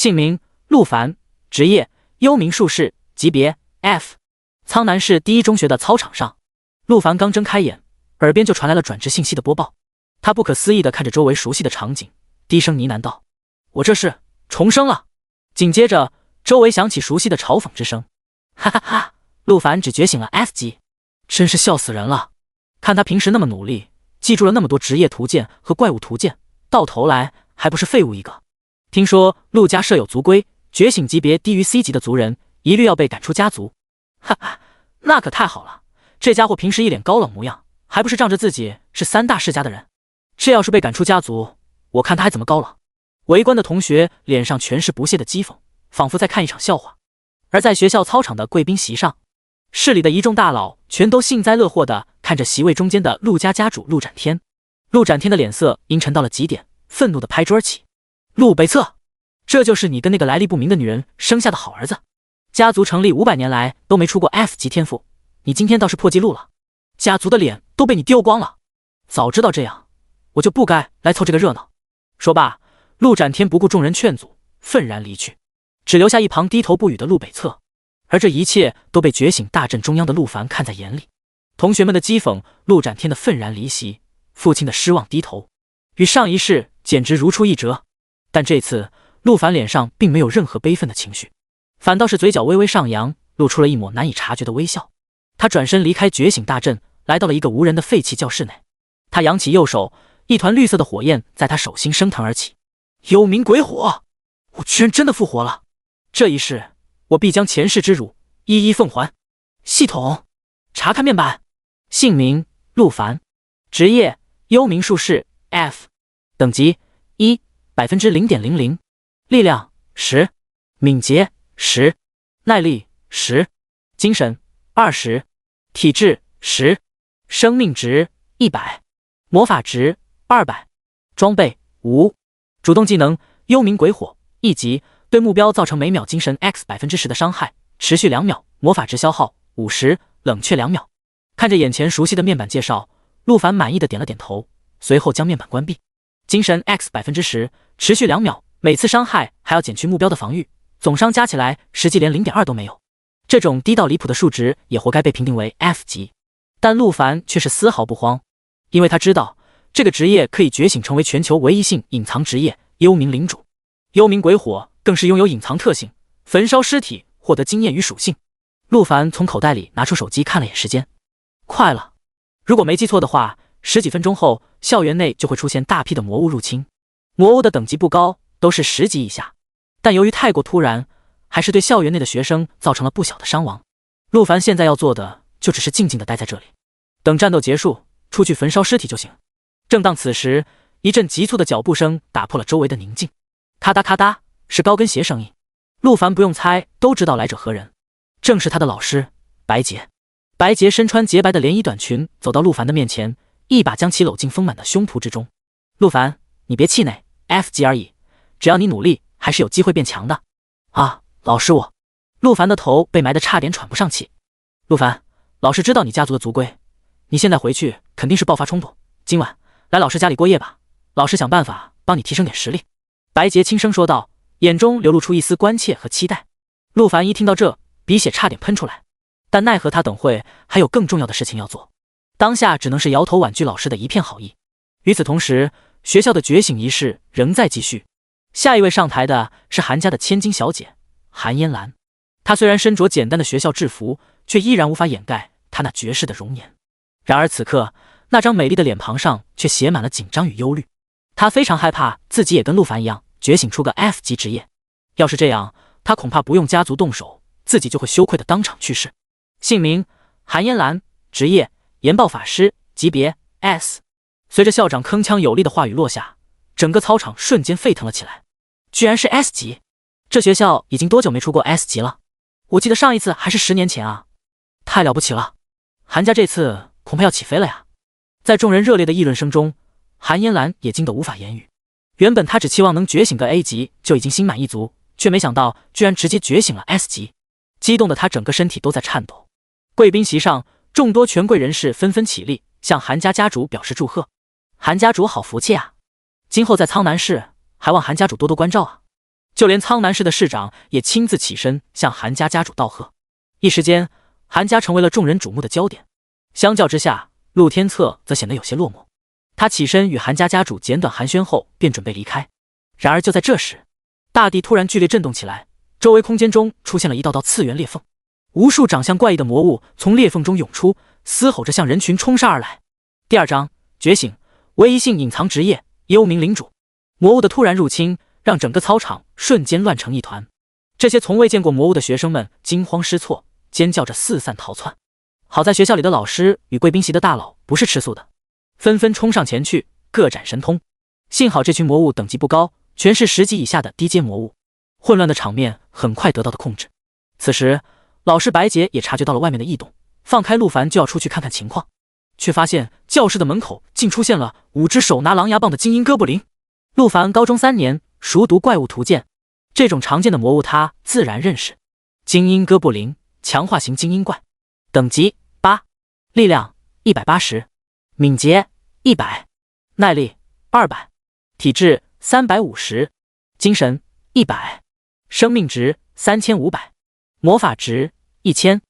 姓名陆凡，职业幽冥术士，级别 F。苍南市第一中学的操场上，陆凡刚睁开眼，耳边就传来了转职信息的播报。他不可思议地看着周围熟悉的场景，低声呢喃道：“我这是重生了。”紧接着，周围响起熟悉的嘲讽之声：“哈哈哈，陆凡只觉醒了 S 级，真是笑死人了！看他平时那么努力，记住了那么多职业图鉴和怪物图鉴，到头来还不是废物一个。听说陆家设有族规，觉醒级别低于 C 级的族人，一律要被赶出家族。哈哈，那可太好了！这家伙平时一脸高冷模样，还不是仗着自己是3大世家的人？这要是被赶出家族，我看他还怎么高冷！”围观的同学脸上全是不屑的讥讽，仿佛在看一场笑话。而在学校操场的贵宾席上，市里的一众大佬全都幸灾乐祸地看着席位中间的陆家家主陆展天。陆展天的脸色阴沉到了极点，愤怒地拍桌起：“陆北侧，这就是你跟那个来历不明的女人生下的好儿子？家族成立500年来都没出过 F 级天赋，你今天倒是破纪录了，家族的脸都被你丢光了。早知道这样，我就不该来凑这个热闹。”说罢，陆展天不顾众人劝阻，愤然离去，只留下一旁低头不语的陆北侧。而这一切都被觉醒大阵中央的陆凡看在眼里，同学们的讥讽，陆展天的愤然离席，父亲的失望低头，与上一世简直如出一辙。但这次陆凡脸上并没有任何悲愤的情绪，反倒是嘴角微微上扬，露出了一抹难以察觉的微笑。他转身离开觉醒大阵，来到了一个无人的废弃教室内。他扬起右手，一团绿色的火焰在他手心升腾而起。幽冥鬼火，我居然真的复活了！这一世，我必将前世之辱一一奉还。系统查看面板，姓名陆凡，职业幽冥术士 F， 等级1 0.00， 力量10，敏捷10，耐力10，精神20，体质10，生命值100，魔法值200，装备无。主动技能幽冥鬼火，1级，对目标造成每秒精神 X10% 的伤害，持续2秒，魔法值消耗50，冷却2秒。看着眼前熟悉的面板介绍，陆凡满意的点了点头，随后将面板关闭。精神 X10%，持续2秒，每次伤害还要减去目标的防御，总伤加起来实际连 0.2 都没有。这种低到离谱的数值也活该被评定为 F 级。但陆凡却是丝毫不慌，因为他知道这个职业可以觉醒成为全球唯一性隐藏职业幽冥领主。幽冥鬼火更是拥有隐藏特性，焚烧尸体获得经验与属性。陆凡从口袋里拿出手机看了眼时间，快了，如果没记错的话，10几分钟后校园内就会出现大批的魔物入侵。魔物的等级不高，都是10级以下，但由于太过突然，还是对校园内的学生造成了不小的伤亡。陆凡现在要做的就只是静静地待在这里，等战斗结束，出去焚烧尸体就行。正当此时，一阵急促的脚步声打破了周围的宁静。咔嗒咔嗒，是高跟鞋声音。陆凡不用猜都知道来者何人，正是他的老师白洁。白洁身穿洁白的连衣短裙，走到陆凡的面前，一把将其搂进丰满的胸脯之中。陆凡，你别气馁， F 级而已，只要你努力，还是有机会变强的。啊，老师我……陆凡的头被埋得差点喘不上气。陆凡，老师知道你家族的族规，你现在回去肯定是爆发冲突，今晚来老师家里过夜吧，老师想办法帮你提升点实力。白洁轻声说道，眼中流露出一丝关切和期待。陆凡一听到这，鼻血差点喷出来，但奈何他等会还有更重要的事情要做，当下只能是摇头婉拒老师的一片好意。与此同时，学校的觉醒仪式仍在继续。下一位上台的是韩家的千金小姐韩嫣兰。她虽然身着简单的学校制服，却依然无法掩盖她那绝世的容颜。然而此刻，那张美丽的脸庞上却写满了紧张与忧虑。她非常害怕自己也跟陆凡一样觉醒出个 F 级职业，要是这样，她恐怕不用家族动手，自己就会羞愧的当场去世。姓名韩嫣兰，职业研报法师，级别 S。 随着校长铿锵有力的话语落下，整个操场瞬间沸腾了起来。居然是 S 级，这学校已经多久没出过 S 级了？我记得上一次还是10年前啊，太了不起了，韩家这次恐怕要起飞了呀。在众人热烈的议论声中，韩嫣兰也惊得无法言语。原本他只期望能觉醒个 A 级就已经心满意足，却没想到居然直接觉醒了 S 级，激动的他整个身体都在颤抖。贵宾席上，众多权贵人士纷纷起立，向韩家家主表示祝贺。韩家主好福气啊，今后在苍南市还望韩家主多多关照啊。就连苍南市的市长也亲自起身向韩家家主道贺。一时间，韩家成为了众人瞩目的焦点。相较之下，陆天策则显得有些落寞。他起身与韩家家主简短寒暄后，便准备离开。然而就在这时，大地突然剧烈震动起来，周围空间中出现了一道道次元裂缝，无数长相怪异的魔物从裂缝中涌出，嘶吼着向人群冲杀而来。第二章觉醒，唯一性隐藏职业，幽冥领主。魔物的突然入侵让整个操场瞬间乱成一团，这些从未见过魔物的学生们惊慌失措，尖叫着四散逃窜。好在学校里的老师与贵宾席的大佬不是吃素的，纷纷冲上前去各展神通。幸好这群魔物等级不高，全是10级以下的低阶魔物，混乱的场面很快得到了控制。此时老师白洁也察觉到了外面的异动，放开陆凡就要出去看看情况，却发现教室的门口竟出现了5只手拿狼牙棒的精英哥布林。陆凡高中3年，熟读怪物图鉴，这种常见的魔物他自然认识。精英哥布林，强化型精英怪，等级8，力量180，敏捷100，耐力200，体质350，精神100，生命值3500，魔法值1000。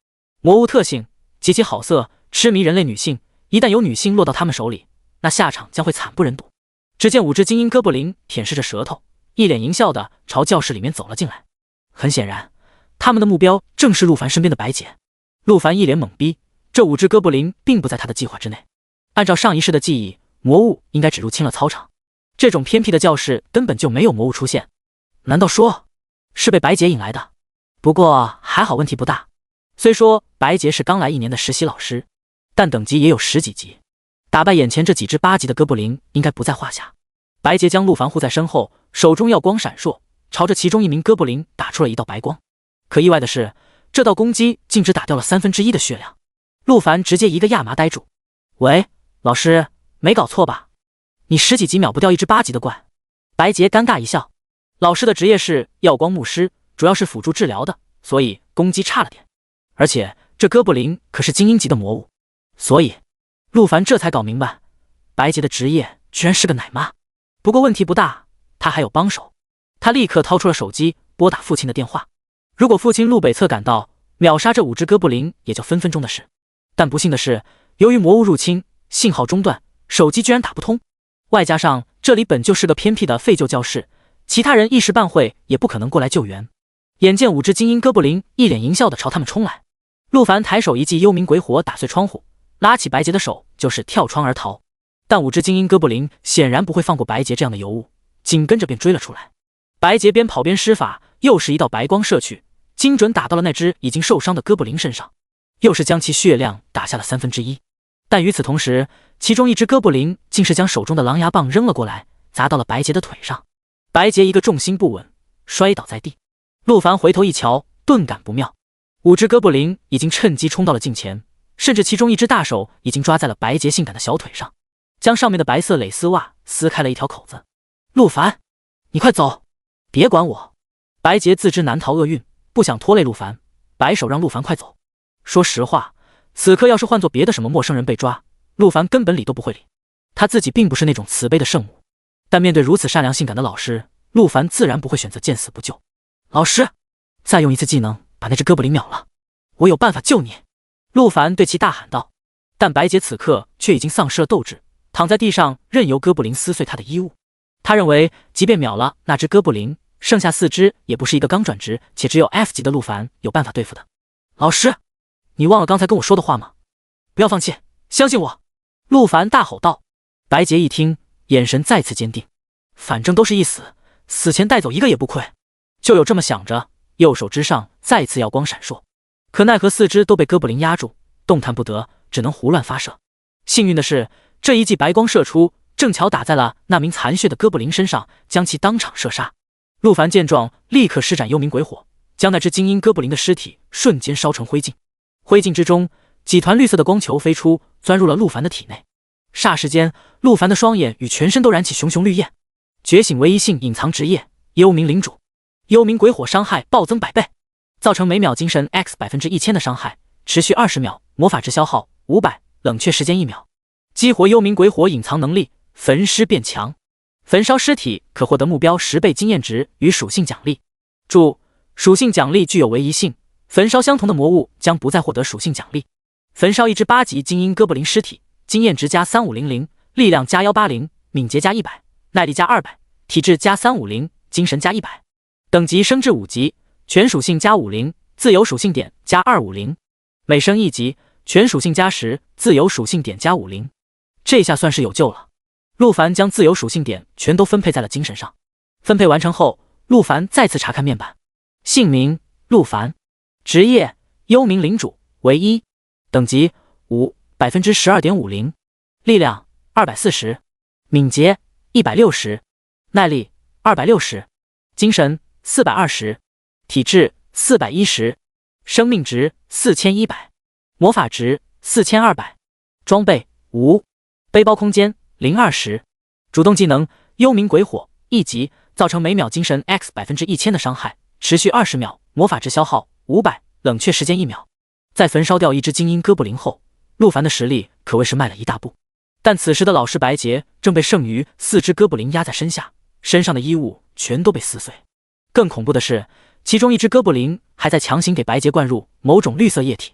魔物特性极其好色，痴迷人类女性，一旦有女性落到他们手里，那下场将会惨不忍睹。只见5只精英哥布林舔舐着舌头，一脸淫笑的朝教室里面走了进来。很显然，他们的目标正是陆凡身边的白洁。陆凡一脸懵逼，这5只哥布林并不在他的计划之内。按照上一世的记忆，魔物应该只入侵了操场，这种偏僻的教室根本就没有魔物出现。难道说是被白洁引来的？不过还好问题不大。虽说白洁是刚来1年的实习老师，但等级也有10几级，打败眼前这几只8级的哥布林应该不在话下。白洁将陆凡护在身后，手中耀光闪烁，朝着其中一名哥布林打出了一道白光。可意外的是，这道攻击竟只打掉了1/3的血量。陆凡直接一个亚麻呆住。喂，老师，没搞错吧？你10几级秒不掉一只8级的怪？白洁尴尬一笑。老师的职业是耀光牧师，主要是辅助治疗的，所以攻击差了点。而且这哥布林可是精英级的魔物，所以陆凡这才搞明白，白洁的职业居然是个奶妈。不过问题不大，他还有帮手。他立刻掏出了手机，拨打父亲的电话。如果父亲陆北侧赶到，秒杀这5只哥布林也就分分钟的事。但不幸的是，由于魔物入侵，信号中断，手机居然打不通。外加上这里本就是个偏僻的废旧教室，其他人一时半会也不可能过来救援。眼见5只精英哥布林一脸淫笑的朝他们冲来，陆凡抬手一记幽冥鬼火打碎窗户，拉起白洁的手就是跳窗而逃。但5只精英哥布林显然不会放过白洁这样的尤物，紧跟着便追了出来。白洁边跑边施法，又是一道白光射去，精准打到了那只已经受伤的哥布林身上，又是将其血量打下了1/3。但与此同时，其中一只哥布林竟是将手中的狼牙棒扔了过来，砸到了白洁的腿上。白洁一个重心不稳，摔倒在地。陆凡回头一瞧，顿感不妙。5只哥布林已经趁机冲到了近前，甚至其中一只大手已经抓在了白洁性感的小腿上，将上面的白色蕾丝袜撕开了一条口子。陆凡，你快走，别管我。白洁自知难逃厄运，不想拖累陆凡，摆手让陆凡快走。说实话，此刻要是换做别的什么陌生人被抓，陆凡根本理都不会理。他自己并不是那种慈悲的圣母，但面对如此善良性感的老师，陆凡自然不会选择见死不救。老师，再用一次技能把那只哥布林秒了，我有办法救你。陆凡对其大喊道。但白洁此刻却已经丧失了斗志，躺在地上任由哥布林撕碎他的衣物。他认为即便秒了那只哥布林，剩下4只也不是一个刚转职且只有 F 级的陆凡有办法对付的。老师，你忘了刚才跟我说的话吗？不要放弃，相信我！陆凡大吼道。白洁一听，眼神再次坚定，反正都是一死，死前带走一个也不亏。就有这么想着，右手之上再次耀光闪烁，可奈何4只都被哥布林压住，动弹不得，只能胡乱发射。幸运的是，这一记白光射出，正巧打在了那名残血的哥布林身上，将其当场射杀。陆凡见状，立刻施展幽冥鬼火，将那只精英哥布林的尸体瞬间烧成灰烬。灰烬之中，几团绿色的光球飞出，钻入了陆凡的体内。霎时间，陆凡的双眼与全身都燃起熊熊绿焰。觉醒唯一性隐藏职业，幽冥领主。幽冥鬼火伤害暴增100倍，造成每秒精神 X1000%的伤害，持续20秒，魔法值消耗500，冷却时间1秒。激活幽冥鬼火隐藏能力，焚尸变强。焚烧尸体可获得目标10倍经验值与属性奖励。注：属性奖励具有唯一性，焚烧相同的魔物将不再获得属性奖励。焚烧一只8级精英哥布林尸体，经验值加3500，力量加180，敏捷加100，耐力加200，体质加350，精神加100。等级升至5级，全属性加50，自由属性点加250。每升1级，全属性加10，自由属性点加50。这下算是有救了。陆凡将自由属性点全都分配在了精神上。分配完成后，陆凡再次查看面板。姓名：陆凡，职业：幽冥领主，为1，等级5 12.50%，力量240，敏捷160，耐力260，精神420，体质410，生命值4100，魔法值4200，装备无，背包空间020，主动技能幽冥鬼火1级，造成每秒精神 X1000%的伤害，持续20秒，魔法值消耗500，冷却时间1秒。在焚烧掉一只精英哥布林后，陆凡的实力可谓是迈了一大步。但此时的老师白洁正被剩余4只哥布林压在身下，身上的衣物全都被撕碎。更恐怖的是，其中一只哥布林还在强行给白洁灌入某种绿色液体。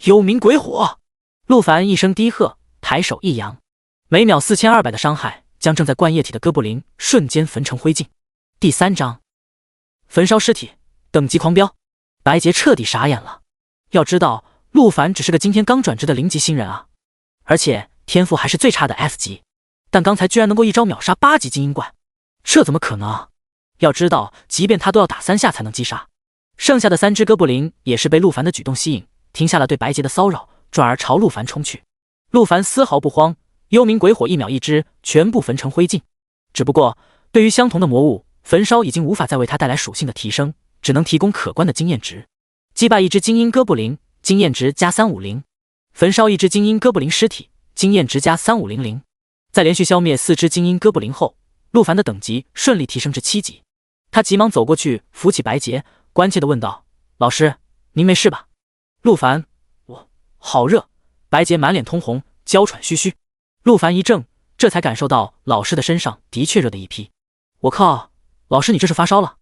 幽冥鬼火！陆凡一声低喝，抬手一扬，每秒4200的伤害将正在灌液体的哥布林瞬间焚成灰烬。第3章，焚烧尸体，等级狂飙。白洁彻底傻眼了。要知道，陆凡只是个今天刚转职的0级新人啊，而且天赋还是最差的 S 级，但刚才居然能够一招秒杀8级精英怪，这怎么可能啊？要知道，即便他都要打3下才能击杀。剩下的3只哥布林也是被陆凡的举动吸引，停下了对白洁的骚扰，转而朝陆凡冲去。陆凡丝毫不慌，幽冥鬼火1秒1只，全部焚成灰烬。只不过，对于相同的魔物，焚烧已经无法再为他带来属性的提升，只能提供可观的经验值。击败一只精英哥布林，经验值加350；焚烧一只精英哥布林尸体，经验值加3500。在连续消灭4只精英哥布林后，陆凡的等级顺利提升至7级。他急忙走过去扶起白洁，关切地问道：“老师，您没事吧？”陆凡：“我好热。”白洁满脸通红，娇喘吁吁。陆凡一怔，这才感受到老师的身上的确热得一批。我靠，老师你这是发烧了？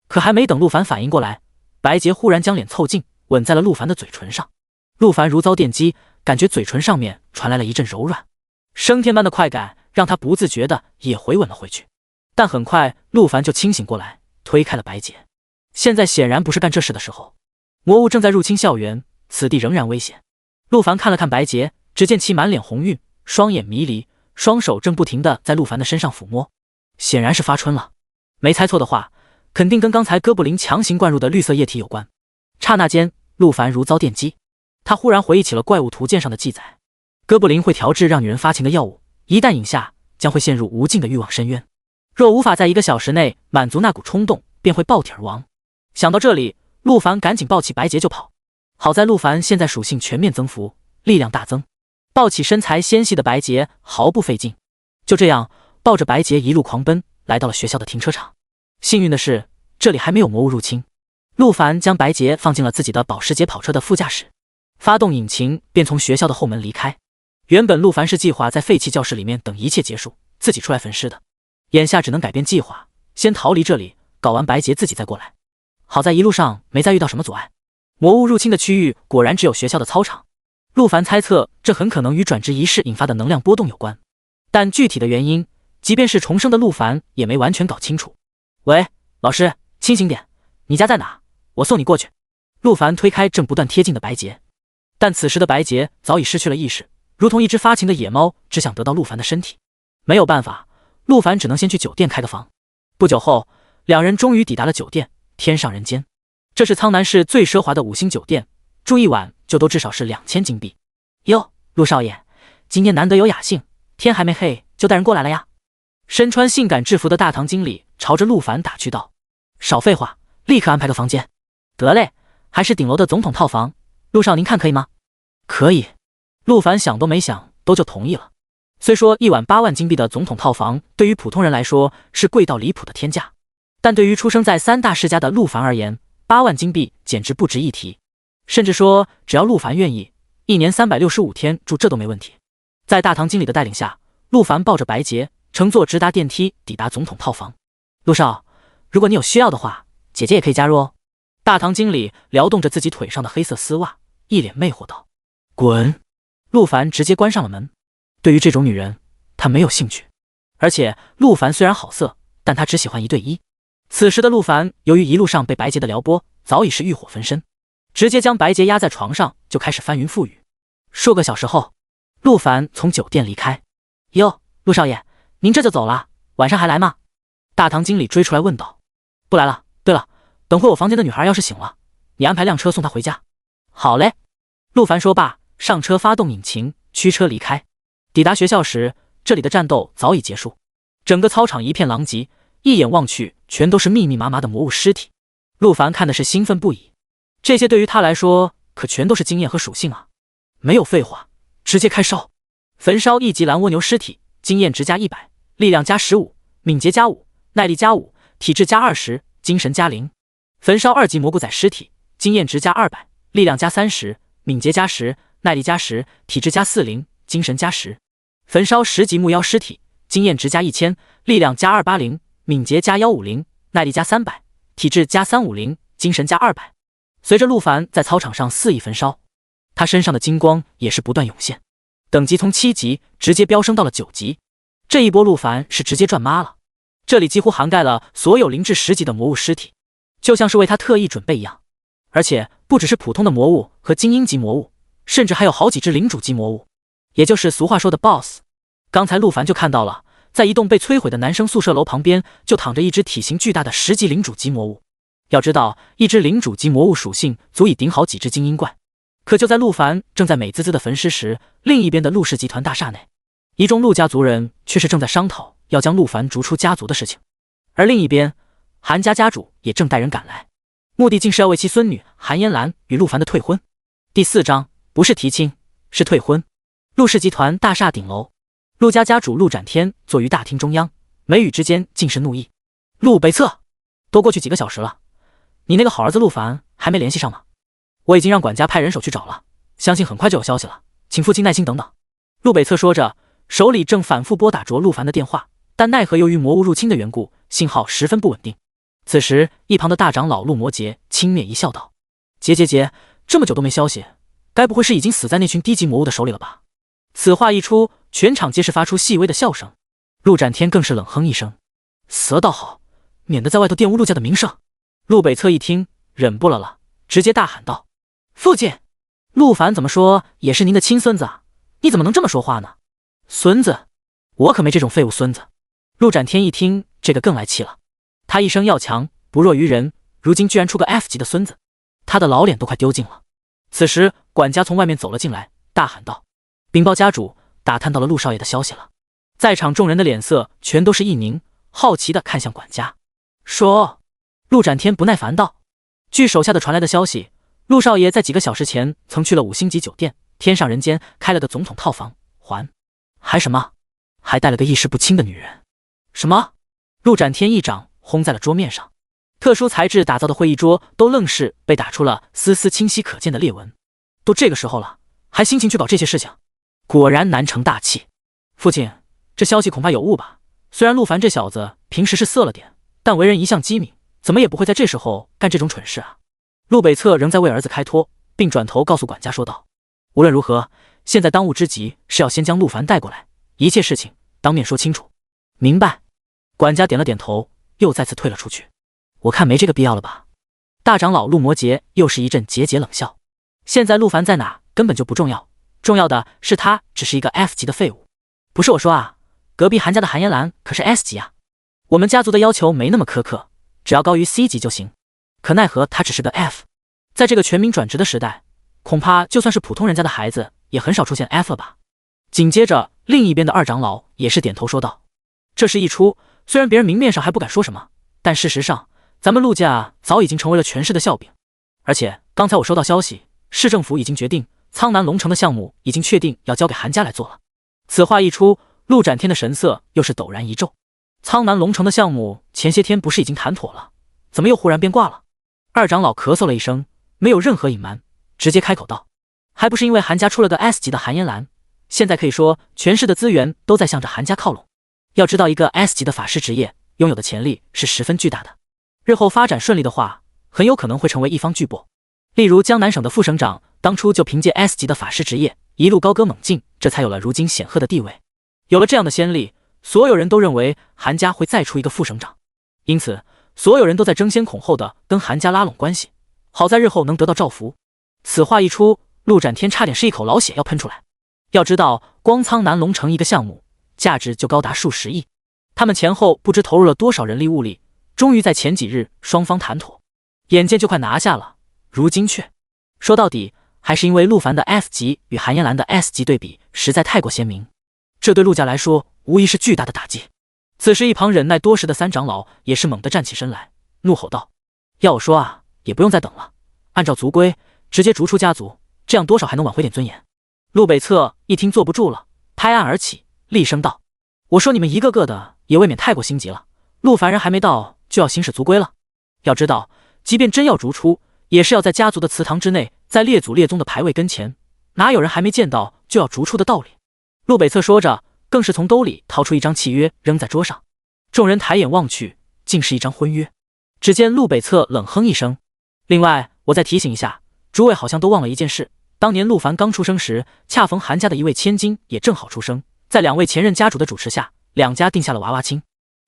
可还没等陆凡反应过来，白洁忽然将脸凑近，吻在了陆凡的嘴唇上。陆凡如遭电击，感觉嘴唇上面传来了一阵柔软，升天般的快感让他不自觉的也回吻了回去。但很快陆凡就清醒过来，推开了白洁。现在显然不是干这事的时候，魔物正在入侵校园，此地仍然危险。陆凡看了看白洁，只见其满脸红晕，双眼迷离，双手正不停地在陆凡的身上抚摸，显然是发春了。没猜错的话，肯定跟刚才哥布林强行灌入的绿色液体有关。刹那间，陆凡如遭电击，他忽然回忆起了怪物图鉴上的记载，哥布林会调制让女人发情的药物，一旦饮下，将会陷入无尽的欲望深渊。若无法在1个小时内满足那股冲动，便会爆体而亡。想到这里，陆凡赶紧抱起白洁就跑。好在陆凡现在属性全面增幅，力量大增，抱起身材纤细的白洁毫不费劲。就这样，抱着白洁一路狂奔，来到了学校的停车场。幸运的是，这里还没有魔物入侵。陆凡将白洁放进了自己的保时捷跑车的副驾驶，发动引擎便从学校的后门离开。原本陆凡是计划在废弃教室里面等一切结束，自己出来焚尸的，眼下只能改变计划，先逃离这里，搞完白洁自己再过来。好在一路上没再遇到什么阻碍。魔物入侵的区域果然只有学校的操场。陆凡猜测这很可能与转职仪式引发的能量波动有关，但具体的原因，即便是重生的陆凡也没完全搞清楚。喂，老师，清醒点，你家在哪？我送你过去。陆凡推开正不断贴近的白洁，但此时的白洁早已失去了意识，如同一只发情的野猫，只想得到陆凡的身体。没有办法，陆凡只能先去酒店开个房。不久后，两人终于抵达了酒店天上人间。这是苍南市最奢华的5星酒店，住一晚就都至少是2000金币。哟，陆少爷，今天难得有雅兴，天还没黑就带人过来了呀？身穿性感制服的大堂经理朝着陆凡打趣道：“少废话，立刻安排个房间。”得嘞，还是顶楼的总统套房，陆少您看可以吗？可以。陆凡想都没想都就同意了。虽说一晚8万金币的总统套房对于普通人来说是贵到离谱的天价，但对于出生在3大世家的陆凡而言，8万金币简直不值一提。甚至说，只要陆凡愿意，1年365天住这都没问题。在大堂经理的带领下，陆凡抱着白洁乘坐直达电梯抵达总统套房。陆少，如果你有需要的话，姐姐也可以加入哦。大堂经理撩动着自己腿上的黑色丝袜，一脸魅惑道：“滚！”陆凡直接关上了门。对于这种女人，他没有兴趣。而且陆凡虽然好色，但他只喜欢1对1。此时的陆凡由于一路上被白洁的撩拨，早已是欲火焚身，直接将白洁压在床上就开始翻云覆雨。数个小时后，陆凡从酒店离开。哟，陆少爷，您这就走了？晚上还来吗？大堂经理追出来问道。不来了。对了，等会我房间的女孩要是醒了，你安排辆车送她回家。好嘞。陆凡说罢，上车发动引擎，驱车离开。抵达学校时，这里的战斗早已结束，整个操场一片狼藉，一眼望去全都是密密麻麻的魔物尸体。陆凡看的是兴奋不已，这些对于他来说可全都是经验和属性啊！没有废话，直接开烧。焚烧1级蓝蜗牛尸体，经验值加100，力量加15，敏捷加5，耐力加5，体质加20，精神加0。焚烧2级蘑菇仔尸体，经验值加200，力量加30，敏捷加10，耐力加10，体质加40，精神加10。焚烧10级木妖尸体，经验值加1000，力量加280，敏捷加150，耐力加300，体质加350，精神加200。随着陆凡在操场上肆意焚烧，他身上的金光也是不断涌现，等级从7级直接飙升到了9级。这一波陆凡是直接赚妈了，这里几乎涵盖了所有0至10级的魔物尸体，就像是为他特意准备一样。而且不只是普通的魔物和精英级魔物，甚至还有好几只领主级魔物，也就是俗话说的 BOSS。 刚才陆凡就看到了，在一栋被摧毁的男生宿舍楼旁边就躺着一只体型巨大的10级领主级魔物。要知道，一只领主级魔物属性足以顶好几只精英怪。可就在陆凡正在美滋滋的焚尸时，另一边的陆氏集团大厦内，一众陆家族人却是正在商讨要将陆凡逐出家族的事情。而另一边，韩家家主也正带人赶来，目的竟是要为其孙女韩嫣兰与陆凡的退婚。第4章不是提亲，是退婚。陆氏集团大厦顶楼，陆家家主陆展天坐于大厅中央，眉宇之间尽是怒意。陆北侧，都过去几个小时了，你那个好儿子陆凡还没联系上吗？我已经让管家派人手去找了，相信很快就有消息了，请父亲耐心等等。陆北侧说着，手里正反复拨打着陆凡的电话，但奈何由于魔物入侵的缘故，信号十分不稳定。此时一旁的大长老陆魔杰轻蔑一笑道：杰，这么久都没消息，该不会是已经死在那群低级魔物的手里了吧？此话一出，全场皆是发出细微的笑声。陆展天更是冷哼一声：死了倒好，免得在外头玷污陆家的名声。陆北侧一听，忍不了，直接大喊道：父亲，陆凡怎么说也是您的亲孙子啊，你怎么能这么说话呢？孙子？我可没这种废物孙子。陆展天一听这个更来气了，他一生要强，不弱于人，如今居然出个 F 级的孙子，他的老脸都快丢尽了。此时管家从外面走了进来，大喊道：禀报家主，打探到了陆少爷的消息了。在场众人的脸色全都是一凝，好奇地看向管家。说。陆展天不耐烦道：据手下的传来的消息，陆少爷在几个小时前曾去了5星级酒店天上人间开了个总统套房，还什么？还带了个意识不清的女人。什么？陆展天一掌轰在了桌面上，特殊材质打造的会议桌都愣是被打出了丝丝清晰可见的裂纹。都这个时候了，还心情去搞这些事情，果然难成大器。父亲，这消息恐怕有误吧？虽然陆凡这小子平时是色了点，但为人一向机敏，怎么也不会在这时候干这种蠢事啊。陆北侧仍在为儿子开脱，并转头告诉管家说道：无论如何，现在当务之急是要先将陆凡带过来，一切事情当面说清楚。明白。管家点了点头，又再次退了出去。我看没这个必要了吧。大长老陆魔杰又是一阵桀桀冷笑。现在陆凡在哪根本就不重要，重要的是他只是一个 F 级的废物。不是我说啊，隔壁韩家的韩嫣兰可是 S 级啊。我们家族的要求没那么苛刻，只要高于 C 级就行。可奈何他只是个 F。 在这个全民转职的时代，恐怕就算是普通人家的孩子也很少出现 F 了吧。紧接着另一边的二长老也是点头说道：这事一出，虽然别人明面上还不敢说什么，但事实上咱们陆家早已经成为了全市的笑柄。而且刚才我收到消息，市政府已经决定苍南龙城的项目已经确定要交给韩家来做了。此话一出，陆展天的神色又是陡然一皱。苍南龙城的项目前些天不是已经谈妥了，怎么又忽然变卦了？二长老咳嗽了一声，没有任何隐瞒，直接开口道：还不是因为韩家出了个 S 级的韩嫣兰，现在可以说全市的资源都在向着韩家靠拢。要知道，一个 S 级的法师职业拥有的潜力是十分巨大的，日后发展顺利的话，很有可能会成为一方巨擘。例如江南省的副省长，当初就凭借 S 级的法师职业一路高歌猛进，这才有了如今显赫的地位。有了这样的先例，所有人都认为韩家会再出一个副省长，因此所有人都在争先恐后的跟韩家拉拢关系，好在日后能得到照拂。此话一出，陆展天差点是一口老血要喷出来。要知道，光苍南龙城一个项目价值就高达数十亿，他们前后不知投入了多少人力物力，终于在前几日双方谈妥，眼见就快拿下了。如今却说到底，还是因为陆凡的 F 级与韩嫣兰的 S 级对比实在太过鲜明，这对陆家来说无疑是巨大的打击。此时一旁忍耐多时的三长老也是猛地站起身来，怒吼道：要我说啊，也不用再等了，按照族规直接逐出家族，这样多少还能挽回点尊严。陆北侧一听坐不住了，拍案而起，厉声道：我说你们一个个的也未免太过心急了，陆凡人还没到就要行使族规了。要知道，即便真要逐出，也是要在家族的祠堂之内，在列祖列宗的牌位跟前，哪有人还没见到就要逐出的道理。陆北侧说着，更是从兜里掏出一张契约扔在桌上，众人抬眼望去，竟是一张婚约。只见陆北侧冷哼一声：另外我再提醒一下，诸位好像都忘了一件事，当年陆凡刚出生时，恰逢韩家的一位千金也正好出生，在两位前任家主的主持下，两家定下了娃娃亲。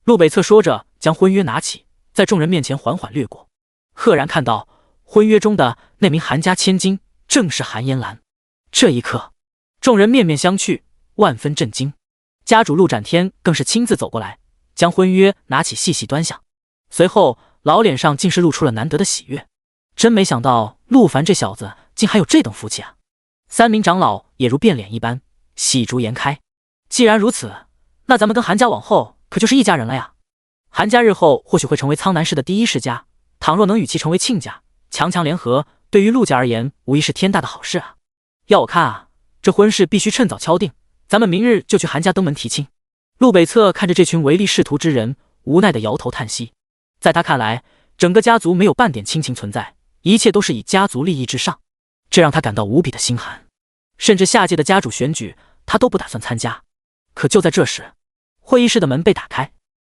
陆北侧说着，将婚约拿起，在众人面前缓缓掠过，赫然看到婚约中的那名韩家千金正是韩嫣兰。这一刻，众人面面相觑，万分震惊。家主陆展天更是亲自走过来，将婚约拿起细细端详，随后老脸上竟是露出了难得的喜悦。真没想到陆凡这小子竟还有这等福气啊！三名长老也如变脸一般，喜逐颜开。既然如此，那咱们跟韩家往后可就是一家人了呀。韩家日后或许会成为苍南市的第一世家，倘若能与其成为亲家，强强联合，对于陆家而言无疑是天大的好事啊。要我看啊，这婚事必须趁早敲定，咱们明日就去韩家登门提亲。陆北侧看着这群唯利是图之人，无奈的摇头叹息。在他看来，整个家族没有半点亲情存在，一切都是以家族利益至上，这让他感到无比的心寒。甚至下届的家主选举，他都不打算参加。可就在这时，会议室的门被打开，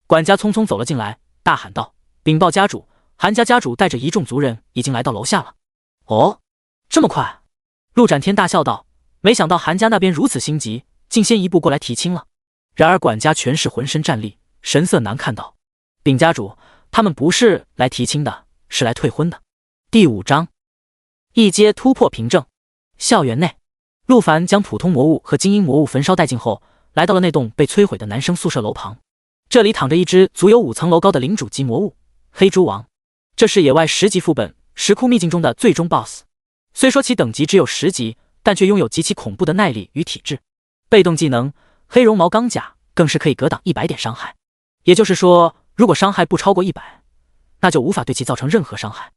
管家匆匆走了进来，大喊道：禀报家主，韩家家主带着一众族人已经来到楼下了。哦，这么快？陆展天大笑道：没想到韩家那边如此心急，竟先一步过来提亲了。然而管家全是浑身战栗，神色难看道：禀家主，他们不是来提亲的，是来退婚的。第5章，一阶突破凭证。校园内，陆凡将普通魔物和精英魔物焚烧殆尽后，来到了那栋被摧毁的男生宿舍楼旁。这里躺着一只足有5层楼高的领主级魔物黑蛛王，这是野外10级副本石窟秘境中的最终 BOSS。 虽说其等级只有10级，但却拥有极其恐怖的耐力与体质。被动技能黑绒毛钢甲更是可以格挡100点伤害，也就是说，如果伤害不超过100，那就无法对其造成任何伤害。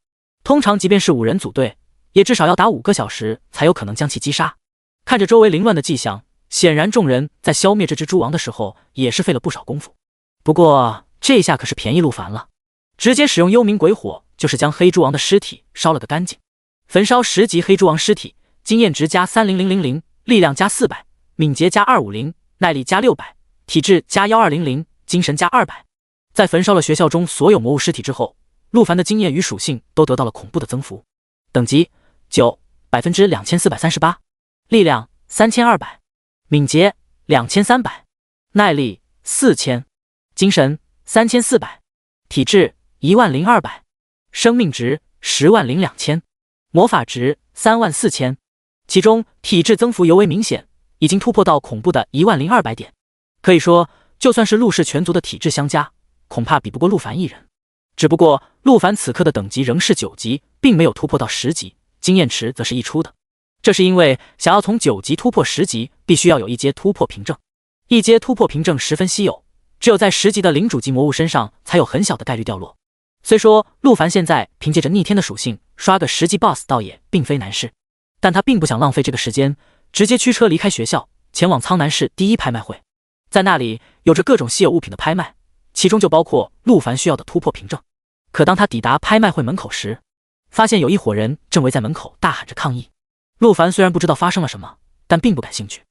通常即便是5人组队，也至少要打5个小时才有可能将其击杀。看着周围凌乱的迹象，显然众人在消灭这只蛛王的时候也是费了不少功夫。不过这下可是便宜陆凡了，直接使用幽冥鬼火，就是将黑蛛王的尸体烧了个干净。焚烧10级黑蛛王尸体，经验值加30000，力量加400，敏捷加250，耐力加600，体质加1200，精神加200。在焚烧了学校中所有魔物尸体之后，陆凡的经验与属性都得到了恐怖的增幅。等级9 2438%，力量3200，敏捷2300，耐力4000，精神3400，体质10200，生命值102000，魔法值34000。其中体质增幅尤为明显，已经突破到恐怖的10200点。可以说，就算是陆氏全族的体质相加，恐怕比不过陆凡一人。只不过陆凡此刻的等级仍是9级，并没有突破到10级，经验池则是溢出的。这是因为想要从9级突破10级，必须要有一阶突破凭证。一阶突破凭证十分稀有，只有在10级的领主级魔物身上才有很小的概率掉落。虽说陆凡现在凭借着逆天的属性刷个10级 BOSS 倒也并非难事，但他并不想浪费这个时间，直接驱车离开学校，前往苍南市第一拍卖会。在那里有着各种稀有物品的拍卖，其中就包括陆凡需要的突破凭证。可当他抵达拍卖会门口时，发现有一伙人正围在门口大喊着抗议。陆凡虽然不知道发生了什么，但并不感兴趣，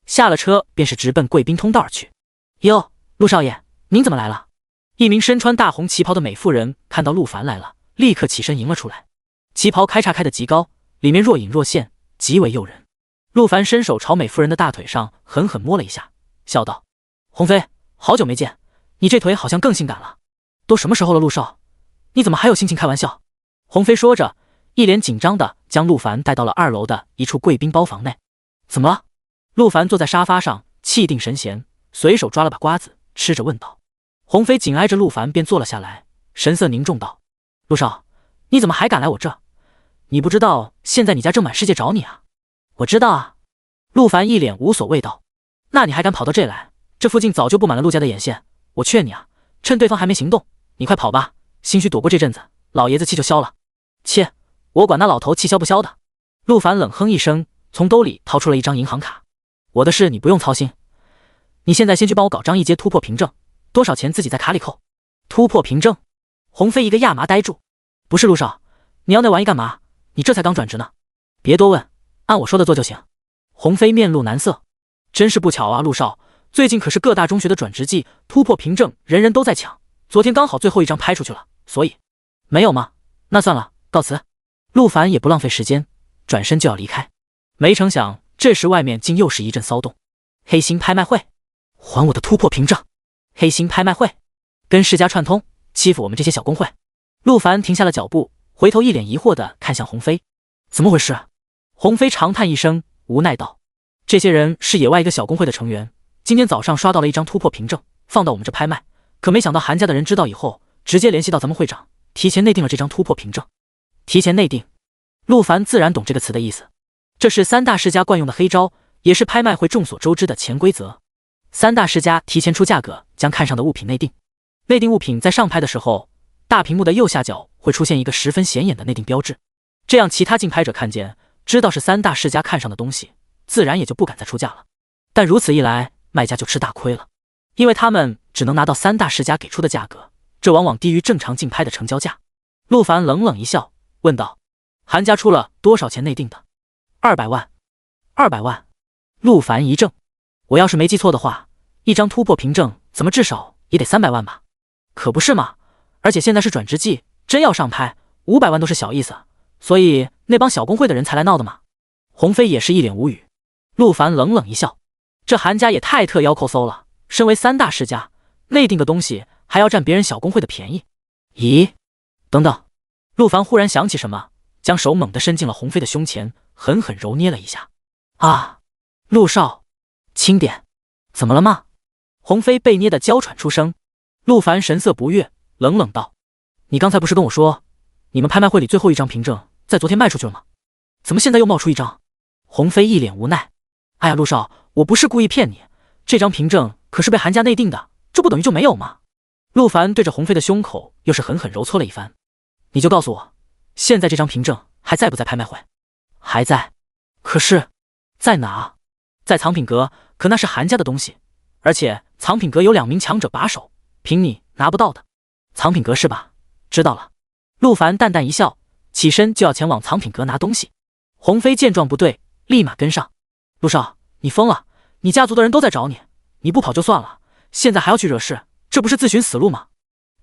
下了车便是直奔贵宾通道而去。哟，陆少爷，您怎么来了？一名身穿大红旗袍的美妇人看到陆凡来了，立刻起身迎了出来。旗袍开叉开得极高，里面若隐若现，极为诱人。陆凡伸手朝美妇人的大腿上狠狠摸了一下，笑道：“鸿飞，好久没见，你这腿好像更性感了。都什么时候了，陆少，你怎么还有心情开玩笑？”鸿飞说着，一脸紧张地将陆凡带到了2楼的一处贵宾包房内。怎么了？陆凡坐在沙发上，气定神闲，随手抓了把瓜子吃着问道。鸿飞紧挨着陆凡便坐了下来，神色凝重道：“陆少，你怎么还敢来我这？你不知道现在你家正满世界找你啊？”“我知道啊。”陆凡一脸无所谓道。“那你还敢跑到这来？这附近早就布满了陆家的眼线。我劝你啊，趁对方还没行动，你快跑吧，兴许躲过这阵子，老爷子气就消了。”“切，我管那老头气消不消的。”陆凡冷哼一声，从兜里掏出了一张银行卡。“我的事你不用操心，你现在先去帮我搞张一阶突破凭证，多少钱自己在卡里扣。”“突破凭证？”鸿飞一个亚麻呆住。“不是陆少，你要那玩意干嘛？你这才刚转职呢。”“别多问，按我说的做就行。”鸿飞面露难色。“真是不巧啊，陆少，最近可是各大中学的转职季，突破凭证人人都在抢，昨天刚好最后一张拍出去了，所以……没有吗？那算了，告辞。”陆凡也不浪费时间，转身就要离开。没成想这时外面竟又是一阵骚动。黑心拍卖会，还我的突破凭证！黑心拍卖会，跟世家串通，欺负我们这些小工会。陆凡停下了脚步，回头一脸疑惑地看向鸿飞。怎么回事？鸿飞长叹一声，无奈道：“这些人是野外一个小工会的成员，今天早上刷到了一张突破凭证，放到我们这拍卖，可没想到韩家的人知道以后，直接联系到咱们会长，提前内定了这张突破凭证。”“提前内定？”陆凡自然懂这个词的意思，这是3大世家惯用的黑招，也是拍卖会众所周知的潜规则。3大世家提前出价格，将看上的物品内定。内定物品在上拍的时候，大屏幕的右下角会出现一个十分显眼的内定标志，这样其他竞拍者看见，知道是3大世家看上的东西，自然也就不敢再出价了。但如此一来，卖家就吃大亏了，因为他们只能拿到3大世家给出的价格，这往往低于正常竞拍的成交价。陆凡冷冷一笑，问道：“韩家出了多少钱内定的？”“200万。”“200万？”陆凡一怔，我要是没记错的话，一张突破凭证怎么至少也得300万吧？可不是嘛，而且现在是转职季，真要上拍，500万都是小意思，所以那帮小工会的人才来闹的嘛。鸿飞也是一脸无语。陆凡冷冷一笑，这韩家也太特腰扣搜了，身为3大世家，内定个东西还要占别人小工会的便宜。咦，等等！陆凡忽然想起什么，将手猛地伸进了鸿飞的胸前，狠狠揉捏了一下。啊，陆少，轻点，怎么了吗？鸿飞被捏得娇喘出声。陆凡神色不悦，冷冷道：“你刚才不是跟我说，你们拍卖会里最后一张凭证在昨天卖出去了吗？怎么现在又冒出一张？”鸿飞一脸无奈：“哎呀，陆少，我不是故意骗你，这张凭证可是被韩家内定的，这不等于就没有吗？”陆凡对着鸿飞的胸口又是狠狠揉搓了一番。“你就告诉我，现在这张凭证还在不在拍卖会？”“还在。”“可是在哪？”“在藏品阁，可那是韩家的东西，而且藏品阁有2名强者把守，凭你拿不到的。”“藏品阁是吧？知道了。”陆凡淡淡一笑，起身就要前往藏品阁拿东西。鸿飞见状不对，立马跟上。“陆少，你疯了！你家族的人都在找你，你不跑就算了，现在还要去惹事，这不是自寻死路吗？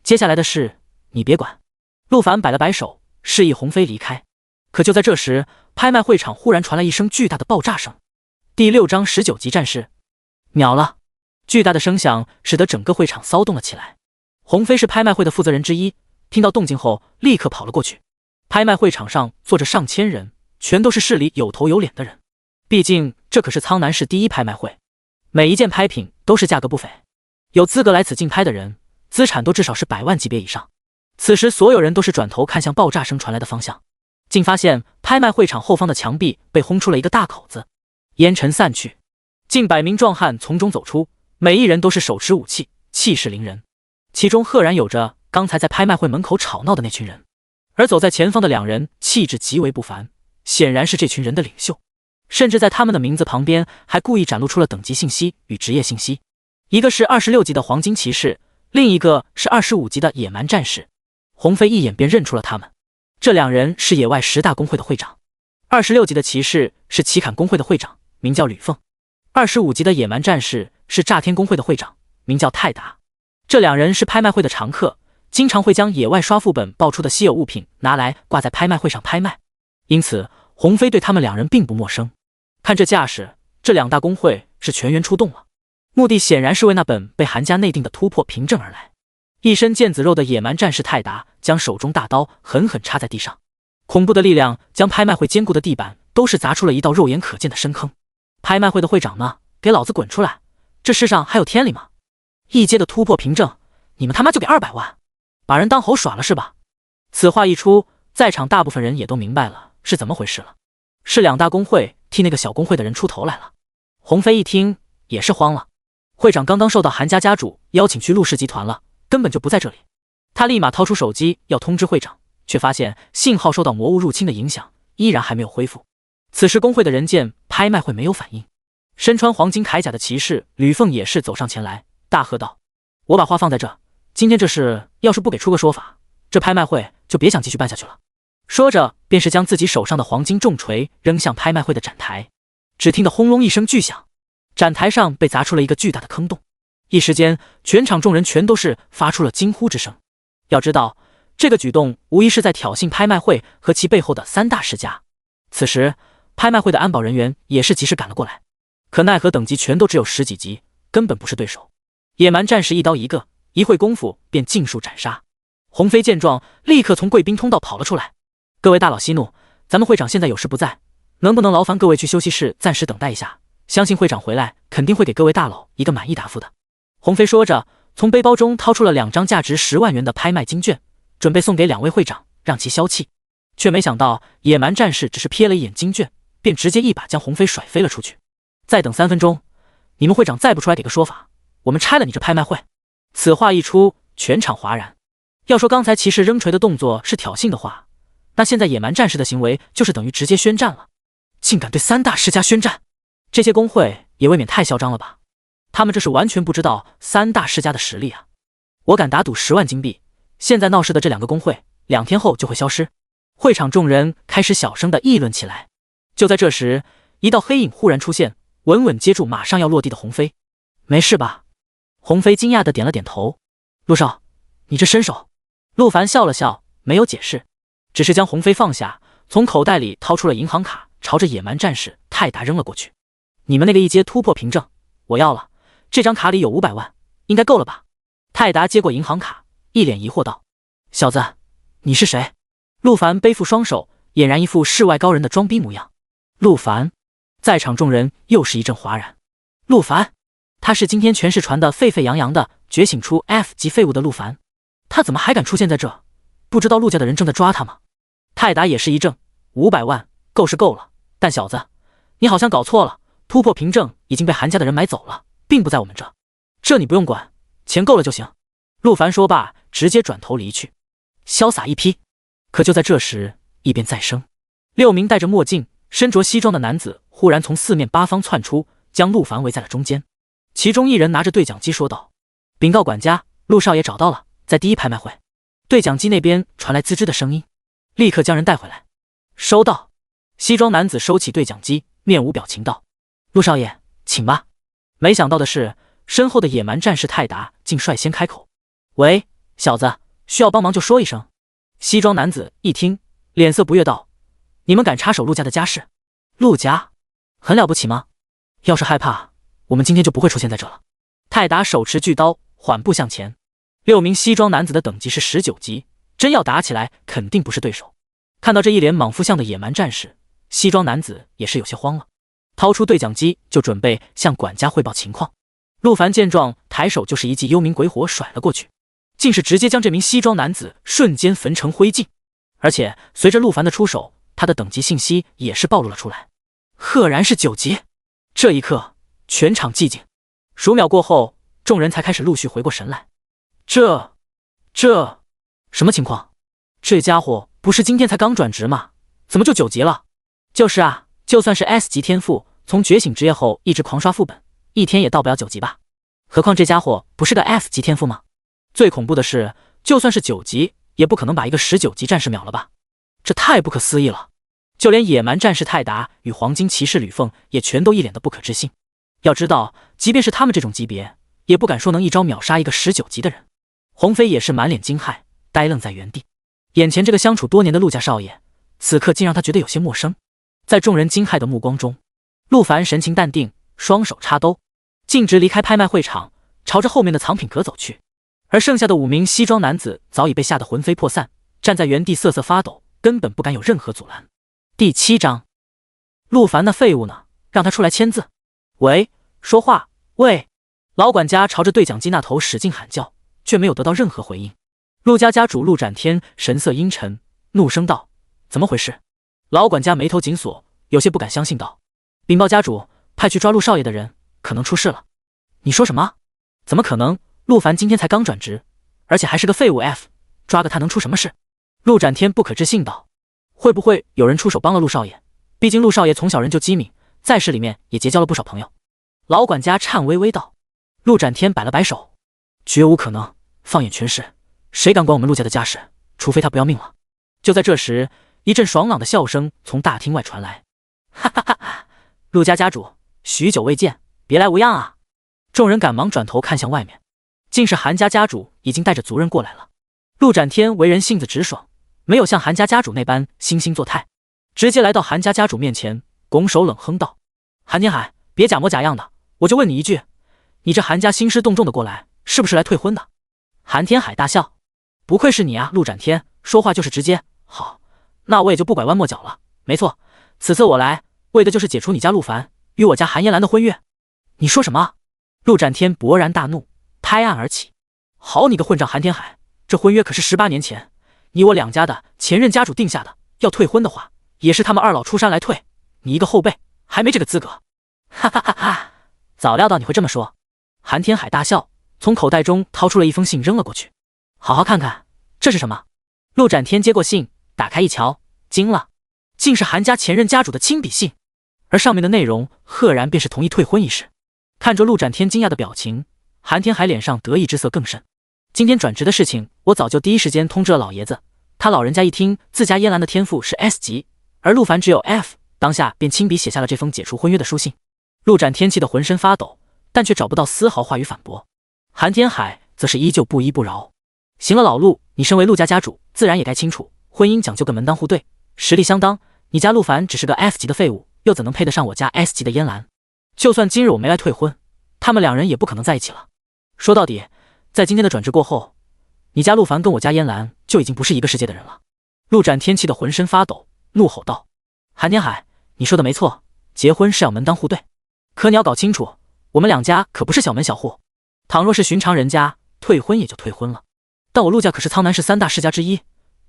接下来的事你别管。”陆凡摆了摆手，示意鸿飞离开。可就在这时，拍卖会场忽然传来一声巨大的爆炸声。第6章19级战士，秒了！巨大的声响使得整个会场骚动了起来。鸿飞是拍卖会的负责人之一，听到动静后立刻跑了过去。拍卖会场上坐着上千人，全都是市里有头有脸的人。毕竟这可是苍南市第一拍卖会，每一件拍品都是价格不菲，有资格来此竞拍的人，资产都至少是100万级别以上。此时所有人都是转头看向爆炸声传来的方向，竟发现拍卖会场后方的墙壁被轰出了一个大口子，烟尘散去，近100名壮汉从中走出，每一人都是手持武器，气势凌人。其中赫然有着刚才在拍卖会门口吵闹的那群人，而走在前方的2人气质极为不凡，显然是这群人的领袖，甚至在他们的名字旁边还故意展露出了等级信息与职业信息，一个是26级的黄金骑士，另一个是25级的野蛮战士。鸿飞一眼便认出了他们，这2人是野外10大公会的会长。26级的骑士是奇坎公会的会长，名叫吕凤；25级的野蛮战士是炸天公会的会长，名叫泰达。这两人是拍卖会的常客，经常会将野外刷副本爆出的稀有物品拿来挂在拍卖会上拍卖，因此鸿飞对他们两人并不陌生。看这架势，这两大公会是全员出动了，目的显然是为那本被韩家内定的突破凭证而来。一身腱子肉的野蛮战士泰达将手中大刀狠狠插在地上，恐怖的力量将拍卖会坚固的地板都是砸出了一道肉眼可见的深坑。拍卖会的会长呢？给老子滚出来！这世上还有天理吗？一阶的突破凭证，你们他妈就给200万，把人当猴耍了是吧？此话一出，在场大部分人也都明白了是怎么回事了。是两大公会替那个小公会的人出头来了。鸿飞一听也是慌了，会长刚刚受到韩家家主邀请去陆氏集团了，根本就不在这里。他立马掏出手机要通知会长，却发现信号受到魔物入侵的影响，依然还没有恢复。此时公会的人见拍卖会没有反应，身穿黄金铠甲的骑士吕凤也是走上前来，大喝道：“我把话放在这，今天这事要是不给出个说法，这拍卖会就别想继续办下去了。”说着便是将自己手上的黄金重锤扔向拍卖会的展台。只听得轰隆一声巨响，展台上被砸出了一个巨大的坑洞，一时间全场众人全都是发出了惊呼之声。要知道这个举动无疑是在挑衅拍卖会和其背后的3大世家。此时拍卖会的安保人员也是及时赶了过来，可奈何等级全都只有10几级，根本不是对手。野蛮战士一刀一个，一会功夫便尽数斩杀。鸿飞见状立刻从贵宾通道跑了出来：“各位大佬息怒，咱们会长现在有事不在，能不能劳烦各位去休息室暂时等待一下，相信会长回来肯定会给各位大佬一个满意答复的。”鸿飞说着从背包中掏出了2张价值10万元的拍卖金券，准备送给2位会长让其消气，却没想到野蛮战士只是瞥了一眼金券，便直接一把将鸿飞甩飞了出去。再等3分钟，你们会长再不出来给个说法，我们拆了你这拍卖会！此话一出，全场哗然。要说刚才骑士扔锤的动作是挑衅的话，那现在野蛮战士的行为就是等于直接宣战了，竟敢对3大世家宣战，这些公会也未免太嚣张了吧？他们这是完全不知道3大世家的实力啊！我敢打赌10万金币，现在闹事的这2个公会2天后就会消失。会场众人开始小声地议论起来。就在这时，一道黑影忽然出现，稳稳接住马上要落地的鸿飞。没事吧？鸿飞惊讶地点了点头。陆少，你这身手？陆凡笑了笑，没有解释，只是将鸿飞放下，从口袋里掏出了银行卡，朝着野蛮战士泰达扔了过去。你们那个一阶突破凭证我要了，这张卡里有500万，应该够了吧？泰达接过银行卡，一脸疑惑道：“小子，你是谁？”陆凡背负双手，俨然一副世外高人的装逼模样。陆凡，在场众人又是一阵哗然。陆凡，他是今天全市传的沸沸扬扬的觉醒出 F 级废物的陆凡，他怎么还敢出现在这？不知道陆家的人正在抓他吗？泰达也是一怔，500万够是够了，但小子，你好像搞错了，突破凭证已经被韩家的人买走了，并不在我们这，这你不用管，钱够了就行。陆凡说罢，直接转头离去，潇洒一批。可就在这时，异变再生，6名戴着墨镜、身着西装的男子忽然从4面8方窜出，将陆凡围在了中间。其中一人拿着对讲机说道：“禀告管家，陆少爷找到了，在第1拍卖会。”对讲机那边传来吱吱的声音，立刻将人带回来。收到。西装男子收起对讲机，面无表情道：“陆少爷，请吧。”没想到的是，身后的野蛮战士泰达竟率先开口：“喂，小子，需要帮忙就说一声。”西装男子一听，脸色不悦道：“你们敢插手陆家的家事？陆家很了不起吗？要是害怕，我们今天就不会出现在这了。”泰达手持巨刀，缓步向前。6名西装男子的等级是19级，真要打起来，肯定不是对手。看到这一脸莽夫相的野蛮战士，西装男子也是有些慌了，掏出对讲机就准备向管家汇报情况。陆凡见状，抬手就是一记幽冥鬼火甩了过去，竟是直接将这名西装男子瞬间焚成灰烬。而且随着陆凡的出手，他的等级信息也是暴露了出来，赫然是9级。这一刻，全场寂静，数秒过后，众人才开始陆续回过神来。这什么情况？这家伙不是今天才刚转职吗？怎么就9级了？就是啊，就算是 S 级天赋，从觉醒职业后一直狂刷副本，一天也到不了9级吧？何况这家伙不是个 F 级天赋吗？最恐怖的是，就算是9级，也不可能把一个19级战士秒了吧？这太不可思议了！就连野蛮战士泰达与黄金骑士吕凤也全都一脸的不可置信。要知道，即便是他们这种级别，也不敢说能一招秒杀一个19级的人。鸿飞也是满脸惊骇，呆愣在原地。眼前这个相处多年的陆家少爷，此刻竟让他觉得有些陌生。在众人惊骇的目光中，陆凡神情淡定，双手插兜，径直离开拍卖会场，朝着后面的藏品阁走去。而剩下的5名西装男子早已被吓得魂飞魄散，站在原地瑟瑟发抖，根本不敢有任何阻拦。第7章，陆凡那废物呢？让他出来签字。喂，说话，喂！老管家朝着对讲机那头使劲喊叫，却没有得到任何回应。陆家家主陆展天神色阴沉，怒声道：“怎么回事？”老管家眉头紧锁，有些不敢相信道：“禀报家主，派去抓陆少爷的人可能出事了。”你说什么？怎么可能？陆凡今天才刚转职，而且还是个废物 F， 抓个他能出什么事？陆展天不可置信道：“会不会有人出手帮了陆少爷？毕竟陆少爷从小人就机敏，在市里面也结交了不少朋友。”老管家颤巍巍道。陆展天摆了摆手：“绝无可能，放眼全市，谁敢管我们陆家的家事？除非他不要命了。”就在这时，一阵爽朗的笑声从大厅外传来：“哈哈哈哈！陆家家主，许久未见，别来无恙啊！”众人赶忙转头看向外面，竟是韩家家主已经带着族人过来了。陆展天为人性子直爽，没有像韩家家主那般惺惺作态，直接来到韩家家主面前，拱手冷哼道：“韩天海，别假模假样的，我就问你一句，你这韩家兴师动众的过来，是不是来退婚的？”韩天海大笑：“不愧是你啊，陆展天，说话就是直接。好，那我也就不拐弯抹角了。没错，此次我来，为的就是解除你家陆凡与我家韩嫣兰的婚约。”你说什么？陆展天勃然大怒，拍案而起：“好你个混账韩天海，这婚约可是18年前你我两家的前任家主定下的，要退婚的话，也是他们二老出山来退，你一个后辈还没这个资格。”哈哈哈哈，早料到你会这么说。韩天海大笑，从口袋中掏出了一封信扔了过去：“好好看看，这是什么？”陆展天接过信，打开一瞧，惊了，竟是韩家前任家主的亲笔信，而上面的内容赫然便是同意退婚一事。看着陆展天惊讶的表情，韩天海脸上得意之色更甚。今天转职的事情，我早就第一时间通知了老爷子，他老人家一听自家嫣兰的天赋是 S 级，而陆凡只有 F， 当下便亲笔写下了这封解除婚约的书信。陆展天气得浑身发抖，但却找不到丝毫话语反驳。韩天海则是依旧不依不饶：“行了，老陆，你身为陆家家主，自然也该清楚，婚姻讲究个门当户对，实力相当。你家陆凡只是个 F 级的废物，又怎能配得上我家 S 级的嫣兰？就算今日我没来退婚，他们两人也不可能在一起了。说到底，在今天的转职过后，你家陆凡跟我家嫣兰就已经不是一个世界的人了。”陆展天气得浑身发抖，怒吼道：“韩天海，你说的没错，结婚是要门当户对，可你要搞清楚，我们两家可不是小门小户。倘若是寻常人家，退婚也就退婚了，但我陆家可是苍南市3大世家之一，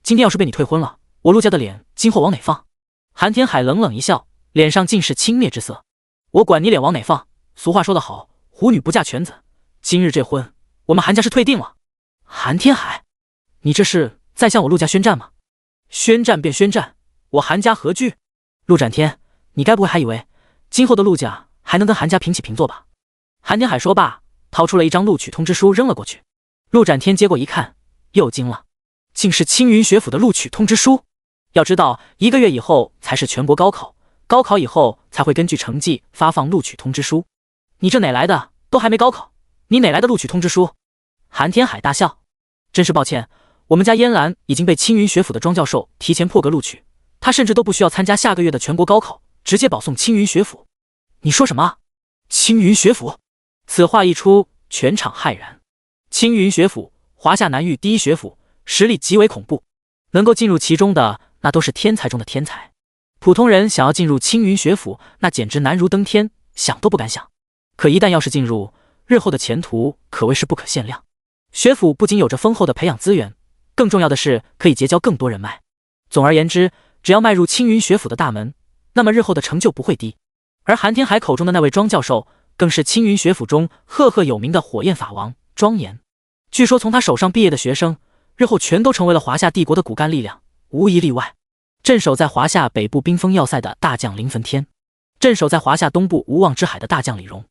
今天要是被你退婚了，我陆家的脸今后往哪放？”韩天海冷冷一笑，脸上尽是轻蔑之色：“我管你脸往哪放，俗话说得好，虎女不嫁犬子，今日这婚我们韩家是退定了。”韩天海，你这是在向我陆家宣战吗？宣战便宣战，我韩家何惧？陆展天，你该不会还以为今后的陆家还能跟韩家平起平坐吧？韩天海说罢，掏出了一张录取通知书扔了过去。陆展天接过一看，又惊了，竟是青云学府的录取通知书。要知道1个月以后才是全国高考，高考以后才会根据成绩发放录取通知书。你这哪来的？都还没高考，你哪来的录取通知书？韩天海大笑：“真是抱歉，我们家嫣兰已经被青云学府的庄教授提前破格录取，她甚至都不需要参加下个月的全国高考，直接保送青云学府。”你说什么？青云学府？此话一出，全场骇然。青云学府，华夏南域第一学府，实力极为恐怖，能够进入其中的那都是天才中的天才。普通人想要进入青云学府，那简直难如登天，想都不敢想。可一旦要是进入，日后的前途可谓是不可限量。学府不仅有着丰厚的培养资源，更重要的是可以结交更多人脉。总而言之，只要迈入青云学府的大门，那么日后的成就不会低。而韩天海口中的那位庄教授，更是青云学府中赫赫有名的火焰法王庄严。据说从他手上毕业的学生，日后全都成为了华夏帝国的骨干力量，无一例外。镇守在华夏北部冰封要塞的大将林焚天，镇守在华夏东部无望之海的大将李荣，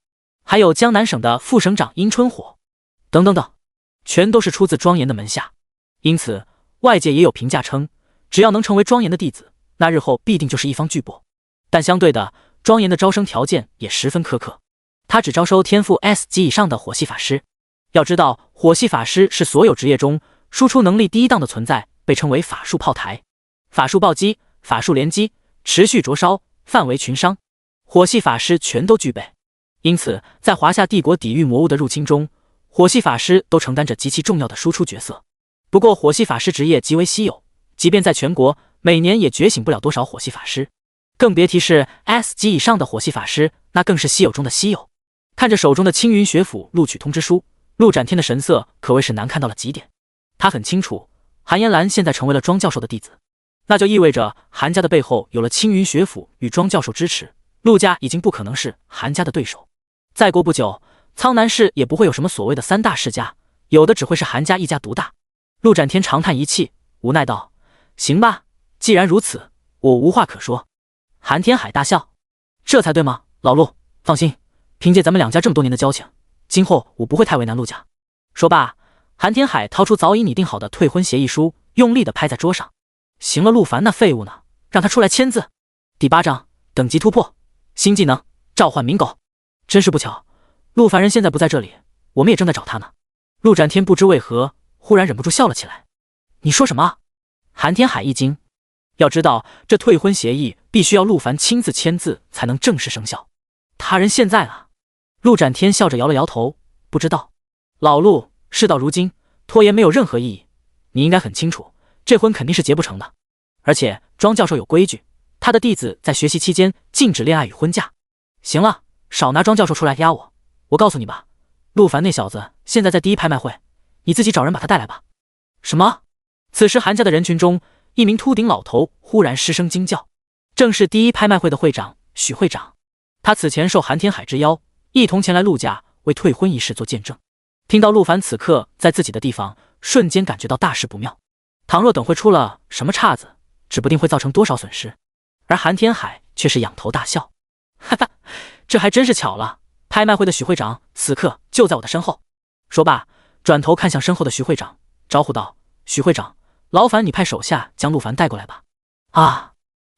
还有江南省的副省长殷春火，等等等，全都是出自庄严的门下。因此外界也有评价称，只要能成为庄严的弟子，那日后必定就是一方巨擘。但相对的，庄严的招生条件也十分苛刻，他只招收天赋 S 级以上的火系法师。要知道，火系法师是所有职业中输出能力第一档的存在，被称为法术炮台。法术暴击、法术连击、持续灼烧、范围群伤，火系法师全都具备。因此，在华夏帝国抵御魔物的入侵中，火系法师都承担着极其重要的输出角色。不过，火系法师职业极为稀有，即便在全国，每年也觉醒不了多少火系法师，更别提是 S 级以上的火系法师，那更是稀有中的稀有。看着手中的青云学府录取通知书，陆展天的神色可谓是难看到了极点。他很清楚，韩嫣兰现在成为了庄教授的弟子，那就意味着韩家的背后有了青云学府与庄教授支持，陆家已经不可能是韩家的对手。再过不久，苍南市也不会有什么所谓的三大世家，有的只会是韩家一家独大。陆展天长叹一气，无奈道：行吧，既然如此，我无话可说。韩天海大笑：这才对吗？老陆，放心，凭借咱们两家这么多年的交情，今后我不会太为难陆家。说罢，韩天海掏出早已拟定好的退婚协议书，用力地拍在桌上。行了，陆凡那废物呢？让他出来签字。第8章等级突破，新技能召唤冥狗。真是不巧，陆凡人现在不在这里，我们也正在找他呢。陆展天不知为何忽然忍不住笑了起来。你说什么？韩天海一惊。要知道，这退婚协议必须要陆凡亲自签字才能正式生效。他人现在啊？陆展天笑着摇了摇头，不知道。老陆，事到如今，拖延没有任何意义。你应该很清楚，这婚肯定是结不成的。而且庄教授有规矩，他的弟子在学习期间禁止恋爱与婚嫁。行了，少拿庄教授出来压我。我告诉你吧，陆凡那小子现在在第一拍卖会，你自己找人把他带来吧。什么？此时韩家的人群中，一名秃顶老头忽然失声惊叫，正是第一拍卖会的会长许会长。他此前受韩天海之邀，一同前来陆家为退婚一事做见证。听到陆凡此刻在自己的地方，瞬间感觉到大事不妙。倘若等会出了什么岔子，指不定会造成多少损失。而韩天海却是仰头大笑，哈哈，这还真是巧了，拍卖会的许会长此刻就在我的身后。说罢，转头看向身后的徐会长，招呼道：许会长，劳烦你派手下将陆凡带过来吧。啊，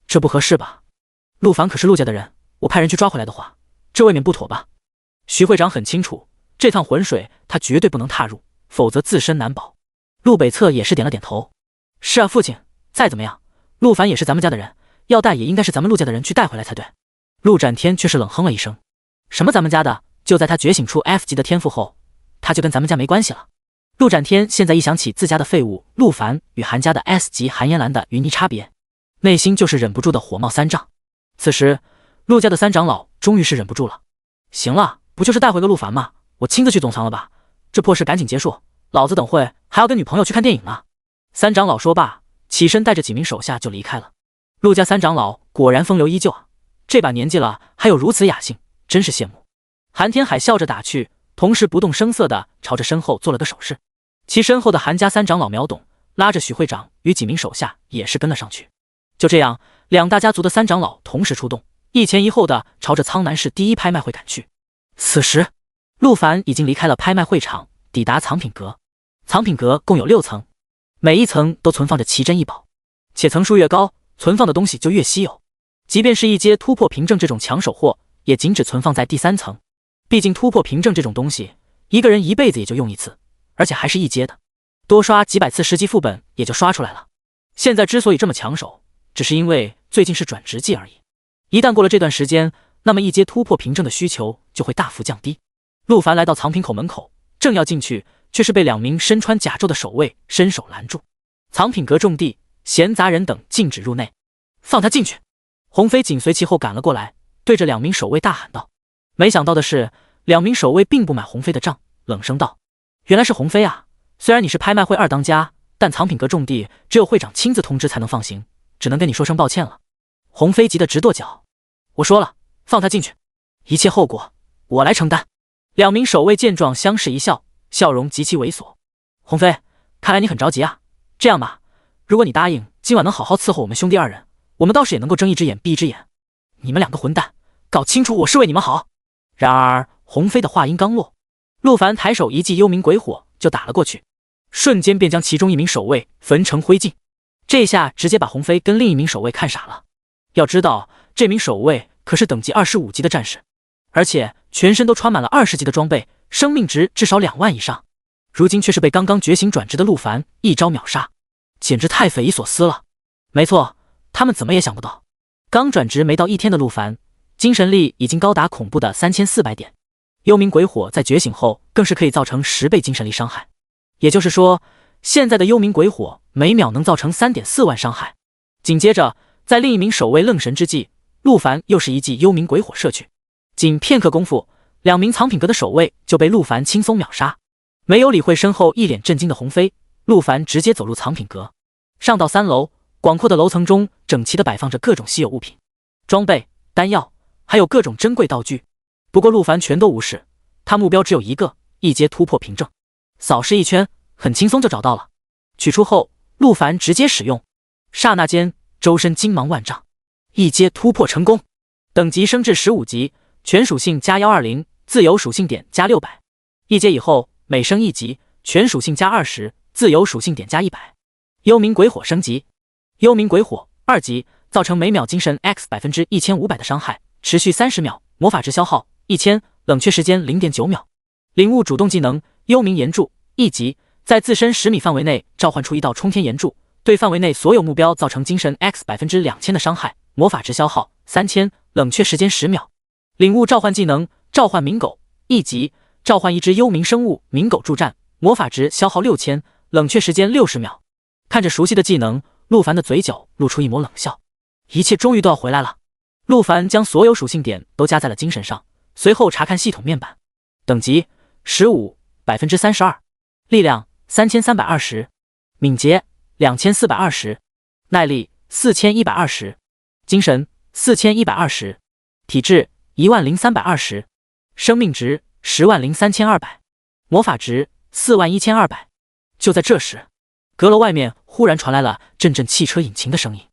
这不合适吧？陆凡可是陆家的人，我派人去抓回来的话，这未免不妥吧？徐会长很清楚，这趟浑水他绝对不能踏入，否则自身难保。陆北侧也是点了点头。是啊，父亲，再怎么样，陆凡也是咱们家的人，要带也应该是咱们陆家的人去带回来才对。陆展天却是冷哼了一声，什么咱们家的？就在他觉醒出 F 级的天赋后，他就跟咱们家没关系了。陆展天现在一想起自家的废物陆凡与韩家的 S 级韩嫣兰的云泥差别，内心就是忍不住的火冒三丈。此时，陆家的三长老终于是忍不住了。行了，不就是带回个陆凡吗？我亲自去总仓了吧，这破事赶紧结束，老子等会还要跟女朋友去看电影呢。三长老说罢，起身带着几名手下就离开了。陆家三长老果然风流依旧啊，这把年纪了还有如此雅兴，真是羡慕。韩天海笑着打趣，同时不动声色地朝着身后做了个手势。其身后的韩家三长老秒懂，拉着许会长与几名手下也是跟了上去。就这样，两大家族的三长老同时出动，一前一后的朝着苍南市第一拍卖会赶去。此时，陆凡已经离开了拍卖会场，抵达藏品阁。藏品阁共有6层，每一层都存放着奇珍异宝，且层数越高，存放的东西就越稀有。即便是一阶突破凭证这种抢手货，也仅只存放在第3层。毕竟突破凭证这种东西，一个人一辈子也就用一次，而且还是一阶的，多刷几百次10级副本也就刷出来了。现在之所以这么抢手，只是因为最近是转职季而已。一旦过了这段时间，那么一阶突破凭证的需求就会大幅降低。陆凡来到藏品口门口，正要进去，却是被2名身穿甲胄的守卫伸手拦住。藏品阁重地，闲杂人等禁止入内。放他进去！鸿飞紧随其后赶了过来，对着2名守卫大喊道。没想到的是，2名守卫并不买鸿飞的账，冷声道：原来是鸿飞啊，虽然你是拍卖会2当家，但藏品阁重地只有会长亲自通知才能放行，只能跟你说声抱歉了。鸿飞急得直跺脚。我说了，放他进去，一切后果我来承担。2名守卫见状相视一笑，笑容极其猥琐。鸿飞，看来你很着急啊。这样吧，如果你答应今晚能好好伺候我们兄弟2人，我们倒是也能够睁一只眼闭一只眼。你们2个混蛋，搞清楚我是为你们好。然而鸿飞的话音刚落，陆凡抬手一记幽冥鬼火就打了过去，瞬间便将其中1名守卫焚成灰烬。这下直接把鸿飞跟另一名守卫看傻了。要知道，这名守卫可是等级25级的战士，而且全身都穿满了20级的装备，生命值至少2万以上。如今却是被刚刚觉醒转职的陆凡一招秒杀，简直太匪夷所思了。没错，他们怎么也想不到，刚转职没到1天的陆凡，精神力已经高达恐怖的3400点。幽冥鬼火在觉醒后更是可以造成10倍精神力伤害，也就是说，现在的幽冥鬼火每秒能造成3.4万伤害。紧接着，在另一名守卫愣神之际，陆凡又是一记幽冥鬼火射去，仅片刻功夫，2名藏品阁的守卫就被陆凡轻松秒杀。没有理会身后一脸震惊的鸿飞，陆凡直接走入藏品阁。上到3楼，广阔的楼层中整齐地摆放着各种稀有物品、装备、丹药，还有各种珍贵道具。不过陆凡全都无视，他目标只有一个，一阶突破凭证。扫视一圈，很轻松就找到了。取出后，陆凡直接使用，刹那间周身金芒万丈，一阶突破成功，等级升至15级，全属性加120，自由属性点加600。一阶以后每升1级，全属性加20，自由属性点加100。幽冥鬼火升级，幽冥鬼火2级，造成每秒精神 X1500%的伤害，持续30秒，魔法值消耗1000，冷却时间0.9秒。领悟主动技能幽冥岩柱1级，在自身10米范围内召唤出一道冲天岩柱，对范围内所有目标造成精神 X2000%的伤害，魔法值消耗3000，冷却时间10秒。领悟召唤技能召唤冥狗1级，召唤一只幽冥生物冥狗助战，魔法值消耗6000，冷却时间60秒。看着熟悉的技能，陆凡的嘴角露出一抹冷笑，一切终于都要回来了。陆凡将所有属性点都加在了精神上，随后查看系统面板，等级15%， 32%，力量3320，敏捷2420，耐力4120，精神4120，体质10320，生命值103200，魔法值41200。就在这时，阁楼外面忽然传来了阵阵汽车引擎的声音。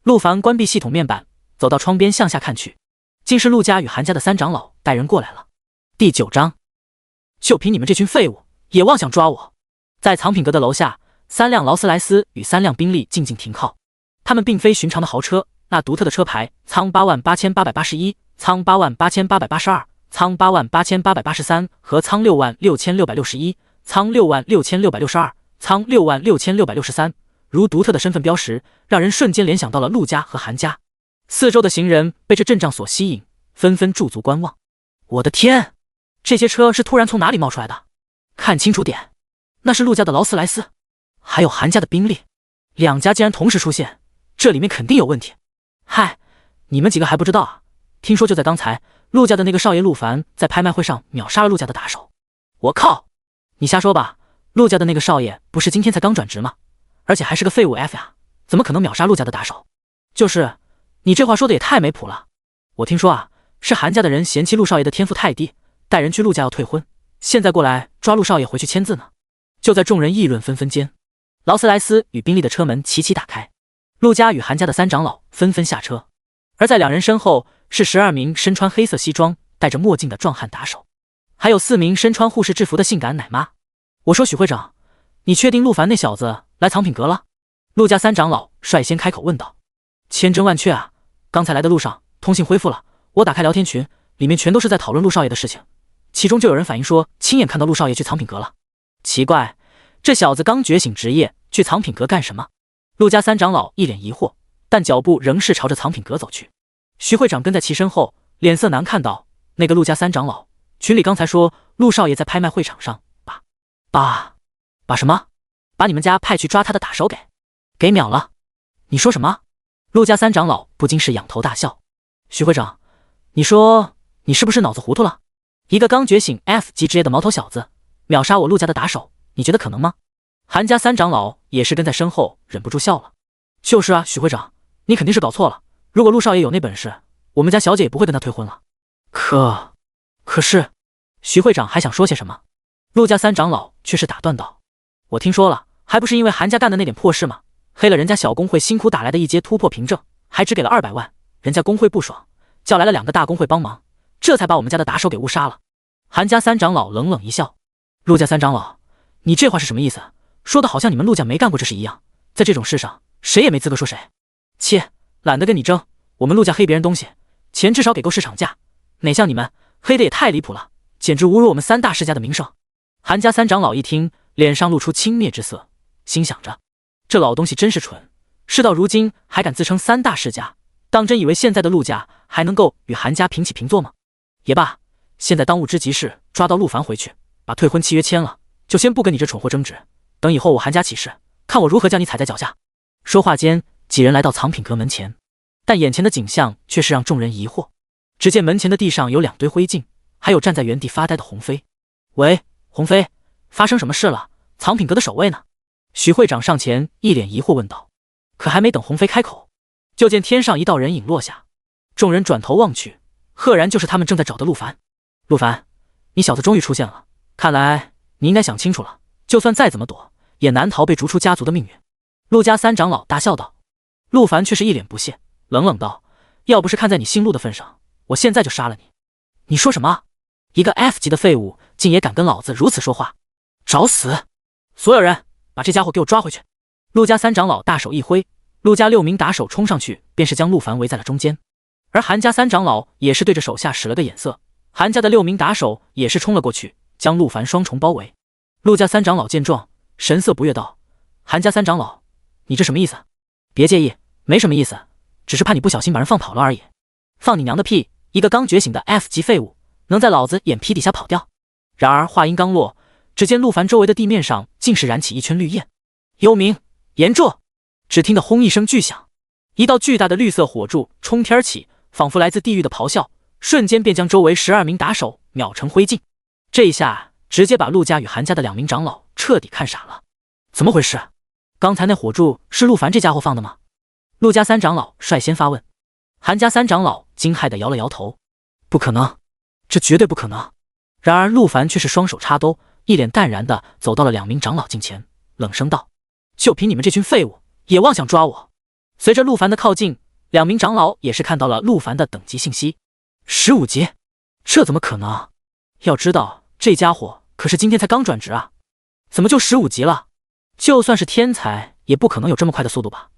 陆凡关闭系统面板，走到窗边向下看去，竟是陆家与韩家的3长老带人过来了。第9章，就凭你们这群废物，也妄想抓我！在藏品阁的楼下，3辆劳斯莱斯与3辆宾利静静停靠。他们并非寻常的豪车，那独特的车牌苍88881、苍88882、苍88883和苍66661、苍66662、苍66663，如独特的身份标识，让人瞬间联想到了陆家和韩家。四周的行人被这阵仗所吸引，纷纷驻足观望。我的天，这些车是突然从哪里冒出来的？看清楚点，那是陆家的劳斯莱斯，还有韩家的宾利，两家竟然同时出现，这里面肯定有问题。嗨，你们几个还不知道啊？听说就在刚才，陆家的那个少爷陆凡在拍卖会上秒杀了陆家的打手。我靠，你瞎说吧，陆家的那个少爷不是今天才刚转职吗？而且还是个废物 F 呀，怎么可能秒杀陆家的打手？就是，你这话说的也太没谱了。我听说啊，是韩家的人嫌弃陆少爷的天赋太低，带人去陆家要退婚，现在过来抓陆少爷回去签字呢。就在众人议论纷纷间，劳斯莱斯与宾利的车门齐齐打开，陆家与韩家的3长老纷纷下车，而在两人身后是12名身穿黑色西装、戴着墨镜的壮汉打手，还有4名身穿护士制服的性感奶妈。我说许会长，你确定陆凡那小子来藏品阁了？陆家3长老率先开口问道。千真万确啊，刚才来的路上通信恢复了，我打开聊天群，里面全都是在讨论陆少爷的事情，其中就有人反映说亲眼看到陆少爷去藏品阁了。奇怪，这小子刚觉醒职业，去藏品阁干什么？陆家3长老一脸疑惑，但脚步仍是朝着藏品阁走去。徐会长跟在其身后，脸色难看道：那个陆家3长老，群里刚才说陆少爷在拍卖会场上把什么？把你们家派去抓他的打手给秒了？你说什么？陆家3长老不禁是仰头大笑。徐会长，你说你是不是脑子糊涂了？一个刚觉醒 F 级职业的毛头小子秒杀我陆家的打手，你觉得可能吗？韩家3长老也是跟在身后忍不住笑了。就是啊，许会长，你肯定是搞错了，如果陆少爷有那本事，我们家小姐也不会跟他退婚了。可是徐会长还想说些什么，陆家3长老却是打断道：我听说了，还不是因为韩家干的那点破事吗？黑了人家小工会辛苦打来的一阶突破凭证，还只给了200万，人家工会不爽，叫来了2个大工会帮忙，这才把我们家的打手给误杀了。韩家3长老冷冷一笑：陆家3长老，你这话是什么意思？说的好像你们陆家没干过这事一样，在这种事上谁也没资格说谁。切，懒得跟你争，我们陆家黑别人东西，钱至少给够市场价，哪像你们黑的也太离谱了，简直侮辱我们3大世家的名声。韩家3长老一听，脸上露出轻蔑之色，心想着这老东西真是蠢，事到如今还敢自称3大世家，当真以为现在的陆家还能够与韩家平起平坐吗？也罢，现在当务之急是抓到陆凡回去，把退婚契约签了，就先不跟你这蠢货争执，等以后我韩家起事，看我如何将你踩在脚下。说话间，几人来到藏品阁门前，但眼前的景象却是让众人疑惑。只见门前的地上有2堆灰烬，还有站在原地发呆的鸿飞。喂，鸿飞，发生什么事了？藏品阁的守卫呢？许会长上前一脸疑惑问道。可还没等鸿飞开口，就见天上一道人影落下，众人转头望去，赫然就是他们正在找的陆凡。陆凡，你小子终于出现了，看来你应该想清楚了，就算再怎么躲，也难逃被逐出家族的命运。陆家3长老大笑道。陆凡却是一脸不屑，冷冷道：要不是看在你姓陆的份上，我现在就杀了你。你说什么？一个 F 级的废物竟也敢跟老子如此说话，找死！所有人把这家伙给我抓回去。陆家3长老大手一挥，陆家6名打手冲上去，便是将陆凡围在了中间。而韩家3长老也是对着手下使了个眼色，韩家的6名打手也是冲了过去，将陆凡双重包围。陆家3长老见状，神色不悦道：韩家3长老，你这什么意思？别介意，没什么意思，只是怕你不小心把人放跑了而已。放你娘的屁，一个刚觉醒的 F 级废物，能在老子眼皮底下跑掉？然而话音刚落，只见陆凡周围的地面上竟是燃起一圈绿焰。幽冥炎柱！只听得轰一声巨响，一道巨大的绿色火柱冲天起，仿佛来自地狱的咆哮，瞬间便将周围12名打手秒成灰烬。这一下直接把陆家与韩家的2名长老彻底看傻了。怎么回事？刚才那火柱是陆凡这家伙放的吗？陆家3长老率先发问。韩家3长老惊骇地摇了摇头，不可能，这绝对不可能。然而陆凡却是双手插兜，一脸淡然地走到了2名长老近前，冷声道：就凭你们这群废物，也妄想抓我？随着陆凡的靠近，2名长老也是看到了陆凡的等级信息，15级，这怎么可能？要知道这家伙可是今天才刚转职啊，怎么就15级了？就算是天才也不可能有这么快的速度吧。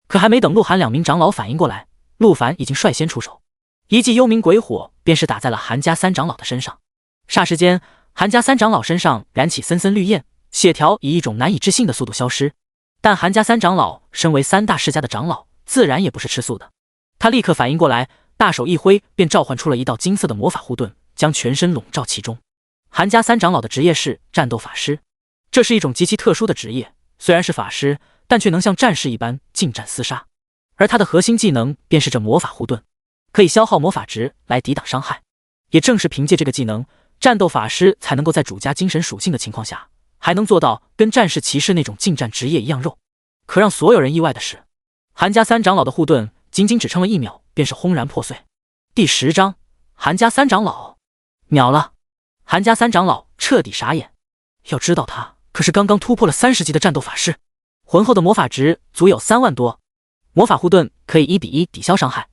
可还没等陆韩2名长老反应过来，陆凡已经率先出手，一记幽冥鬼火便是打在了韩家3长老的身上。霎时间，韩家3长老身上燃起森森绿焰，血条以一种难以置信的速度消失。但韩家3长老身为3大世家的长老，自然也不是吃素的。他立刻反应过来，大手一挥便召唤出了一道金色的魔法护盾，将全身笼罩其中。韩家3长老的职业是战斗法师，这是一种极其特殊的职业，虽然是法师，但却能像战士一般近战厮杀。而他的核心技能便是这魔法护盾，可以消耗魔法值来抵挡伤害。也正是凭借这个技能，战斗法师才能够在主加精神属性的情况下，还能做到跟战士骑士那种近战职业一样肉。可让所有人意外的是，韩家3长老的护盾仅仅只撑了1秒，便是轰然破碎。第10章，韩家3长老秒了。韩家3长老彻底傻眼，要知道他可是刚刚突破了30级的战斗法师，浑厚的魔法值足有3万多。魔法护盾可以1比1抵消伤害，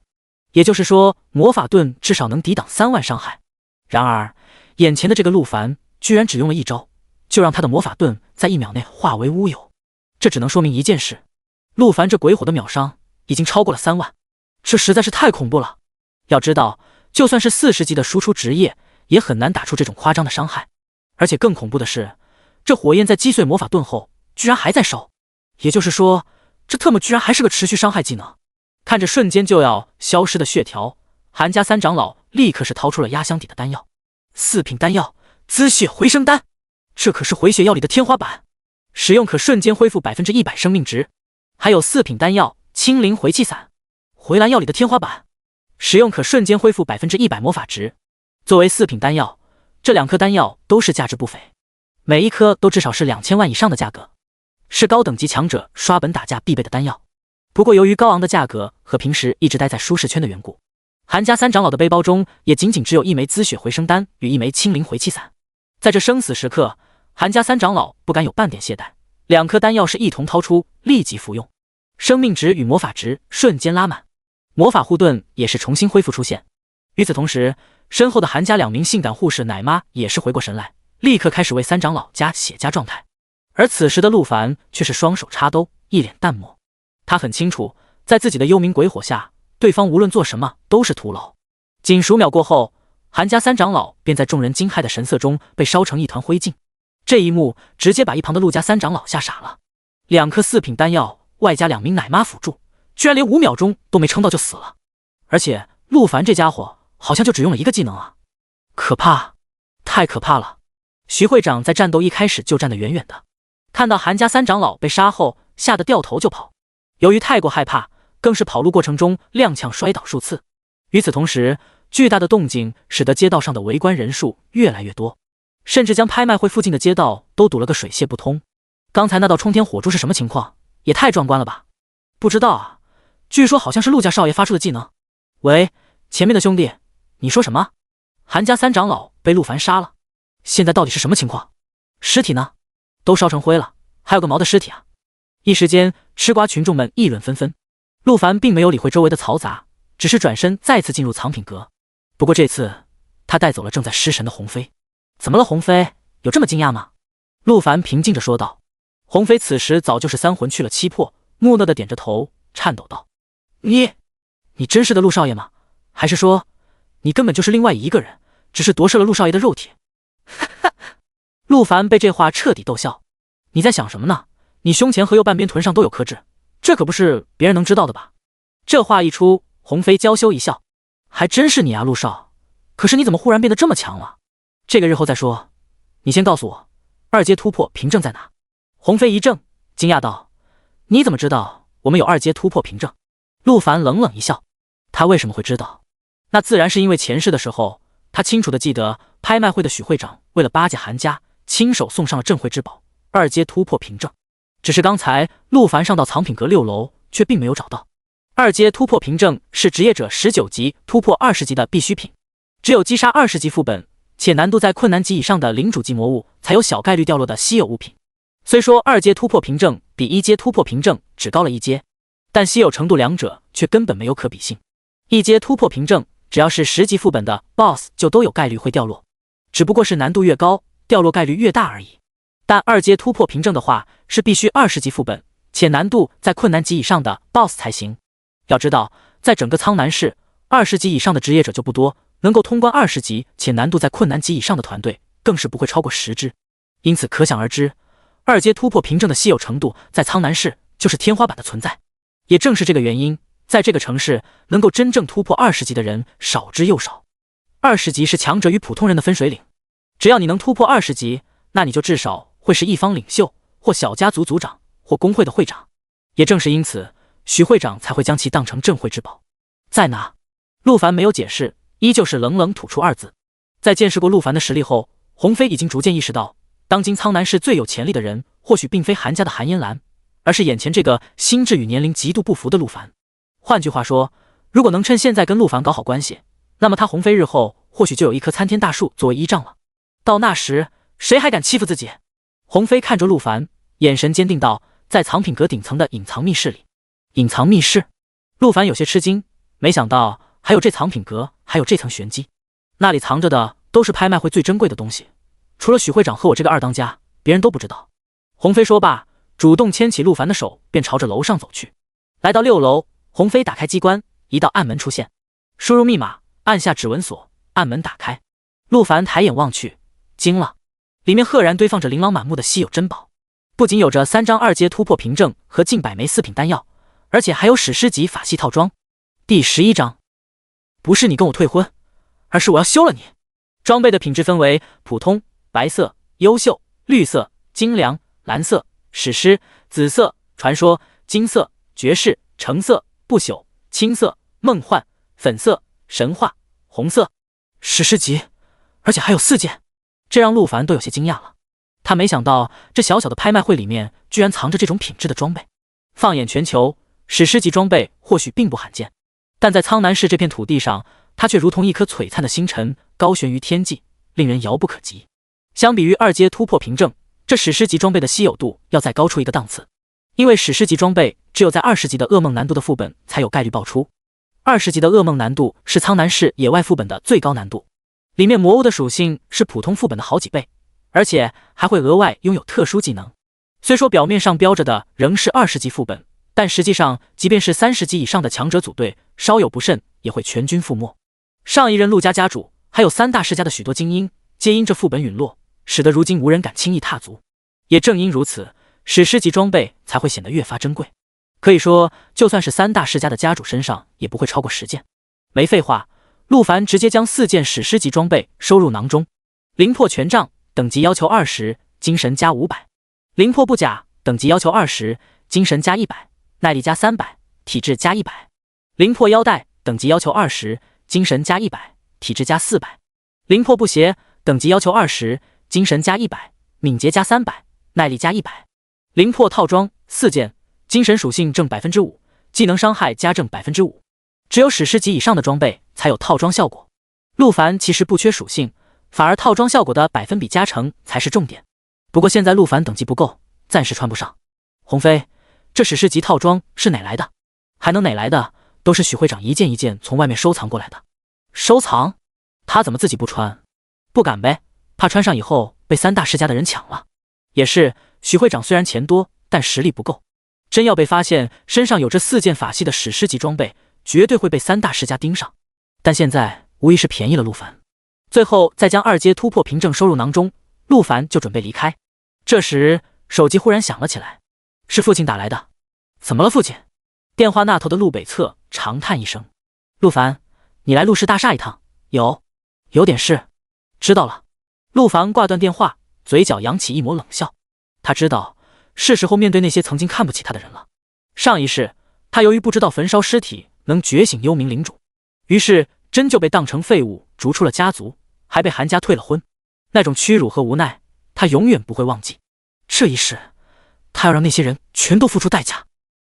也就是说魔法盾至少能抵挡3万伤害。然而眼前的这个陆凡居然只用了1招，就让他的魔法盾在1秒内化为乌有。这只能说明一件事，陆凡这鬼火的秒伤已经超过了3万，这实在是太恐怖了。要知道就算是40级的输出职业，也很难打出这种夸张的伤害。而且更恐怖的是，这火焰在击碎魔法盾后居然还在烧，也就是说这特么居然还是个持续伤害技能。看着瞬间就要消失的血条，韩家3长老立刻是掏出了压箱底的丹药，4品丹药滋血回生丹，这可是回血药里的天花板，使用可瞬间恢复100%生命值。还有4品丹药清灵回气散，回蓝药里的天花板，使用可瞬间恢复100%魔法值。作为4品丹药，这2颗丹药都是价值不菲，每一颗都至少是2000万以上的价格，是高等级强者刷本打架必备的丹药。不过由于高昂的价格和平时一直待在舒适圈的缘故，韩家3长老的背包中也仅仅只有1枚滋血回生丹与1枚清灵回气散。在这生死时刻，韩家3长老不敢有半点懈怠，2颗丹药是一同掏出，立即服用，生命值与魔法值瞬间拉满，魔法护盾也是重新恢复出现。与此同时，身后的韩家2名性感护士奶妈也是回过神来，立刻开始为3长老加血加状态。而此时的陆凡却是双手插兜，一脸淡漠。他很清楚，在自己的幽冥鬼火下，对方无论做什么都是徒劳。仅数秒过后，韩家三长老便在众人惊骇的神色中被烧成一团灰烬。这一幕直接把一旁的陆家三长老吓傻了，2颗4品丹药外加2名奶妈辅助，居然连5秒钟都没撑到就死了。而且陆凡这家伙好像就只用了1个技能啊，可怕，太可怕了。徐会长在战斗一开始就站得远远的，看到韩家三长老被杀后，吓得掉头就跑。由于太过害怕，更是跑路过程中踉跄摔倒数次。与此同时，巨大的动静使得街道上的围观人数越来越多，甚至将拍卖会附近的街道都堵了个水泄不通。刚才那道冲天火柱是什么情况？也太壮观了吧！不知道啊，据说好像是陆家少爷发出的技能。喂，前面的兄弟，你说什么？韩家三长老被陆凡杀了，现在到底是什么情况？尸体呢？都烧成灰了，还有个毛的尸体啊！一时间，吃瓜群众们议论纷纷。陆凡并没有理会周围的嘈杂，只是转身再次进入藏品阁。不过这次，他带走了正在失神的鸿飞。怎么了，鸿飞？有这么惊讶吗？陆凡平静着说道。鸿飞此时早就是3魂去了7魄，木讷的点着头，颤抖道：“你真是的陆少爷吗？还是说，你根本就是另外一个人，只是夺舍了陆少爷的肉体？”哈哈，陆凡被这话彻底逗笑。你在想什么呢？你胸前和右半边臀上都有刻痣，这可不是别人能知道的吧？这话一出，鸿飞娇羞一笑：“还真是你啊，陆少。可是你怎么忽然变得这么强了？这个日后再说，你先告诉我，2阶突破凭证在哪？”鸿飞一怔，惊讶道：“你怎么知道我们有2阶突破凭证？”陆凡冷冷一笑：“他为什么会知道？那自然是因为前世的时候，他清楚地记得拍卖会的许会长为了巴结韩家，亲手送上了镇会之宝2阶突破凭证。只是刚才陆凡上到藏品阁6楼，却并没有找到。2阶突破凭证是职业者19级突破20级的必需品，只有击杀20级副本，且难度在困难级以上的领主级魔物才有小概率掉落的稀有物品。虽说2阶突破凭证比1阶突破凭证只高了1阶，但稀有程度两者却根本没有可比性。1阶突破凭证只要是10级副本的 BOSS 就都有概率会掉落，只不过是难度越高，掉落概率越大而已。但2阶突破凭证的话，是必须20级副本，且难度在困难级以上的 BOSS 才行。要知道，在整个苍南市，20级以上的职业者就不多，能够通关20级且难度在困难级以上的团队，更是不会超过10支。因此可想而知，2阶突破凭证的稀有程度在苍南市就是天花板的存在。也正是这个原因，在这个城市能够真正突破20级的人少之又少。20级是强者与普通人的分水岭，只要你能突破20级，那你就至少会是一方领袖，或小家族族长，或工会的会长。也正是因此，许会长才会将其当成镇会之宝。在哪？陆凡没有解释，依旧是冷冷吐出2字。在见识过陆凡的实力后，鸿飞已经逐渐意识到，当今苍南市最有潜力的人，或许并非韩家的韩嫣兰，而是眼前这个心智与年龄极度不符的陆凡。换句话说，如果能趁现在跟陆凡搞好关系，那么他鸿飞日后或许就有一棵参天大树作为依仗了。到那时，谁还敢欺负自己？鸿飞看着陆凡，眼神坚定道：“在藏品阁顶层的隐藏密室里。”隐藏密室？陆凡有些吃惊，没想到还有这藏品阁，还有这层玄机。那里藏着的都是拍卖会最珍贵的东西，除了许会长和我这个二当家，别人都不知道。鸿飞说罢，主动牵起陆凡的手，便朝着楼上走去。来到6楼，鸿飞打开机关，一道暗门出现，输入密码，按下指纹锁，暗门打开。陆凡抬眼望去，惊了，里面赫然堆放着琳琅满目的稀有珍宝，不仅有着3张2阶突破凭证和近100枚4品丹药，而且还有史诗级法系套装。第11章，不是你跟我退婚，而是我要休了你。装备的品质分为普通、白色、优秀、绿色、精良、蓝色、史诗、紫色、传说、金色、绝世、橙色、不朽、青色、梦幻、粉色、神话、红色。史诗级，而且还有4件，这让陆凡都有些惊讶了。他没想到这小小的拍卖会里面居然藏着这种品质的装备。放眼全球，史诗级装备或许并不罕见，但在苍南市这片土地上，它却如同一颗璀璨的星辰，高悬于天际，令人遥不可及。相比于2阶突破凭证，这史诗级装备的稀有度要再高出一个档次，因为史诗级装备只有在20级的噩梦难度的副本才有概率爆出。20级的噩梦难度是苍南市野外副本的最高难度，里面魔物的属性是普通副本的好几倍，而且还会额外拥有特殊技能。虽说表面上标着的仍是20级副本，但实际上即便是30级以上的强者组队，稍有不慎也会全军覆没。上一任陆家家主还有3大世家的许多精英，皆因这副本陨落，使得如今无人敢轻易踏足。也正因如此，史诗级装备才会显得越发珍贵。可以说，就算是3大世家的家主身上，也不会超过10件。没废话，陆凡直接将4件史诗级装备收入囊中。灵魄权杖，等级要求20，精神加500；灵魄布甲，等级要求20，精神加100，耐力加300，体质加100；灵魄腰带，等级要求20，精神加100，体质加400；灵魄布鞋，等级要求20，精神加100，敏捷加300，耐力加100；灵魄套装4件，精神属性正 5%， 技能伤害加正 5%。只有史诗级以上的装备才有套装效果。陆凡其实不缺属性，反而套装效果的百分比加成才是重点。不过现在陆凡等级不够，暂时穿不上。鸿飞，这史诗级套装是哪来的？还能哪来的？都是许会长一件一件从外面收藏过来的。收藏？他怎么自己不穿？不敢呗，怕穿上以后被3大世家的人抢了。也是，许会长虽然钱多，但实力不够。真要被发现身上有这4件法系的史诗级装备，绝对会被3大世家盯上。但现在无疑是便宜了陆凡。最后再将2阶突破凭证收入囊中，陆凡就准备离开。这时手机忽然响了起来，是父亲打来的。怎么了父亲？电话那头的陆北侧长叹一声。陆凡，你来陆氏大厦一趟。有点事。知道了。陆凡挂断电话，嘴角扬起一抹冷笑。他知道是时候面对那些曾经看不起他的人了。上一世他由于不知道焚烧尸体能觉醒幽冥领主，于是真就被当成废物逐出了家族，还被韩家退了婚。那种屈辱和无奈他永远不会忘记。这一世他要让那些人全都付出代价。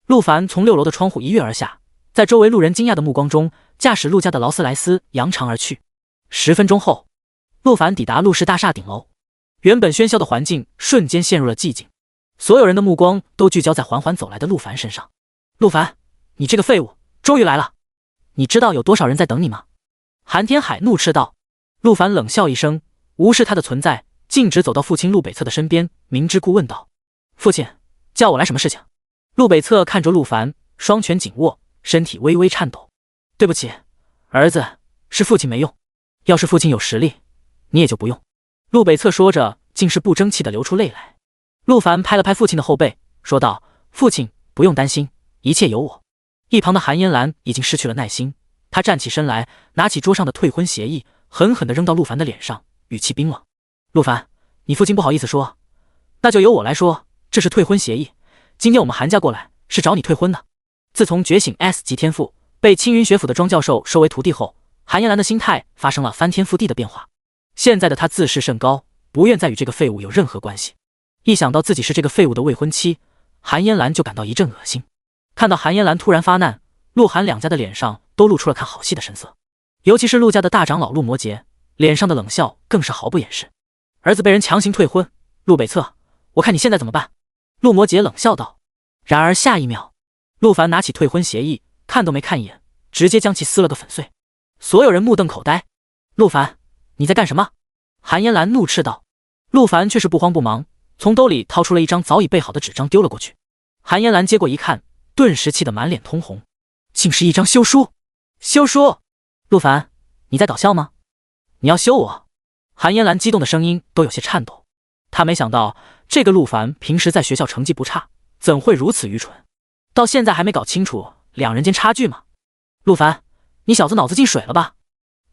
陆凡从6楼的窗户一跃而下，在周围路人惊讶的目光中驾驶陆家的劳斯莱斯扬长而去。10分钟后，陆凡抵达陆氏大厦顶楼。原本喧嚣的环境瞬间陷入了寂静，所有人的目光都聚焦在缓缓走来的陆凡身上。陆凡，你这个废物终于来了，你知道有多少人在等你吗？韩天海怒斥道。陆凡冷笑一声，无视他的存在，径直走到父亲陆北侧的身边，明知故问道：父亲，叫我来什么事情？陆北侧看着陆凡，双拳紧握，身体微微颤抖。对不起，儿子，是父亲没用，要是父亲有实力，你也就不用。陆北侧说着，竟是不争气的流出泪来。陆凡拍了拍父亲的后背，说道：父亲不用担心，一切有我。一旁的韩嫣兰已经失去了耐心，他站起身来，拿起桌上的退婚协议，狠狠地扔到陆凡的脸上，语气冰冷：陆凡，你父亲不好意思说，那就由我来说，这是退婚协议。今天我们韩家过来是找你退婚的。自从觉醒 S 级天赋，被青云学府的庄教授收为徒弟后，韩嫣兰的心态发生了翻天覆地的变化。现在的她自视甚高，不愿再与这个废物有任何关系。一想到自己是这个废物的未婚妻，韩嫣兰就感到一阵恶心。看到韩嫣兰突然发难，陆韩两家的脸上都露出了看好戏的神色，尤其是陆家的大长老陆摩羯，脸上的冷笑更是毫不掩饰。儿子被人强行退婚，陆北侧，我看你现在怎么办？陆摩羯冷笑道。然而下一秒，陆凡拿起退婚协议，看都没看一眼，直接将其撕了个粉碎。所有人目瞪口呆。陆凡，你在干什么？韩嫣兰怒斥道。陆凡却是不慌不忙，从兜里掏出了一张早已备好的纸张丢了过去。韩嫣兰接过一看，顿时气得满脸通红，竟是一张休书。休书？陆凡，你在搞笑吗？你要休我？韩嫣兰激动的声音都有些颤抖。她没想到这个陆凡平时在学校成绩不差，怎会如此愚蠢？到现在还没搞清楚两人间差距吗？陆凡，你小子脑子进水了吧？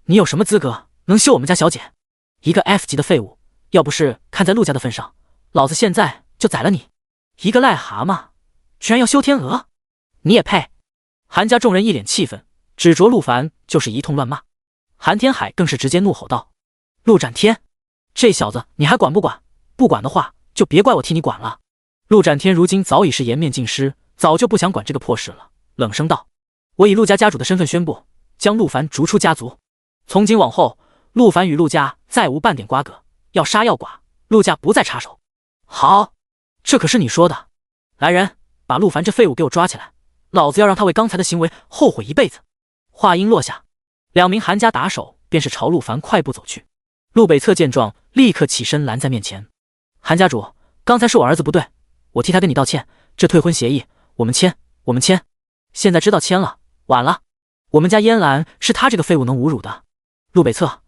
你有什么资格能休我们家小姐？一个 F 级的废物，要不是看在陆家的份上，老子现在就宰了你。一个癞蛤蟆，居然要休天鹅，你也配？韩家众人一脸气愤，指着陆凡就是一通乱骂。韩天海更是直接怒吼道：陆展天，这小子你还管不管？不管的话就别怪我替你管了。陆展天如今早已是颜面尽失，早就不想管这个破事了，冷声道：我以陆家家主的身份宣布，将陆凡逐出家族。从今往后，陆凡与陆家再无半点瓜葛，要杀要剐，陆家不再插手。好，这可是你说的。来人，把陆凡这废物给我抓起来，老子要让他为刚才的行为后悔一辈子。话音落下，两名韩家打手便是朝陆凡快步走去。陆北侧见状，立刻起身拦在面前。韩家主，刚才是我儿子不对，我替他跟你道歉，这退婚协议我们签。现在知道签了，晚了。我们家嫣兰是他这个废物能侮辱的。陆北侧，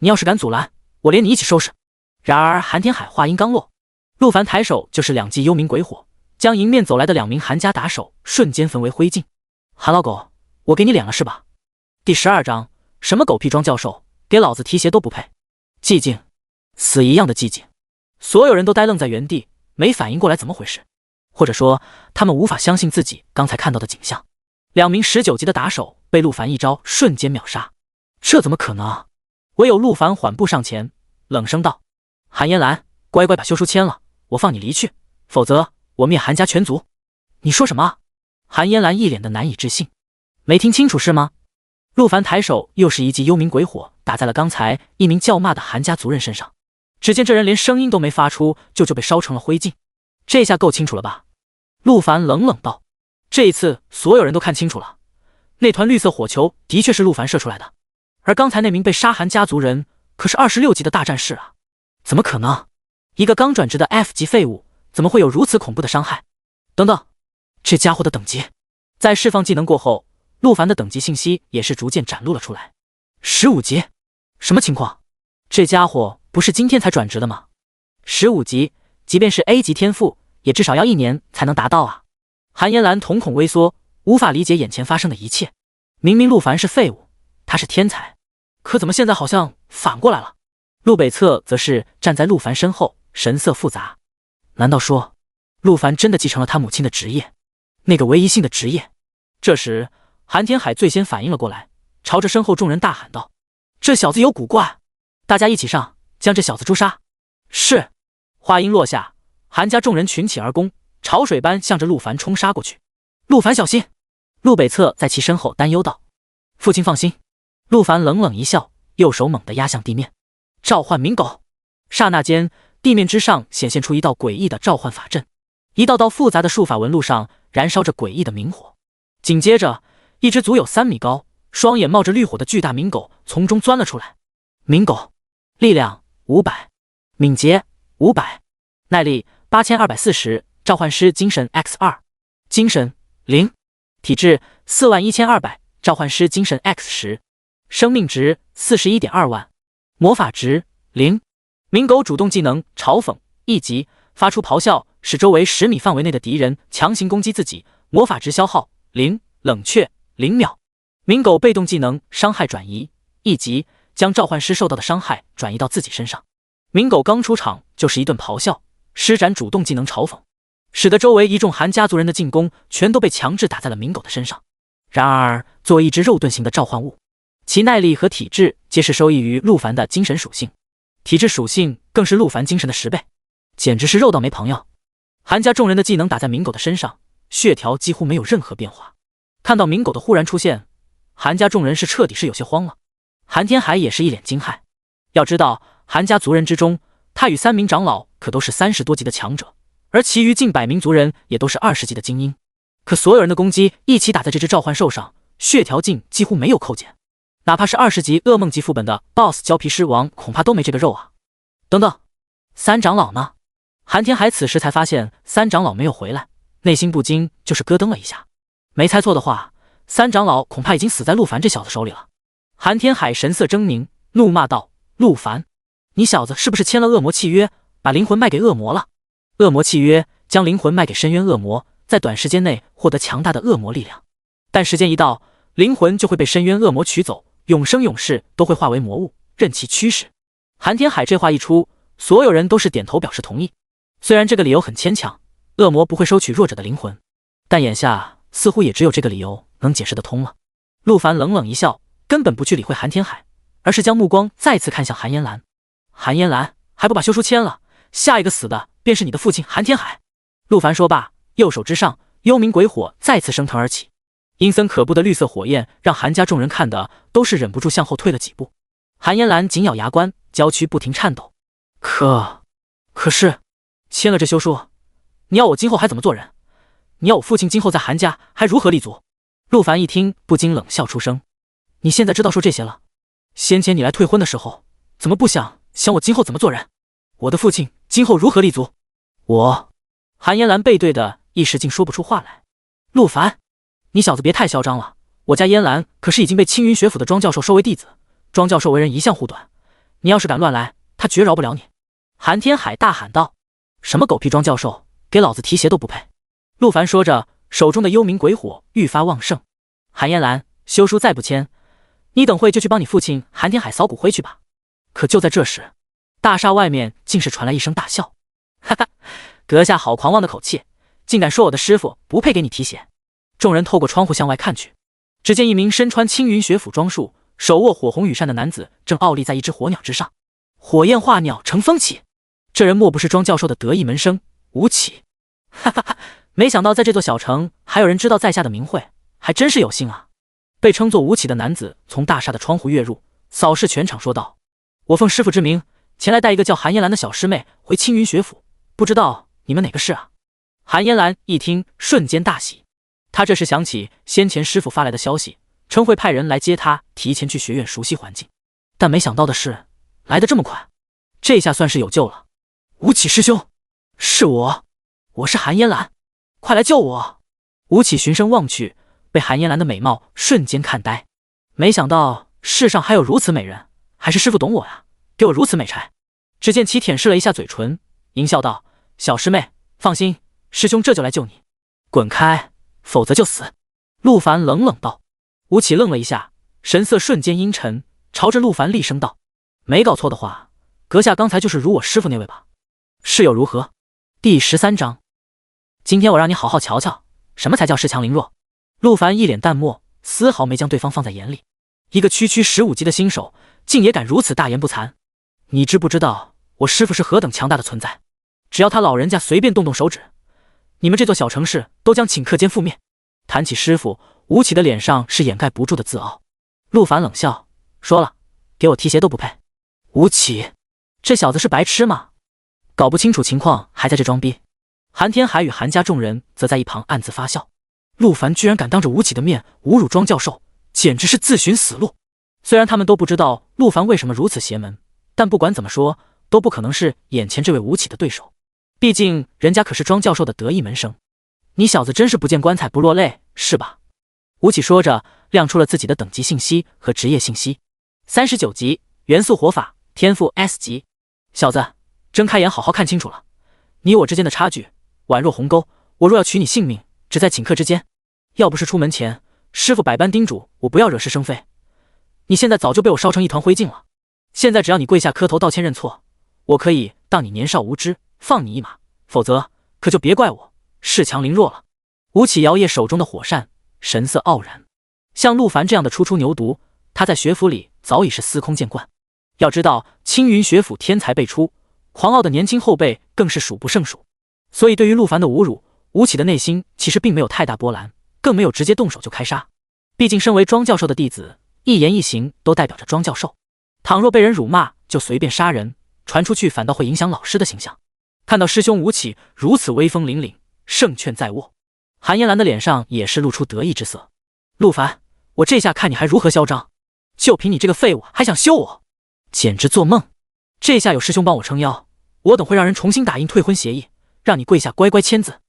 你要是敢阻拦，我连你一起收拾。然而韩天海话音刚落，陆凡抬手就是2记幽冥鬼火，将迎面走来的2名韩家打手瞬间焚为灰烬。韩老狗，我给你脸了是吧？第12章，什么狗屁庄教授，给老子提鞋都不配。寂静，死一样的寂静，所有人都呆愣在原地，没反应过来怎么回事，或者说他们无法相信自己刚才看到的景象。2名19级的打手被陆凡一招瞬间秒杀，这怎么可能？唯有陆凡缓步上前，冷声道：韩嫣兰，乖乖把休书签了，我放你离去，否则我灭韩家全族。你说什么？韩嫣兰一脸的难以置信，没听清楚是吗？陆凡抬手又是一记幽冥鬼火打在了刚才一名叫骂的韩家族人身上，只见这人连声音都没发出就被烧成了灰烬。这下够清楚了吧？陆凡冷冷道。这一次所有人都看清楚了，那团绿色火球的确是陆凡射出来的，而刚才那名被杀韩家族人可是26级的大战士啊！怎么可能？一个刚转职的 F 级废物怎么会有如此恐怖的伤害？等等，这家伙的等级……在释放技能过后，陆凡的等级信息也是逐渐展露了出来。15级？什么情况？这家伙不是今天才转职的吗？15级，即便是 A 级天赋，也至少要1年才能达到啊！韩嫣兰瞳孔微缩，无法理解眼前发生的一切。明明陆凡是废物，他是天才，可怎么现在好像反过来了？陆北侧则是站在陆凡身后，神色复杂。难道说，陆凡真的继承了他母亲的职业，那个唯一性的职业？这时，韩天海最先反应了过来，朝着身后众人大喊道：这小子有古怪，大家一起上，将这小子诛杀！是。话音落下，韩家众人群起而攻，潮水般向着陆凡冲杀过去。陆凡小心！陆北侧在其身后担忧道：父亲放心。陆凡冷冷一笑，右手猛地压向地面，召唤冥狗。刹那间，地面之上显现出一道诡异的召唤法阵，一道道复杂的术法纹路上燃烧着诡异的明火。紧接着，一只足有3米高、双眼冒着绿火的巨大冥狗从中钻了出来。冥狗，力量500，敏捷500，耐力8240，召唤师精神 X2， 精神0，体质41200，召唤师精神 X10， 生命值41.2万，魔法值0。冥狗主动技能嘲讽1级，发出咆哮，使周围10米范围内的敌人强行攻击自己，魔法值消耗0，冷却0秒。冥狗被动技能伤害转移1级，将召唤师受到的伤害转移到自己身上。冥狗刚出场就是一顿咆哮，施展主动技能嘲讽，使得周围一众韩家族人的进攻全都被强制打在了冥狗的身上。然而，作为一只肉盾型的召唤物，其耐力和体质皆是受益于陆凡的精神属性，体质属性更是陆凡精神的10倍，简直是肉到没朋友。韩家众人的技能打在冥狗的身上，血条几乎没有任何变化。看到冥狗的忽然出现，韩家众人是彻底是有些慌了。韩天海也是一脸惊骇，要知道韩家族人之中，他与3名长老可都是30多级的强者，而其余近100名族人也都是20级的精英。可所有人的攻击一起打在这只召唤兽上，血条劲几乎没有扣减，哪怕是20级噩梦级副本的 BOSS 胶皮狮王恐怕都没这个肉啊！等等，3长老呢？韩天海此时才发现3长老没有回来，内心不禁就是咯噔了一下。没猜错的话，3长老恐怕已经死在陆凡这小子手里了。韩天海神色狰狞，怒骂道：陆凡，你小子是不是签了恶魔契约，把灵魂卖给恶魔了？恶魔契约将灵魂卖给深渊恶魔，在短时间内获得强大的恶魔力量，但时间一到，灵魂就会被深渊恶魔取走，永生永世都会化为魔物，任其驱使。韩天海这话一出，所有人都是点头表示同意。虽然这个理由很牵强，恶魔不会收取弱者的灵魂，但眼下似乎也只有这个理由能解释得通了。陆凡冷冷一笑，根本不去理会韩天海，而是将目光再次看向韩嫣兰。韩嫣兰，还不把休书签了？下一个死的便是你的父亲韩天海。陆凡说罢，右手之上幽冥鬼火再次升腾而起，阴森可怖的绿色火焰让韩家众人看的都是忍不住向后退了几步。韩嫣兰紧咬牙关，娇躯不停颤抖。可是签了这休书，你要我今后还怎么做人？你要我父亲今后在韩家还如何立足？陆凡一听不禁冷笑出声。你现在知道说这些了，先前你来退婚的时候怎么不想我今后怎么做人？我的父亲今后如何立足？韩嫣兰背对的一时竟说不出话来。陆凡，你小子别太嚣张了，我家嫣兰可是已经被青云学府的庄教授收为弟子，庄教授为人一向护短，你要是敢乱来，他绝饶不了你。韩天海大喊道：“什么狗屁庄教授，给老子提鞋都不配！”陆凡说着，手中的幽冥鬼火愈发旺盛。韩嫣兰，休书再不签，你等会就去帮你父亲韩天海扫骨灰去吧。可就在这时，大厦外面竟是传来一声大笑：“哈哈，阁下好狂妄的口气，竟敢说我的师傅不配给你提鞋！”众人透过窗户向外看去，只见一名身穿青云学府装束，手握火红羽扇的男子正傲立在一只火鸟之上，火焰化鸟乘风起。这人莫不是庄教授的得意门生吴起？哈哈哈！没想到在这座小城还有人知道在下的名讳，还真是有幸啊！被称作吴起的男子从大厦的窗户跃入，扫视全场，说道：“我奉师傅之名，前来带一个叫韩嫣兰的小师妹回青云学府，不知道你们哪个是啊？”韩嫣兰一听，瞬间大喜。他这时想起先前师傅发来的消息，称会派人来接他提前去学院熟悉环境，但没想到的是来得这么快，这下算是有救了。吴起师兄，是我是韩嫣兰，快来救我！吴起循声望去，被韩嫣兰的美貌瞬间看呆，没想到世上还有如此美人，还是师傅懂我呀，给我如此美差。只见其舔舐了一下嘴唇，淫笑道：“小师妹，放心，师兄这就来救你，滚开，否则就死。”陆凡冷冷道。吴起愣了一下，神色瞬间阴沉，朝着陆凡厉声道：“没搞错的话，阁下刚才就是如我师傅那位吧？是又如何？”第13章，今天我让你好好瞧瞧，什么才叫恃强凌弱。陆凡一脸淡漠，丝毫没将对方放在眼里。一个区15级的新手，竟也敢如此大言不惭。你知不知道我师傅是何等强大的存在？只要他老人家随便动动手指，你们这座小城市都将顷刻间覆灭。谈起师傅，吴起的脸上是掩盖不住的自傲。陆凡冷笑说了：“给我提鞋都不配。”吴起，这小子是白痴吗？搞不清楚情况还在这装逼。韩天海与韩家众人则在一旁暗自发笑。陆凡居然敢当着吴起的面侮辱庄教授，简直是自寻死路。虽然他们都不知道陆凡为什么如此邪门，但不管怎么说，都不可能是眼前这位吴起的对手。毕竟人家可是庄教授的得意门生。你小子真是不见棺材不落泪，是吧？吴起说着，亮出了自己的等级信息和职业信息：39级，元素火法，天赋 S 级。小子，睁开眼好好看清楚了，你我之间的差距宛若鸿沟，我若要取你性命，只在顷刻之间。要不是出门前师傅百般叮嘱我不要惹是生非，你现在早就被我烧成一团灰烬了。现在只要你跪下磕头道歉认错，我可以当你年少无知，放你一马，否则可就别怪我恃强凌弱了。吴起摇曳手中的火扇，神色傲然。像陆凡这样的初出牛犊，他在学府里早已是司空见惯。要知道青云学府天才辈出，狂傲的年轻后辈更是数不胜数，所以对于陆凡的侮辱，吴起的内心其实并没有太大波澜，更没有直接动手就开杀。毕竟身为庄教授的弟子，一言一行都代表着庄教授，倘若被人辱骂就随便杀人，传出去反倒会影响老师的形象。看到师兄吴起如此威风凛凛，胜券在握，韩嫣兰的脸上也是露出得意之色。陆凡，我这下看你还如何嚣张，就凭你这个废物还想休我，简直做梦。这下有师兄帮我撑腰，我等会让人重新打印退婚协议，让你跪下乖乖签字。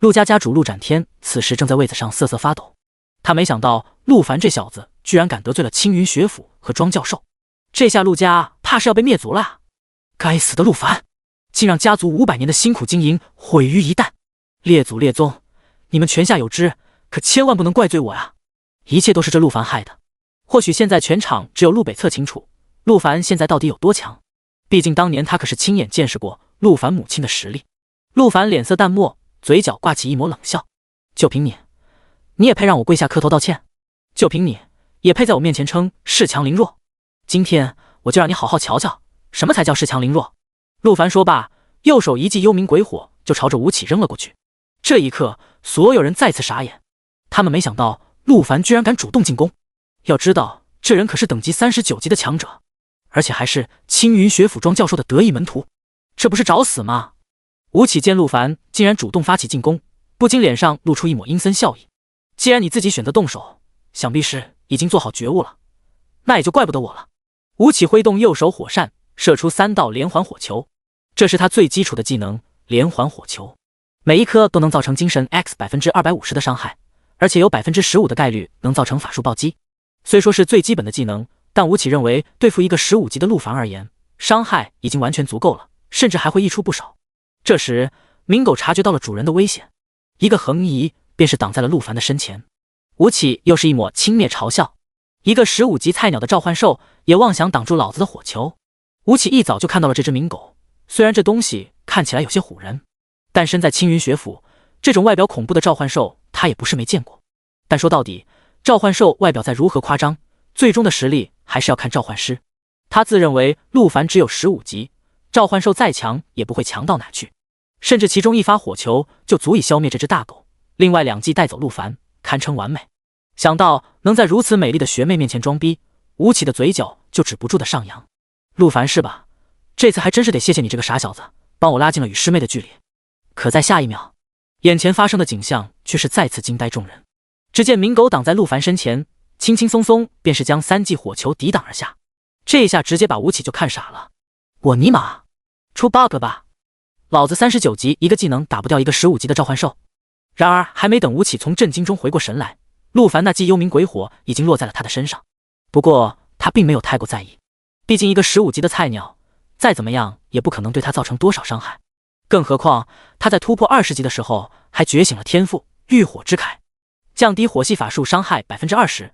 陆家家主陆展天此时正在位子上瑟瑟发抖，他没想到陆凡这小子居然敢得罪了青云学府和庄教授，这下陆家怕是要被灭族了啊！该死的陆凡，竟让家族500年的辛苦经营毁于一旦！列祖列宗，你们泉下有知，可千万不能怪罪我呀！一切都是这陆凡害的。或许现在全场只有陆北侧清楚陆凡现在到底有多强，毕竟当年他可是亲眼见识过陆凡母亲的实力。陆凡脸色淡漠，嘴角挂起一抹冷笑：就凭你，你也配让我跪下磕头道歉？就凭你，也配在我面前称恃强凌弱？今天我就让你好好瞧瞧，什么才叫恃强凌弱！陆凡说罢，右手一记幽冥鬼火就朝着吴起扔了过去。这一刻，所有人再次傻眼，他们没想到陆凡居然敢主动进攻。要知道，这人可是等级39级的强者，而且还是青云学府庄教授的得意门徒，这不是找死吗？吴起见陆凡竟然主动发起进攻，不禁脸上露出一抹阴森笑意。既然你自己选择动手，想必是已经做好觉悟了，那也就怪不得我了。吴起挥动右手火扇，射出3道连环火球，这是他最基础的技能连环火球，每一颗都能造成精神 X 250%的伤害，而且有 15% 的概率能造成法术暴击。虽说是最基本的技能，但吴起认为对付一个15级的陆凡而言，伤害已经完全足够了，甚至还会溢出不少。这时，鸣狗察觉到了主人的危险，一个横移便是挡在了陆凡的身前。吴起又是一抹轻蔑嘲笑，一个15级菜鸟的召唤兽也妄想挡住老子的火球。吴起一早就看到了这只鸣狗，虽然这东西看起来有些唬人，但身在青云学府，这种外表恐怖的召唤兽他也不是没见过。但说到底，召唤兽外表再如何夸张，最终的实力还是要看召唤师。他自认为陆凡只有15级，召唤兽再强也不会强到哪去，甚至其中一发火球就足以消灭这只大狗，另外2记带走陆凡，堪称完美。想到能在如此美丽的学妹面前装逼，吴起的嘴角就止不住的上扬。陆凡是吧？这次还真是得谢谢你这个傻小子，帮我拉近了与师妹的距离。可在下一秒，眼前发生的景象却是再次惊呆众人。只见鸣狗挡在陆凡身前，轻轻松松便是将3记火球抵挡而下。这一下直接把吴起就看傻了。我尼玛，出 bug 了吧？老子39级一个技能打不掉一个15级的召唤兽。然而还没等吴起从震惊中回过神来，陆凡那记幽冥鬼火已经落在了他的身上。不过他并没有太过在意，毕竟一个15级的菜鸟，再怎么样也不可能对他造成多少伤害。更何况他在突破20级的时候还觉醒了天赋浴火之铠，降低火系法术伤害 20%。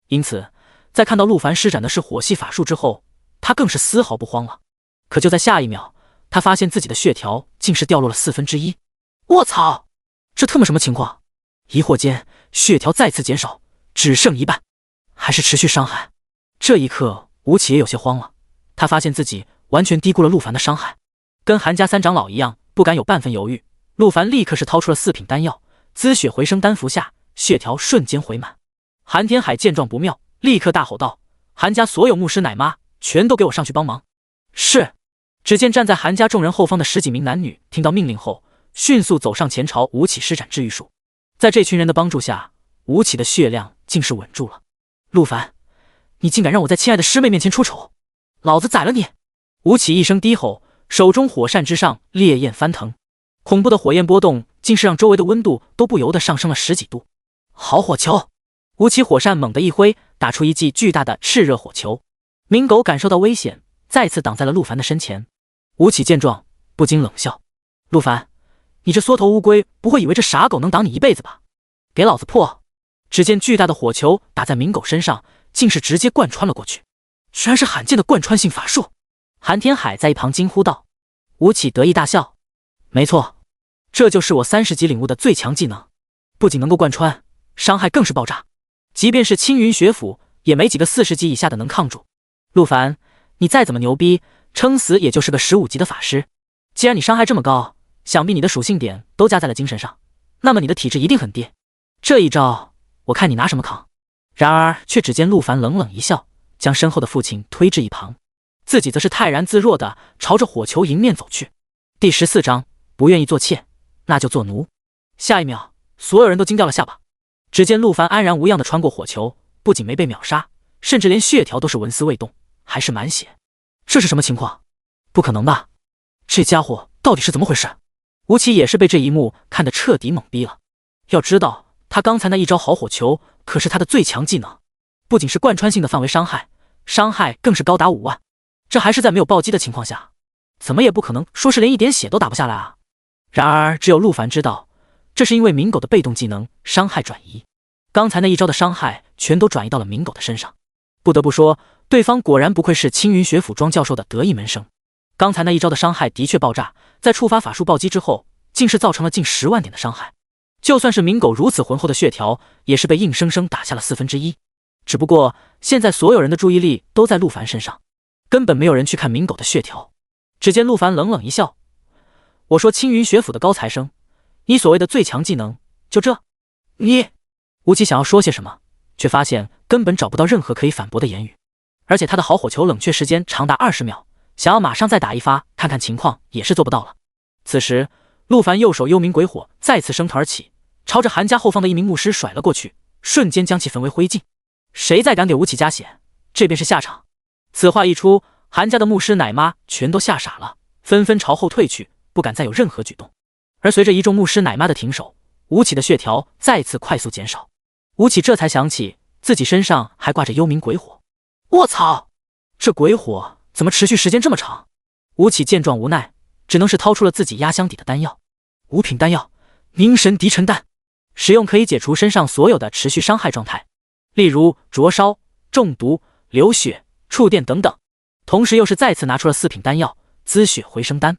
因此在看到陆凡施展的是火系法术之后，他更是丝毫不慌了。可就在下一秒，他发现自己的血条竟是掉落了1/4。卧槽，这特么什么情况？疑惑间，血条再次减少，只剩1半，还是持续伤害。这一刻吴起也有些慌了，他发现自己完全低估了陆凡的伤害。跟韩家3长老一样，不敢有半分犹豫，陆凡立刻是掏出了4品丹药，滋血回升丹服下，血条瞬间回满。韩天海见状不妙，立刻大吼道：韩家所有牧师奶妈全都给我上去帮忙！是。只见站在韩家众人后方的10几名男女听到命令后，迅速走上前朝吴起施展治愈术。在这群人的帮助下，吴起的血量竟是稳住了。陆凡，你竟敢让我在亲爱的师妹面前出丑，老子宰了你！吴起一声低吼，手中火扇之上烈焰翻腾，恐怖的火焰波动竟是让周围的温度都不由得上升了10几度。好火球！吴起火扇猛地一挥，打出一记巨大的炽热火球。鸣狗感受到危险，再次挡在了陆凡的身前。吴起见状不禁冷笑：陆凡，你这缩头乌龟不会以为这傻狗能挡你一辈子吧？给老子破！只见巨大的火球打在鸣狗身上，竟是直接贯穿了过去，居然是罕见的贯穿性法术。韩天海在一旁惊呼道。吴起得意大笑：没错，这就是我30级领悟的最强技能，不仅能够贯穿，伤害更是爆炸，即便是青云学府也没几个40级以下的能抗住。陆凡，你再怎么牛逼，撑死也就是个15级的法师。既然你伤害这么高，想必你的属性点都加在了精神上，那么你的体质一定很低。这一招，我看你拿什么扛？然而却只见陆凡冷冷一笑，将身后的父亲推至一旁，自己则是泰然自若地朝着火球迎面走去。第14章，不愿意做妾，那就做奴。下一秒，所有人都惊掉了下巴。只见陆凡安然无恙地穿过火球，不仅没被秒杀，甚至连血条都是纹丝未动，还是满血。这是什么情况？不可能吧？这家伙到底是怎么回事？吴起也是被这一幕看得彻底懵逼了。要知道，他刚才那一招好火球可是他的最强技能，不仅是贯穿性的范围伤害，伤害更是高达5万。这还是在没有暴击的情况下，怎么也不可能说是连一点血都打不下来啊！然而只有陆凡知道，这是因为鸣狗的被动技能伤害转移，刚才那一招的伤害全都转移到了鸣狗的身上。不得不说，对方果然不愧是青云学府庄教授的得意门生。刚才那一招的伤害的确爆炸，在触发法术暴击之后，竟是造成了近10万点的伤害。就算是鸣狗如此浑厚的血条，也是被硬生生打下了1/4。只不过现在所有人的注意力都在陆凡身上，根本没有人去看鸣狗的血条。只见陆凡冷冷一笑：我说青云学府的高材生，你所谓的最强技能就这？你……吴起想要说些什么，却发现根本找不到任何可以反驳的言语，而且他的好火球冷却时间长达20秒，想要马上再打一发看看情况也是做不到了。此时陆凡右手幽冥鬼火再次升腾而起，朝着韩家后方的一名牧师甩了过去，瞬间将其焚为灰烬。谁再敢给吴起加血，这便是下场。此话一出，韩家的牧师奶妈全都吓傻了，纷纷朝后退去，不敢再有任何举动。而随着一众牧师奶妈的停手，吴起的血条再次快速减少。吴起这才想起自己身上还挂着幽冥鬼火。卧槽，这鬼火怎么持续时间这么长？吴起见状无奈，只能是掏出了自己压箱底的丹药。五品丹药，凝神涤尘丹，使用可以解除身上所有的持续伤害状态，例如灼烧、中毒、流血、触电等等。同时又是再次拿出了4品丹药滋血回生丹。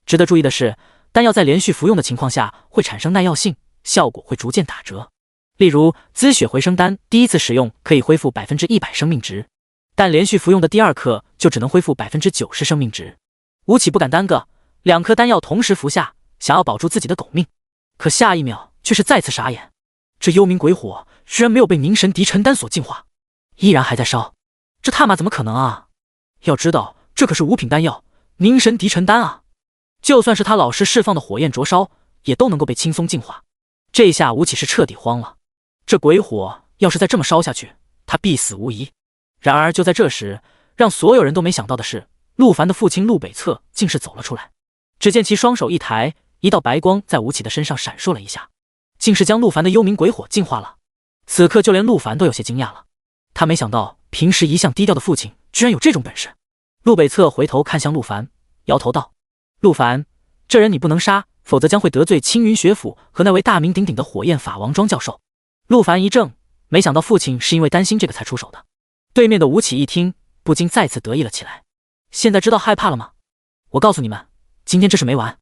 值得注意的是，丹药在连续服用的情况下会产生耐药性，效果会逐渐打折。例如滋血回生丹第一次使用可以恢复 100% 生命值，但连续服用的第2颗就只能恢复 90% 生命值。吴起不敢耽搁，2颗丹药同时服下，想要保住自己的狗命。可下一秒却是再次傻眼，这幽冥鬼火居然没有被凝神涤尘丹所净化，依然还在烧，这他妈怎么可能啊？要知道这可是5品丹药凝神涤尘丹啊，就算是他老师释放的火焰灼烧也都能够被轻松净化。这下吴起是彻底慌了，这鬼火要是再这么烧下去，他必死无疑。然而就在这时，让所有人都没想到的是，陆凡的父亲陆北侧竟是走了出来。只见其双手一抬，一道白光在吴起的身上闪烁了一下，竟是将陆凡的幽冥鬼火净化了。此刻就连陆凡都有些惊讶了，他没想到平时一向低调的父亲居然有这种本事。陆北侧回头看向陆凡，摇头道：陆凡，这人你不能杀，否则将会得罪青云学府和那位大名鼎鼎的火焰法王庄教授。陆凡一怔，没想到父亲是因为担心这个才出手的。对面的吴起一听，不禁再次得意了起来。现在知道害怕了吗？我告诉你们，今天这事没完，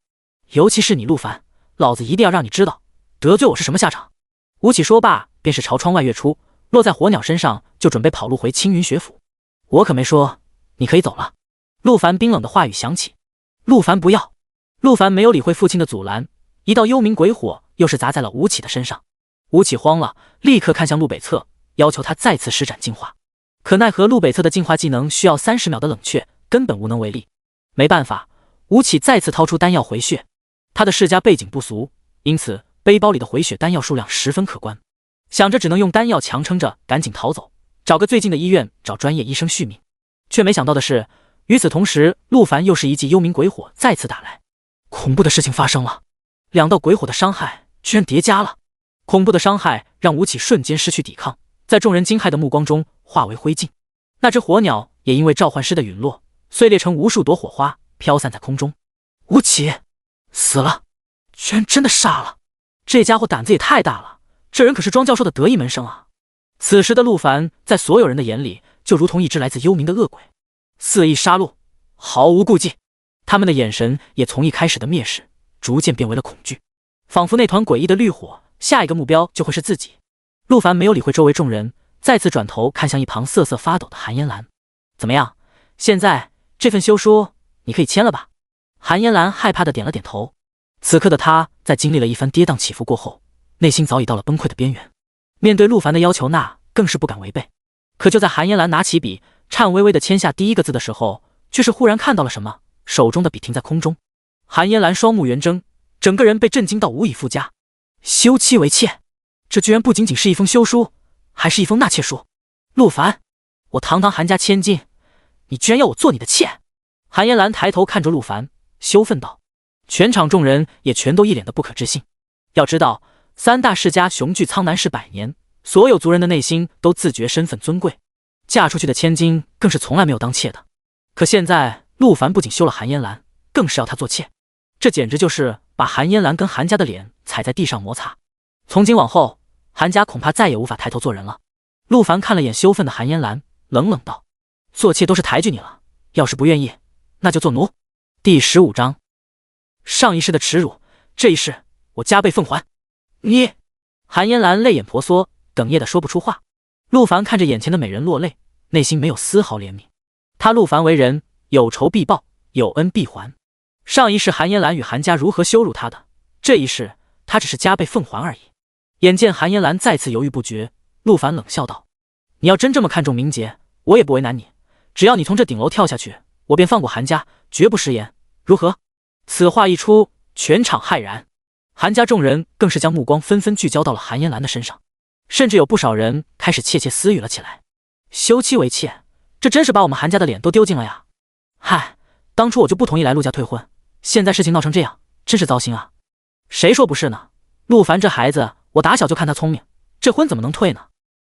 尤其是你陆凡，老子一定要让你知道得罪我是什么下场。吴起说罢，便是朝窗外跃出，落在火鸟身上，就准备跑路回青云学府。我可没说你可以走了。陆凡冰冷的话语响起。陆凡不要！陆凡没有理会父亲的阻拦，一道幽冥鬼火又是砸在了吴起的身上。吴起慌了，立刻看向陆北侧，要求他再次施展净化。可奈何陆北侧的净化技能需要30秒的冷却，根本无能为力。没办法，吴起再次掏出丹药回血。他的世家背景不俗，因此背包里的回血丹药数量十分可观。想着只能用丹药强撑着，赶紧逃走，找个最近的医院找专业医生续命。却没想到的是，与此同时，陆凡又是一记幽冥鬼火再次打来。恐怖的事情发生了，2道鬼火的伤害居然叠加了。恐怖的伤害让吴起瞬间失去抵抗，在众人惊骇的目光中化为灰烬。那只火鸟也因为召唤师的陨落，碎裂成无数朵火花，飘散在空中。吴起死了，居然真的傻了，这家伙胆子也太大了，这人可是庄教授的得意门生啊！此时的陆凡在所有人的眼里就如同一只来自幽冥的恶鬼，肆意杀戮，毫无顾忌。他们的眼神也从一开始的蔑视逐渐变为了恐惧，仿佛那团诡异的绿火下一个目标就会是自己。陆凡没有理会周围众人，再次转头看向一旁瑟瑟发抖的韩嫣兰。怎么样，现在这份休书你可以签了吧？韩嫣兰害怕的点了点头。此刻的她在经历了一番跌宕起伏过后，内心早已到了崩溃的边缘。面对陆凡的要求，那更是不敢违背。可就在韩嫣兰拿起笔，颤巍巍的签下第一个字的时候，却是忽然看到了什么，手中的笔停在空中。韩嫣兰双目圆睁，整个人被震惊到无以复加。休妻为妾，这居然不仅仅是一封休书，还是一封纳妾书。陆凡，我堂堂韩家千金，你居然要我做你的妾！韩嫣兰抬头看着陆凡，羞愤道。全场众人也全都一脸的不可置信。要知道，3大世家雄踞苍南市100年，所有族人的内心都自觉身份尊贵，嫁出去的千金更是从来没有当妾的。可现在陆凡不仅休了韩嫣兰，更是要她做妾，这简直就是把韩嫣兰跟韩家的脸踩在地上摩擦。从今往后，韩家恐怕再也无法抬头做人了。陆凡看了眼羞愤的韩嫣兰，冷冷道：做妾都是抬举你了，要是不愿意，那就做奴。第15章，上一世的耻辱，这一世我加倍奉还。你……韩嫣兰泪眼婆娑，哽咽的说不出话。陆凡看着眼前的美人落泪，内心没有丝毫怜悯。他陆凡为人，有仇必报，有恩必还。上一世韩嫣兰与韩家如何羞辱他的，这一世他只是加倍奉还而已。眼见韩嫣兰再次犹豫不决，陆凡冷笑道：你要真这么看重名节，我也不为难你，只要你从这顶楼跳下去，我便放过韩家，绝不食言，如何？此话一出，全场骇然。韩家众人更是将目光纷纷聚焦到了韩嫣兰的身上，甚至有不少人开始窃窃私语了起来。休妻为妾，这真是把我们韩家的脸都丢尽了呀！嗨，当初我就不同意来陆家退婚，现在事情闹成这样，真是糟心啊！谁说不是呢？陆凡这孩子，我打小就看他聪明，这婚怎么能退呢？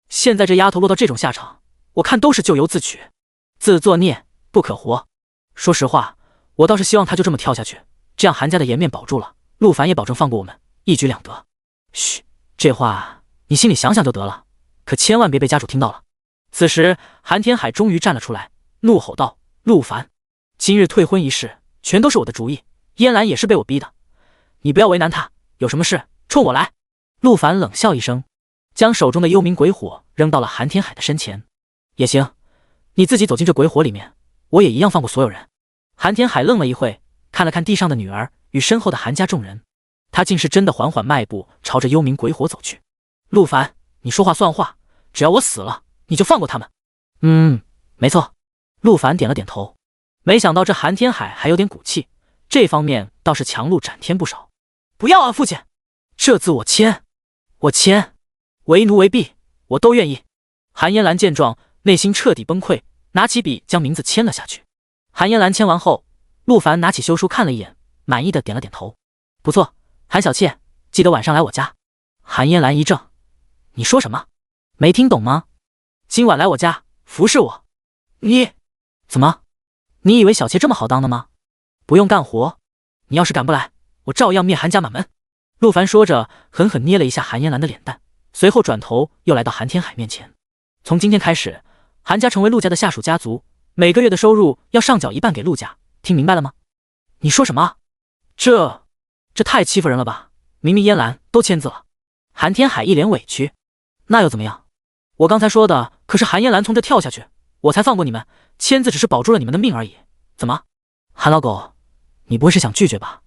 现在这丫头落到这种下场，我看都是咎由自取，自作孽不可活。说实话，我倒是希望他就这么跳下去，这样韩家的颜面保住了，陆凡也保证放过我们，一举两得。嘘，这话你心里想想就得了，可千万别被家主听到了。此时，韩天海终于站了出来，怒吼道：“陆凡，今日退婚一事全都是我的主意，嫣然也是被我逼的，你不要为难他，有什么事冲我来。”陆凡冷笑一声，将手中的幽冥鬼火扔到了韩天海的身前。也行，你自己走进这鬼火里面，我也一样放过所有人。韩天海愣了一会，看了看地上的女儿与身后的韩家众人，他竟是真的缓缓迈步朝着幽冥鬼火走去。陆凡，你说话算话，只要我死了，你就放过他们。没错。陆凡点了点头。没想到这韩天海还有点骨气，这方面倒是强陆展天不少。不要啊，父亲，这字我签，为奴为婢，我都愿意。韩嫣兰见状，内心彻底崩溃，拿起笔将名字签了下去。韩嫣兰签完后，陆凡拿起休书看了一眼，满意的点了点头。不错，韩小妾，记得晚上来我家。韩嫣兰一怔，你说什么？没听懂吗？今晚来我家服侍我。你怎么？你以为小妾这么好当的吗？不用干活，你要是敢不来，我照样灭韩家满门。陆凡说着，狠狠捏了一下韩嫣兰的脸蛋，随后转头又来到韩天海面前。从今天开始，韩家成为陆家的下属家族，每个月的收入要上缴一半给陆家，听明白了吗？你说什么？这太欺负人了吧，明明嫣兰都签字了。韩天海一脸委屈。那又怎么样？我刚才说的可是韩嫣兰从这跳下去，我才放过你们，签字只是保住了你们的命而已。怎么，韩老狗，你不会是想拒绝吧？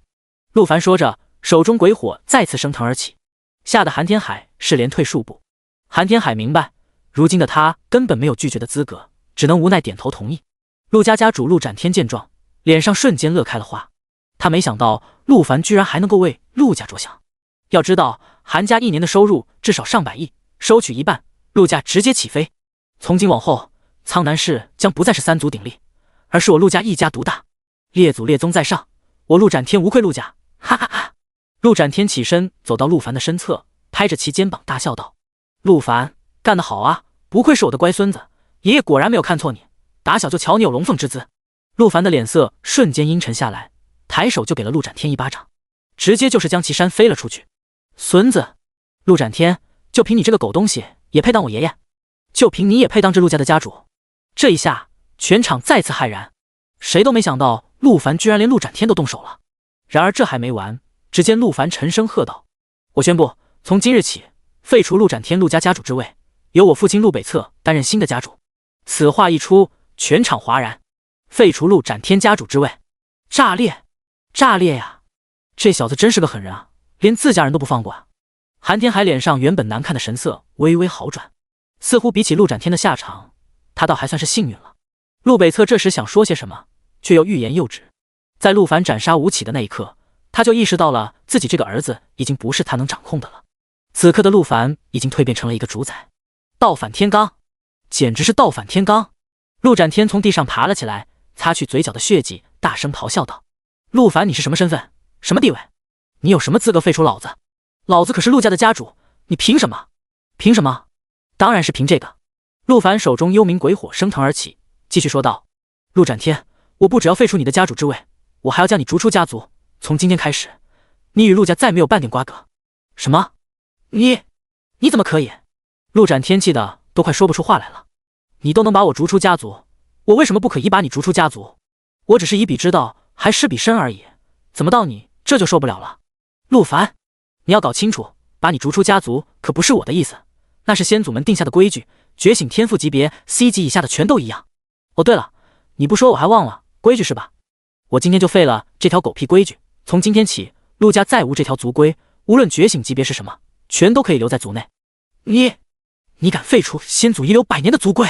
陆凡说着，手中鬼火再次升腾而起，吓得韩天海是连退数步。韩天海明白，如今的他根本没有拒绝的资格，只能无奈点头同意。陆家家主陆展天见状，脸上瞬间乐开了花。他没想到陆凡居然还能够为陆家着想。要知道，韩家一年的收入至少上百亿，收取一半，陆家直接起飞。从今往后，苍南市将不再是三足鼎立，而是我陆家一家独大，列祖列宗在上，我陆展天无愧陆家，哈哈哈！陆展天起身走到陆凡的身侧，拍着其肩膀大笑道：“陆凡，干得好啊，不愧是我的乖孙子，爷爷果然没有看错你，打小就瞧你有龙凤之姿。”陆凡的脸色瞬间阴沉下来，抬手就给了陆展天一巴掌，直接就是将其扇飞了出去。孙子，陆展天，就凭你这个狗东西也配当我爷爷？就凭你也配当这陆家的家主？这一下，全场再次骇然，谁都没想到陆凡居然连陆展天都动手了。然而这还没完，只见陆凡沉声喝道：“我宣布，从今日起，废除陆展天陆家家主之位，由我父亲陆北侧担任新的家主。”此话一出，全场哗然。废除陆展天家主之位，炸裂！炸裂呀！这小子真是个狠人啊，连自家人都不放过啊！韩天海脸上原本难看的神色微微好转，似乎比起陆展天的下场，他倒还算是幸运了。陆北侧这时想说些什么，却又欲言又止。在陆凡斩杀吴起的那一刻，他就意识到了自己这个儿子已经不是他能掌控的了。此刻的陆凡已经蜕变成了一个主宰，倒反天罡，简直是倒反天罡！陆展天从地上爬了起来，擦去嘴角的血迹，大声咆哮道：“陆凡，你是什么身份？什么地位？你有什么资格废除老子？老子可是陆家的家主，你凭什么？凭什么？当然是凭这个！”陆凡手中幽冥鬼火升腾而起，继续说道：“陆展天，我不只要废除你的家主之位，我还要将你逐出家族。从今天开始，你与陆家再没有半点瓜葛。”什么？你怎么可以？陆展天气的都快说不出话来了。你都能把我逐出家族，我为什么不可以把你逐出家族？我只是以彼之道还施彼身而已，怎么到你这就受不了了？陆凡，你要搞清楚，把你逐出家族可不是我的意思，那是先祖们定下的规矩，觉醒天赋级别 C 级以下的全都一样。哦对了，你不说我还忘了，规矩是吧？我今天就废了这条狗屁规矩，从今天起，陆家再无这条族规，无论觉醒级别是什么，全都可以留在族内。你敢废除先祖遗留100年的族规？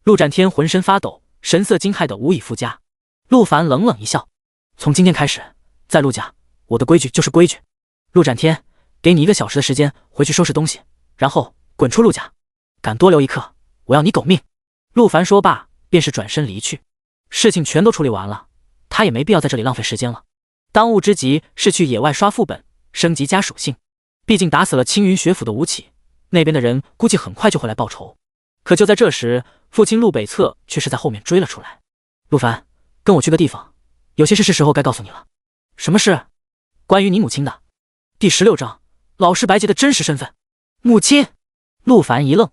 陆展天浑身发抖，神色惊骇的无以复加。陆凡冷冷一笑：“从今天开始，在陆家，我的规矩就是规矩。陆展天，给你1个小时的时间回去收拾东西，然后滚出陆家。敢多留一刻，我要你狗命！”陆凡说罢，便是转身离去。事情全都处理完了，他也没必要在这里浪费时间了。当务之急是去野外刷副本，升级加属性。毕竟打死了青云学府的吴起，那边的人估计很快就会来报仇。可就在这时，父亲陆北侧却是在后面追了出来。陆凡，跟我去个地方，有些事是时候该告诉你了。什么事？关于你母亲的。第16章，老师白洁的真实身份。母亲。陆凡一愣，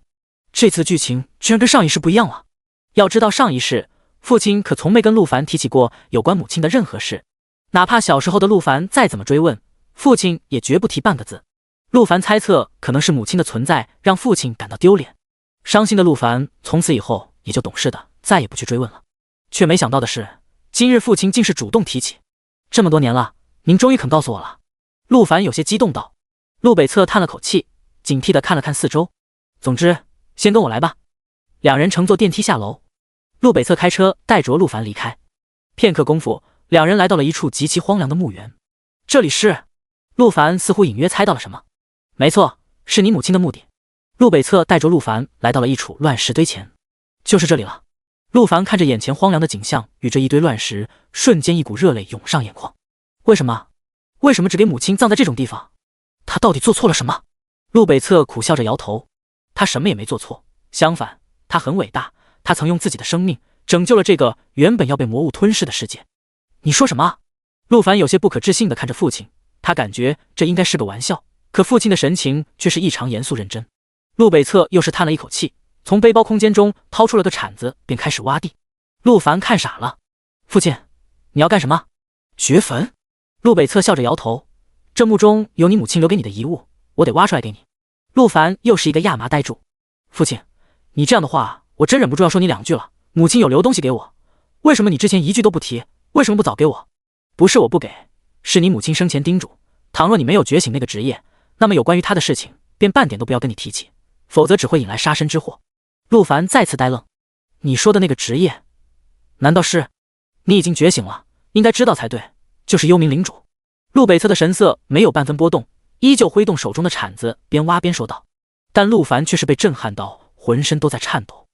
这次的剧情居然跟上一世不一样了。要知道上一世，父亲可从没跟陆凡提起过有关母亲的任何事，哪怕小时候的陆凡再怎么追问，父亲也绝不提半个字。陆凡猜测可能是母亲的存在让父亲感到丢脸，伤心的陆凡从此以后也就懂事的再也不去追问了。却没想到的是，今日父亲竟是主动提起。这么多年了，您终于肯告诉我了。陆凡有些激动道。陆北侧叹了口气，警惕地看了看四周。总之，先跟我来吧。两人乘坐电梯下楼，陆北侧开车带着陆凡离开。片刻功夫，两人来到了一处极其荒凉的墓园。这里是……陆凡似乎隐约猜到了什么。没错，是你母亲的墓地。陆北侧带着陆凡来到了一处乱石堆前。就是这里了。陆凡看着眼前荒凉的景象与这一堆乱石，瞬间一股热泪涌上眼眶。为什么？为什么只给母亲葬在这种地方？他到底做错了什么？陆北侧苦笑着摇头。他什么也没做错，相反，他很伟大，他曾用自己的生命拯救了这个原本要被魔物吞噬的世界。你说什么？陆凡有些不可置信地看着父亲，他感觉这应该是个玩笑，可父亲的神情却是异常严肃认真。陆北侧又是叹了一口气，从背包空间中掏出了个铲子，便开始挖地。陆凡看傻了。父亲，你要干什么？掘坟？陆北侧笑着摇头。这墓中有你母亲留给你的遗物，我得挖出来给你。陆凡又是一个亚麻呆住。父亲，你这样的话，我真忍不住要说你两句了。母亲有留东西给我，为什么你之前一句都不提？为什么不早给我？不是我不给，是你母亲生前叮嘱，倘若你没有觉醒那个职业，那么有关于他的事情便半点都不要跟你提起，否则只会引来杀身之祸。陆凡再次呆愣。你说的那个职业，难道是……你已经觉醒了，应该知道才对，就是幽冥领主。陆北侧的神色没有半分波动，依旧挥动手中的铲子，边挖边说道。但陆凡却是被震撼到，浑身都在颤抖。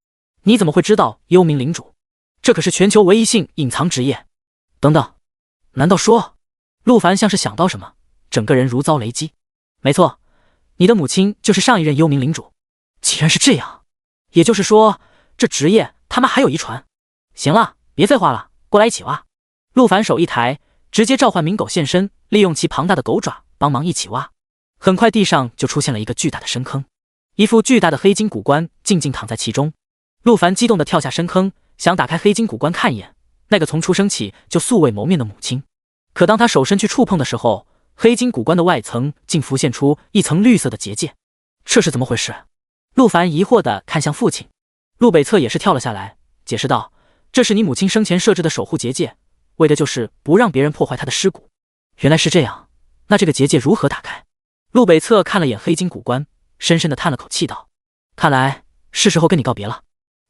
你怎么会知道幽冥领主？这可是全球唯一性隐藏职业。等等，难道说……陆凡像是想到什么，整个人如遭雷击。没错，你的母亲就是上一任幽冥领主。既然是这样，也就是说，这职业他妈还有遗传。行了，别废话了，过来一起挖。陆凡手一抬，直接召唤冥狗现身，利用其庞大的狗爪帮忙一起挖。很快地上就出现了一个巨大的深坑，一副巨大的黑金骨棺静静躺在其中。陆凡激动地跳下深坑，想打开黑金骨棺看一眼那个从出生起就素未谋面的母亲。可当他手伸去触碰的时候，黑金骨棺的外层竟浮现出一层绿色的结界。这是怎么回事？陆凡疑惑地看向父亲。陆北侧也是跳了下来，解释道：这是你母亲生前设置的守护结界，为的就是不让别人破坏她的尸骨。原来是这样，那这个结界如何打开？陆北侧看了眼黑金骨棺，深深地叹了口气道：看来是时候跟你告别了。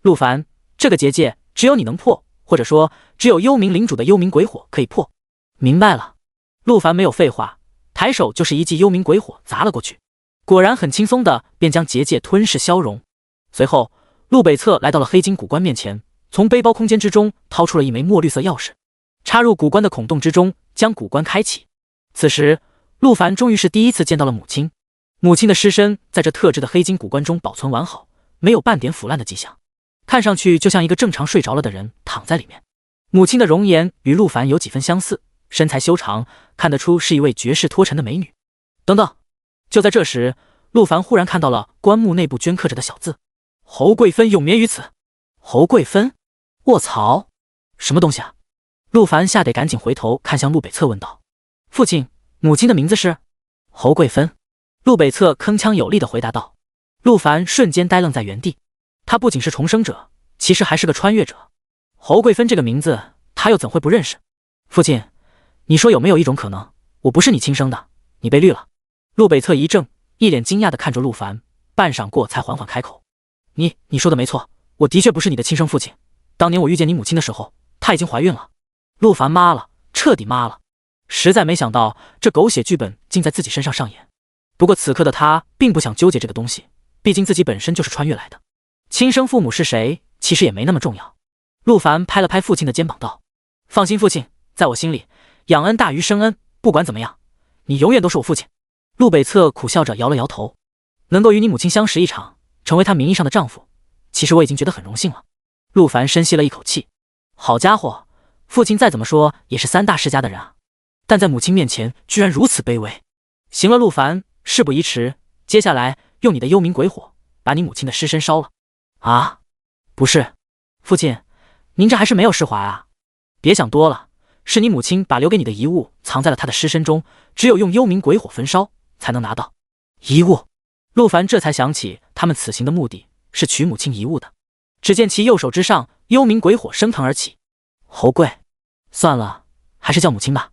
陆凡，这个结界只有你能破，或者说只有幽冥领主的幽冥鬼火可以破。明白了。陆凡没有废话，抬手就是一记幽冥鬼火砸了过去，果然很轻松的便将结界吞噬消融。随后陆北侧来到了黑金骨棺面前，从背包空间之中掏出了一枚墨绿色钥匙，插入骨棺的孔洞之中，将骨棺开启。此时陆凡终于是第一次见到了母亲。母亲的尸身在这特制的黑金骨棺中保存完好，没有半点腐烂的迹象，看上去就像一个正常睡着了的人躺在里面。母亲的容颜与陆凡有几分相似，身材修长，看得出是一位绝世脱尘的美女。等等，就在这时，陆凡忽然看到了棺木内部镌刻着的小字：侯贵芬永眠于此。侯贵芬？卧槽，什么东西啊？陆凡吓得赶紧回头看向陆北侧问道：父亲，母亲的名字是侯贵芬？陆北侧铿锵有力地回答道。陆凡瞬间呆愣在原地，他不仅是重生者，其实还是个穿越者。侯贵芬这个名字，他又怎会不认识？父亲，你说有没有一种可能，我不是你亲生的，你被绿了？陆北侧一怔，一脸惊讶地看着陆凡，半晌过才缓缓开口：你说的没错，我的确不是你的亲生父亲。当年我遇见你母亲的时候，她已经怀孕了。陆凡妈了，彻底妈了，实在没想到这狗血剧本竟在自己身上上演。不过此刻的他并不想纠结这个东西，毕竟自己本身就是穿越来的，亲生父母是谁其实也没那么重要。陆凡拍了拍父亲的肩膀道：放心父亲，在我心里养恩大于生恩，不管怎么样，你永远都是我父亲。陆北侧苦笑着摇了摇头，能够与你母亲相识一场，成为她名义上的丈夫，其实我已经觉得很荣幸了。陆凡深吸了一口气，好家伙，父亲再怎么说也是3大世家的人啊，但在母亲面前居然如此卑微。行了，陆凡，事不宜迟，接下来用你的幽冥鬼火把你母亲的尸身烧了。啊，不是，父亲，您这还是没有释怀啊？别想多了，是你母亲把留给你的遗物藏在了她的尸身中，只有用幽冥鬼火焚烧才能拿到遗物。陆凡这才想起他们此行的目的是取母亲遗物的，只见其右手之上幽冥鬼火升腾而起。侯贵，算了，还是叫母亲吧。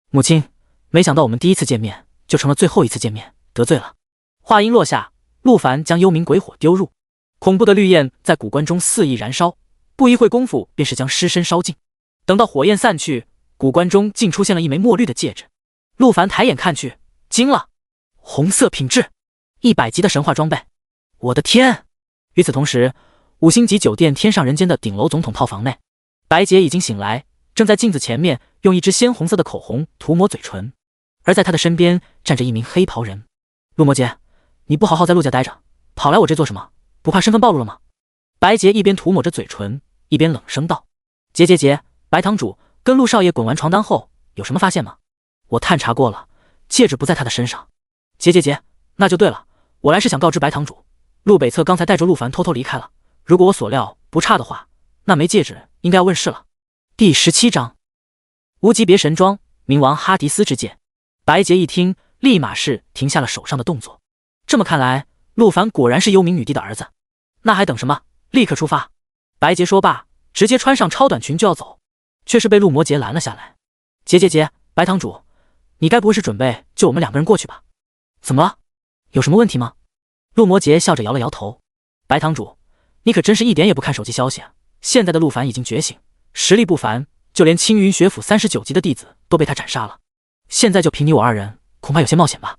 母亲，没想到我们第一次见面就成了最后一次见面，得罪了。话音落下，陆凡将幽冥鬼火丢入，恐怖的绿焰在古棺中肆意燃烧，不一会功夫便是将尸身烧尽。等到火焰散去，古棺中竟出现了一枚墨绿的戒指。陆凡抬眼看去，惊了，红色品质，100级的神话装备，我的天！与此同时，5星级酒店天上人间的顶楼总统套房内，白洁已经醒来，正在镜子前面用一支鲜红色的口红涂抹嘴唇，而在她的身边站着一名黑袍人。陆摩羯，你不好好在陆家待着，跑来我这做什么？不怕身份暴露了吗？白洁一边涂抹着嘴唇，一边冷声道。杰，白堂主跟陆少爷滚完床单后有什么发现吗？我探查过了，戒指不在他的身上。杰，那就对了，我来是想告知白堂主，陆北侧刚才带着陆凡偷偷离开了，如果我所料不差的话，那枚戒指应该要问世了。第17章无级别神装，冥王哈迪斯之戒。白洁一听，立马是停下了手上的动作。这么看来，陆凡果然是幽冥女帝的儿子，那还等什么？立刻出发！白洁说罢，直接穿上超短裙就要走，却是被陆摩羯拦了下来。杰，白堂主，你该不会是准备就我们2个人过去吧？怎么了？有什么问题吗？陆摩羯笑着摇了摇头。白堂主，你可真是一点也不看手机消息啊！现在的陆凡已经觉醒，实力不凡，就连青云学府39级的弟子都被他斩杀了。现在就凭你我2人，恐怕有些冒险吧？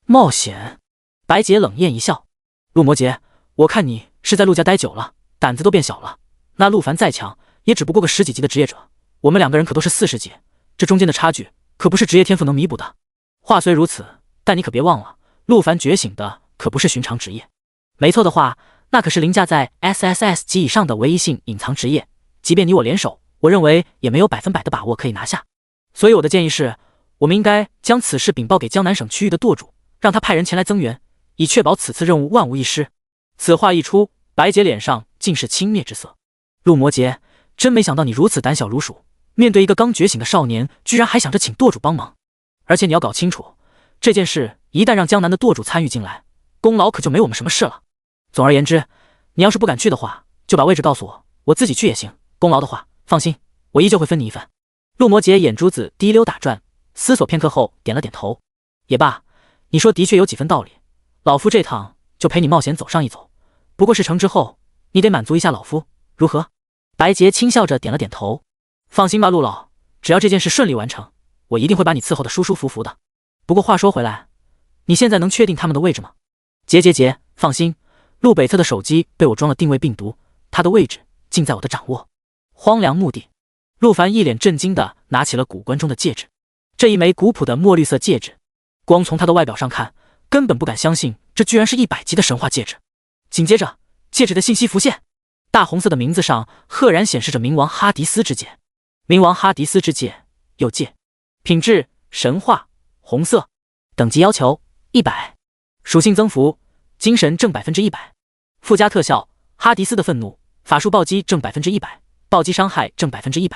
冒险？白洁冷艳一笑。陆摩羯，我看你是在陆家待久了，胆子都变小了。那陆凡再强，也只不过个10几级的职业者，我们2个人可都是40级，这中间的差距可不是职业天赋能弥补的。话虽如此，但你可别忘了，陆凡觉醒的可不是寻常职业。没错的话，那可是凌驾在 SSS 级以上的唯一性隐藏职业，即便你我联手，我认为也没有100%的把握可以拿下。所以我的建议是，我们应该将此事禀报给江南省区域的舵主，让他派人前来增援，以确保此次任务万无一失。此话一出，白洁脸上尽是轻蔑之色。陆摩羯，真没想到你如此胆小如鼠，面对一个刚觉醒的少年，居然还想着请舵主帮忙。而且你要搞清楚，这件事一旦让江南的舵主参与进来，功劳可就没我们什么事了。总而言之，你要是不敢去的话，就把位置告诉我，我自己去也行。功劳的话，放心，我依旧会分你一份。陆摩羯眼珠子滴溜打转，思索片刻后点了点头。也罢，你说的确有几分道理，老夫这趟就陪你冒险走上一走，不过事成之后，你得满足一下老夫，如何？白洁轻笑着点了点头。放心吧，陆老，只要这件事顺利完成，我一定会把你伺候得舒舒服服的。不过话说回来，你现在能确定他们的位置吗？杰，放心，陆北侧的手机被我装了定位病毒，他的位置尽在我的掌握。荒凉墓地，陆凡一脸震惊地拿起了古棺中的戒指，这一枚古朴的墨绿色戒指，光从它的外表上看，根本不敢相信这居然是100级的神话戒指。紧接着，戒指的信息浮现，大红色的名字上赫然显示着冥王哈迪斯之戒。冥王哈迪斯之戒，右戒，品质神话，红色，等级要求100，属性增幅精神正100%，附加特效哈迪斯的愤怒，法术暴击正100%，暴击伤害正100%，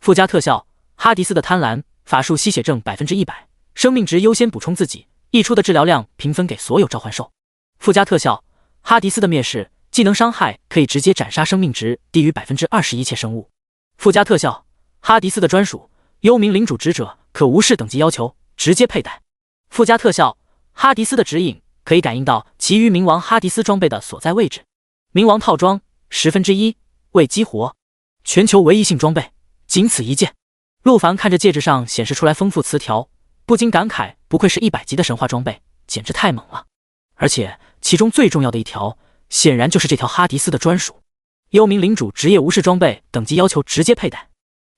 附加特效哈迪斯的贪婪，法术吸血正100%，生命值优先补充自己，溢出的治疗量平分给所有召唤兽。附加特效哈迪斯的灭世，技能伤害可以直接斩杀生命值低于20%一切生物。附加特效哈迪斯的专属幽冥领主职者，可无视等级要求直接佩戴。附加特效哈迪斯的指引，可以感应到其余冥王哈迪斯装备的所在位置。冥王套装1/10未激活，全球唯一性装备，仅此一件。陆凡看着戒指上显示出来丰富词条，不禁感慨，不愧是100级的神话装备，简直太猛了。而且其中最重要的一条，显然就是这条哈迪斯的专属幽冥领主职业无视装备，等级要求直接佩戴。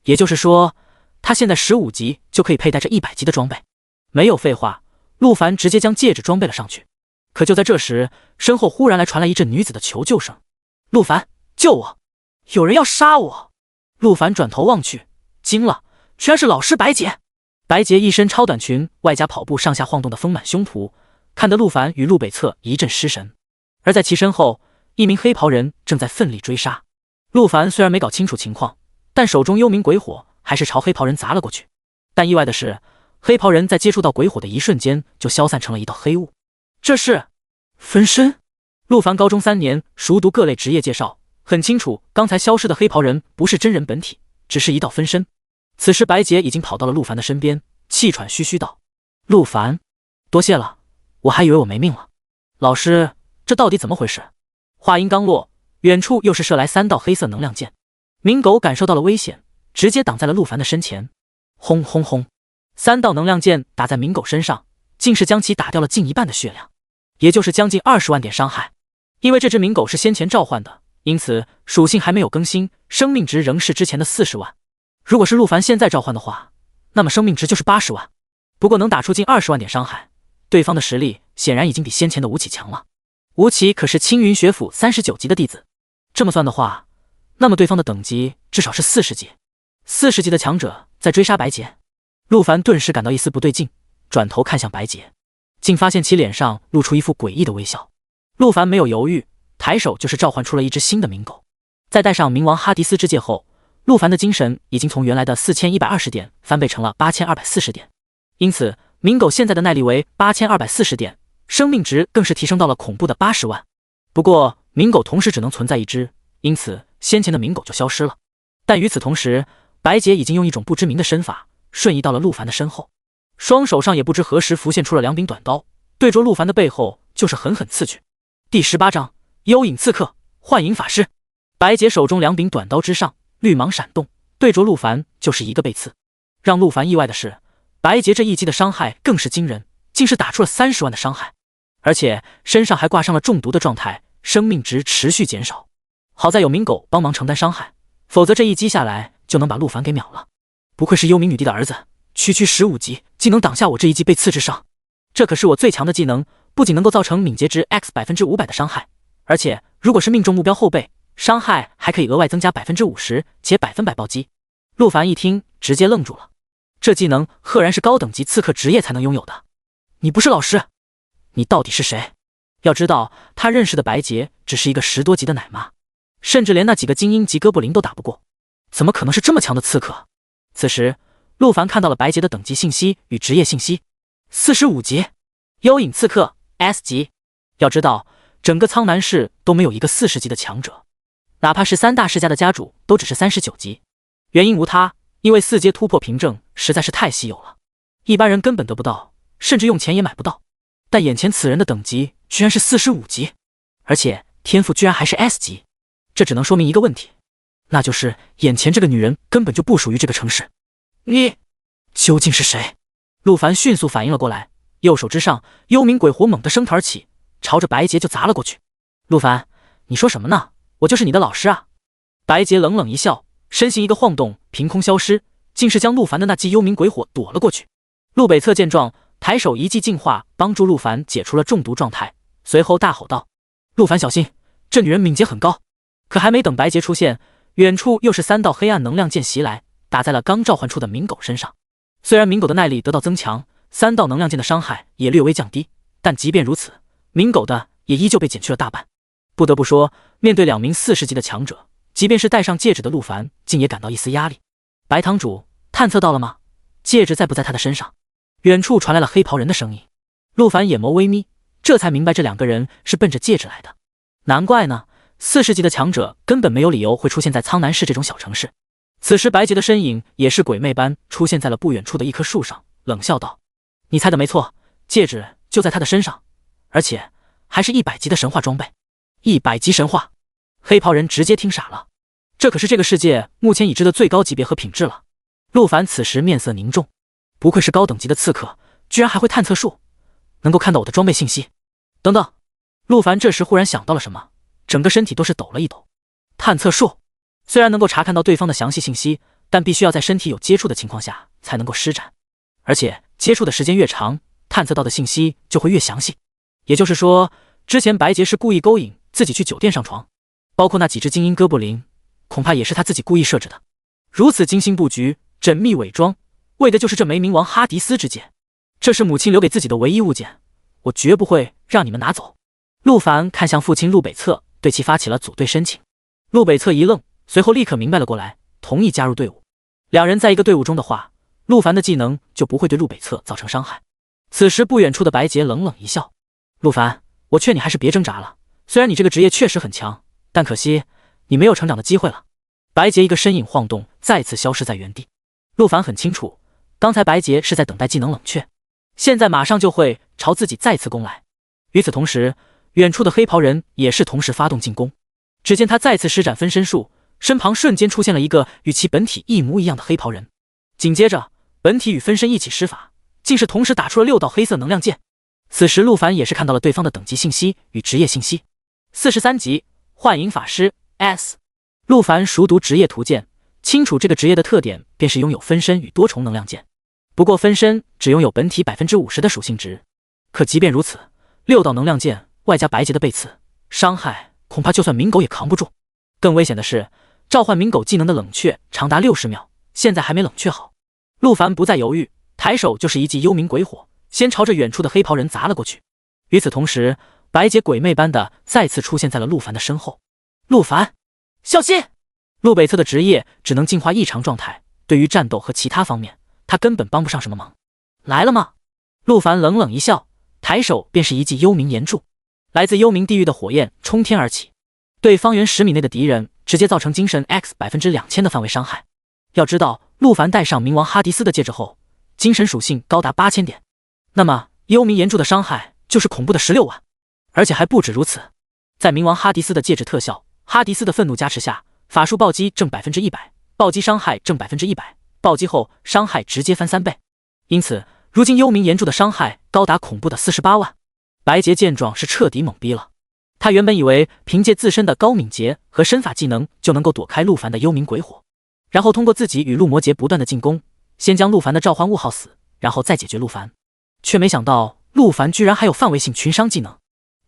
也就是说，他现在15级就可以佩戴这100级的装备。没有废话，陆凡直接将戒指装备了上去。可就在这时，身后忽然来传来一阵女子的求救声：“陆凡，救我！有人要杀我！”陆凡转头望去，惊了，居然是老师白洁！白洁一身超短裙，外加跑步上下晃动的丰满胸脯，看得陆凡与陆北侧一阵失神。而在其身后，一名黑袍人正在奋力追杀。陆凡虽然没搞清楚情况，但手中幽冥鬼火还是朝黑袍人砸了过去。但意外的是，黑袍人在接触到鬼火的一瞬间就消散成了一道黑雾。这是分身。陆凡高中3年，熟读各类职业介绍，很清楚刚才消失的黑袍人不是真人本体，只是一道分身。此时白洁已经跑到了陆凡的身边，气喘吁吁道：“陆凡，多谢了，我还以为我没命了。老师，这到底怎么回事？”话音刚落，远处又是射来3道黑色能量箭。冥狗感受到了危险，直接挡在了陆凡的身前。轰轰轰，3道能量箭打在冥狗身上，竟是将其打掉了近1半的血量，也就是将近20万点伤害。因为这只冥狗是先前召唤的，因此属性还没有更新，生命值仍是之前的40万。如果是陆凡现在召唤的话，那么生命值就是80万。不过能打出近20万点伤害，对方的实力显然已经比先前的吴起强了。吴起可是青云学府39级的弟子，这么算的话，那么对方的等级至少是40级。40级的强者在追杀白洁，陆凡顿时感到一丝不对劲，转头看向白洁，竟发现其脸上露出一副诡异的微笑。陆凡没有犹豫，抬手就是召唤出了一只新的冥狗。在带上冥王哈迪斯之戒后，陆凡的精神已经从原来的4120点翻倍成了8240点，因此冥狗现在的耐力为8240点，生命值更是提升到了恐怖的80万。不过冥狗同时只能存在一只，因此先前的冥狗就消失了。但与此同时，白洁已经用一种不知名的身法瞬移到了陆凡的身后，双手上也不知何时浮现出了2柄短刀，对着陆凡的背后就是狠狠刺去。第18章幽影刺客幻影法师。白洁手中2柄短刀之上，绿芒闪动，对着陆凡就是一个背刺。让陆凡意外的是，白洁这一击的伤害更是惊人，竟是打出了30万的伤害，而且身上还挂上了中毒的状态，生命值持续减少。好在有冥狗帮忙承担伤害，否则这一击下来就能把陆凡给秒了。不愧是幽冥女帝的儿子，区15级竟能挡下我这一击被刺之伤。这可是我最强的技能，不仅能够造成敏捷值 X500% 的伤害，而且如果是命中目标后背，伤害还可以额外增加 50%， 且100%暴击。陆凡一听直接愣住了，这技能赫然是高等级刺客职业才能拥有的。你不是老师，你到底是谁？要知道他认识的白洁只是一个10多级的奶妈，甚至连那几个精英级哥布林都打不过，怎么可能是这么强的刺客？此时陆凡看到了白洁的等级信息与职业信息，45级幽影刺客 S 级。要知道整个苍南市都没有一个40级的强者，哪怕是3大世家的家主都只是39级。原因无他，因为4阶突破凭证实在是太稀有了，一般人根本得不到，甚至用钱也买不到。但眼前此人的等级居然是45级，而且天赋居然还是 S 级，这只能说明一个问题，那就是眼前这个女人根本就不属于这个城市。你究竟是谁？陆凡迅速反应了过来，右手之上幽冥鬼火猛地升腾而起，朝着白洁就砸了过去。陆凡，你说什么呢？我就是你的老师啊！白洁冷冷一笑，身形一个晃动，凭空消失，竟是将陆凡的那记幽冥鬼火躲了过去。陆北侧见状，抬手一记净化，帮助陆凡解除了中毒状态，随后大吼道：“陆凡小心，这女人敏捷很高！”可还没等白洁出现，远处又是3道黑暗能量箭袭来，打在了刚召唤出的冥狗身上。虽然冥狗的耐力得到增强，3道能量箭的伤害也略微降低，但即便如此，冥狗的也依旧被减去了大半。不得不说，面对2名40级的强者，即便是戴上戒指的陆凡，竟也感到一丝压力。白堂主，探测到了吗？戒指在不在他的身上？远处传来了黑袍人的声音。陆凡眼眸微眯，这才明白这2个人是奔着戒指来的。难怪呢，40级的强者根本没有理由会出现在苍南市这种小城市。此时白洁的身影也是鬼魅般出现在了不远处的一棵树上，冷笑道：“你猜的没错，戒指就在他的身上，而且还是100级的神话装备。100级神话！”黑袍人直接听傻了，这可是这个世界目前已知的最高级别和品质了。陆凡此时面色凝重，不愧是高等级的刺客，居然还会探测术，能够看到我的装备信息。等等，陆凡这时忽然想到了什么，整个身体都是抖了一抖。探测术虽然能够查看到对方的详细信息，但必须要在身体有接触的情况下才能够施展，而且接触的时间越长，探测到的信息就会越详细。也就是说，之前白洁是故意勾引自己去酒店上床，包括那几只精英哥布林，恐怕也是他自己故意设置的。如此精心布局，缜密伪装，为的就是这枚冥王哈迪斯之戒。这是母亲留给自己的唯一物件，我绝不会让你们拿走。陆凡看向父亲陆北侧，对其发起了组队申请。陆北侧一愣，随后立刻明白了过来，同意加入队伍。两人在一个队伍中的话，陆凡的技能就不会对陆北侧造成伤害。此时不远处的白洁冷冷一笑：陆凡，我劝你还是别挣扎了，虽然你这个职业确实很强，但可惜你没有成长的机会了。白洁一个身影晃动，再次消失在原地。陆凡很清楚，刚才白洁是在等待技能冷却，现在马上就会朝自己再次攻来。与此同时，远处的黑袍人也是同时发动进攻。只见他再次施展分身术，身旁瞬间出现了一个与其本体一模一样的黑袍人。紧接着，本体与分身一起施法，竟是同时打出了6道黑色能量剑。此时陆凡也是看到了对方的等级信息与职业信息：43级幻影法师 S。 陆凡熟读职业图鉴，清楚这个职业的特点便是拥有分身与多重能量剑。不过分身只拥有本体 50% 的属性值，可即便如此，6道能量剑外加白洁的背刺，伤害恐怕就算冥狗也扛不住。更危险的是，召唤冥狗技能的冷却长达60秒，现在还没冷却好。陆凡不再犹豫，抬手就是一记幽冥鬼火，先朝着远处的黑袍人砸了过去。与此同时，白洁鬼魅般的再次出现在了陆凡的身后。陆凡，小心！陆北侧的职业只能进化异常状态，对于战斗和其他方面，他根本帮不上什么忙。来了吗？陆凡冷冷一笑，抬手便是一记幽冥炎柱，来自幽冥地狱的火焰冲天而起，对方圆10米内的敌人直接造成精神 X 2000%的范围伤害。要知道，陆凡戴上冥王哈迪斯的戒指后，精神属性高达8000点，那么幽冥炎柱的伤害就是恐怖的16万。而且还不止如此，在冥王哈迪斯的戒指特效哈迪斯的愤怒加持下，法术暴击正 100%， 暴击伤害正 100%， 暴击后伤害直接翻3倍。因此如今幽冥炎柱的伤害高达恐怖的48万。白洁见状是彻底懵逼了，他原本以为凭借自身的高敏捷和身法技能就能够躲开陆凡的幽冥鬼火，然后通过自己与陆魔劫不断的进攻，先将陆凡的召唤物耗死，然后再解决陆凡。却没想到陆凡居然还有范围性群伤技能。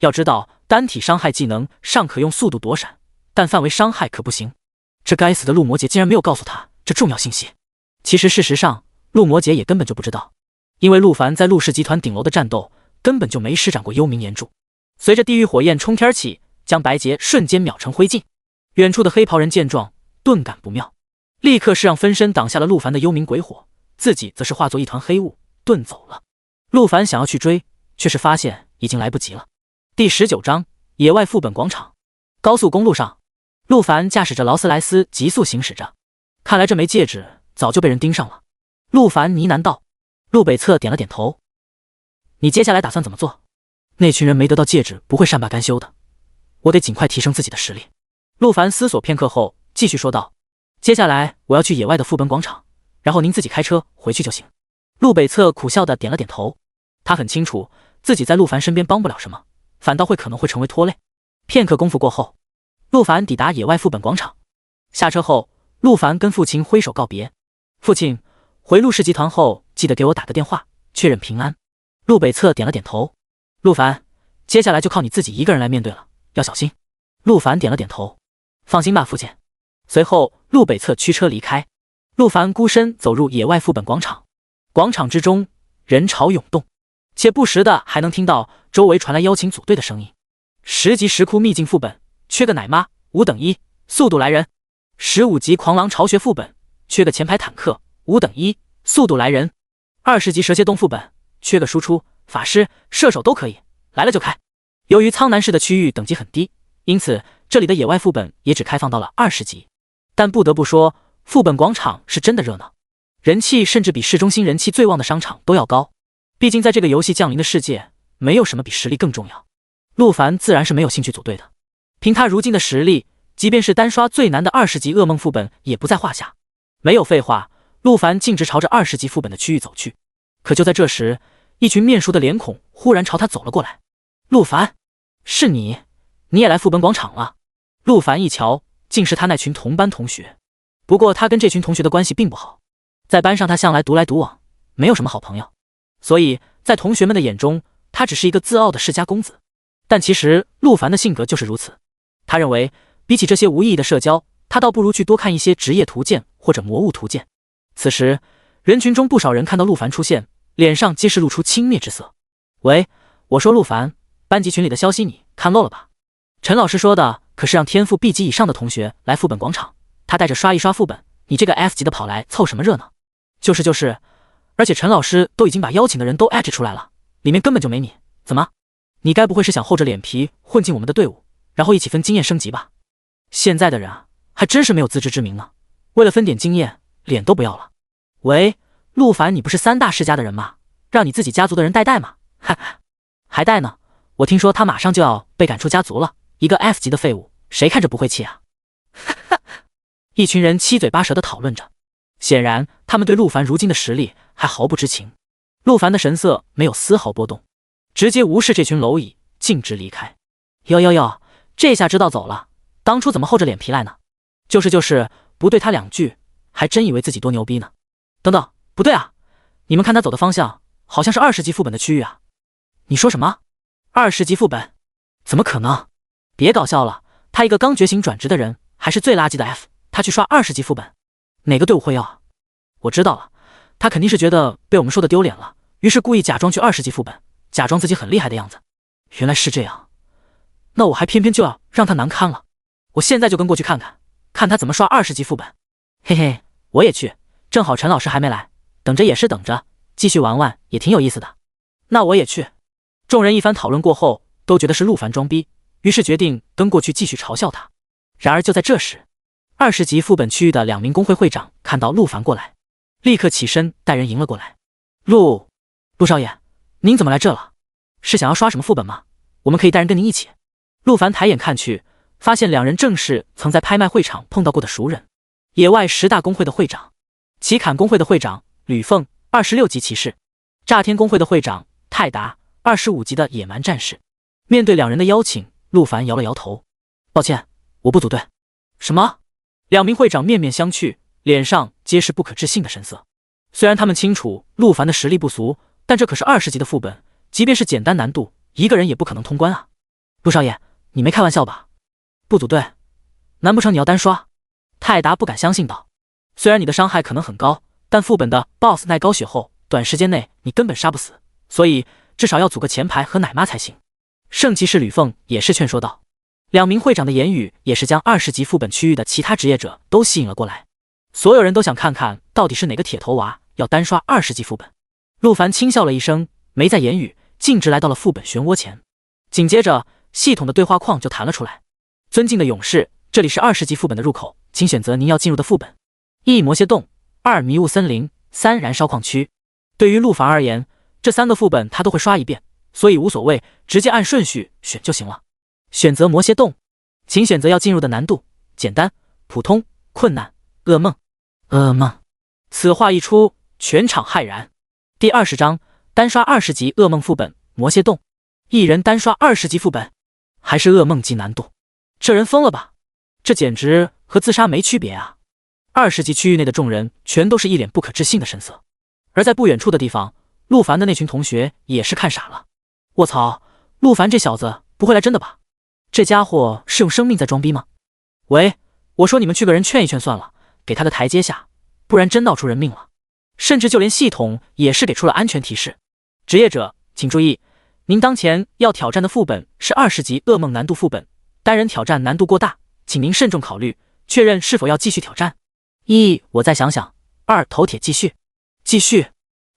要知道，单体伤害技能尚可用速度躲闪，但范围伤害可不行。这该死的陆魔劫竟然没有告诉他这重要信息。其实事实上，陆魔劫也根本就不知道，因为陆凡在陆氏集团顶楼的战斗根本就没施展过幽冥炎柱。随着地狱火焰冲天起，将白洁瞬间秒成灰烬。远处的黑袍人见状，顿感不妙，立刻是让分身挡下了陆凡的幽冥鬼火，自己则是化作一团黑雾遁走了。陆凡想要去追，却是发现已经来不及了。第19章野外副本广场。高速公路上，陆凡驾驶着劳斯莱斯急速行驶着，看来这枚戒指早就被人盯上了。陆凡呢喃道。陆北侧点了点头。你接下来打算怎么做？那群人没得到戒指不会善罢甘休的，我得尽快提升自己的实力。陆凡思索片刻后继续说道。接下来我要去野外的副本广场，然后您自己开车回去就行。陆北侧苦笑的点了点头，他很清楚自己在陆凡身边帮不了什么，反倒可能会成为拖累。片刻功夫过后，陆凡抵达野外副本广场。下车后，陆凡跟父亲挥手告别。父亲，回陆氏集团后记得给我打个电话，确认平安。陆北侧点了点头。陆凡，接下来就靠你自己一个人来面对了，要小心。陆凡点了点头。放心吧，父亲。随后，陆北侧驱车离开。陆凡孤身走入野外副本广场。广场之中人潮涌动，且不时的还能听到周围传来邀请组队的声音。10级石窟秘境副本，缺个奶妈5等1，速度来人。15级狂狼巢穴副本，缺个前排坦克5等1，速度来人。20级蛇蝎洞副本，缺个输出法师射手都可以，来了就开。由于苍南市的区域等级很低，因此这里的野外副本也只开放到了20级。但不得不说，副本广场是真的热闹，人气甚至比市中心人气最旺的商场都要高。毕竟在这个游戏降临的世界，没有什么比实力更重要。陆凡自然是没有兴趣组队的，凭他如今的实力，即便是单刷最难的20级噩梦副本也不在话下。没有废话，陆凡径直朝着20级副本的区域走去。可就在这时，一群面熟的脸孔忽然朝他走了过来。陆凡，是你也来副本广场了？陆凡一瞧，竟是他那群同班同学。不过他跟这群同学的关系并不好，在班上他向来独来独往，没有什么好朋友，所以在同学们的眼中，他只是一个自傲的世家公子。但其实陆凡的性格就是如此，他认为比起这些无意义的社交，他倒不如去多看一些职业图鉴或者魔物图鉴。此时，人群中不少人看到陆凡出现，脸上皆是露出轻蔑之色。喂，我说陆凡，班级群里的消息你看漏了吧？陈老师说的可是让天赋 B 级以上的同学来副本广场，他带着刷一刷副本，你这个 F 级的跑来凑什么热闹？就是，而且陈老师都已经把邀请的人都艾特出来了，里面根本就没你，怎么？你该不会是想厚着脸皮混进我们的队伍，然后一起分经验升级吧？现在的人啊，还真是没有自知之明呢，为了分点经验，脸都不要了。喂，陆凡，你不是3大世家的人吗？让你自己家族的人带嘛？哈哈，还带呢？我听说他马上就要被赶出家族了，一个 F 级的废物，谁看着不会气啊？哈哈，一群人七嘴八舌的讨论着，显然他们对陆凡如今的实力还毫不知情。陆凡的神色没有丝毫波动，直接无视这群蝼蚁，径直离开。哟，这下知道走了，当初怎么厚着脸皮来呢？就是，不对他2句，还真以为自己多牛逼呢。等等，不对啊，你们看他走的方向，好像是20级副本的区域啊。你说什么？20级副本？怎么可能？别搞笑了，他一个刚觉醒转职的人，还是最垃圾的 F， 他去刷20级副本，哪个队伍会要啊？我知道了，他肯定是觉得被我们说的丢脸了，于是故意假装去20级副本，假装自己很厉害的样子。原来是这样，那我还偏偏就要让他难堪了。我现在就跟过去看看，看他怎么刷20级副本。嘿嘿，我也去，正好陈老师还没来，等着也是等着，继续玩玩也挺有意思的。那我也去。众人一番讨论过后，都觉得是陆凡装逼，于是决定跟过去继续嘲笑他。然而就在这时，20级副本区域的2名工会会长看到陆凡过来，立刻起身带人迎了过来。陆少爷，您怎么来这了？是想要刷什么副本吗？我们可以带人跟您一起。陆凡抬眼看去，发现2人正是曾在拍卖会场碰到过的熟人，野外10大公会的会长，奇坎公会的会长吕凤，26级骑士，炸天公会的会长泰达，25级的野蛮战士。面对2人的邀请，陆凡摇了摇头，抱歉，我不组队。什么？2名会长面面相觑，脸上皆是不可置信的神色。虽然他们清楚陆凡的实力不俗，但这可是20级的副本，即便是简单难度，一个人也不可能通关啊。陆少爷，你没开玩笑吧？不组队？难不成你要单刷？泰达不敢相信道。虽然你的伤害可能很高，但副本的 BOSS 耐高血厚，短时间内你根本杀不死，所以至少要组个前排和奶妈才行。圣骑士吕凤也是劝说道。2名会长的言语也是将20级副本区域的其他职业者都吸引了过来，所有人都想看看到底是哪个铁头娃要单刷20级副本。陆凡轻笑了一声，没再言语，径直来到了副本漩涡前。紧接着系统的对话框就弹了出来。尊敬的勇士，这里是20级副本的入口，请选择您要进入的副本。1魔蝎洞，2迷雾森林，3燃烧矿区。对于陆凡而言，这3个副本他都会刷一遍，所以无所谓，直接按顺序选就行了。选择魔蝎洞，请选择要进入的难度：简单、普通、困难、噩梦。噩梦。此话一出，全场骇然。第20章，单刷20级噩梦副本魔蝎洞，一人单刷20级副本，还是噩梦级难度，这人疯了吧？这简直和自杀没区别啊！20级区域内的众人全都是一脸不可置信的神色，而在不远处的地方，陆凡的那群同学也是看傻了。卧槽，陆凡这小子不会来真的吧？这家伙是用生命在装逼吗？喂，我说你们去个人劝一劝算了，给他个台阶下，不然真闹出人命了。甚至就连系统也是给出了安全提示。职业者请注意，您当前要挑战的副本是20级噩梦难度副本，单人挑战难度过大，请您慎重考虑，确认是否要继续挑战。1我再想想，2头铁继续。继续。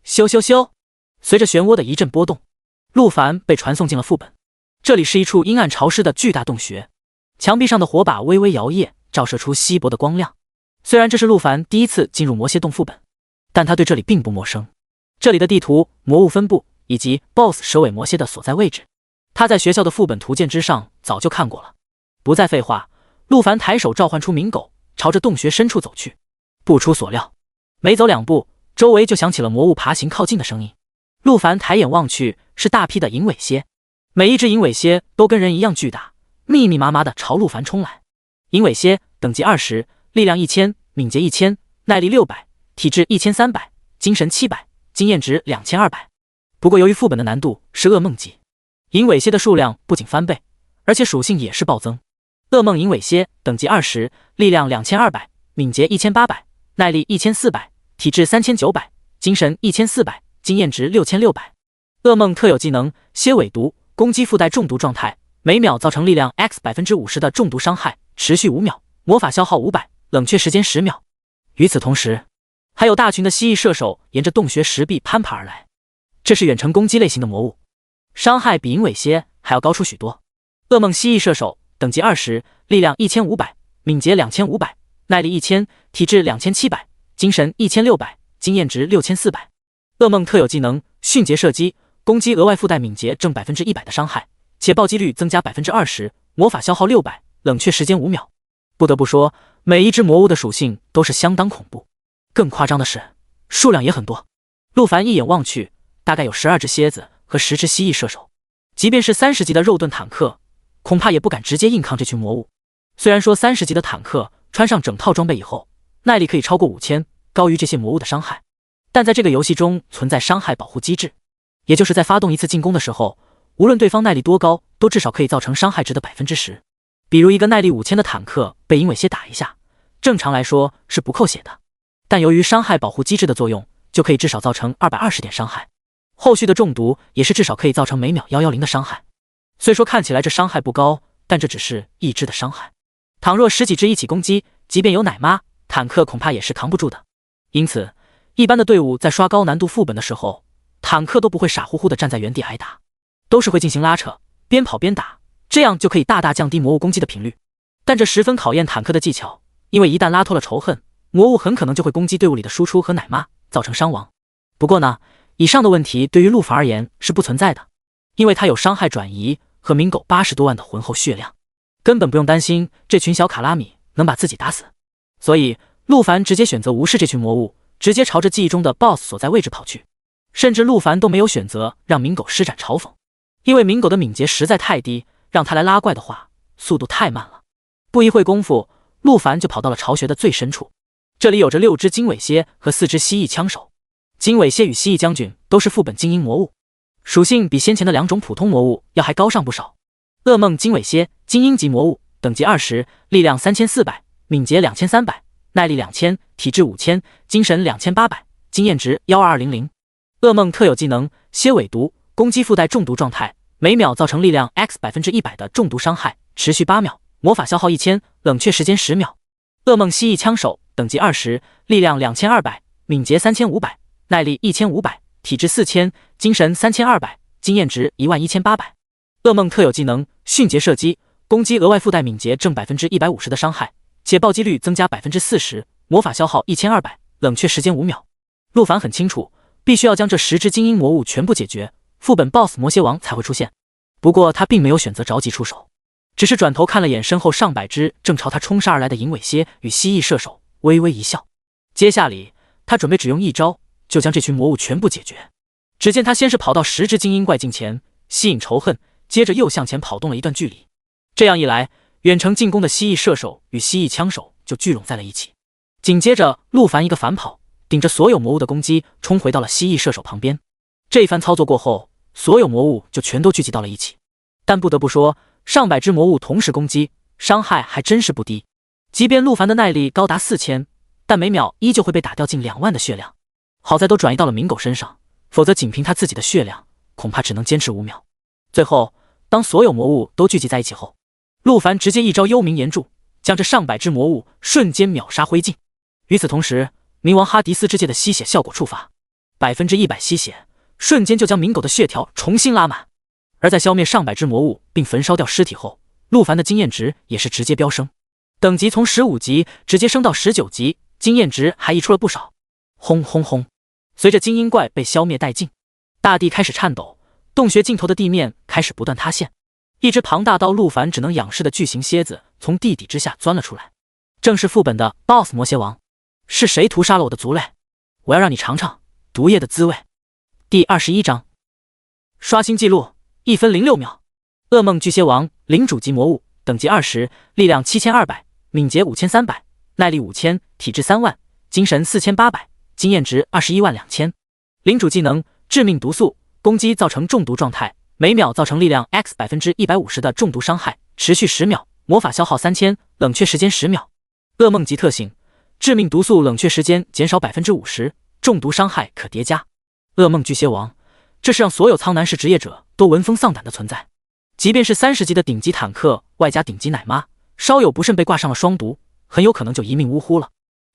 咻。随着漩涡的一阵波动，陆凡被传送进了副本。这里是一处阴暗潮湿的巨大洞穴，墙壁上的火把微微摇曳，照射出稀薄的光亮。虽然这是陆凡第一次进入魔蝎洞副本，但他对这里并不陌生。这里的地图、魔物分布以及 BOSS 蛇尾魔蝎的所在位置，他在学校的副本图鉴之上早就看过了。不再废话，陆凡抬手召唤出鸣狗，朝着洞穴深处走去。不出所料，没走2步，周围就响起了魔物爬行靠近的声音。陆凡抬眼望去，是大批的银尾蝎，每一只银尾蝎都跟人一样巨大，密密麻麻的朝陆凡冲来。银尾蝎等级20，力量1000，敏捷1000，耐力600，体质1300，精神700，经验值2200。不过由于副本的难度是噩梦级，银尾蝎的数量不仅翻倍，而且属性也是暴增。噩梦银尾蝎等级20，力量2200，敏捷1800，耐力1400，体质3900，精神1400，经验值6600。噩梦特有技能蝎尾毒，攻击附带中毒状态，每秒造成力量 X50%的中毒伤害，持续5秒，魔法消耗500，冷却时间10秒。与此同时，还有大群的蜥蜴射手沿着洞穴石壁攀爬而来，这是远程攻击类型的魔物，伤害比银尾蝎还要高出许多。噩梦蜥蜴射手等级20，力量1500，敏捷2500，耐力1000，体质2700，精神1600，经验值6400。噩梦特有技能迅捷射击，攻击额外附带敏捷正100%的伤害，且暴击率增加20%，魔法消耗600，冷却时间5秒。不得不说，每一只魔物的属性都是相当恐怖，更夸张的是数量也很多。陆凡一眼望去，大概有12只蝎子和10只蜥蜴射手，即便是30级的肉盾坦克，恐怕也不敢直接硬抗这群魔物。虽然说30级的坦克穿上整套装备以后，耐力可以超过5000，高于这些魔物的伤害，但在这个游戏中存在伤害保护机制，也就是在发动一次进攻的时候，无论对方耐力多高，都至少可以造成伤害值的10%。比如一个耐力5000的坦克被银尾蝎打一下，正常来说是不扣血的，但由于伤害保护机制的作用，就可以至少造成220点伤害。后续的中毒也是至少可以造成每秒110的伤害。虽说看起来这伤害不高，但这只是一只的伤害。倘若10几只一起攻击，即便有奶妈，坦克恐怕也是扛不住的。因此，一般的队伍在刷高难度副本的时候，坦克都不会傻乎乎的站在原地挨打，都是会进行拉扯，边跑边打，这样就可以大大降低魔物攻击的频率。但这十分考验坦克的技巧，因为一旦拉脱了仇恨，魔物很可能就会攻击队伍里的输出和奶妈，造成伤亡。不过呢，以上的问题对于陆凡而言是不存在的，因为他有伤害转移和明狗80多万的浑厚血量，根本不用担心这群小卡拉米能把自己打死。所以陆凡直接选择无视这群魔物，直接朝着记忆中的 BOSS 所在位置跑去。甚至陆凡都没有选择让明狗施展嘲讽，因为明狗的敏捷实在太低，让他来拉怪的话，速度太慢了。不一会功夫，陆凡就跑到了巢穴的最深处。这里有着6只金尾蝎和4只蜥蜴枪手。金尾蝎与蜥蜴将军都是副本精英魔物，属性比先前的2种普通魔物要还高上不少。噩梦金尾蝎，精英级魔物，等级20，力量3400，敏捷2300，耐力2000，体质5000，精神2800，经验值12200。噩梦特有技能蝎尾毒，攻击附带中毒状态，每秒造成力量 X100%的中毒伤害，持续8秒，魔法消耗1000，冷却时间10秒。噩梦蜥蜴枪手，等级20，力量2200，敏捷3500，耐力1500，体质4000，精神3200，经验值11800。噩梦特有技能迅捷射击，攻击额外附带敏捷正150%的伤害，且暴击率增加40%，魔法消耗1200，冷却时间5秒。陆凡很清楚，必须要将这10只精英魔物全部解决，副本 BOSS 魔蝎王才会出现。不过他并没有选择着急出手，只是转头看了眼身后上百只正朝他冲杀而来的银尾蝎与蜥蜴射手，微微一笑。接下来他准备只用一招就将这群魔物全部解决。只见他先是跑到10只精英怪境前，吸引仇恨，接着又向前跑动了一段距离。这样一来，远程进攻的蜥蜴射手与蜥蜴枪手就聚拢在了一起。紧接着陆凡一个反跑，顶着所有魔物的攻击冲回到了蜥蜴射手旁边。这一番操作过后，所有魔物就全都聚集到了一起。但不得不说，上百只魔物同时攻击，伤害还真是不低。即便陆凡的耐力高达4000，但每秒依旧会被打掉近2万的血量。好在都转移到了明狗身上，否则仅凭他自己的血量，恐怕只能坚持5秒。最后，当所有魔物都聚集在一起后，陆凡直接一招幽冥岩柱，将这上百只魔物瞬间秒杀灰烬。与此同时，冥王哈迪斯之戒的吸血效果触发，100%吸血，瞬间就将明狗的血条重新拉满。而在消灭上百只魔物并焚烧掉尸体后，陆凡的经验值也是直接飙升，等级从15级直接升到19级，经验值还溢出了不少。轰轰轰！随着精英怪被消灭殆尽，大地开始颤抖，洞穴尽头的地面开始不断塌陷。一只庞大到陆凡只能仰视的巨型蝎子从地底之下钻了出来，正是副本的 BOSS 魔蝎王。是谁屠杀了我的族类？我要让你尝尝毒液的滋味。第21章，刷新记录1分06秒。噩梦巨蝎王，领主级魔物，等级20，力量7200，敏捷5300，耐力5000，体质3万，精神4800，经验值212000。领主技能致命毒素，攻击造成中毒状态，每秒造成力量 X150%的中毒伤害，持续10秒，魔法消耗3000，冷却时间10秒。噩梦级特性致命毒素冷却时间减少 50%， 中毒伤害可叠加。噩梦巨蟹王，这是让所有苍南市职业者都闻风丧胆的存在。即便是30级的顶级坦克，外加顶级奶妈，稍有不慎被挂上了双毒，很有可能就一命呜呼了。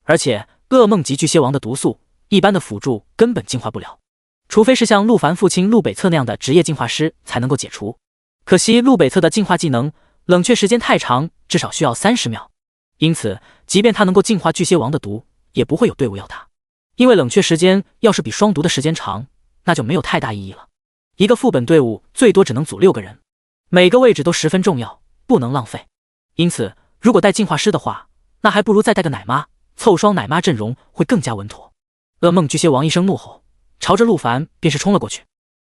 而且噩梦级巨蟹王的毒素，一般的辅助根本净化不了，除非是像陆凡父亲陆北侧那样的职业净化师才能够解除。可惜陆北侧的净化技能冷却时间太长，至少需要30秒，因此即便他能够净化巨蟹王的毒，也不会有队伍要他。因为冷却时间要是比双毒的时间长，那就没有太大意义了。一个副本队伍最多只能组6个人，每个位置都十分重要，不能浪费。因此如果带净化师的话，那还不如再带个奶妈，凑双奶妈阵容会更加稳妥。噩梦巨蟹王一声怒吼，朝着陆凡便是冲了过去。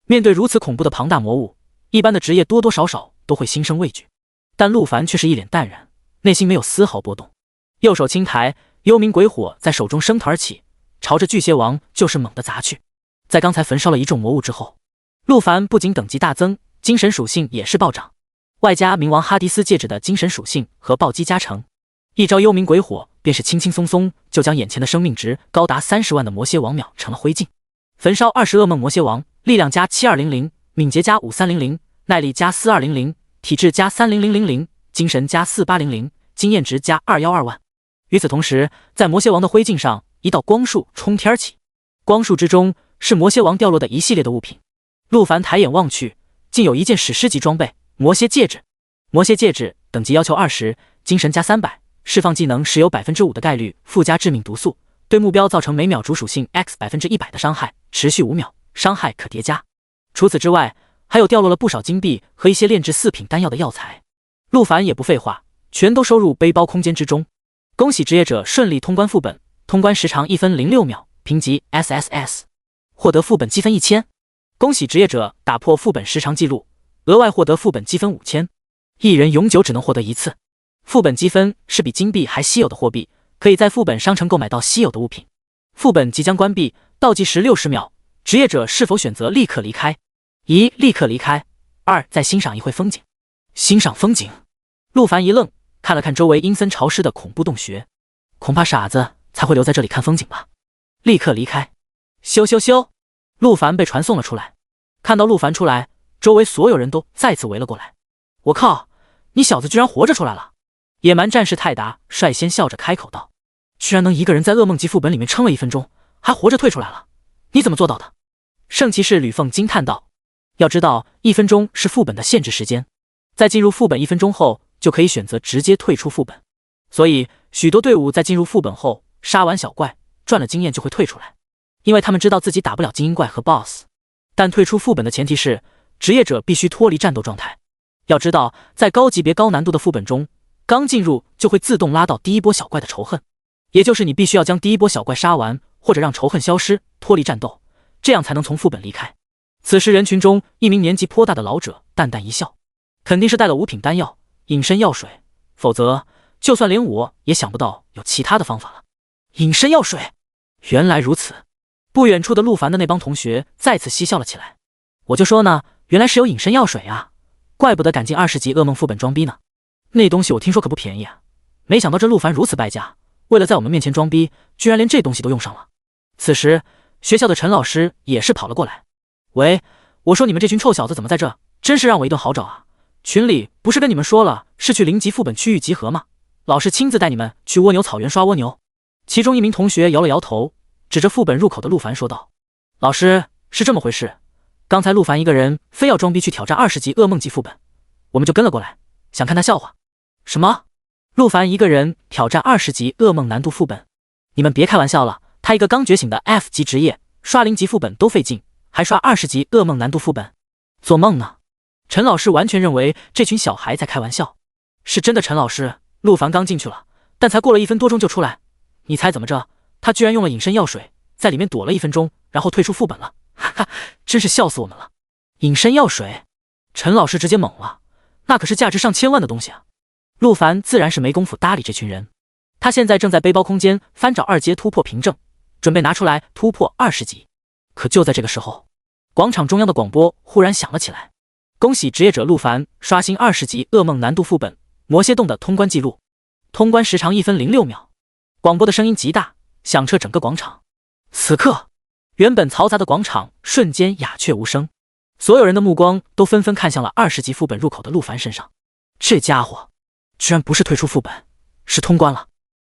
面对如此恐怖的庞大魔物，一般的职业多多少少都会心生畏惧，但陆凡却是一脸淡然，内心没有丝毫波动。右手轻抬，幽冥鬼火在手中升腾而起，朝着巨蟹王就是猛地砸去。在刚才焚烧了一众魔物之后，陆凡不仅等级大增，精神属性也是暴涨，外加冥王哈迪斯戒指的精神属性和暴击加成，一招幽冥鬼火便是轻轻松松就将眼前的生命值高达30万的魔蝎王秒成了灰烬。焚烧20噩梦魔蝎王，力量加7200，敏捷加5300，耐力加4200，体质加30000，精神加4800，经验值加212万。与此同时，在魔蝎王的灰烬上一道光束冲天起，光束之中是魔蝎王掉落的一系列的物品。陆凡抬眼望去，竟有一件史诗级装备魔蝎戒指。魔蝎戒指等级要求20，精神加300，释放技能时有 5% 的概率附加致命毒素，对目标造成每秒主属性 X 100%的伤害，持续5秒，伤害可叠加。除此之外，还有掉落了不少金币和一些炼制4品丹药的药材。陆凡也不废话，全都收入背包空间之中。恭喜职业者顺利通关副本，通关时长1分06秒，评级 SSS， 获得副本积分1000。恭喜职业者打破副本时长记录，额外获得副本积分5000，一人永久只能获得一次。副本积分是比金币还稀有的货币，可以在副本商城购买到稀有的物品。副本即将关闭，倒计时60秒，职业者是否选择立刻离开？1. 立刻离开。2. 再欣赏一会风景。欣赏风景。陆凡一愣，看了看周围阴森潮湿的恐怖洞穴，恐怕傻子才会留在这里看风景吧。立刻离开。咻咻咻，陆凡被传送了出来。看到陆凡出来，周围所有人都再次围了过来。我靠，你小子居然活着出来了！野蛮战士泰达率先笑着开口道：“居然能一个人在噩梦级副本里面撑了1分钟，还活着退出来了，你怎么做到的？”圣骑士吕凤惊叹道：“要知道1分钟是副本的限制时间，在进入副本1分钟后就可以选择直接退出副本，所以许多队伍在进入副本后杀完小怪赚了经验就会退出来，因为他们知道自己打不了精英怪和 BOSS。 但退出副本的前提是职业者必须脱离战斗状态。要知道在高级别高难度的副本中，刚进入就会自动拉到第一波小怪的仇恨，也就是你必须要将第一波小怪杀完，或者让仇恨消失，脱离战斗，这样才能从副本离开。此时人群中一名年纪颇大的老者淡淡一笑，肯定是带了5品丹药、隐身药水，否则就算连我也想不到有其他的方法了。隐身药水，原来如此。不远处的陆凡的那帮同学再次嬉笑了起来。我就说呢，原来是有隐身药水啊，怪不得赶进20级噩梦副本装逼呢。那东西我听说可不便宜啊，没想到这陆凡如此败家，为了在我们面前装逼，居然连这东西都用上了。此时学校的陈老师也是跑了过来。喂，我说你们这群臭小子怎么在这，真是让我一顿好找啊。群里不是跟你们说了是去0级副本区域集合吗？老师亲自带你们去蜗牛草原刷蜗牛。其中一名同学摇了摇头，指着副本入口的陆凡说道：“老师，是这么回事，刚才陆凡一个人非要装逼去挑战20级噩梦级副本，我们就跟了过来，想看他笑话。”什么？陆凡一个人挑战20级噩梦难度副本？你们别开玩笑了，他一个刚觉醒的 F 级职业，刷0级副本都费劲，还刷20级噩梦难度副本？做梦呢！陈老师完全认为这群小孩在开玩笑。是真的，陈老师，陆凡刚进去了，但才过了1分多钟就出来。你猜怎么着？他居然用了隐身药水，在里面躲了1分钟，然后退出副本了。哈哈，真是笑死我们了！隐身药水，陈老师直接懵了，那可是价值上千万的东西啊！陆凡自然是没工夫搭理这群人，他现在正在背包空间翻找2阶突破凭证，准备拿出来突破20级。可就在这个时候，广场中央的广播忽然响了起来：“恭喜职业者陆凡刷新20级噩梦难度副本魔蝎洞的通关记录，通关时长1分06秒。”广播的声音极大，响彻整个广场。此刻，原本嘈杂的广场瞬间鸦雀无声，所有人的目光都纷纷看向了20级副本入口的陆凡身上。这家伙居然不是退出副本，是通关了。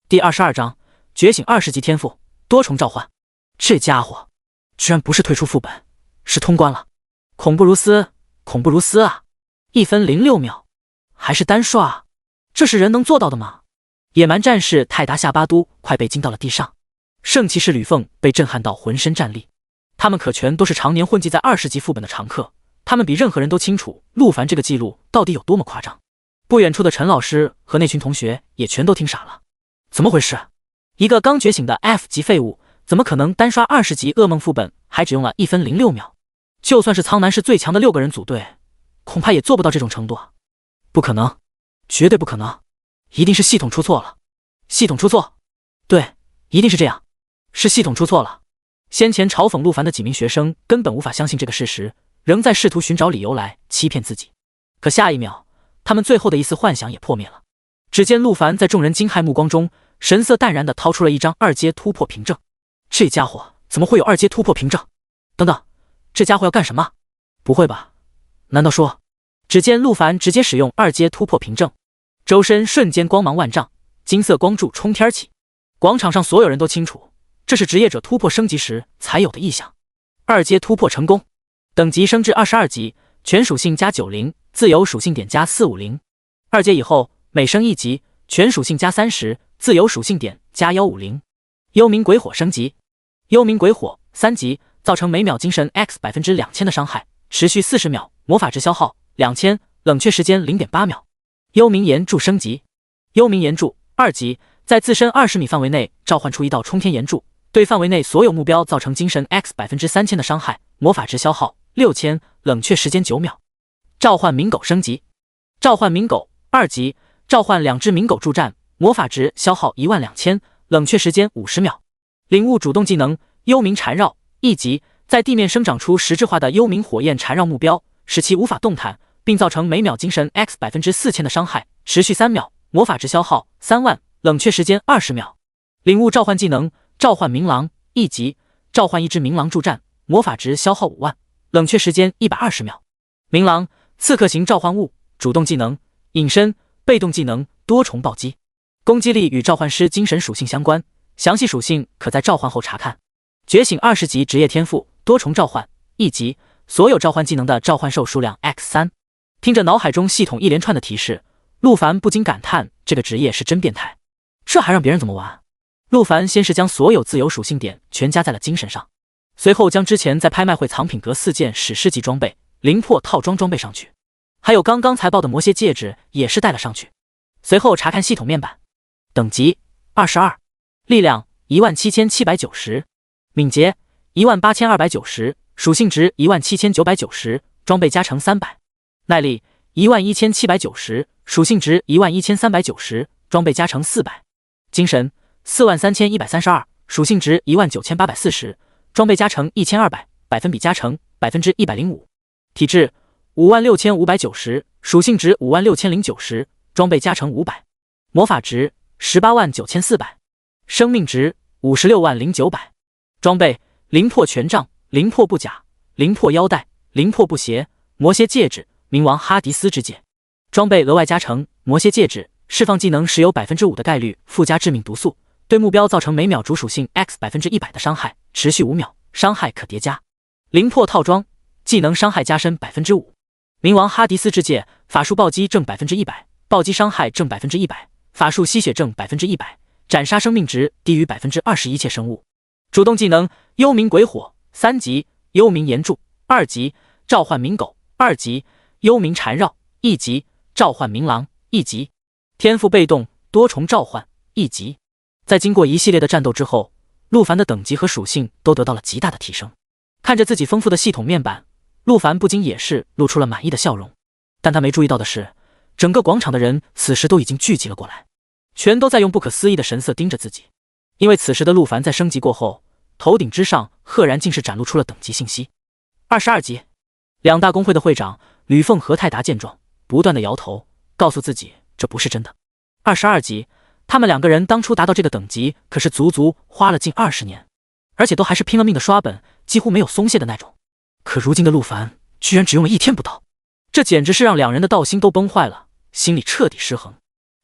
第22章觉醒20级天赋多重召唤。这家伙居然不是退出副本，是通关了。恐怖如斯，恐怖如斯啊！1分06秒，还是单刷啊？这是人能做到的吗？野蛮战士泰达夏巴都快被惊到了地上，圣骑士吕凤被震撼到浑身战栗。他们可全都是常年混迹在20级副本的常客，他们比任何人都清楚陆凡这个记录到底有多么夸张。不远处的陈老师和那群同学也全都听傻了，怎么回事？一个刚觉醒的 F 级废物，怎么可能单刷20级噩梦副本，还只用了1分06秒？就算是苍南市最强的6个人组队，恐怕也做不到这种程度啊！不可能，绝对不可能，一定是系统出错了。系统出错？对，一定是这样，是系统出错了。先前嘲讽陆凡的几名学生根本无法相信这个事实，仍在试图寻找理由来欺骗自己。可下一秒，他们最后的一丝幻想也破灭了。只见陆凡在众人惊骇目光中，神色淡然地掏出了一张2阶突破凭证。这家伙怎么会有2阶突破凭证？等等，这家伙要干什么？不会吧？难道说……只见陆凡直接使用2阶突破凭证，周身瞬间光芒万丈，金色光柱冲天起。广场上所有人都清楚，这是职业者突破升级时才有的异象。2阶突破成功，等级升至22级，全属性加90，自由属性点加450。2阶以后每升1级，全属性加30，自由属性点加150。幽冥鬼火升级，幽冥鬼火3级，造成每秒精神 X2000%的伤害，持续40秒，魔法值消耗2000，冷却时间 0.8秒。幽冥岩柱升级，幽冥岩柱2级，在自身20米范围内召唤出一道冲天岩柱，对范围内所有目标造成精神 X3000%的伤害，魔法值消耗6000，冷却时间9秒。召唤冥狗升级，召唤冥狗2级，召唤2只冥狗助战，魔法值消耗12000，冷却时间50秒。领悟主动技能幽冥缠绕1级，在地面生长出实质化的幽冥火焰缠绕目标，使其无法动弹，并造成每秒精神 X4000%的伤害，持续3秒，魔法值消耗3万，冷却时间20秒。领悟召唤技能召唤冥狼1级，召唤1只冥狼助战，魔法值消耗5万，冷却时间120秒。冥狼刺客型召唤物，主动技能隐身，被动技能多重暴击，攻击力与召唤师精神属性相关，详细属性可在召唤后查看。觉醒20级职业天赋多重召唤1级，所有召唤技能的召唤兽数量 X3。 听着脑海中系统一连串的提示，陆凡不禁感叹这个职业是真变态，这还让别人怎么玩？陆凡先是将所有自由属性点全加在了精神上，随后将之前在拍卖会藏品阁4件史诗级装备灵魄套装装备上去，还有刚刚才爆的魔蝎戒指也是带了上去。随后查看系统面板，等级22，力量17790，敏捷18290，属性值17990，装备加成300。耐力11790，属性值11390，装备加成400。精神43132，属性值19840，装备加成1200，百分比加成105%。体质56590，属性值56090，装备加成500。魔法值189,400，生命值560900。装备灵魄权杖、灵魄布甲、灵魄腰带、灵魄布鞋、魔蝎戒指、冥王哈迪斯之戒。装备额外加成魔蝎戒指，释放技能时有 5% 的概率附加致命毒素，对目标造成每秒主属性 X 100%的伤害，持续5秒，伤害可叠加。灵魄套装，技能伤害加深 5%。冥王哈迪斯之戒，法术暴击正 100%， 暴击伤害正 100%， 法术吸血正 100%， 斩杀生命值低于 20% 一切生物。主动技能幽冥鬼火3级，幽冥岩柱2级，召唤冥狗2级，幽冥缠绕1级，召唤冥狼1级。天赋被动多重召唤1级。在经过一系列的战斗之后，陆凡的等级和属性都得到了极大的提升。看着自己丰富的系统面板，陆凡不禁也是露出了满意的笑容。但他没注意到的是，整个广场的人此时都已经聚集了过来，全都在用不可思议的神色盯着自己。因为此时的陆凡在升级过后，头顶之上赫然竟是展露出了等级信息。22级。两大公会的会长吕凤和泰达见状，不断的摇头，告诉自己这不是真的。22级，他们2个人当初达到这个等级，可是足足花了近20年，而且都还是拼了命的刷本，几乎没有松懈的那种。可如今的陆凡居然只用了1天不到，这简直是让2人的道心都崩坏了，心里彻底失衡。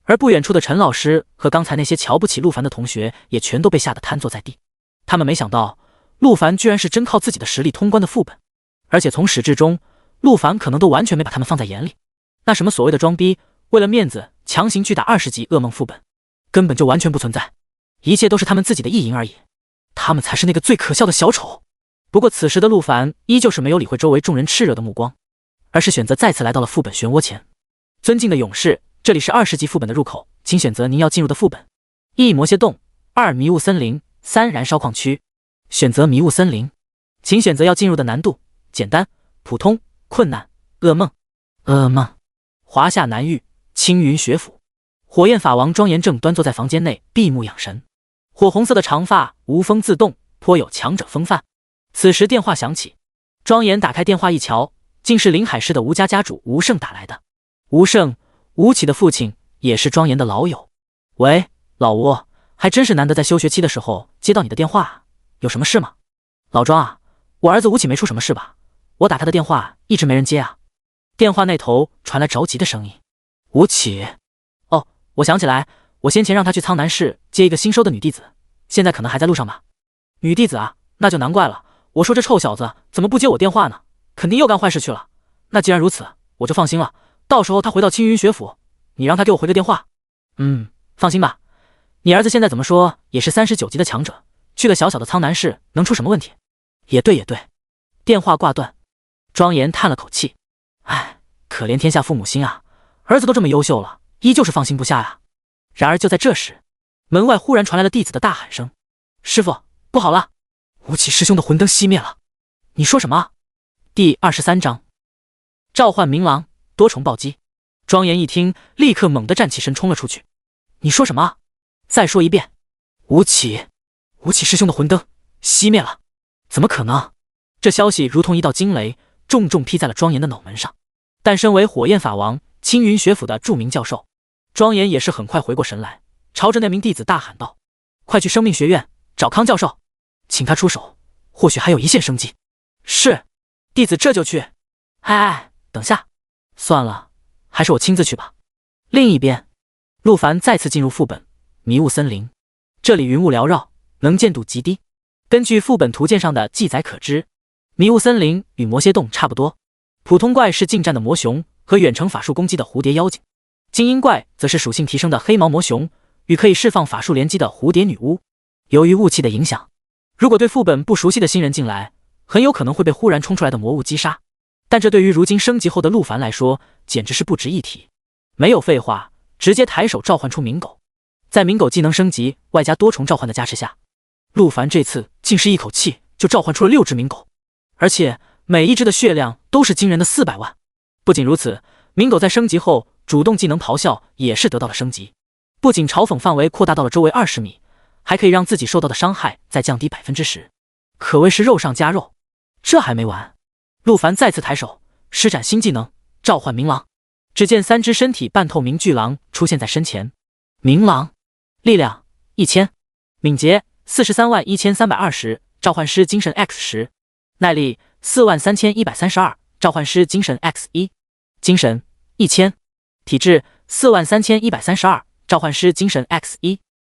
而不远处的陈老师和刚才那些瞧不起陆凡的同学也全都被吓得瘫坐在地。他们没想到陆凡居然是真靠自己的实力通关的副本，而且从始至终陆凡可能都完全没把他们放在眼里。那什么所谓的装逼，为了面子强行去打20级噩梦副本，根本就完全不存在，一切都是他们自己的意淫而已。他们才是那个最可笑的小丑。不过此时的陆凡依旧是没有理会周围众人炽热的目光，而是选择再次来到了副本漩涡前。尊敬的勇士，这里是20级副本的入口，请选择您要进入的副本：1魔蝎洞，2迷雾森林，3燃烧矿区。选择迷雾森林，请选择要进入的难度：简单、普通、困难、噩梦。噩梦。华夏南域，青云学府，火焰法王庄严正端坐在房间内闭目养神，火红色的长发无风自动，颇有强者风范。此时电话响起，庄严打开电话一瞧，竟是临海市的吴家家主吴胜打来的。吴胜，吴起的父亲，也是庄严的老友。喂，老吴，还真是难得在休学期的时候接到你的电话，有什么事吗？老庄啊，我儿子吴起没出什么事吧？我打他的电话一直没人接啊。电话那头传来着急的声音。吴起，哦，我想起来，我先前让他去苍南市接一个新收的女弟子，现在可能还在路上吧。女弟子啊，那就难怪了。我说这臭小子怎么不接我电话呢？肯定又干坏事去了。那既然如此，我就放心了。到时候他回到青云学府，你让他给我回个电话。放心吧，你儿子现在怎么说也是39级的强者，去个小小的苍南市能出什么问题？也对也对。电话挂断，庄严叹了口气，唉，可怜天下父母心啊，儿子都这么优秀了，依旧是放心不下呀。然而就在这时，门外忽然传来了弟子的大喊声：师父，不好了！吴起师兄的魂灯熄灭了。你说什么？第23章召唤冥狼，多重暴击。庄严一听，立刻猛地站起身冲了出去。你说什么？再说一遍。吴起师兄的魂灯熄灭了。怎么可能？这消息如同一道惊雷，重重劈在了庄严的脑门上。但身为火焰法王青云学府的著名教授，庄严也是很快回过神来，朝着那名弟子大喊道：快去生命学院找康教授，请他出手，或许还有一线生机。是，弟子这就去。哎，等下，算了，还是我亲自去吧。另一边，陆凡再次进入副本迷雾森林，这里云雾缭绕，能见度极低。根据副本图鉴上的记载可知，迷雾森林与魔蝎洞差不多，普通怪是近战的魔熊和远程法术攻击的蝴蝶妖精，精英怪则是属性提升的黑毛魔熊与可以释放法术连击的蝴蝶女巫。由于雾气的影响，如果对副本不熟悉的新人进来，很有可能会被忽然冲出来的魔物击杀。但这对于如今升级后的陆凡来说，简直是不值一提。没有废话，直接抬手召唤出冥狗。在冥狗技能升级外加多重召唤的加持下，陆凡这次竟是一口气就召唤出了6只冥狗，而且每一只的血量都是惊人的400万。不仅如此，冥狗在升级后主动技能咆哮也是得到了升级，不仅嘲讽范围扩大到了周围20米，还可以让自己受到的伤害再降低10%，可谓是肉上加肉。这还没完，陆凡再次抬手施展新技能召唤冥狼。只见3只身体半透明巨狼出现在身前。冥狼力量1000，敏捷431320，召唤师精神 X10，耐力43132，召唤师精神 X1，精神1000，体质43132，召唤师精神 X1，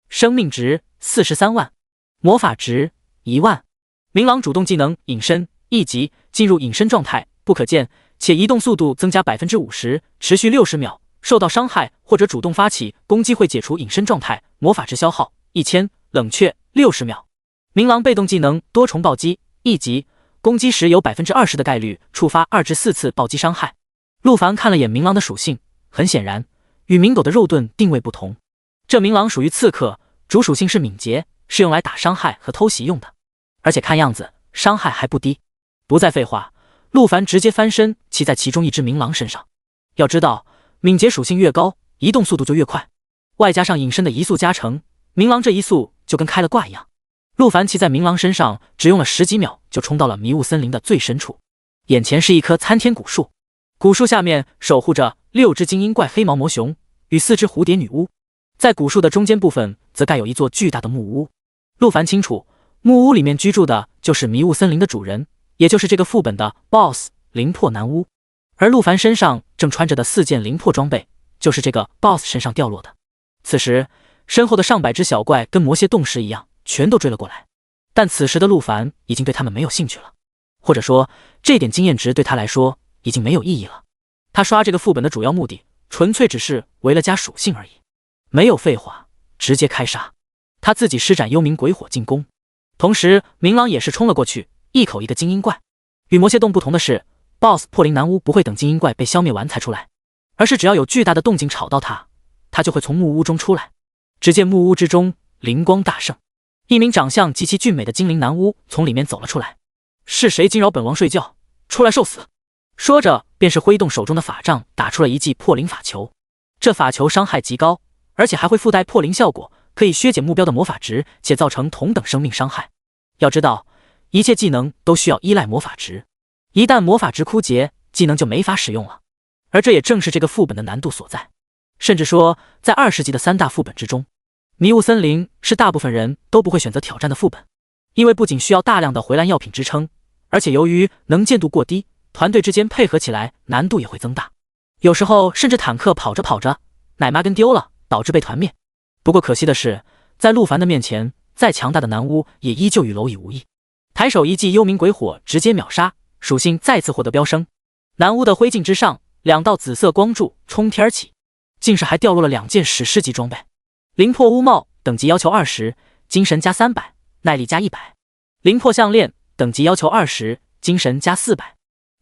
生命值43万，魔法值1万。冥狼主动技能隐身1级，进入隐身状态，不可见，且移动速度增加50%，持续60秒。受到伤害或者主动发起攻击会解除隐身状态，魔法值消耗1000，冷却60秒。冥狼被动技能多重暴击1级，攻击时有20%的概率触发2至4次暴击伤害。陆凡看了眼冥狼的属性，很显然与冥狗的肉盾定位不同。这冥狼属于刺客，主属性是敏捷，是用来打伤害和偷袭用的，而且看样子伤害还不低。不再废话，陆凡直接翻身骑在其中一只冥狼身上。要知道敏捷属性越高，移动速度就越快，外加上隐身的移速加成，冥狼这一速就跟开了挂一样。陆凡骑在冥狼身上只用了10几秒就冲到了迷雾森林的最深处。眼前是一棵参天古树，古树下面守护着6只精英怪黑毛魔熊与4只蝴蝶女巫。在古树的中间部分则盖有一座巨大的木屋。陆凡清楚，木屋里面居住的就是迷雾森林的主人，也就是这个副本的 BOSS 灵魄男巫。而陆凡身上正穿着的4件灵魄装备，就是这个 BOSS 身上掉落的。此时，身后的上百只小怪跟魔蝎洞时一样，全都追了过来。但此时的陆凡已经对他们没有兴趣了，或者说，这点经验值对他来说已经没有意义了。他刷这个副本的主要目的，纯粹只是为了加属性而已。没有废话，直接开杀。他自己施展幽冥鬼火进攻，同时明朗也是冲了过去，一口一个精英怪。与魔蝎洞不同的是， BOSS 破灵男巫不会等精英怪被消灭完才出来，而是只要有巨大的动静吵到他，他就会从木屋中出来。只见木屋之中灵光大盛，一名长相极其俊美的精灵男巫从里面走了出来。是谁惊扰本王睡觉？出来受死！说着便是挥动手中的法杖，打出了一记破灵法球。这法球伤害极高，而且还会附带破灵效果，可以削减目标的魔法值，且造成同等生命伤害。要知道，一切技能都需要依赖魔法值，一旦魔法值枯竭，技能就没法使用了。而这也正是这个副本的难度所在。甚至说，在20级的3大副本之中，迷雾森林是大部分人都不会选择挑战的副本，因为不仅需要大量的回蓝药品支撑，而且由于能见度过低，团队之间配合起来难度也会增大。有时候甚至坦克跑着跑着，奶妈跟丢了，导致被团灭。不过可惜的是，在陆凡的面前，再强大的男巫也依旧与蝼蚁无异。抬手一记幽冥鬼火，直接秒杀，属性再次获得飙升。男巫的灰烬之上，2道紫色光柱冲天起，竟是还掉落了2件史诗级装备。灵魄乌帽等级要求20，精神加300，耐力加100。灵魄项链等级要求20，精神加400。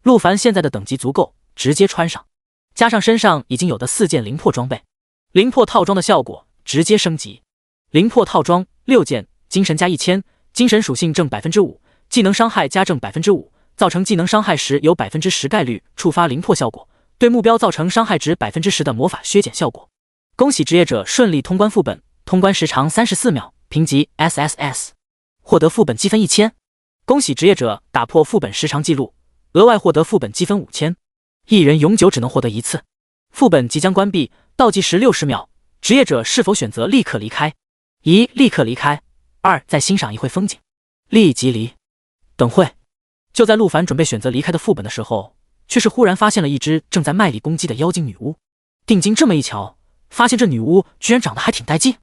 陆凡现在的等级足够，直接穿上，加上身上已经有的4件灵魄装备，灵魄套装的效果直接升级。灵魄套装6件，精神加1000，精神属性正 5%， 技能伤害加正 5%， 造成技能伤害时有 10% 概率触发灵魄效果，对目标造成伤害值 10% 的魔法削减效果。恭喜职业者顺利通关副本，通关时长34秒，评级 SSS， 获得副本积分1000。恭喜职业者打破副本时长记录，额外获得副本积分5000，一人永久只能获得1次。副本即将关闭，倒计时60秒，职业者是否选择立刻离开？1. 立刻离开， 2. 再欣赏一会风景，立即离。等会。就在陆凡准备选择离开的副本的时候，却是忽然发现了一只正在卖力攻击的妖精女巫。定睛这么一瞧，发现这女巫居然长得还挺带劲。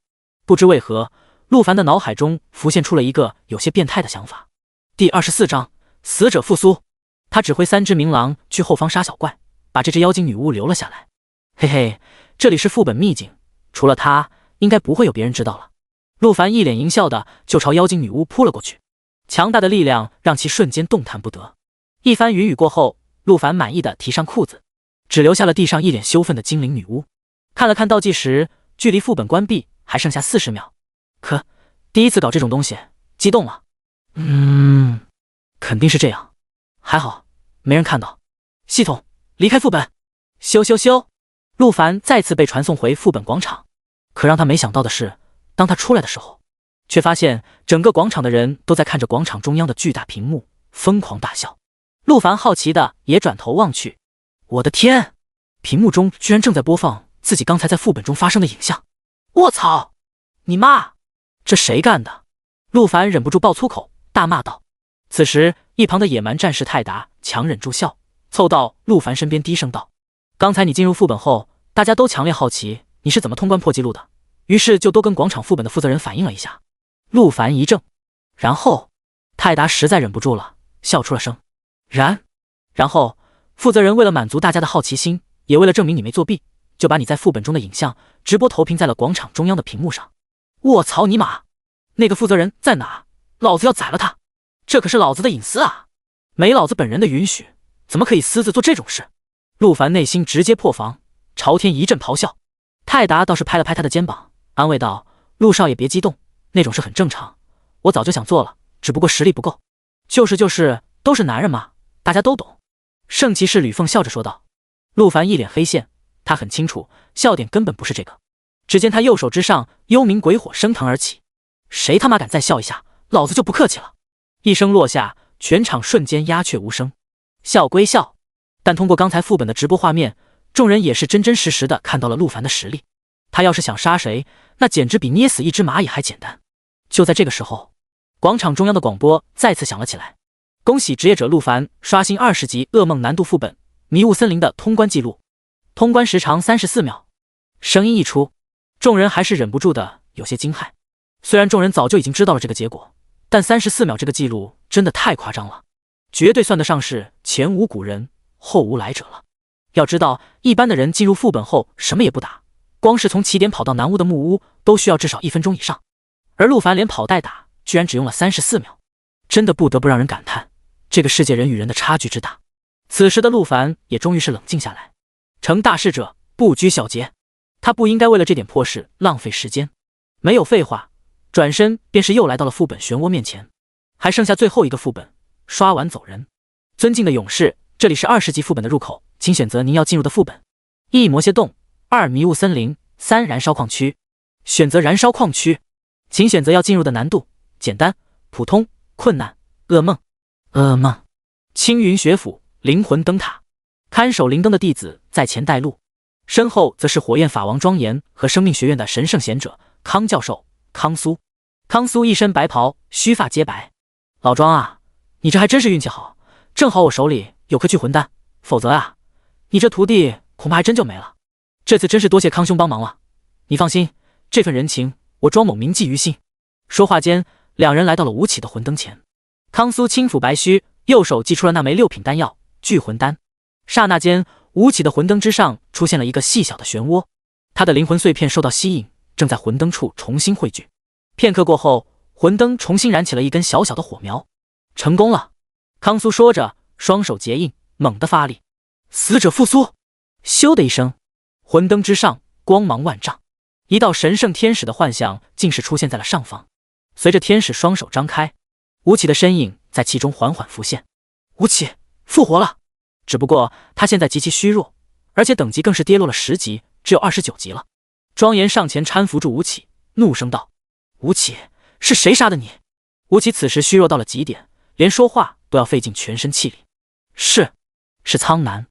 不知为何，陆凡的脑海中浮现出了一个有些变态的想法。第24章死者复苏。他指挥3只冥狼去后方杀小怪，把这只妖精女巫留了下来。嘿嘿，这里是副本秘境，除了他，应该不会有别人知道了。陆凡一脸淫笑的就朝妖精女巫扑了过去，强大的力量让其瞬间动弹不得。一番云雨过后，陆凡满意的提上裤子，只留下了地上一脸羞愤的精灵女巫。看了看倒计时，距离副本关闭还剩下40秒。可第一次搞这种东西，激动了。肯定是这样。还好没人看到。系统离开副本。咻咻咻，陆凡再次被传送回副本广场。可让他没想到的是，当他出来的时候，却发现整个广场的人都在看着广场中央的巨大屏幕，疯狂大笑。陆凡好奇的也转头望去，我的天，屏幕中居然正在播放自己刚才在副本中发生的影像。卧槽，你妈，这谁干的？陆凡忍不住爆粗口，大骂道。此时一旁的野蛮战士泰达强忍住笑，凑到陆凡身边低声道，刚才你进入副本后，大家都强烈好奇你是怎么通关破纪录的，于是就都跟广场副本的负责人反映了一下。陆凡一怔，然后泰达实在忍不住了，笑出了声。然后负责人为了满足大家的好奇心，也为了证明你没作弊，就把你在副本中的影像直播投屏在了广场中央的屏幕上。卧槽尼玛，那个负责人在哪？老子要宰了他，这可是老子的隐私啊，没老子本人的允许，怎么可以私自做这种事？陆凡内心直接破防，朝天一阵咆哮。泰达倒是拍了拍他的肩膀，安慰道，陆少爷别激动，那种事很正常，我早就想做了，只不过实力不够。就是，都是男人嘛，大家都懂。圣骑士吕凤笑着说道。陆凡一脸黑线，他很清楚笑点根本不是这个。只见他右手之上幽冥鬼火升腾而起，谁他妈敢再笑一下，老子就不客气了。一声落下，全场瞬间鸦雀无声。笑归笑，但通过刚才副本的直播画面，众人也是真真实实的看到了陆凡的实力。他要是想杀谁，那简直比捏死一只蚂蚁还简单。就在这个时候，广场中央的广播再次响了起来：恭喜职业者陆凡刷新20级噩梦难度副本《迷雾森林》的通关记录，通关时长34秒。声音一出，众人还是忍不住的有些惊骇。虽然众人早就已经知道了这个结果，但34秒这个记录真的太夸张了，绝对算得上是前无古人后无来者了。要知道，一般的人进入副本后什么也不打，光是从起点跑到南屋的木屋都需要至少1分钟以上，而陆凡连跑带打居然只用了34秒，真的不得不让人感叹这个世界人与人的差距之大。此时的陆凡也终于是冷静下来，成大事者不拘小节，他不应该为了这点破事浪费时间。没有废话，转身便是又来到了副本漩涡面前，还剩下最后一个副本，刷完走人。尊敬的勇士，这里是20级副本的入口，请选择您要进入的副本：1魔蝎洞，2迷雾森林，3燃烧矿区。选择燃烧矿区，请选择要进入的难度：简单、普通、困难、噩梦。噩梦。青云学府灵魂灯塔，看守灵灯的弟子在前带路，身后则是火焰法王庄严和生命学院的神圣贤者康教授康苏。康苏一身白袍，须发皆白。老庄啊，你这还真是运气好，正好我手里有颗聚魂丹，否则啊，你这徒弟恐怕还真就没了。这次真是多谢康兄帮忙了，你放心，这份人情我庄某铭记于心。说话间，两人来到了吴起的魂灯前。康苏轻抚白须，右手祭出了那枚6品丹药聚魂丹。刹那间，吴起的魂灯之上出现了一个细小的漩涡，他的灵魂碎片受到吸引，正在魂灯处重新汇聚。片刻过后，魂灯重新燃起了一根小小的火苗。成功了！康苏说着，双手结印，猛地发力，死者复苏。咻的一声，魂灯之上光芒万丈，一道神圣天使的幻象竟是出现在了上方。随着天使双手张开，吴起的身影在其中缓缓浮现。吴起复活了，只不过他现在极其虚弱，而且等级更是跌落了10级，只有29级了。庄严上前搀扶住吴起，怒声道：吴起，是谁杀的你？吴起此时虚弱到了极点，连说话都要费尽全身气力。是苍南。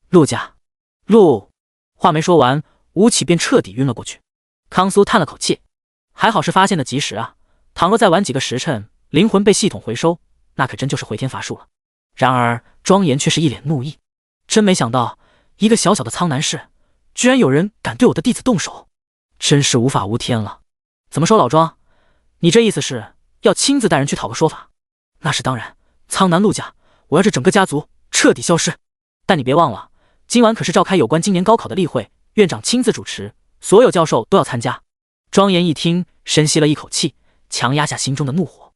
陆家。陆话没说完，吴起便彻底晕了过去。康苏叹了口气，还好是发现的及时啊，倘若再晚几个时辰，灵魂被系统回收，那可真就是回天乏术了。然而庄严却是一脸怒意，真没想到一个小小的苍南市，居然有人敢对我的弟子动手，真是无法无天了。怎么说，老庄，你这意思是要亲自带人去讨个说法？那是当然，苍南陆家，我要这整个家族彻底消失。但你别忘了，今晚可是召开有关今年高考的例会，院长亲自主持，所有教授都要参加。庄严一听，深吸了一口气，强压下心中的怒火。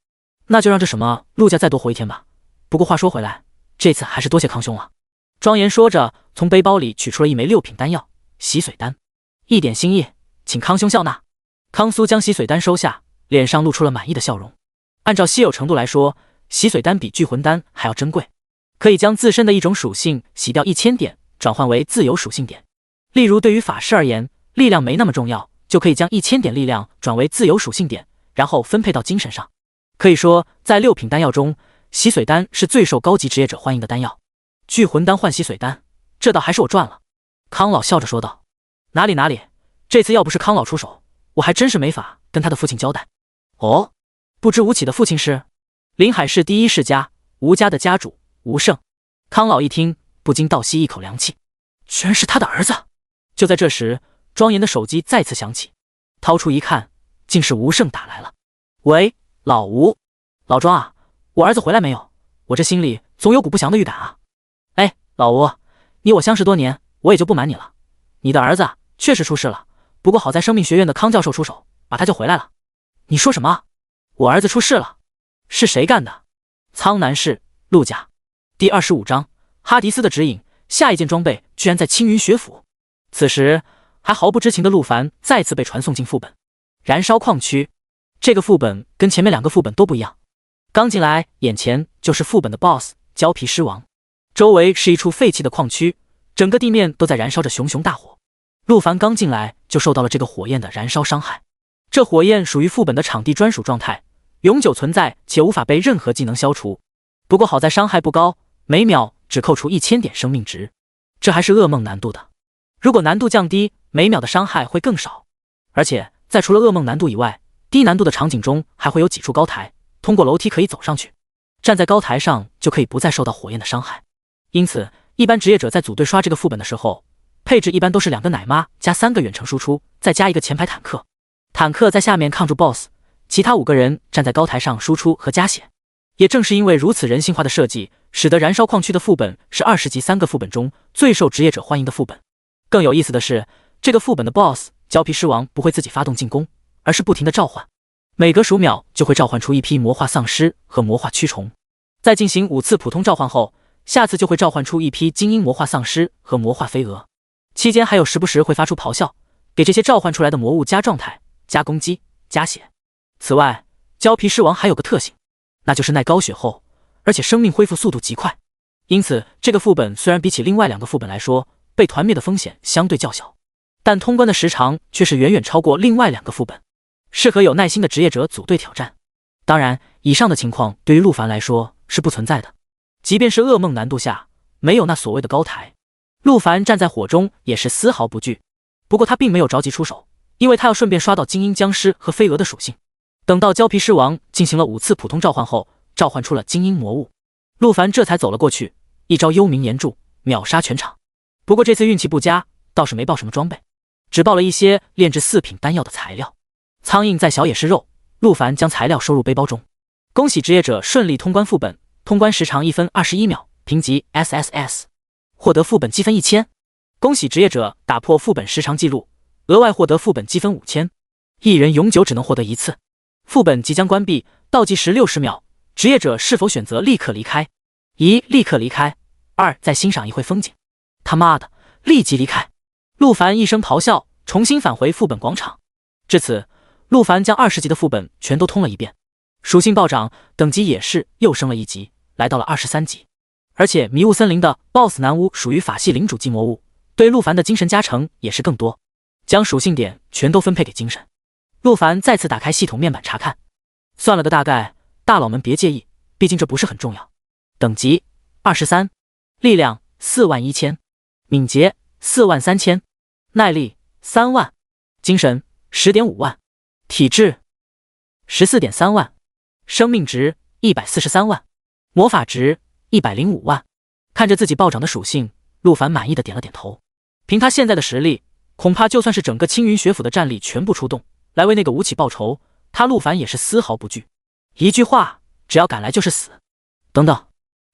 那就让这什么陆家再多活一天吧。不过话说回来，这次还是多谢康兄了。庄严说着，从背包里取出了一枚6品丹药洗髓丹，一点心意，请康兄笑纳。康苏将洗髓丹收下，脸上露出了满意的笑容。按照稀有程度来说，洗髓丹比聚魂丹还要珍贵，可以将自身的一种属性洗掉1000点，转换为自由属性点。例如对于法师而言，力量没那么重要，就可以将1000点力量转为自由属性点，然后分配到精神上。可以说，在6品丹药中，洗髓丹是最受高级职业者欢迎的丹药。聚魂丹换洗髓丹，这倒还是我赚了。康老笑着说道：哪里，这次要不是康老出手，我还真是没法跟他的父亲交代。哦，不知吴起的父亲是临海市第1世家吴家的家主吴胜。康老一听，不禁倒吸一口凉气，居然是他的儿子。就在这时，庄严的手机再次响起，掏出一看，竟是吴胜打来了。喂，老吴，老庄啊，我儿子回来没有？我这心里总有股不祥的预感啊。哎，老吴，你我相识多年，我也就不瞒你了，你的儿子确实出事了，不过好在生命学院的康教授出手，把他救回来了。你说什么？我儿子出事了？是谁干的？苍南市陆家。第25章哈迪斯的指引，下一件装备居然在青云学府。此时还毫不知情的陆凡再次被传送进副本燃烧矿区。这个副本跟前面2个副本都不一样，刚进来眼前就是副本的 BOSS 胶皮狮王，周围是一处废弃的矿区，整个地面都在燃烧着熊熊大火。陆凡刚进来就受到了这个火焰的燃烧伤害，这火焰属于副本的场地专属状态，永久存在且无法被任何技能消除。不过好在伤害不高，每秒只扣除1000点生命值，这还是噩梦难度的。如果难度降低，每秒的伤害会更少，而且在除了噩梦难度以外，低难度的场景中还会有几处高台，通过楼梯可以走上去，站在高台上就可以不再受到火焰的伤害。因此，一般职业者在组队刷这个副本的时候，配置一般都是2个奶妈加3个远程输出，再加一个前排坦克。坦克在下面抗住 BOSS， 其他5个人站在高台上输出和加血。也正是因为如此人性化的设计，使得燃烧矿区的副本是20级3个副本中最受职业者欢迎的副本。更有意思的是，这个副本的 BOSS 胶皮狮王不会自己发动进攻，而是不停的召唤，每隔数秒就会召唤出一批魔化丧尸和魔化蛆虫。在进行5次普通召唤后，下次就会召唤出一批精英魔化丧尸和魔化飞蛾，期间还有时不时会发出咆哮，给这些召唤出来的魔物加状态、加攻击、加血。此外，胶皮狮王还有个特性，那就是耐高血厚，而且生命恢复速度极快。因此，这个副本虽然比起另外2个副本来说，被团灭的风险相对较小，但通关的时长却是远远超过另外2个副本，适合有耐心的职业者组队挑战。当然，以上的情况对于陆凡来说是不存在的。即便是噩梦难度下，没有那所谓的高台，陆凡站在火中也是丝毫不惧。不过他并没有着急出手，因为他要顺便刷到精英僵尸和飞蛾的属性。等到胶皮狮王进行了5次普通召唤后，召唤出了精英魔物，陆凡这才走了过去，一招幽冥岩柱秒杀全场。不过这次运气不佳，倒是没爆什么装备，只爆了一些炼制4品丹药的材料。苍蝇在小也是肉，陆凡将材料收入背包中。恭喜职业者顺利通关副本，通关时长1分21秒，评级 SSS， 获得副本积分1000。恭喜职业者打破副本时长记录，额外获得副本积分5000。一人永久只能获得1次。副本即将关闭，倒计时60秒，职业者是否选择立刻离开？1. 立刻离开。2. 再欣赏一会风景。他妈的，立即离开！陆凡一声咆哮，重新返回副本广场。至此，陆凡将20级的副本全都通了一遍，属性暴涨，等级也是又升了1级，来到了23级。而且迷雾森林的 BOSS 男巫属于法系领主级魔物，对陆凡的精神加成也是更多，将属性点全都分配给精神。陆凡再次打开系统面板查看，算了个大概，大佬们别介意，毕竟这不是很重要。等级23，力量41000，敏捷43000，耐力3万，精神10.5万，体质14.3万，生命值143万，魔法值105万。看着自己暴涨的属性，陆凡满意的点了点头。凭他现在的实力，恐怕就算是整个青云学府的战力全部出动来为那个吴起报仇，他陆凡也是丝毫不惧。一句话，只要敢来就是死。等等，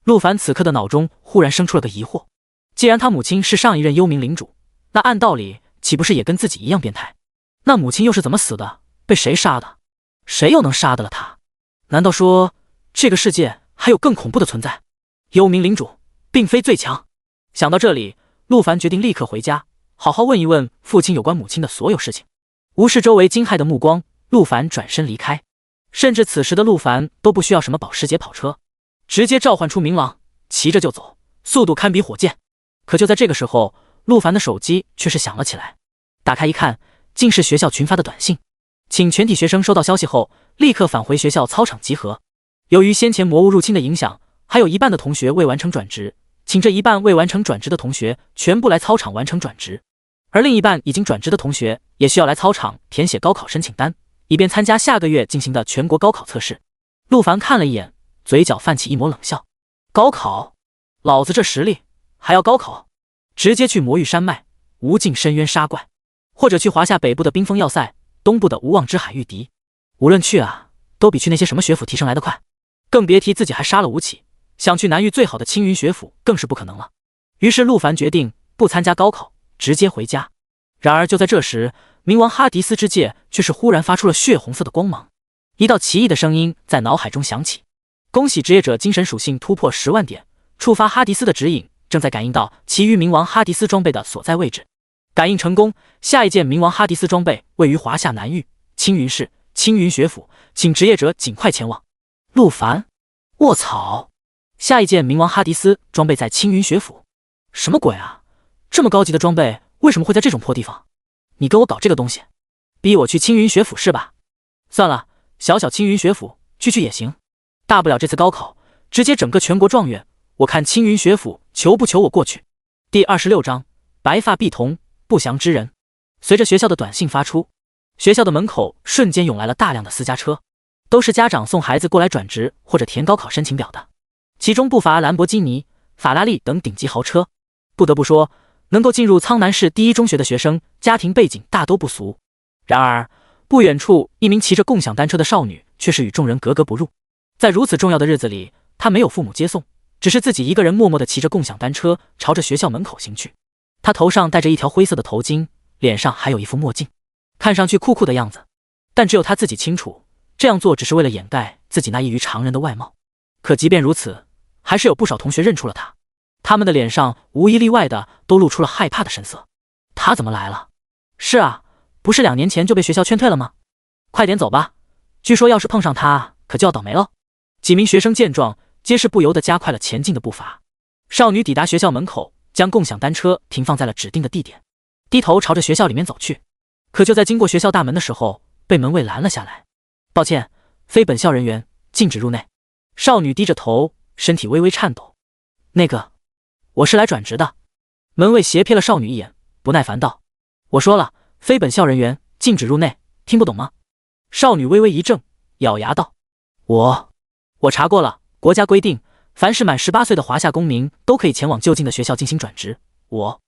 陆凡此刻的脑中忽然生出了个疑惑，既然他母亲是上一任幽冥领主，那按道理岂不是也跟自己一样变态？那母亲又是怎么死的？被谁杀的？谁又能杀得了他？难道说这个世界还有更恐怖的存在？幽冥领主并非最强。想到这里，陆凡决定立刻回家，好好问一问父亲有关母亲的所有事情。无视周围惊骇的目光，陆凡转身离开。甚至此时的陆凡都不需要什么保时捷跑车，直接召唤出冥王，骑着就走，速度堪比火箭。可就在这个时候，陆凡的手机却是响了起来。打开一看，竟是学校群发的短信，请全体学生收到消息后立刻返回学校操场集合。由于先前魔物入侵的影响，还有一半的同学未完成转职，请这一半未完成转职的同学全部来操场完成转职，而另一半已经转职的同学也需要来操场填写高考申请单，以便参加下个月进行的全国高考测试。陆凡看了一眼，嘴角泛起一抹冷笑。高考？老子这实力还要高考？直接去魔域山脉无尽深渊杀怪，或者去华夏北部的冰封要塞，东部的无望之海御敌，无论去啊，都比去那些什么学府提升来得快。更别提自己还杀了吴起，想去南域最好的青云学府更是不可能了。于是陆凡决定不参加高考，直接回家。然而就在这时，冥王哈迪斯之戒却是忽然发出了血红色的光芒，一道奇异的声音在脑海中响起：恭喜职业者精神属性突破10万点，触发哈迪斯的指引，正在感应到其余冥王哈迪斯装备的所在位置。感应成功，下一件冥王哈迪斯装备位于华夏南域青云市青云学府，请职业者尽快前往。陆凡，卧槽！下一件冥王哈迪斯装备在青云学府？什么鬼啊？这么高级的装备为什么会在这种破地方？你跟我搞这个东西，逼我去青云学府是吧？算了，小小青云学府去也行，大不了这次高考直接整个全国状元，我看青云学府求不求我过去。第26章白发碧瞳不祥之人。随着学校的短信发出，学校的门口瞬间涌来了大量的私家车，都是家长送孩子过来转职或者填高考申请表的，其中不乏兰博基尼、法拉利等顶级豪车。不得不说，能够进入苍南市第一中学的学生，家庭背景大都不俗。然而，不远处一名骑着共享单车的少女却是与众人格格不入。在如此重要的日子里，她没有父母接送，只是自己一个人默默地骑着共享单车朝着学校门口行去。她头上戴着一条灰色的头巾，脸上还有一副墨镜，看上去酷酷的样子。但只有她自己清楚，这样做只是为了掩盖自己那异于常人的外貌。可即便如此，还是有不少同学认出了她，他们的脸上无一例外的都露出了害怕的神色。她怎么来了？是啊，不是2年前就被学校劝退了吗？快点走吧，据说要是碰上她，可就要倒霉了。几名学生见状，皆是不由得加快了前进的步伐。少女抵达学校门口，将共享单车停放在了指定的地点，低头朝着学校里面走去。可就在经过学校大门的时候，被门卫拦了下来。抱歉，非本校人员，禁止入内。少女低着头，身体微微颤抖。那个，我是来转职的。门卫斜瞥了少女一眼，不耐烦道：我说了，非本校人员，禁止入内，听不懂吗？少女微微一怔，咬牙道：我查过了，国家规定，凡是满18岁的华夏公民都可以前往就近的学校进行转职，我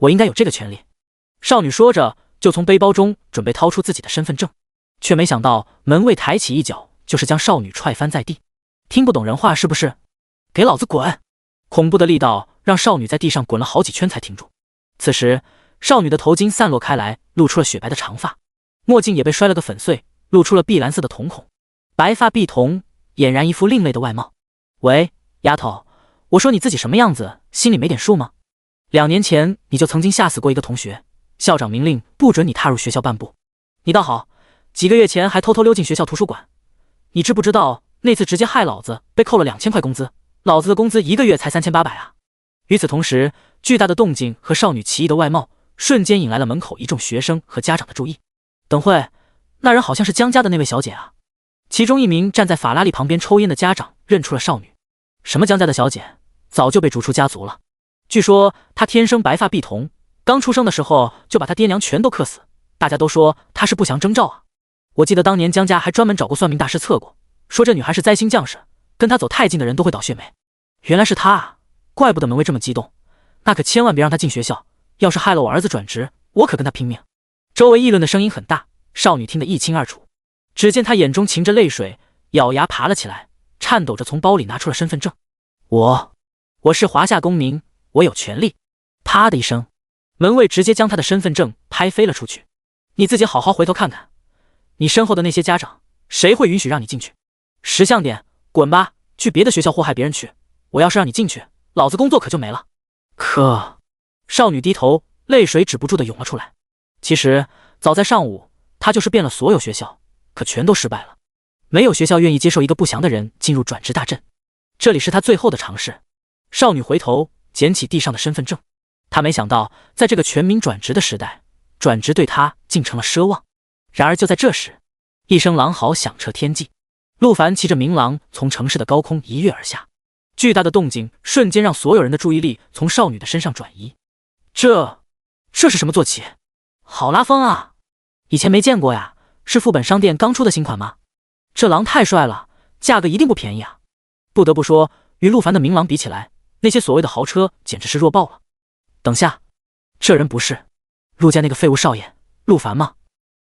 应该有这个权利。少女说着，就从背包中准备掏出自己的身份证，却没想到门卫抬起一脚，就是将少女踹翻在地。听不懂人话是不是？给老子滚！恐怖的力道让少女在地上滚了好几圈才停住。此时，少女的头巾散落开来，露出了雪白的长发，墨镜也被摔了个粉碎，露出了碧蓝色的瞳孔，白发碧瞳，俨然一副另类的外貌。喂，丫头，我说你自己什么样子，心里没点数吗？2年前你就曾经吓死过一个同学，校长明令不准你踏入学校半步。你倒好，几个月前还偷偷溜进学校图书馆。你知不知道那次直接害老子被扣了2000块工资，老子的工资1个月才3800啊！与此同时，巨大的动静和少女奇异的外貌瞬间引来了门口一众学生和家长的注意。等会，那人好像是江家的那位小姐啊！其中一名站在法拉利旁边抽烟的家长认出了少女。什么江家的小姐，早就被逐出家族了。据说她天生白发碧瞳，刚出生的时候就把她爹娘全都克死，大家都说她是不祥征兆啊。我记得当年江家还专门找过算命大师测过，说这女孩是灾星降世，跟她走太近的人都会倒血霉。原来是她啊，怪不得门卫这么激动。那可千万别让她进学校，要是害了我儿子转职，我可跟她拼命。周围议论的声音很大，少女听得一清二楚。只见她眼中噙着泪水，咬牙爬了起来，颤抖着从包里拿出了身份证。我是华夏公民，我有权利。啪的一声，门卫直接将她的身份证拍飞了出去。你自己好好回头看看，你身后的那些家长，谁会允许让你进去？识相点，滚吧，去别的学校祸害别人去。我要是让你进去，老子工作可就没了。可……少女低头，泪水止不住的涌了出来。其实早在上午，她就是遍了所有学校，可全都失败了。没有学校愿意接受一个不祥的人进入转职大阵，这里是她最后的尝试。少女回头捡起地上的身份证，她没想到，在这个全民转职的时代，转职对她竟成了奢望。然而就在这时，一声狼嚎响彻天际，陆凡骑着明狼从城市的高空一跃而下，巨大的动静瞬间让所有人的注意力从少女的身上转移。这是什么坐骑？好拉风啊！以前没见过呀，是副本商店刚出的新款吗？这狼太帅了，价格一定不便宜啊！不得不说，与陆凡的明狼比起来，那些所谓的豪车简直是弱爆了。等下，这人不是陆家那个废物少爷陆凡吗？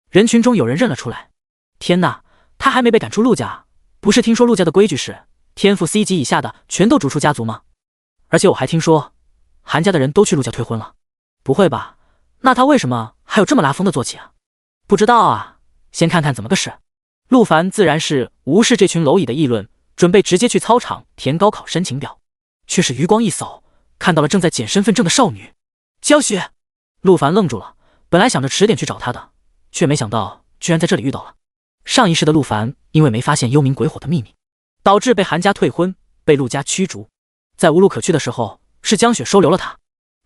人群中有人认了出来。天哪，他还没被赶出陆家，不是听说陆家的规矩是天赋 C 级以下的全都逐出家族吗？而且我还听说韩家的人都去陆家退婚了。不会吧？那他为什么还有这么拉风的坐骑啊？不知道啊，先看看怎么个事。陆凡自然是无视这群蝼蚁的议论，准备直接去操场填高考申请表，却是余光一扫，看到了正在捡身份证的少女江雪。陆凡愣住了，本来想着迟点去找她的，却没想到居然在这里遇到了。上一世的陆凡因为没发现幽冥鬼火的秘密，导致被韩家退婚，被陆家驱逐，在无路可去的时候，是江雪收留了他。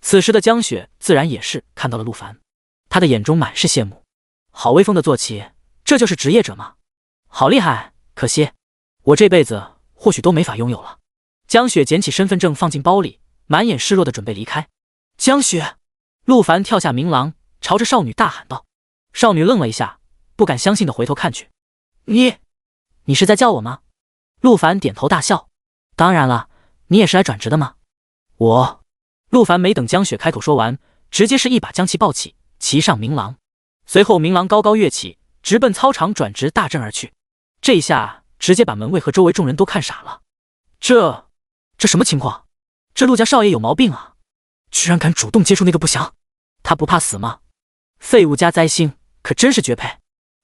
此时的江雪自然也是看到了陆凡，他的眼中满是羡慕。好威风的坐骑，这就是职业者吗？好厉害，可惜我这辈子或许都没法拥有了。江雪捡起身份证放进包里，满眼失落的准备离开。江雪！陆凡跳下明狼，朝着少女大喊道。少女愣了一下，不敢相信的回头看去。你是在叫我吗？陆凡点头大笑。当然了，你也是来转职的吗？陆凡没等江雪开口说完，直接是一把将其抱起，骑上明狼。随后明狼高高跃起，直奔操场转职大阵而去。这一下直接把门卫和周围众人都看傻了。这什么情况？这陆家少爷有毛病啊！居然敢主动接触那个不祥，他不怕死吗？废物加灾星可真是绝配。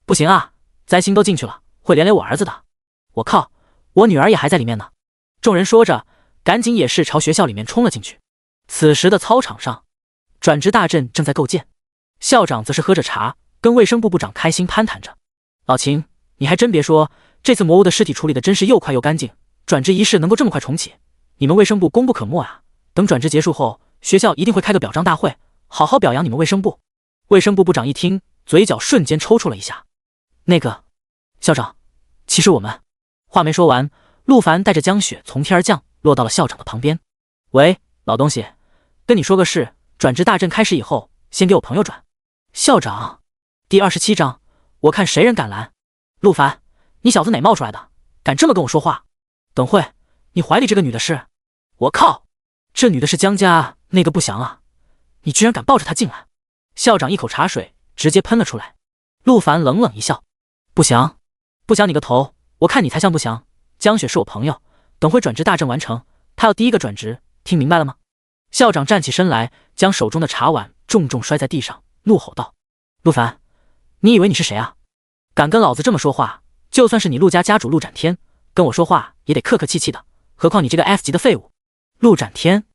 不行啊，灾星都进去了，会连累我儿子的。我靠，我女儿也还在里面呢。众人说着，赶紧也是朝学校里面冲了进去。此时的操场上，转职大阵正在构建，校长则是喝着茶，跟卫生部部长开心攀谈着。老秦，你还真别说，这次魔物的尸体处理的真是又快又干净，转职仪式能够这么快重启，你们卫生部功不可没啊！等转职结束后，学校一定会开个表彰大会，好好表扬你们卫生部。卫生部部长一听，嘴角瞬间抽搐了一下。校长，其实我们……话没说完，陆凡带着江雪从天而降，落到了校长的旁边。喂，老东西，跟你说个事，转职大阵开始以后，先给我朋友转。校长，第27章，我看谁人敢拦。陆凡，你小子哪冒出来的，敢这么跟我说话？等会，你怀里这个女的是？我靠，这女的是江家那个不祥啊！你居然敢抱着她进来！校长一口茶水直接喷了出来。陆凡冷冷一笑，不祥？不祥你个头！我看你才像不祥。江雪是我朋友，等会转职大阵完成，她要第一个转职，听明白了吗？校长站起身来，将手中的茶碗重重摔在地上，怒吼道：陆凡，你以为你是谁啊？敢跟老子这么说话，就算是你陆家家主陆展天，跟我说话也得客客气气的，何况你这个 F 级的废物。陆展天，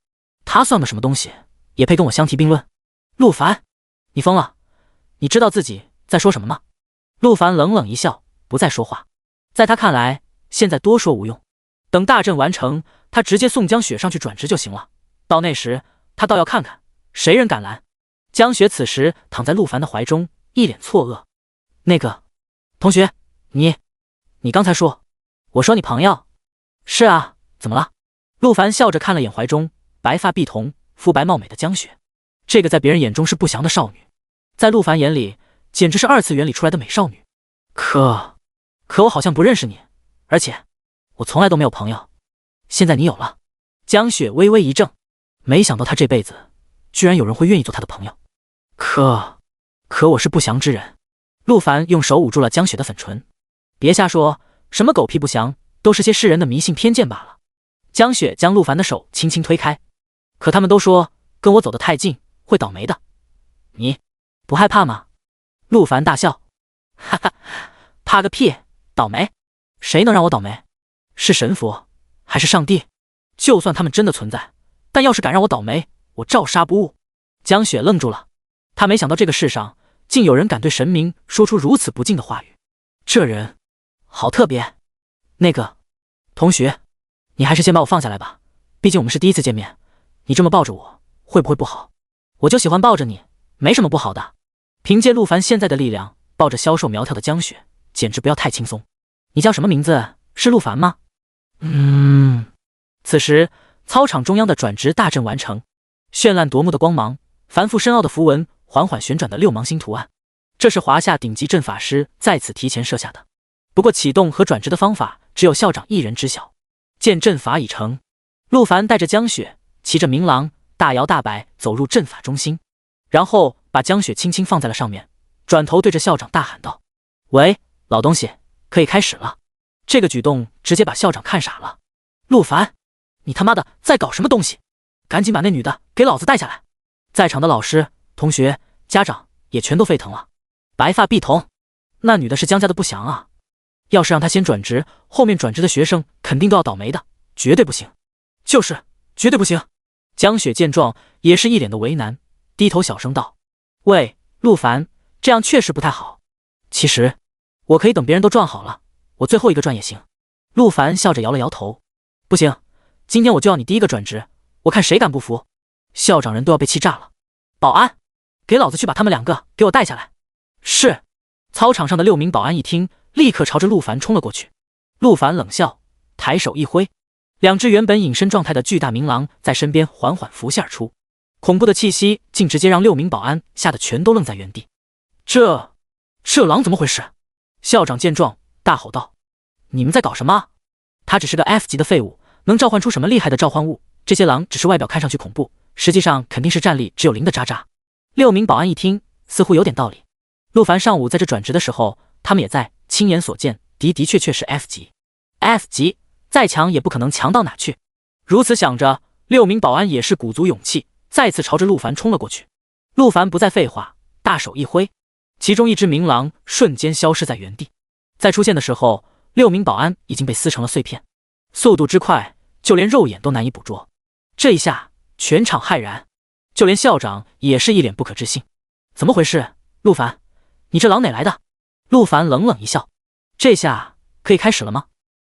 他算个什么东西，也配跟我相提并论？陆凡，你疯了？你知道自己在说什么吗？陆凡冷冷一笑，不再说话。在他看来，现在多说无用，等大阵完成，他直接送江雪上去转职就行了。到那时，他倒要看看谁人敢拦。江雪此时躺在陆凡的怀中，一脸错愕。同学，你刚才说，我说你朋友？是啊，怎么了？陆凡笑着看了眼怀中白发碧瞳、肤白貌美的江雪，这个在别人眼中是不祥的少女，在陆凡眼里简直是2次元里出来的美少女。可我好像不认识你，而且我从来都没有朋友，现在你有了。江雪微微一怔，没想到她这辈子居然有人会愿意做她的朋友。可我是不祥之人。陆凡用手捂住了江雪的粉唇，别瞎说，什么狗屁不祥，都是些世人的迷信偏见罢了。江雪将陆凡的手轻轻推开，可他们都说跟我走得太近会倒霉的，你不害怕吗？陆凡大笑，哈哈，怕个屁，倒霉？谁能让我倒霉？是神佛还是上帝？就算他们真的存在，但要是敢让我倒霉，我照杀不误。江雪愣住了，她没想到这个世上竟有人敢对神明说出如此不敬的话语，这人好特别。同学，你还是先把我放下来吧，毕竟我们是第一次见面，你这么抱着我会不会不好？我就喜欢抱着你，没什么不好的。凭借陆凡现在的力量，抱着消瘦苗条的江雪简直不要太轻松。你叫什么名字？是陆凡吗？此时操场中央的转职大阵完成，绚烂夺目的光芒，繁复深奥的符文，缓缓旋转的6芒星图案，这是华夏顶级阵法师在此提前设下的。不过启动和转职的方法只有校长一人知晓。见阵法已成，陆凡带着江雪骑着明狼大摇大摆走入阵法中心，然后把江雪轻轻放在了上面，转头对着校长大喊道：喂，老东西，可以开始了。这个举动直接把校长看傻了。陆凡，你他妈的在搞什么东西？赶紧把那女的给老子带下来。在场的老师、同学、家长也全都沸腾了。白发碧瞳，那女的是江家的不祥啊，要是让她先转职，后面转职的学生肯定都要倒霉的，绝对不行。就是绝对不行。江雪见状也是一脸的为难，低头小声道：喂，陆凡，这样确实不太好。其实我可以等别人都转好了，我最后一个转也行。陆凡笑着摇了摇头：不行，今天我就要你第一个转职，我看谁敢不服。校长人都要被气炸了。保安，给老子去把他们2个给我带下来。是。操场上的6名保安一听，立刻朝着陆凡冲了过去。陆凡冷笑，抬手一挥，2只原本隐身状态的巨大明狼在身边缓缓浮现而出，恐怖的气息竟直接让6名保安吓得全都愣在原地。这狼怎么回事？校长见状大吼道：“你们在搞什么？他只是个 F 级的废物，能召唤出什么厉害的召唤物？这些狼只是外表看上去恐怖，实际上肯定是战力只有0的渣渣。”6名保安一听，似乎有点道理。陆凡上午在这转职的时候，他们也在，亲眼所见，的确是 F 级。F 级再强也不可能强到哪去。如此想着，6名保安也是鼓足勇气，再次朝着陆凡冲了过去。陆凡不再废话，大手一挥，其中一只明狼瞬间消失在原地。再出现的时候，6名保安已经被撕成了碎片，速度之快，就连肉眼都难以捕捉。这一下，全场骇然，就连校长也是一脸不可置信。怎么回事？陆凡，你这狼哪来的？陆凡冷冷一笑，这下可以开始了吗？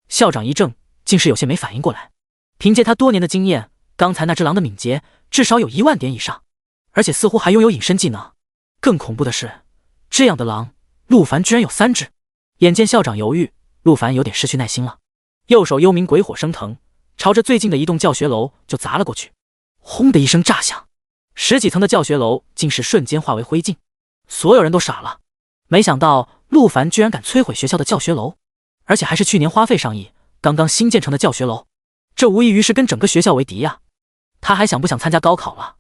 校长一怔，竟是有些没反应过来。凭借他多年的经验，刚才那只狼的敏捷至少有10000点以上，而且似乎还拥有隐身技能。更恐怖的是，这样的狼，陆凡居然有3只。眼见校长犹豫，陆凡有点失去耐心了，右手幽冥鬼火升腾，朝着最近的一栋教学楼就砸了过去。轰的一声炸响，10几层的教学楼竟是瞬间化为灰烬。所有人都傻了，没想到陆凡居然敢摧毁学校的教学楼，而且还是去年花费上亿，刚刚新建成的教学楼，这无异于是跟整个学校为敌呀！他还想不想参加高考了？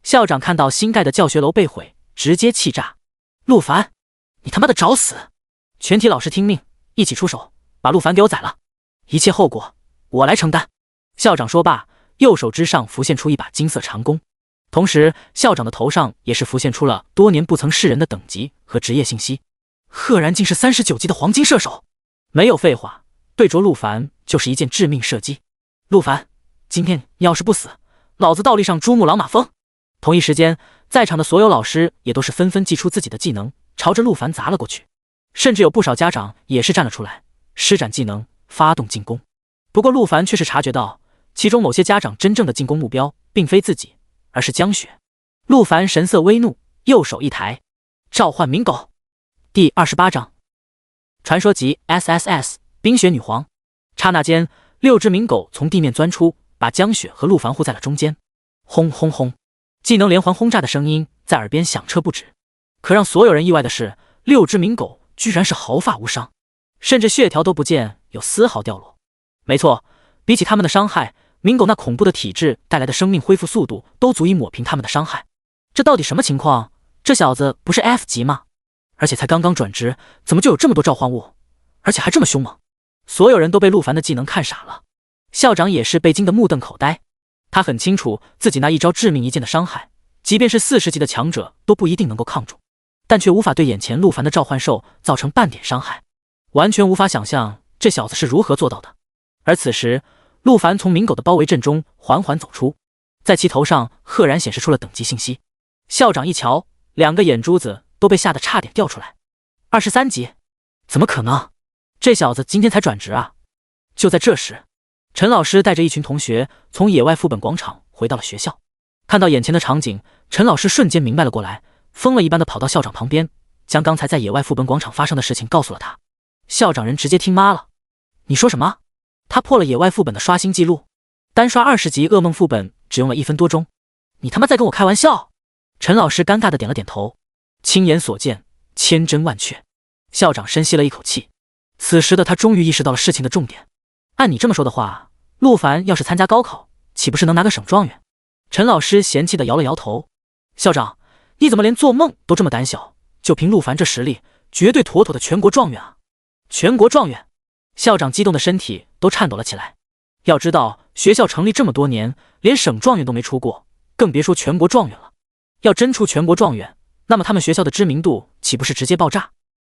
校长看到新盖的教学楼被毁，直接气炸。陆凡，你他妈的找死！全体老师听命，一起出手，把陆凡给我宰了，一切后果我来承担。校长说罢，右手之上浮现出一把金色长弓，同时校长的头上也是浮现出了多年不曾示人的等级和职业信息，赫然竟是39级的黄金射手。没有废话，对着陆凡就是一箭致命射击。陆凡，今天你要是不死，老子倒立上珠穆朗玛峰！同一时间，在场的所有老师也都是纷纷祭出自己的技能，朝着陆凡砸了过去。甚至有不少家长也是站了出来，施展技能发动进攻。不过陆凡却是察觉到，其中某些家长真正的进攻目标并非自己，而是江雪。陆凡神色微怒，右手一抬，召唤冥狗。第28章传说级 SSS 冰雪女皇。刹那间，6只冥狗从地面钻出，把江雪和陆凡护在了中间。轰轰轰，技能连环轰炸的声音在耳边响彻不止。可让所有人意外的是，6只冥狗居然是毫发无伤，甚至血条都不见有丝毫掉落。没错，比起他们的伤害，冥狗那恐怖的体质带来的生命恢复速度都足以抹平他们的伤害。这到底什么情况？这小子不是 F 级吗？而且才刚刚转职，怎么就有这么多召唤物，而且还这么凶猛？所有人都被陆凡的技能看傻了，校长也是被惊得目瞪口呆。他很清楚自己那一招致命一剑的伤害，即便是40级的强者都不一定能够抗住，但却无法对眼前陆凡的召唤兽造成半点伤害，完全无法想象这小子是如何做到的。而此时，陆凡从冥狗的包围阵中缓缓走出，在其头上赫然显示出了等级信息。校长一瞧，2个眼珠子都被吓得差点掉出来。23级？怎么可能？这小子今天才转职啊！就在这时，陈老师带着一群同学从野外副本广场回到了学校。看到眼前的场景，陈老师瞬间明白了过来，疯了一般的跑到校长旁边，将刚才在野外副本广场发生的事情告诉了他。校长人直接听妈了。你说什么？他破了野外副本的刷新记录，单刷20级噩梦副本只用了1分多钟。你他妈在跟我开玩笑？陈老师尴尬的点了点头。亲眼所见，千真万确。校长深吸了一口气，此时的他终于意识到了事情的重点。按你这么说的话，陆凡要是参加高考，岂不是能拿个省状元？陈老师嫌弃的摇了摇头。校长，你怎么连做梦都这么胆小？就凭陆凡这实力，绝对妥妥的全国状元啊！全国状元！校长激动的身体都颤抖了起来。要知道，学校成立这么多年，连省状元都没出过，更别说全国状元了。要真出全国状元，那么他们学校的知名度岂不是直接爆炸？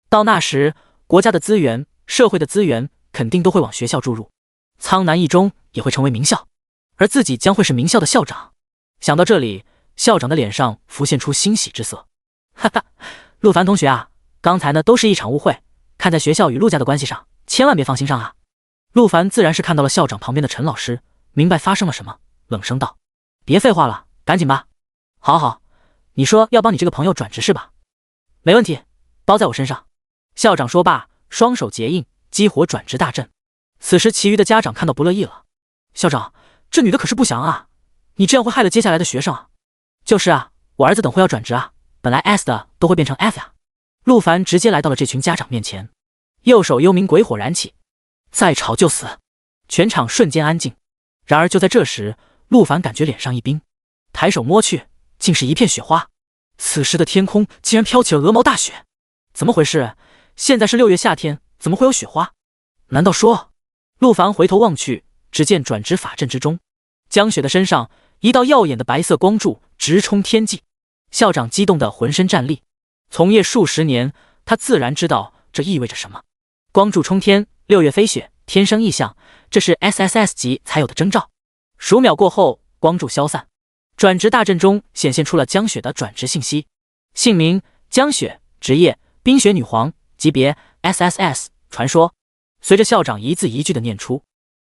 到那时，国家的资源、社会的资源肯定都会往学校注入，苍南一中也会成为名校，而自己将会是名校的校长。想到这里，校长的脸上浮现出欣喜之色。哈哈，陆凡同学啊，刚才呢都是一场误会，看在学校与陆家的关系上，千万别放心上啊。陆凡自然是看到了校长旁边的陈老师，明白发生了什么，冷声道：别废话了，赶紧吧。好好，你说要帮你这个朋友转职是吧？没问题，包在我身上。校长说罢，双手结印，激活转职大阵。此时其余的家长看到不乐意了。校长，这女的可是不祥啊，你这样会害了接下来的学生啊。就是啊，我儿子等会要转职啊，本来 S 的都会变成 F 呀。陆凡直接来到了这群家长面前。右手幽冥鬼火燃起，再吵就死。全场瞬间安静。然而就在这时，陆凡感觉脸上一冰，抬手摸去，竟是一片雪花。此时的天空竟然飘起了鹅毛大雪，怎么回事？现在是6月夏天，怎么会有雪花？难道说……陆凡回头望去，只见转职法阵之中，江雪的身上一道耀眼的白色光柱直冲天际。校长激动得浑身战栗，从业数十年，他自然知道这意味着什么。光柱冲天，6月飞雪，天生异象，这是 SSS 级才有的征兆。数秒过后，光柱消散，转职大阵中显现出了江雪的转职信息：姓名江雪，职业冰雪女皇，级别 SSS 传说。随着校长一字一句的念出，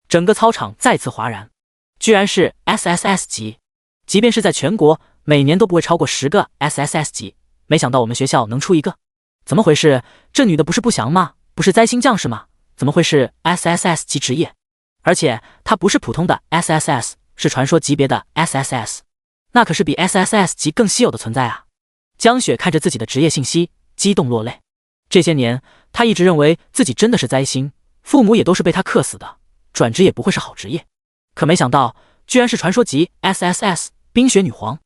整个操场再次哗然，居然是 SSS 级。即便是在全国，每年都不会超过10个 SSS 级，没想到我们学校能出一个。怎么回事？这女的不是不祥吗？不是灾星将士吗？怎么会是 SSS 级职业？而且她不是普通的 SSS， 是传说级别的 SSS， 那可是比 SSS 级更稀有的存在啊！江雪看着自己的职业信息，激动落泪。这些年，她一直认为自己真的是灾星，父母也都是被她克死的，转职也不会是好职业。可没想到，居然是传说级 SSS 冰雪女皇。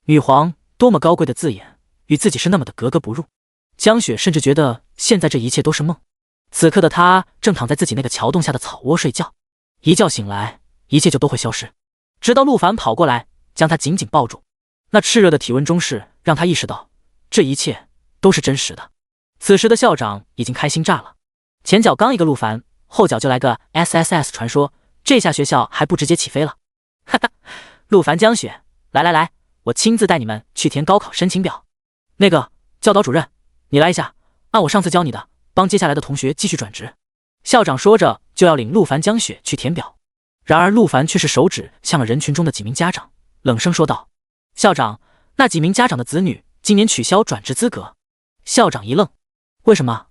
女皇，多么高贵的字眼，与自己是那么的格格不入。江雪甚至觉得现在这一切都是梦。此刻的她正躺在自己那个桥洞下的草窝睡觉，一觉醒来，一切就都会消失。直到陆凡跑过来，将她紧紧抱住，那炽热的体温中视让她意识到，这一切都是真实的。此时的校长已经开心炸了，前脚刚一个陆凡，后脚就来个 SSS 传说，这下学校还不直接起飞了？哈哈，陆凡江雪，来，我亲自带你们去填高考申请表。那个教导主任，你来一下，按我上次教你的，帮接下来的同学继续转职。校长说着就要领陆凡江雪去填表，然而陆凡却是手指向了人群中的几名家长，冷声说道：校长，那几名家长的子女今年取消转职资格。校长一愣，为什么？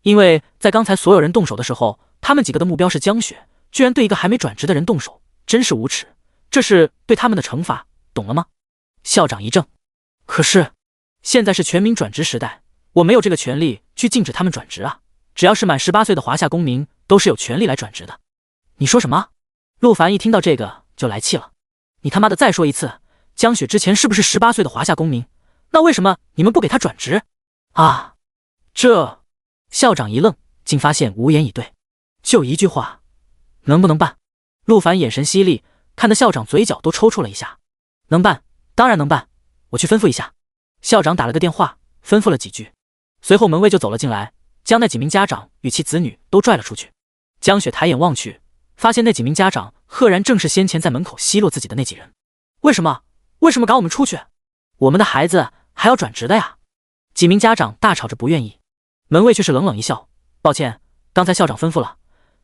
因为在刚才所有人动手的时候，他们几个的目标是江雪，居然对一个还没转职的人动手，真是无耻，这是对他们的惩罚，懂了吗？校长一怔，可是现在是全民转职时代，我没有这个权利去禁止他们转职啊，只要是满18岁的华夏公民都是有权利来转职的。你说什么？陆凡一听到这个就来气了，你他妈的再说一次，江雪之前是不是18岁的华夏公民？那为什么你们不给他转职啊？这……校长一愣，竟发现无言以对，就一句话，能不能办？陆凡眼神犀利，看得校长嘴角都抽搐了一下。能办，当然能办，我去吩咐一下。校长打了个电话，吩咐了几句，随后门卫就走了进来，将那几名家长与其子女都拽了出去。江雪抬眼望去，发现那几名家长赫然正是先前在门口奚落自己的那几人。为什么赶我们出去？我们的孩子还要转职的呀！几名家长大吵着不愿意，门卫却是冷冷一笑，抱歉，刚才校长吩咐了，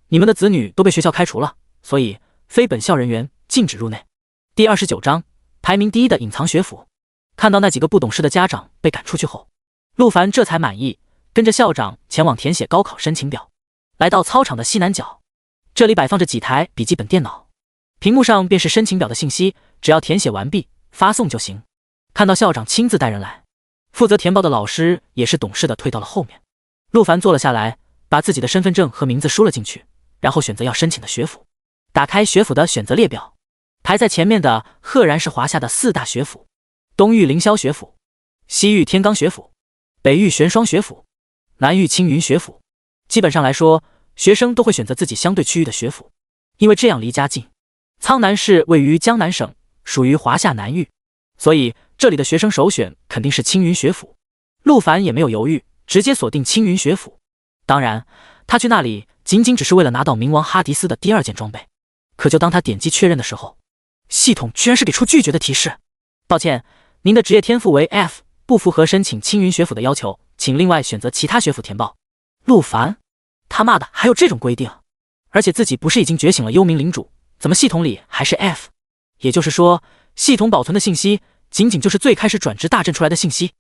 你们的子女都被学校开除了，所以非本校人员禁止入内。第29章，排名第一的隐藏学府。看到那几个不懂事的家长被赶出去后，陆凡这才满意，跟着校长前往填写高考申请表。来到操场的西南角，这里摆放着几台笔记本电脑，屏幕上便是申请表的信息，只要填写完毕发送就行。看到校长亲自带人来，负责填报的老师也是懂事的退到了后面。陆凡坐了下来，把自己的身份证和名字输了进去，然后选择要申请的学府。打开学府的选择列表，排在前面的赫然是华夏的4大学府：东域凌霄学府、西域天罡学府、北域玄霜学府、南域青云学府。基本上来说，学生都会选择自己相对区域的学府，因为这样离家近。苍南市位于江南省，属于华夏南域，所以这里的学生首选肯定是青云学府。陆凡也没有犹豫，直接锁定青云学府。当然，他去那里仅仅只是为了拿到冥王哈迪斯的第2件装备。可就当他点击确认的时候，系统居然是给出拒绝的提示。抱歉，您的职业天赋为 F， 不符合申请青云学府的要求，请另外选择其他学府填报。陆凡，他妈的还有这种规定？而且自己不是已经觉醒了幽冥领主，怎么系统里还是 F？ 也就是说，系统保存的信息仅仅就是最开始转职大阵出来的信息。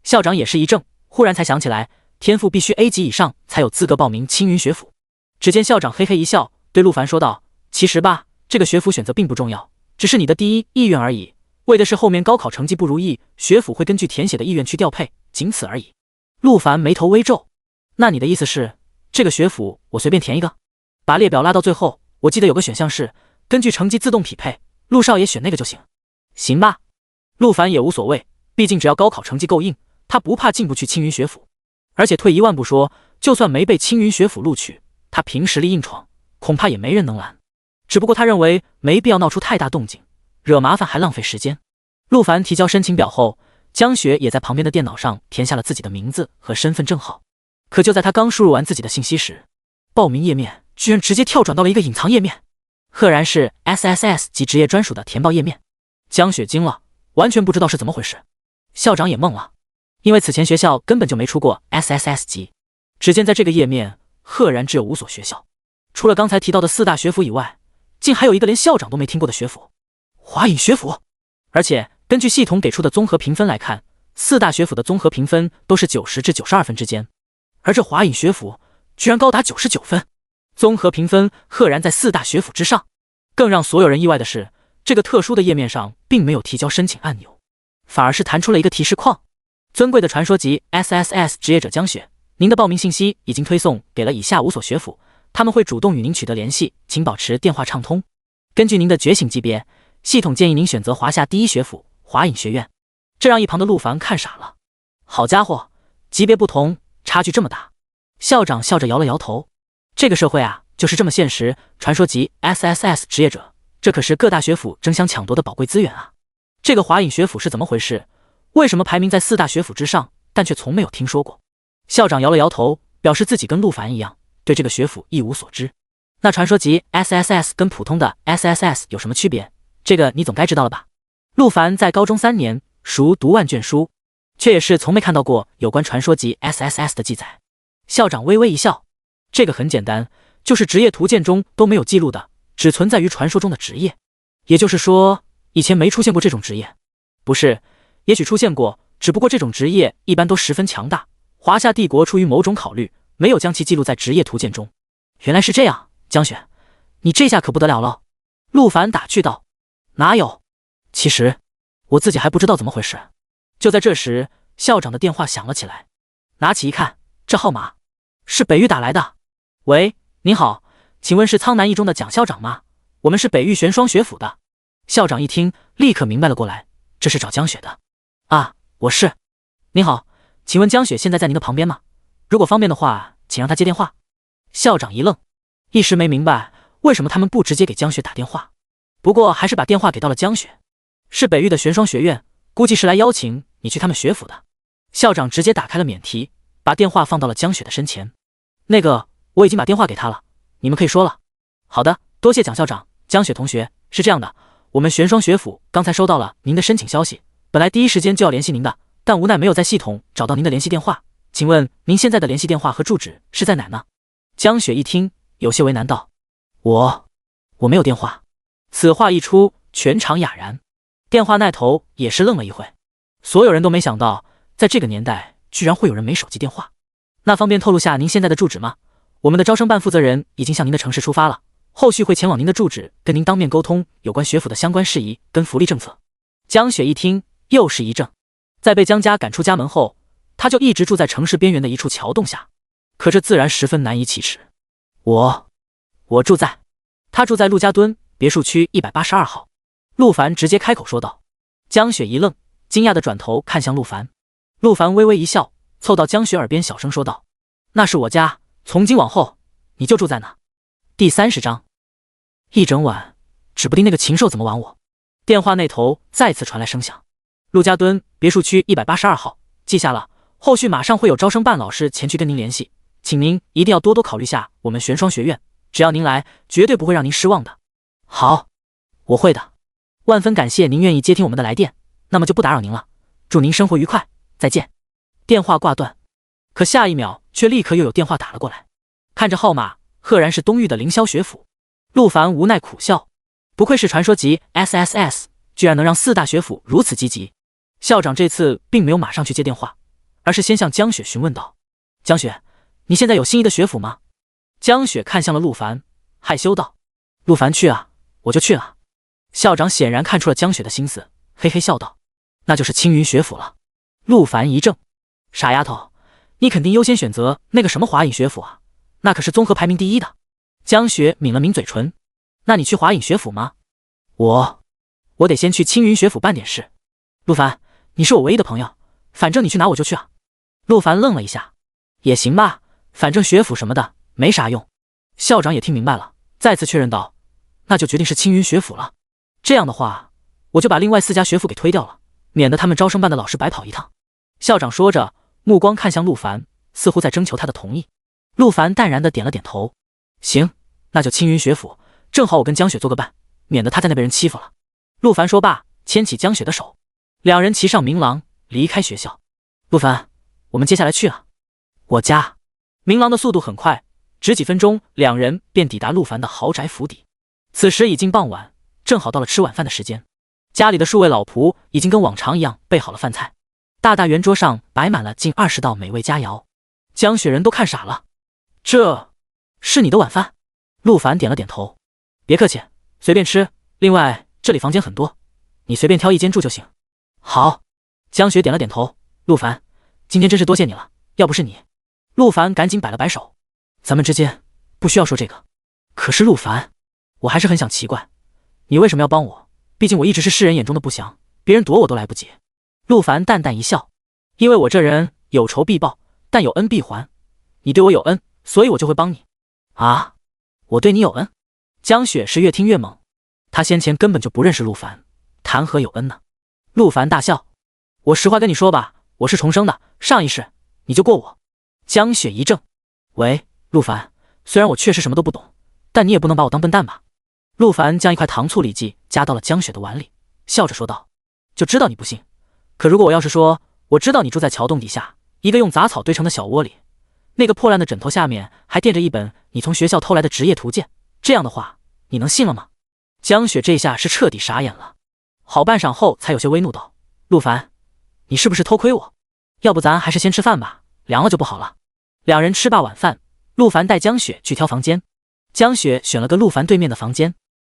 校长也是一怔，忽然才想起来，天赋必须 A 级以上才有资格报名青云学府。只见校长嘿嘿一笑，对陆凡说道：其实吧，这个学府选择并不重要，只是你的第一意愿而已，为的是后面高考成绩不如意，学府会根据填写的意愿去调配，仅此而已。陆凡眉头微皱，那你的意思是，这个学府我随便填一个。把列表拉到最后，我记得有个选项是根据成绩自动匹配，陆少爷选那个就行。行吧，陆凡也无所谓，毕竟只要高考成绩够硬，他不怕进不去青云学府。而且退一万步说，就算没被青云学府录取，他凭实力硬闯，恐怕也没人能拦。只不过他认为没必要闹出太大动静，惹麻烦还浪费时间。陆凡提交申请表后，江雪也在旁边的电脑上填下了自己的名字和身份证号。可就在他刚输入完自己的信息时，报名页面居然直接跳转到了一个隐藏页面，赫然是 SSS 级职业专属的填报页面。江雪惊了，完全不知道是怎么回事。校长也懵了，因为此前学校根本就没出过 SSS 级。只见在这个页面，赫然只有5所学校，除了刚才提到的4大学府以外，竟还有一个连校长都没听过的学府——华隐学府。而且根据系统给出的综合评分来看，4大学府的综合评分都是90至92分之间，而这华隐学府居然高达99分，综合评分赫然在4大学府之上。更让所有人意外的是，这个特殊的页面上并没有提交申请按钮，反而是弹出了一个提示框：尊贵的传说级 SSS 职业者江雪，您的报名信息已经推送给了以下5所学府，他们会主动与您取得联系，请保持电话畅通。根据您的觉醒级别，系统建议您选择华夏第一学府华隐学院。这让一旁的陆凡看傻了。好家伙，级别不同，差距这么大。校长笑着摇了摇头。这个社会啊，就是这么现实。传说级 SSS 职业者，这可是各大学府争相抢夺的宝贵资源啊。这个华隐学府是怎么回事？为什么排名在4大学府之上，但却从没有听说过？校长摇了摇头，表示自己跟陆凡一样，对这个学府一无所知。那传说级 SSS 跟普通的 SSS 有什么区别？这个你总该知道了吧？陆凡在高中3年，熟读万卷书，却也是从没看到过有关传说级 SSS 的记载。校长微微一笑，这个很简单，就是职业图鉴中都没有记录的，只存在于传说中的职业。也就是说，以前没出现过这种职业。不是，也许出现过，只不过这种职业一般都十分强大，华夏帝国出于某种考虑，没有将其记录在职业图鉴中。原来是这样，江雪，你这下可不得了了。陆凡打趣道。哪有？其实我自己还不知道怎么回事。就在这时，校长的电话响了起来。拿起一看，这号码是北域打来的。喂，您好，请问是苍南一中的蒋校长吗？我们是北域玄双学府的。校长一听，立刻明白了过来，这是找江雪的。啊，我是。您好，请问江雪现在在您的旁边吗？如果方便的话，请让她接电话。校长一愣，一时没明白为什么他们不直接给江雪打电话，不过还是把电话给到了江雪。是北域的玄双学院，估计是来邀请你去他们学府的。校长直接打开了免提，把电话放到了江雪的身前。那个，我已经把电话给他了，你们可以说了。好的，多谢蒋校长。江雪同学，是这样的，我们玄双学府刚才收到了您的申请消息，本来第一时间就要联系您的，但无奈没有在系统找到您的联系电话，请问您现在的联系电话和住址是在哪呢？江雪一听，有些为难道：我没有电话。此话一出，全场哑然。电话那头也是愣了一会，所有人都没想到，在这个年代居然会有人没手机电话。那方便透露下您现在的住址吗？我们的招生办负责人已经向您的城市出发了，后续会前往您的住址，跟您当面沟通有关学府的相关事宜跟福利政策。江雪一听，又是一怔。在被江家赶出家门后，他就一直住在城市边缘的一处桥洞下，可这自然十分难以启齿。我住在……他住在陆家墩别墅区182号。陆凡直接开口说道。江雪一愣，惊讶地转头看向陆凡。陆凡微微一笑，凑到江雪耳边小声说道：那是我家，从今往后你就住在那。第30章，一整晚，指不定那个禽兽怎么玩我。电话那头再次传来声响。陆家墩别墅区182号，记下了，后续马上会有招生办老师前去跟您联系，请您一定要多多考虑下我们玄双学院，只要您来，绝对不会让您失望的。好，我会的。万分感谢您愿意接听我们的来电，那么就不打扰您了，祝您生活愉快，再见。电话挂断，可下一秒却立刻又有电话打了过来。看着号码，赫然是东域的凌霄学府。陆凡无奈苦笑，不愧是传说级 SSS， 居然能让4大学府如此积极。校长这次并没有马上去接电话，而是先向江雪询问道：江雪，你现在有心仪的学府吗？江雪看向了陆凡，害羞道：陆凡去啊，我就去了。校长显然看出了江雪的心思，嘿嘿笑道：那就是青云学府了。陆凡一怔，傻丫头，你肯定优先选择那个什么华隐学府啊？那可是综合排名第一的。江雪抿了抿嘴唇，那你去华隐学府吗？我得先去青云学府办点事。陆凡，你是我唯一的朋友，反正你去哪我就去啊。陆凡愣了一下，也行吧，反正学府什么的没啥用。校长也听明白了，再次确认道，那就决定是青云学府了。这样的话，我就把另外4家学府给推掉了，免得他们招生办的老师白跑一趟。校长说着，目光看向陆凡，似乎在征求他的同意。陆凡淡然的点了点头，行，那就青云学府，正好我跟江雪做个伴，免得他在那被人欺负了。陆凡说罢，牵起江雪的手，两人骑上明郎离开学校。陆凡，我们接下来去啊。我家。明郎的速度很快，只几分钟，两人便抵达陆凡的豪宅府邸。此时已经傍晚，正好到了吃晚饭的时间。家里的数位老仆已经跟往常一样备好了饭菜，大圆桌上摆满了近20道美味佳肴。江雪人都看傻了，这是你的晚饭？陆凡点了点头，别客气，随便吃，另外这里房间很多，你随便挑一间住就行。好，江雪点了点头，陆凡，今天真是多谢你了，要不是你。陆凡赶紧摆了摆手，咱们之间不需要说这个。可是陆凡，我还是很想奇怪，你为什么要帮我？毕竟我一直是世人眼中的不祥，别人躲我都来不及。陆凡淡淡一笑，因为我这人有仇必报，但有恩必还，你对我有恩，所以我就会帮你。啊，我对你有恩？江雪是越听越猛，他先前根本就不认识陆凡，谈何有恩呢？陆凡大笑，我实话跟你说吧，我是重生的，上一世你就过我。江雪一怔，喂，陆凡，虽然我确实什么都不懂，但你也不能把我当笨蛋吧？陆凡将一块糖醋里脊夹到了江雪的碗里，笑着说道，就知道你不信，可如果我要是说，我知道你住在桥洞底下一个用杂草堆成的小窝里，那个破烂的枕头下面还垫着一本你从学校偷来的职业图鉴，这样的话你能信了吗？江雪这下是彻底傻眼了，好半晌后才有些微怒道，陆凡，你是不是偷窥我？要不咱还是先吃饭吧，凉了就不好了。两人吃罢晚饭，陆凡带江雪去挑房间，江雪选了个陆凡对面的房间。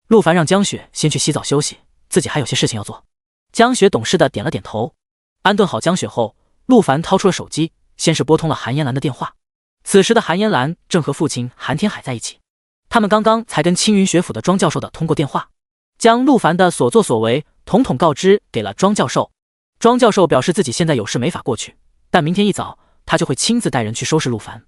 陆凡让江雪先去洗澡休息，自己还有些事情要做。江雪懂事的点了点头。安顿好江雪后，陆凡掏出了手机，先是拨通了韩嫣兰的电话。此时的韩嫣兰正和父亲韩天海在一起，他们刚刚才跟青云学府的庄教授的通过电话，将陆凡的所作所为统统告知给了庄教授。庄教授表示自己现在有事没法过去，但明天一早他就会亲自带人去收拾陆凡。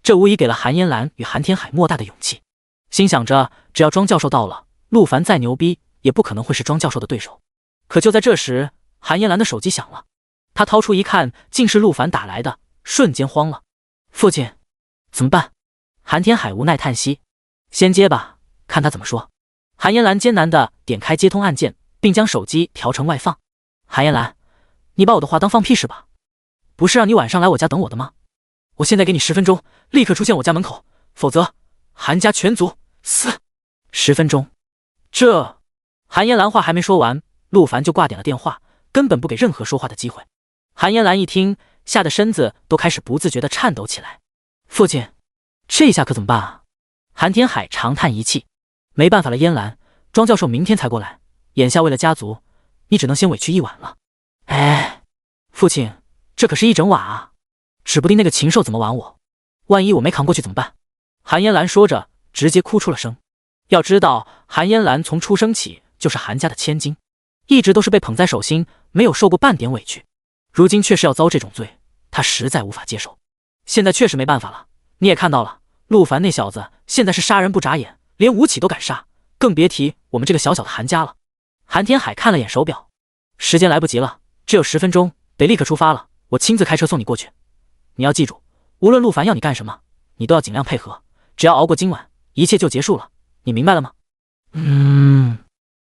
这无疑给了韩嫣兰与韩天海莫大的勇气，心想着只要庄教授到了，陆凡再牛逼也不可能会是庄教授的对手。可就在这时，韩嫣兰的手机响了，他掏出一看，竟是陆凡打来的，瞬间慌了。父亲，怎么办？韩天海无奈叹息，先接吧，看他怎么说。韩嫣兰艰难地点开接通按键，并将手机调成外放。韩嫣兰，你把我的话当放屁是吧？不是让你晚上来我家等我的吗？我现在给你10分钟，立刻出现我家门口，否则韩家全族死。10分钟？这……韩嫣兰话还没说完，陆凡就挂点了电话，根本不给任何说话的机会。韩嫣兰一听，吓得身子都开始不自觉地颤抖起来。父亲，这下可怎么办啊？韩天海长叹一气，没办法了，嫣兰，庄教授明天才过来，眼下为了家族，你只能先委屈一晚了。哎，父亲，这可是一整晚啊，指不定那个禽兽怎么玩我，万一我没扛过去怎么办？韩嫣兰说着，直接哭出了声。要知道，韩嫣兰从出生起就是韩家的千金，一直都是被捧在手心，没有受过半点委屈，如今却是要遭这种罪，她实在无法接受。现在确实没办法了，你也看到了，陆凡那小子现在是杀人不眨眼，连吴起都敢杀，更别提我们这个小小的韩家了。韩天海看了眼手表，时间来不及了，只有10分钟，得立刻出发了，我亲自开车送你过去。你要记住，无论陆凡要你干什么，你都要尽量配合，只要熬过今晚，一切就结束了，你明白了吗？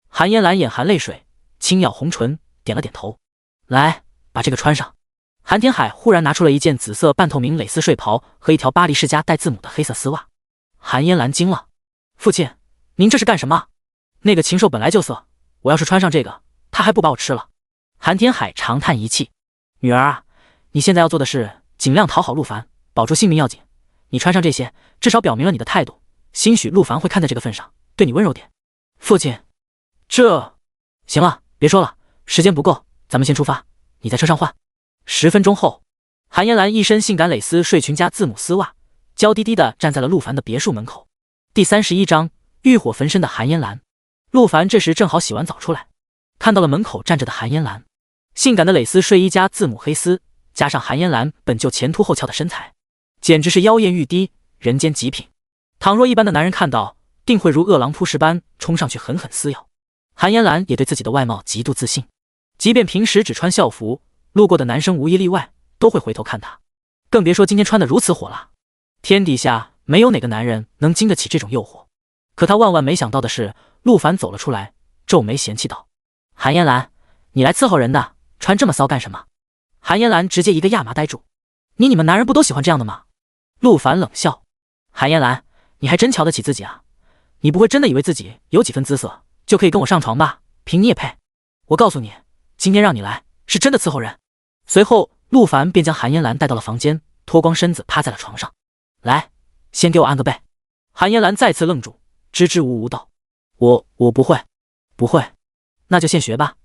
韩嫣兰眼含泪水，轻咬红唇，点了点头。来，把这个穿上。韩天海忽然拿出了一件紫色半透明蕾丝睡袍和一条巴黎世家带字母的黑色丝袜。韩嫣兰惊了，父亲，您这是干什么？那个禽兽本来就色，我要是穿上这个，他还不把我吃了？韩天海长叹一气，女儿啊，你现在要做的是尽量讨好陆凡，保住性命要紧。你穿上这些，至少表明了你的态度，兴许陆凡会看在这个份上，对你温柔点。父亲，这……行了，别说了，时间不够，咱们先出发，你在车上换。10分钟后，韩嫣兰一身性感蕾丝睡裙加字母丝袜，娇滴滴地站在了陆凡的别墅门口。第31章欲火焚身的韩嫣兰。陆凡这时正好洗完澡出来，看到了门口站着的韩嫣兰，性感的蕾丝睡衣加字母黑丝，加上韩嫣兰本就前凸后翘的身材，简直是妖艳欲滴，人间极品。倘若一般的男人看到，定会如饿狼扑食般冲上去狠狠撕咬。韩嫣兰也对自己的外貌极度自信，即便平时只穿校服，路过的男生无一例外都会回头看她，更别说今天穿得如此火辣。天底下没有哪个男人能经得起这种诱惑。可他万万没想到的是，陆凡走了出来，皱眉嫌弃道：韩嫣兰，你来伺候人的，穿这么骚干什么？韩嫣兰直接一个亚麻呆住。你们男人不都喜欢这样的吗？陆凡冷笑。韩嫣兰，你还真瞧得起自己啊，你不会真的以为自己有几分姿色就可以跟我上床吧？凭你也配？我告诉你，今天让你来是真的伺候人。随后陆凡便将韩嫣兰带到了房间，脱光身子趴在了床上。来，先给我按个背。韩嫣兰再次愣住，支支吾吾道：我不会。不会，那就现学吧。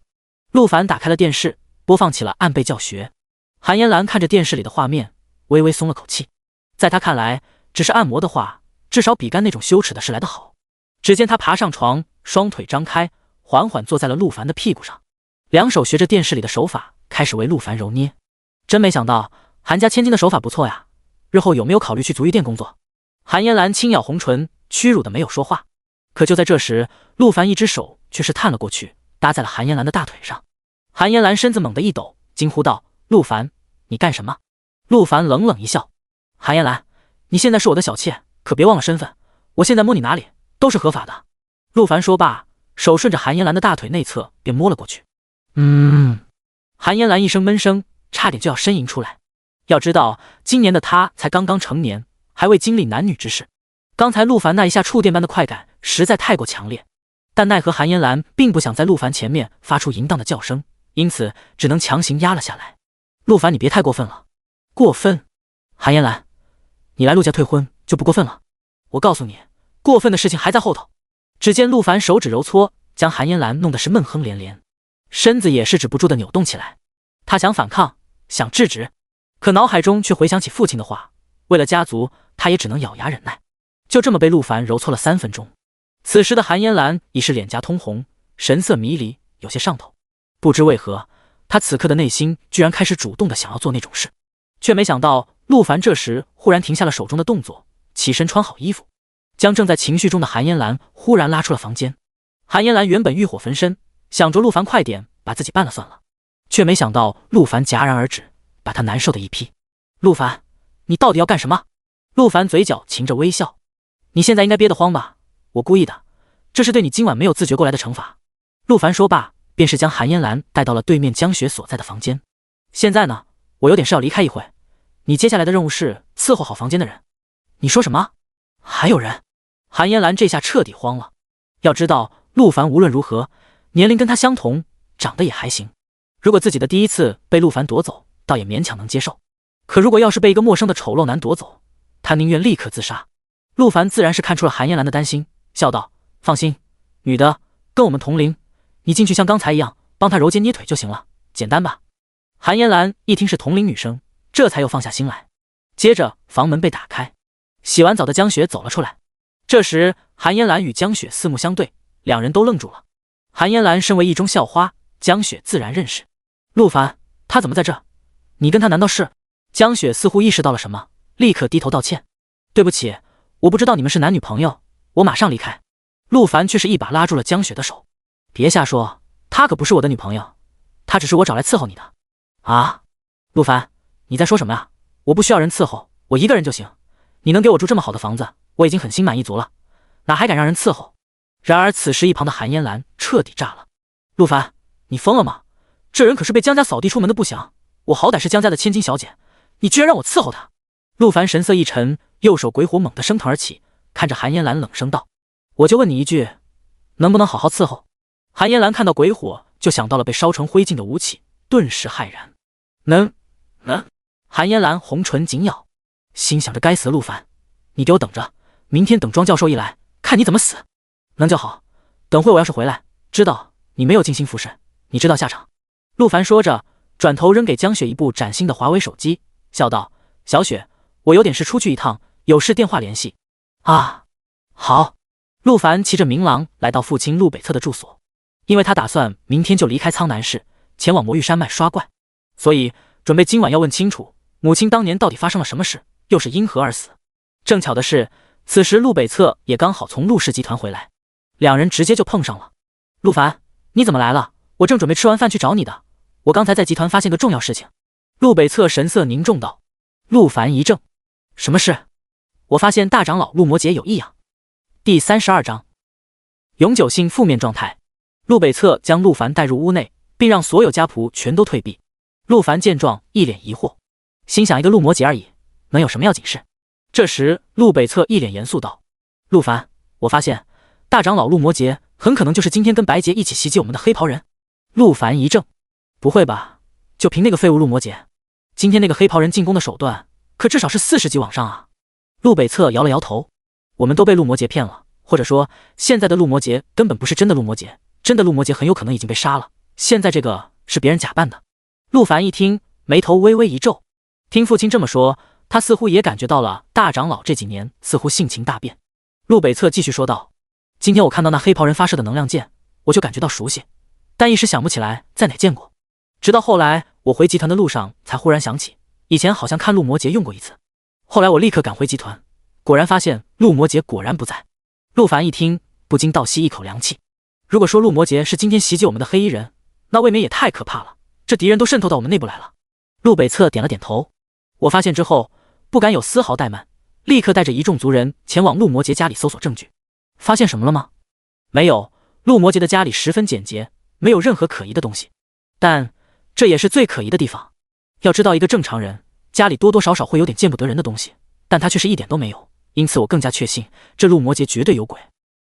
陆凡打开了电视，播放起了按背教学。韩嫣兰看着电视里的画面，微微松了口气。在他看来，只是按摩的话，至少比干那种羞耻的事来得好。只见他爬上床，双腿张开，缓缓坐在了陆凡的屁股上，两手学着电视里的手法，开始为陆凡揉捏。真没想到韩家千金的手法不错呀，日后有没有考虑去足浴店工作？韩嫣兰轻咬红唇，屈辱的没有说话。可就在这时，陆凡一只手却是探了过去，搭在了韩嫣兰的大腿上。韩嫣兰身子猛地一抖，惊呼道：陆凡，你干什么？陆凡冷冷一笑：韩嫣兰，你现在是我的小妾，可别忘了身份，我现在摸你哪里都是合法的。陆凡说罢，手顺着韩嫣兰的大腿内侧便摸了过去。韩嫣兰一声闷声，差点就要呻吟出来。要知道今年的她才刚刚成年，还未经历男女之事，刚才陆凡那一下触电般的快感实在太过强烈，但奈何韩嫣兰并不想在陆凡前面发出淫荡的叫声，因此只能强行压了下来。陆凡，你别太过分了。过分？韩嫣兰，你来陆家退婚就不过分了？我告诉你，过分的事情还在后头。只见陆凡手指揉搓，将韩嫣兰弄得是闷哼连连，身子也是止不住的扭动起来。他想反抗，想制止，可脑海中却回想起父亲的话，为了家族，他也只能咬牙忍耐。就这么被陆凡揉搓了3分钟。此时的韩嫣兰已是脸颊通红，神色迷离，有些上头。不知为何，她此刻的内心居然开始主动的想要做那种事，却没想到陆凡这时忽然停下了手中的动作，起身穿好衣服，将正在情绪中的韩嫣兰忽然拉出了房间。韩嫣兰原本欲火焚身，想着陆凡快点把自己办了算了，却没想到陆凡戛然而止，把他难受的一批。陆凡，你到底要干什么？陆凡嘴角噙着微笑。你现在应该憋得慌吧？我故意的，这是对你今晚没有自觉过来的惩罚。陆凡说罢，便是将韩嫣兰带到了对面江雪所在的房间。现在呢，我有点事要离开一会，你接下来的任务是伺候好房间的人。你说什么？还有人？韩嫣兰这下彻底慌了。要知道陆凡无论如何年龄跟他相同，长得也还行，如果自己的第一次被陆凡夺走，倒也勉强能接受，可如果要是被一个陌生的丑陋男夺走，他宁愿立刻自杀。陆凡自然是看出了韩嫣兰的担心，笑道：放心，女的跟我们同龄，你进去像刚才一样帮她揉肩捏腿就行了，简单吧？韩嫣兰一听是同龄女生，这才又放下心来。接着房门被打开，洗完澡的江雪走了出来。这时韩嫣兰与江雪四目相对，两人都愣住了。韩嫣兰身为一中校花，江雪自然认识。陆凡，他怎么在这？你跟他难道是？江雪似乎意识到了什么，立刻低头道歉：对不起，我不知道你们是男女朋友，我马上离开。陆凡却是一把拉住了江雪的手：别瞎说，她可不是我的女朋友，她只是我找来伺候你的。啊？陆凡，你在说什么呀？我不需要人伺候，我一个人就行。你能给我住这么好的房子，我已经很心满意足了，哪还敢让人伺候？然而此时一旁的韩嫣兰彻底炸了：陆凡，你疯了吗？这人可是被江家扫地出门的不祥，我好歹是江家的千金小姐，你居然让我伺候他！陆凡神色一沉，右手鬼火猛地升腾而起，看着韩嫣兰冷声道：我就问你一句，能不能好好伺候？韩嫣兰看到鬼火，就想到了被烧成灰烬的吴起，顿时骇然。能。韩嫣兰红唇紧咬，心想着该死的陆凡，你给我等着，明天等庄教授一来，看你怎么死。能就好，等会我要是回来，知道你没有尽心服侍，你知道下场。陆凡说着，转头扔给江雪一部崭新的华为手机，笑道：小雪，我有点事出去一趟，有事电话联系。啊，好。陆凡骑着明狼来到父亲陆北侧的住所，因为他打算明天就离开苍南市，前往魔域山脉刷怪，所以准备今晚要问清楚母亲当年到底发生了什么事，又是因何而死。正巧的是，此时陆北侧也刚好从陆氏集团回来，两人直接就碰上了。陆凡，你怎么来了？我正准备吃完饭去找你的，我刚才在集团发现个重要事情。陆北侧神色凝重道。陆凡一怔，什么事？我发现大长老陆魔羯有异样。第32章永久性负面状态。陆北侧将陆凡带入屋内，并让所有家仆全都退避。陆凡见状一脸疑惑，心想一个陆魔羯而已，能有什么要紧事？这时陆北侧一脸严肃道：陆凡，我发现大长老陆魔羯很可能就是今天跟白洁一起袭击我们的黑袍人。陆凡一怔，不会吧，就凭那个废物陆魔羯，今天那个黑袍人进攻的手段可至少是40级往上啊。陆北侧摇了摇头，我们都被陆魔羯骗了，或者说现在的陆魔羯根本不是真的陆魔羯，真的陆魔羯很有可能已经被杀了，现在这个是别人假扮的。陆凡一听，眉头微微一皱，听父亲这么说，他似乎也感觉到了大长老这几年似乎性情大变。陆北侧继续说道：今天我看到那黑袍人发射的能量箭，我就感觉到熟悉，但一时想不起来在哪见过，直到后来我回集团的路上才忽然想起，以前好像看陆魔羯用过一次。后来我立刻赶回集团，果然发现陆魔羯果然不在。陆凡一听，不禁倒吸一口凉气。如果说陆魔羯是今天袭击我们的黑衣人，那未免也太可怕了，这敌人都渗透到我们内部来了。陆北侧点了点头，我发现之后不敢有丝毫怠慢，立刻带着一众族人前往陆魔羯家里搜索证据。发现什么了吗？没有，陆魔羯的家里十分简洁，没有任何可疑的东西，但这也是最可疑的地方。要知道一个正常人家里多多少少会有点见不得人的东西，但他却是一点都没有，因此我更加确信这陆魔羯绝对有鬼。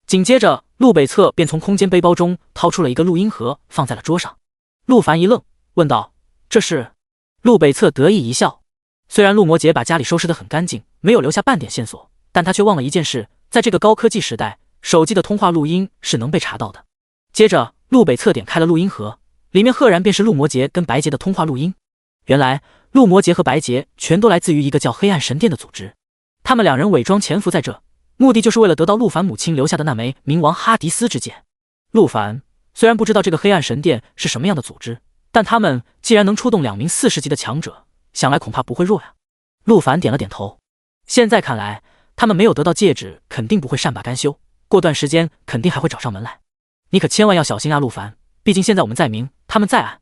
紧接着陆北侧便从空间背包中掏出了一个录音盒，放在了桌上。陆凡一愣，问道：这是？陆北侧得意一笑，虽然陆魔羯把家里收拾得很干净，没有留下半点线索，但他却忘了一件事，在这个高科技时代，手机的通话录音是能被查到的。接着陆北侧点开了录音盒，里面赫然便是陆魔羯跟白洁的通话录音。原来陆魔羯和白洁全都来自于一个叫黑暗神殿的组织，他们两人伪装潜伏在这，目的就是为了得到陆凡母亲留下的那枚冥王哈迪斯之剑。陆凡虽然不知道这个黑暗神殿是什么样的组织，但他们既然能出动2名40级的强者，想来恐怕不会弱呀。陆凡点了点头，现在看来他们没有得到戒指肯定不会善罢甘休，过段时间肯定还会找上门来。你可千万要小心啊，陆凡，毕竟现在我们在明，他们在暗，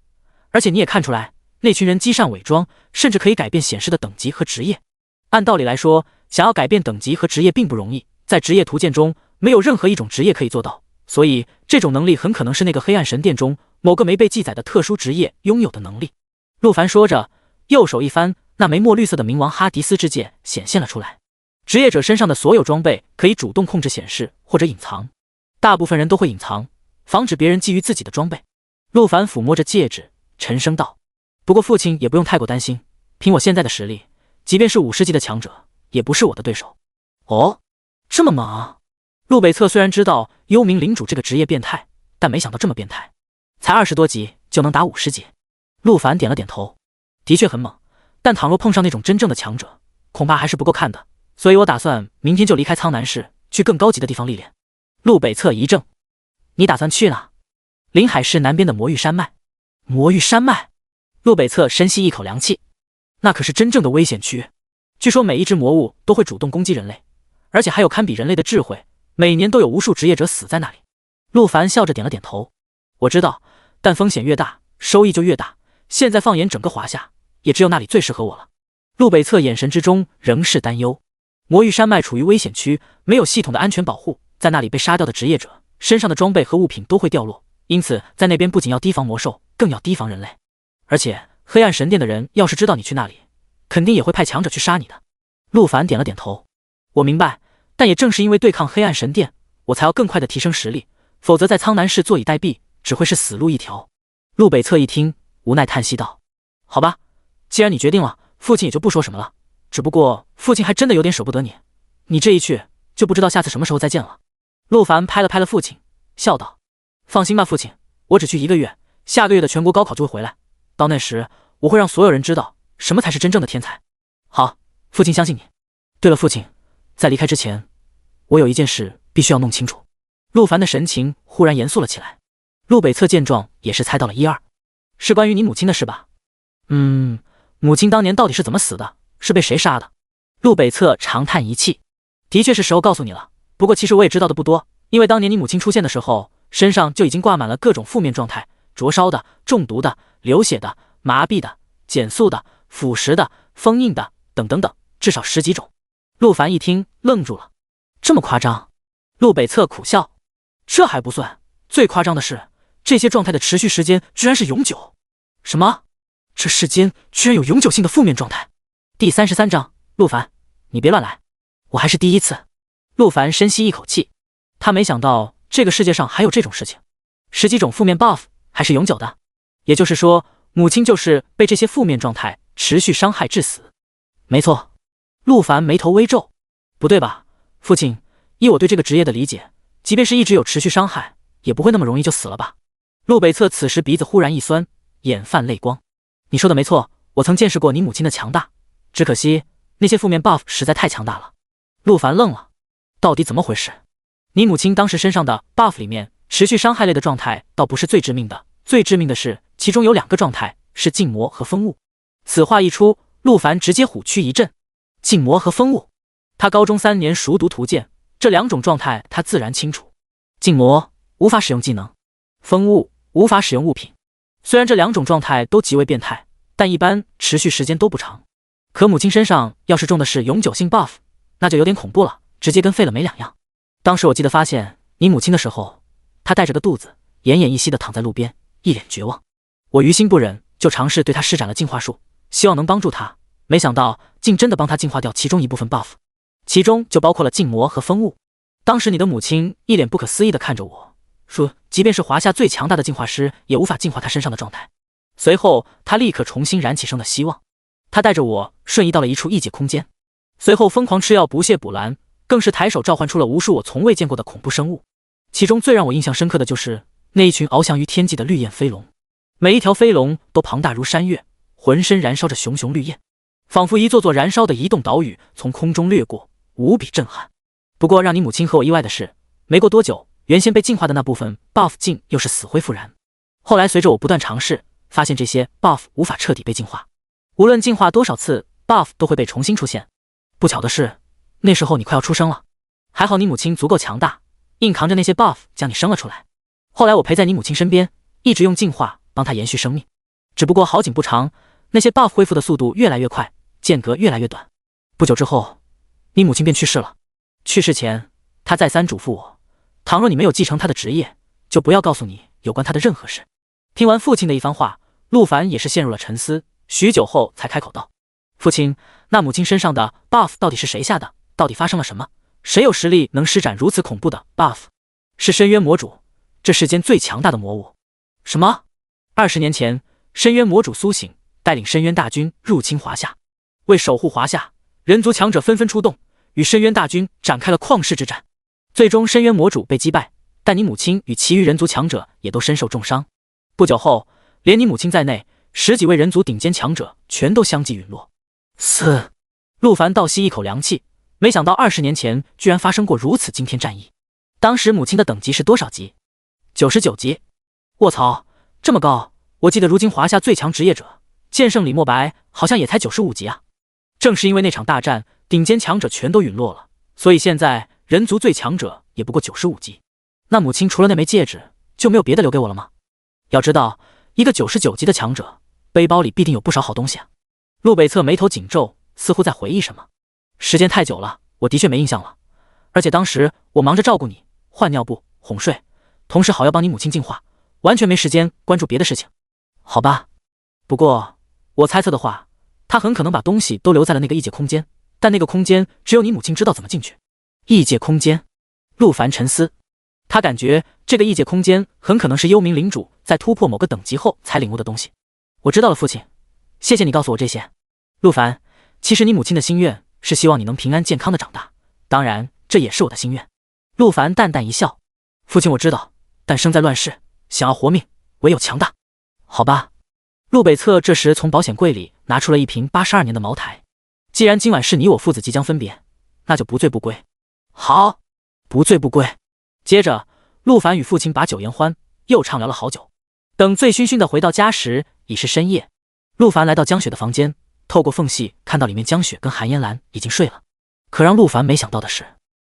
而且你也看出来那群人积善伪装，甚至可以改变显示的等级和职业。按道理来说，想要改变等级和职业并不容易，在职业图鉴中没有任何一种职业可以做到，所以这种能力很可能是那个黑暗神殿中某个没被记载的特殊职业拥有的能力。陆凡说着，右手一翻，那枚墨绿色的冥王哈迪斯之剑显现了出来。职业者身上的所有装备可以主动控制显示或者隐藏，大部分人都会隐藏，防止别人觊觎自己的装备。陆凡抚摸着戒指，沉声道：不过父亲也不用太过担心，凭我现在的实力，即便是50级的强者也不是我的对手。哦，这么猛啊！陆北侧虽然知道幽冥领主这个职业变态，但没想到这么变态，才20多级就能打50级。陆凡点了点头，的确很猛，但倘若碰上那种真正的强者，恐怕还是不够看的，所以我打算明天就离开苍南市，去更高级的地方历练。陆北侧一怔，你打算去哪？临海市南边的魔域山脉。魔域山脉？陆北侧深吸一口凉气，那可是真正的危险区，据说每一只魔物都会主动攻击人类，而且还有堪比人类的智慧，每年都有无数职业者死在那里。陆凡笑着点了点头，我知道，但风险越大，收益就越大，现在放眼整个华夏，也只有那里最适合我了。陆北侧眼神之中仍是担忧，魔域山脉处于危险区，没有系统的安全保护，在那里被杀掉的职业者身上的装备和物品都会掉落，因此在那边不仅要提防魔兽，更要提防人类。而且黑暗神殿的人要是知道你去那里，肯定也会派强者去杀你的。陆凡点了点头，我明白，但也正是因为对抗黑暗神殿，我才要更快的提升实力，否则在苍南市坐以待毙，只会是死路一条。陆北侧一听，无奈叹息道：好吧，既然你决定了，父亲也就不说什么了，只不过父亲还真的有点舍不得你，你这一去就不知道下次什么时候再见了。陆凡拍了拍了父亲，笑道：放心吧父亲，我只去1个月，下个月的全国高考就会回来，到那时我会让所有人知道什么才是真正的天才。好，父亲相信你。对了父亲，在离开之前，我有一件事必须要弄清楚。陆凡的神情忽然严肃了起来。陆北侧见状也是猜到了一二，是关于你母亲的事吧？母亲当年到底是怎么死的？是被谁杀的？陆北侧长叹一气，的确是时候告诉你了。不过其实我也知道的不多，因为当年你母亲出现的时候，身上就已经挂满了各种负面状态，灼烧的、中毒的、流血的、麻痹的、减速的、腐蚀的、封印的等等等，至少10几种。陆凡一听愣住了，这么夸张？陆北侧苦笑，这还不算，最夸张的是这些状态的持续时间居然是永久。什么？这世间居然有永久性的负面状态？第33章，陆凡，你别乱来，我还是第一次。陆凡深吸一口气，他没想到这个世界上还有这种事情，10几种负面 buff 还是永久的，也就是说，母亲就是被这些负面状态持续伤害致死。没错。陆凡眉头微皱，不对吧，父亲，依我对这个职业的理解，即便是一直有持续伤害，也不会那么容易就死了吧？陆北侧此时鼻子忽然一酸，眼泛泪光。你说的没错，我曾见识过你母亲的强大，只可惜那些负面 buff 实在太强大了。陆凡愣了，到底怎么回事？你母亲当时身上的 buff 里面，持续伤害类的状态倒不是最致命的，最致命的是其中有2个状态是禁魔和风物。此话一出，陆凡直接虎躯一震。禁魔和风物，他高中3年熟读图鉴，这2种状态他自然清楚。禁魔无法使用技能，风物无法使用物品。虽然这2种状态都极为变态，但一般持续时间都不长。可母亲身上要是中的是永久性 buff， 那就有点恐怖了，直接跟废了没两样。当时我记得发现你母亲的时候，她带着个肚子，奄奄一息地躺在路边，一脸绝望。我于心不忍，就尝试对她施展了净化术，希望能帮助她。没想到竟真的帮她净化掉其中一部分 buff， 其中就包括了禁魔和风物。当时你的母亲一脸不可思议地看着我，说即便是华夏最强大的净化师也无法净化她身上的状态。随后她立刻重新燃起生的希望，她带着我瞬移到了一处异界空间，随后疯狂吃药不懈补蓝，更是抬手召唤出了无数我从未见过的恐怖生物。其中最让我印象深刻的就是那一群翱翔于天际的绿焰飞龙，每一条飞龙都庞大如山岳，浑身燃烧着熊熊绿焰，仿佛一座座燃烧的移动岛屿从空中掠过，无比震撼。不过让你母亲和我意外的是，没过多久，原先被净化的那部分 buff 竟又是死灰复燃。后来随着我不断尝试，发现这些 buff 无法彻底被净化，无论净化多少次 buff 都会被重新出现。不巧的是，那时候你快要出生了，还好你母亲足够强大，硬扛着那些 buff 将你生了出来。后来我陪在你母亲身边，一直用净化帮她延续生命。只不过好景不长，那些 buff 恢复的速度越来越快，间隔越来越短。不久之后，你母亲便去世了。去世前，她再三嘱咐我，倘若你没有继承她的职业，就不要告诉你有关她的任何事。听完父亲的一番话，陆凡也是陷入了沉思，许久后才开口道：父亲，那母亲身上的 buff 到底是谁下的？到底发生了什么？谁有实力能施展如此恐怖的 buff？ 是深渊魔主，这世间最强大的魔物。什么？20年前，深渊魔主苏醒，带领深渊大军入侵华夏。为守护华夏，人族强者纷纷出动，与深渊大军展开了旷世之战。最终深渊魔主被击败，但你母亲与其余人族强者也都身受重伤。不久后，连你母亲在内10几位人族顶尖强者全都相继陨落。陆凡倒吸一口凉气，没想到20年前居然发生过如此惊天战役。当时母亲的等级是多少级？99级。卧槽，这么高！我记得如今华夏最强职业者剑圣李莫白好像也才95级啊。正是因为那场大战，顶尖强者全都陨落了，所以现在人族最强者也不过95级。那母亲除了那枚戒指，就没有别的留给我了吗？要知道，一个99级的强者，背包里必定有不少好东西啊。陆北侧眉头紧皱，似乎在回忆什么。时间太久了，我的确没印象了。而且当时我忙着照顾你，换尿布、哄睡，同时好要帮你母亲净化，完全没时间关注别的事情。好吧，不过我猜测的话，他很可能把东西都留在了那个异界空间，但那个空间只有你母亲知道怎么进去。异界空间？陆凡沉思，他感觉这个异界空间很可能是幽冥领主在突破某个等级后才领悟的东西。我知道了，父亲，谢谢你告诉我这些。陆凡，其实你母亲的心愿是希望你能平安健康的长大，当然这也是我的心愿。陆凡淡淡一笑，父亲我知道，但生在乱世，想要活命，唯有强大。好吧。陆北侧这时从保险柜里拿出了一瓶82年的茅台。既然今晚是你我父子即将分别，那就不醉不归。好，不醉不归。接着，陆凡与父亲把酒言欢，又畅聊了好久。等醉醺醺的回到家时，已是深夜。陆凡来到江雪的房间，透过缝隙看到里面江雪跟韩嫣然已经睡了。可让陆凡没想到的是，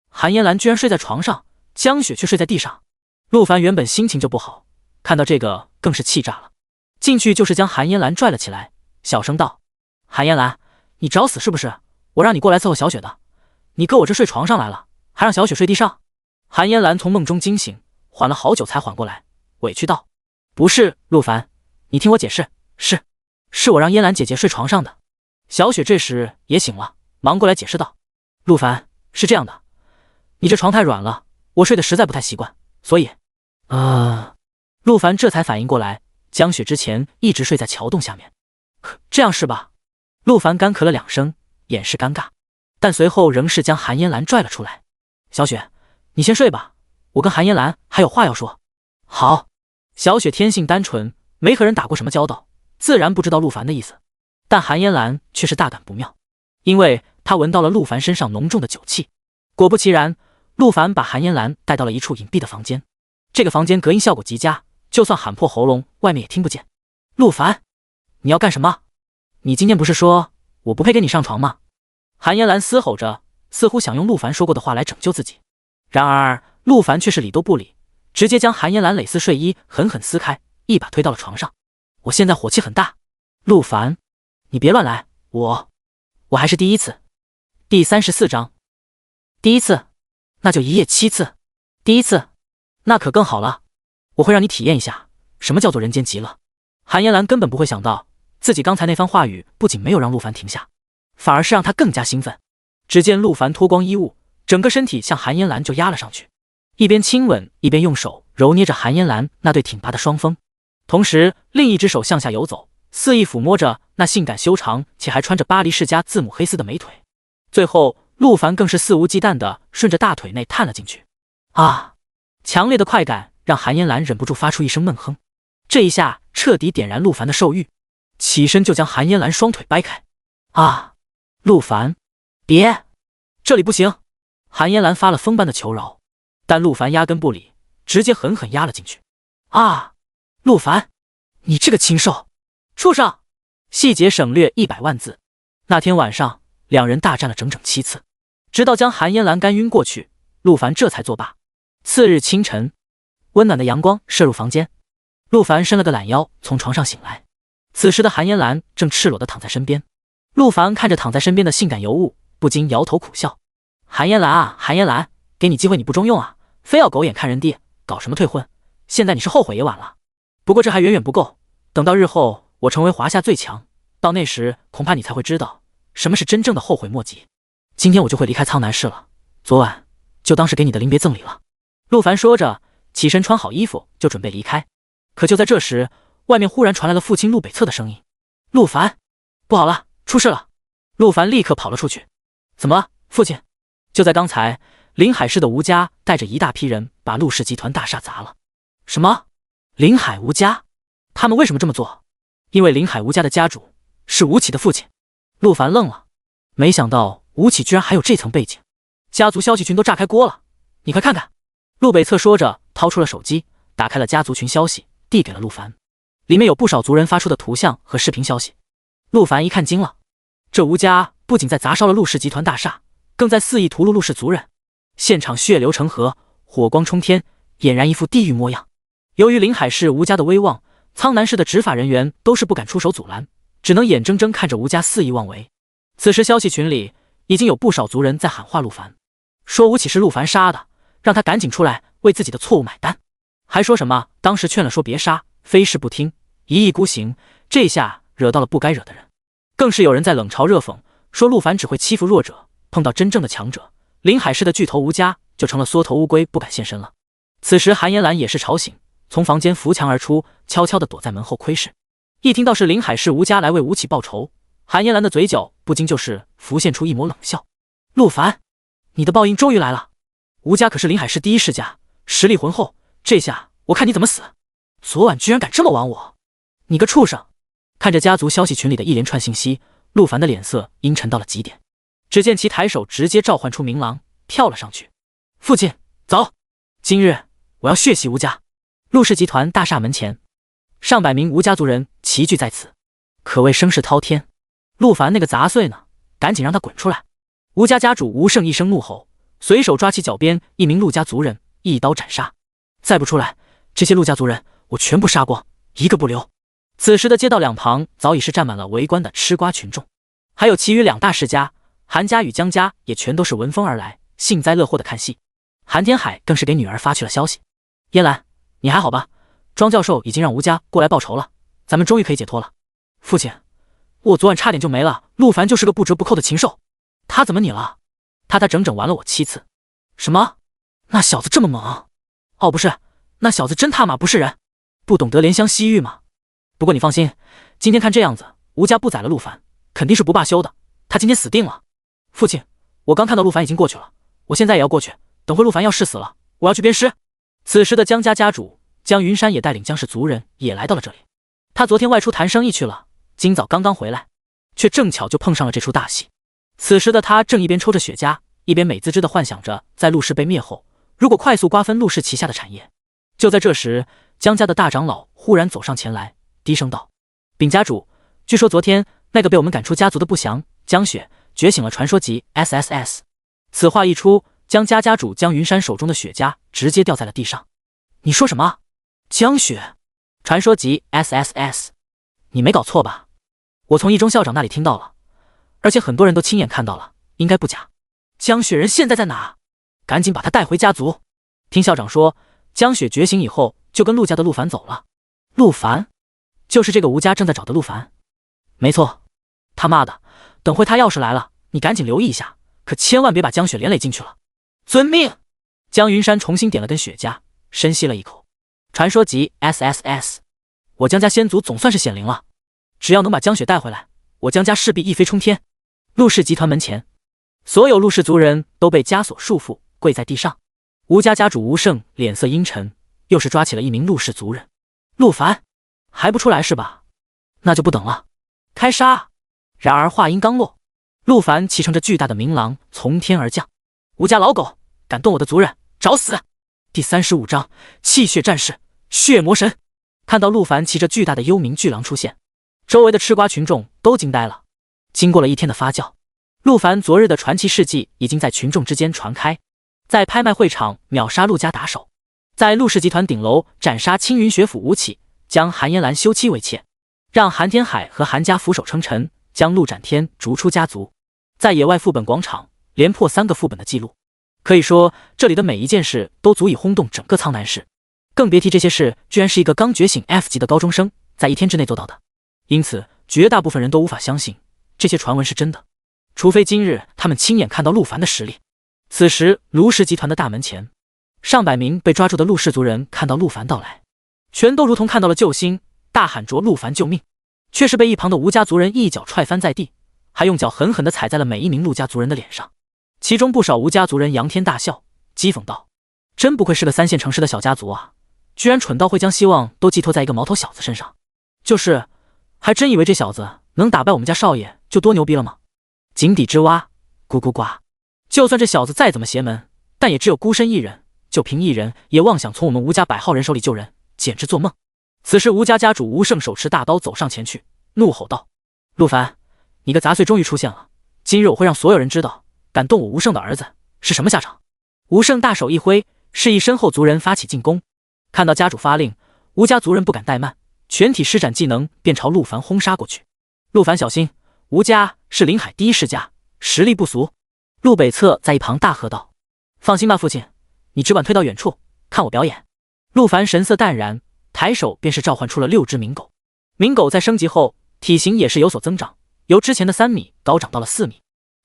韩嫣然居然睡在床上，江雪却睡在地上。陆凡原本心情就不好，看到这个更是气炸了，进去就是将韩嫣然拽了起来，小声道：“韩嫣然，你找死是不是？我让你过来伺候小雪的，你搁我这睡床上来了，还让小雪睡地上。”韩嫣然从梦中惊醒，缓了好久才缓过来，委屈道：“不是，陆凡，你听我解释，是我让嫣然姐姐睡床上的。”小雪这时也醒了，忙过来解释道：“陆凡，是这样的，你这床太软了，我睡得实在不太习惯，所以……”陆凡这才反应过来，江雪之前一直睡在桥洞下面。这样是吧？陆凡干咳了2声，掩饰尴尬，但随后仍是将韩嫣然拽了出来。小雪，你先睡吧，我跟韩嫣然还有话要说。好。小雪天性单纯，没和人打过什么交道，自然不知道陆凡的意思，但韩嫣然却是大感不妙，因为她闻到了陆凡身上浓重的酒气。果不其然，陆凡把韩嫣然带到了一处隐蔽的房间，这个房间隔音效果极佳，就算喊破喉咙，外面也听不见。陆凡，你要干什么？你今天不是说我不配跟你上床吗？韩嫣然嘶吼着，似乎想用陆凡说过的话来拯救自己。然而陆凡却是理都不理，直接将韩嫣然蕾丝睡衣狠狠撕开，一把推到了床上。我现在火气很大，陆凡，你别乱来，我还是第一次。第34章，第一次，那就一夜7次。第一次，那可更好了，我会让你体验一下什么叫做人间极乐。韩嫣然根本不会想到，自己刚才那番话语不仅没有让陆凡停下，反而是让他更加兴奋。只见陆凡脱光衣物，整个身体向韩嫣然就压了上去，一边亲吻一边用手揉捏着韩嫣然那对挺拔的双峰，同时另一只手向下游走，肆意抚摸着那性感修长且还穿着巴黎世家字母黑丝的美腿。最后陆凡更是肆无忌惮地顺着大腿内探了进去。强烈的快感让韩嫣然忍不住发出一声闷哼，这一下彻底点燃陆凡的兽欲，起身就将韩嫣然双腿掰开。陆凡，别，这里不行！韩嫣然发了疯般的求饶，但陆凡压根不理，直接狠狠压了进去。陆凡，你这个禽兽，畜生！细节省略100万字。那天晚上，两人大战了整整7次，直到将韩嫣然干晕过去，陆凡这才作罢。次日清晨，温暖的阳光射入房间，陆凡伸了个懒腰，从床上醒来。此时的韩嫣然正赤裸地躺在身边，陆凡看着躺在身边的性感尤物，不禁摇头苦笑。韩嫣然啊，韩嫣然，给你机会你不中用啊，非要狗眼看人低，搞什么退婚？现在你是后悔也晚了。不过这还远远不够，等到日后我成为华夏最强，到那时恐怕你才会知道什么是真正的后悔莫及。今天我就会离开苍南市了，昨晚就当是给你的临别赠礼了。陆凡说着，起身穿好衣服就准备离开。可就在这时，外面忽然传来了父亲陆北侧的声音：“陆凡，不好了，出事了！”陆凡立刻跑了出去。怎么了，父亲？就在刚才，临海市的吴家带着一大批人把陆氏集团大厦砸了。什么？临海吴家？他们为什么这么做？因为临海吴家的家主是吴起的父亲。陆凡愣了，没想到吴起居然还有这层背景，家族消息群都炸开锅了，你快看看。陆北侧说着，掏出了手机，打开了家族群消息，递给了陆凡。里面有不少族人发出的图像和视频消息。陆凡一看惊了，这吴家不仅在砸烧了陆氏集团大厦，更在肆意屠戮陆氏族人，现场血流成河，火光冲天，俨然一副地狱模样。由于临海市吴家的威望，苍南市的执法人员都是不敢出手阻拦，只能眼睁睁看着吴家肆意妄为。此时消息群里已经有不少族人在喊话陆凡，说吴起是陆凡杀的，让他赶紧出来为自己的错误买单，还说什么当时劝了说别杀，非是不听，一意孤行，这下惹到了不该惹的人。更是有人在冷嘲热讽，说陆凡只会欺负弱者，碰到真正的强者，临海市的巨头吴家就成了缩头乌龟，不敢现身了。此时韩嫣然也是吵醒，从房间扶墙而出，悄悄地躲在门后窥视。一听到是临海市吴家来为吴起报仇，韩嫣然的嘴角不禁就是浮现出一抹冷笑。陆凡，你的报应终于来了，吴家可是临海市第一世家，实力浑厚，这下我看你怎么死。昨晚居然敢这么玩我，你个畜生！看着家族消息群里的一连串信息，陆凡的脸色阴沉到了极点。只见其抬手直接召唤出明狼，跳了上去。父亲，走！今日我要血洗吴家。陆氏集团大厦门前，上百名吴家族人齐聚在此，可谓声势滔天。陆凡那个杂碎呢，赶紧让他滚出来！吴家家主吴胜一声怒吼，随手抓起脚边一名陆家族人，一刀斩杀。再不出来，这些陆家族人我全部杀光，一个不留。此时的街道两旁早已是站满了围观的吃瓜群众，还有其余两大世家韩家与江家也全都是闻风而来，幸灾乐祸的看戏。韩天海更是给女儿发去了消息：嫣兰，你还好吧？庄教授已经让吴家过来报仇了，咱们终于可以解脱了。父亲，我昨晚差点就没了。陆凡就是个不折不扣的禽兽，他怎么你了？他整整玩了我7次。什么？那小子这么猛？哦，不是，那小子真他妈不是人，不懂得怜香惜玉吗？不过你放心，今天看这样子，吴家不宰了陆凡，肯定是不罢休的。他今天死定了。父亲，我刚看到陆凡已经过去了，我现在也要过去，等会陆凡要是死了，我要去鞭尸。此时的江家家主江云山也带领江氏族人也来到了这里。他昨天外出谈生意去了，今早刚刚回来，却正巧就碰上了这出大戏。此时的他正一边抽着雪茄，一边美滋滋地幻想着，在陆氏被灭后，如果快速瓜分陆氏旗下的产业。就在这时，江家的大长老忽然走上前来，低声道：禀家主，据说昨天那个被我们赶出家族的不祥江雪觉醒了传说级 SSS。 此话一出，江家家主江云山手中的雪茄直接掉在了地上。你说什么？江雪传说级 SSS？ 你没搞错吧？我从一中校长那里听到了，而且很多人都亲眼看到了，应该不假。江雪人现在在哪？赶紧把他带回家族。听校长说，江雪觉醒以后就跟陆家的陆凡走了。陆凡？就是这个吴家正在找的陆凡？没错。他妈的，等会他要是来了，你赶紧留意一下，可千万别把江雪连累进去了。遵命。江云山重新点了根雪茄，深吸了一口。传说级 SSS， 我江家先祖总算是显灵了，只要能把江雪带回来，我江家势必一飞冲天。陆氏集团门前，所有陆氏族人都被枷锁束缚，跪在地上。吴家家主吴胜脸色阴沉，又是抓起了一名陆氏族人。陆凡还不出来是吧？那就不等了，开杀！然而话音刚落，陆凡骑乘着巨大的明狼从天而降。吴家老狗，敢动我的族人，找死！第35章气血战士血魔神。看到陆凡骑着巨大的幽冥巨狼出现，周围的吃瓜群众都惊呆了。经过了一天的发酵，陆凡昨日的传奇事迹已经在群众之间传开。在拍卖会场秒杀陆家打手，在陆氏集团顶楼斩杀青云学府吴起，将韩嫣兰休妻为妾，让韩天海和韩家俯首称臣，将陆展天逐出家族，在野外副本广场连破3个副本的记录。可以说，这里的每一件事都足以轰动整个苍南市，更别提这些事居然是一个刚觉醒 F 级的高中生在1天之内做到的。因此，绝大部分人都无法相信这些传闻是真的，除非今日他们亲眼看到陆凡的实力。此时，卢氏集团的大门前，上百名被抓住的陆氏族人看到陆凡到来，全都如同看到了救星，大喊着陆凡救命，却是被一旁的吴家族人一脚踹翻在地，还用脚狠狠地踩在了每一名陆家族人的脸上。其中不少吴家族人仰天大笑，讥讽道：真不愧是个3线城市的小家族啊，居然蠢到会将希望都寄托在一个毛头小子身上。就是，还真以为这小子能打败我们家少爷就多牛逼了吗？井底之蛙，咕咕呱。就算这小子再怎么邪门，但也只有孤身一人，就凭一人也妄想从我们吴家100号人手里救人，简直做梦。此时吴家家主吴胜手持大刀走上前去，怒吼道：陆凡，你个杂碎终于出现了，今日我会让所有人知道，敢动我吴胜的儿子是什么下场。吴胜大手一挥，示意身后族人发起进攻。看到家主发令，吴家族人不敢怠慢，全体施展技能便朝陆凡轰杀过去。陆凡小心，吴家是临海第1世家，实力不俗。陆北侧在一旁大喝道：放心吧父亲，你只管退到远处看我表演。陆凡神色淡然，抬手便是召唤出了6只冥狗。冥狗在升级后体型也是有所增长，由之前的3米高长到了4米，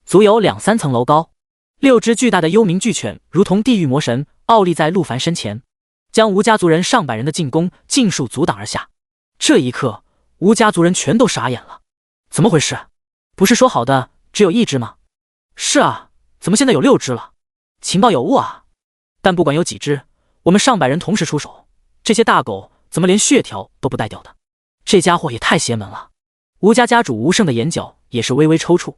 足有2-3层楼高。6只巨大的幽冥巨犬如同地狱魔神傲立在陆凡身前，将吴家族人上百人的进攻尽数阻挡而下。这一刻，吴家族人全都傻眼了，怎么回事？不是说好的只有1只吗？是啊，怎么现在有6只了？情报有误啊！但不管有几只，我们上百人同时出手，这些大狗怎么连血条都不带掉的？这家伙也太邪门了！吴家家主吴胜的眼角也是微微抽搐，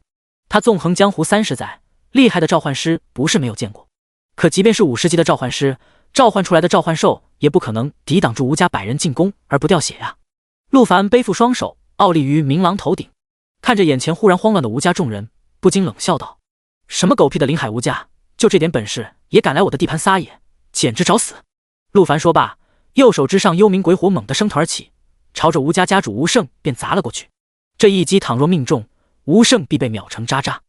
他纵横江湖30载，厉害的召唤师不是没有见过，可即便是50级的召唤师，召唤出来的召唤兽也不可能抵挡住吴家100人进攻而不掉血呀。陆凡背负双手，傲立于明郎头顶，看着眼前忽然慌乱的吴家众人，不禁冷笑道：“什么狗屁的临海吴家，就这点本事也敢来我的地盘撒野，简直找死！”陆凡说罢，右手之上幽冥鬼火猛地升腾而起，朝着吴家家主吴胜便砸了过去。这一击倘若命中，吴胜必被秒成渣渣。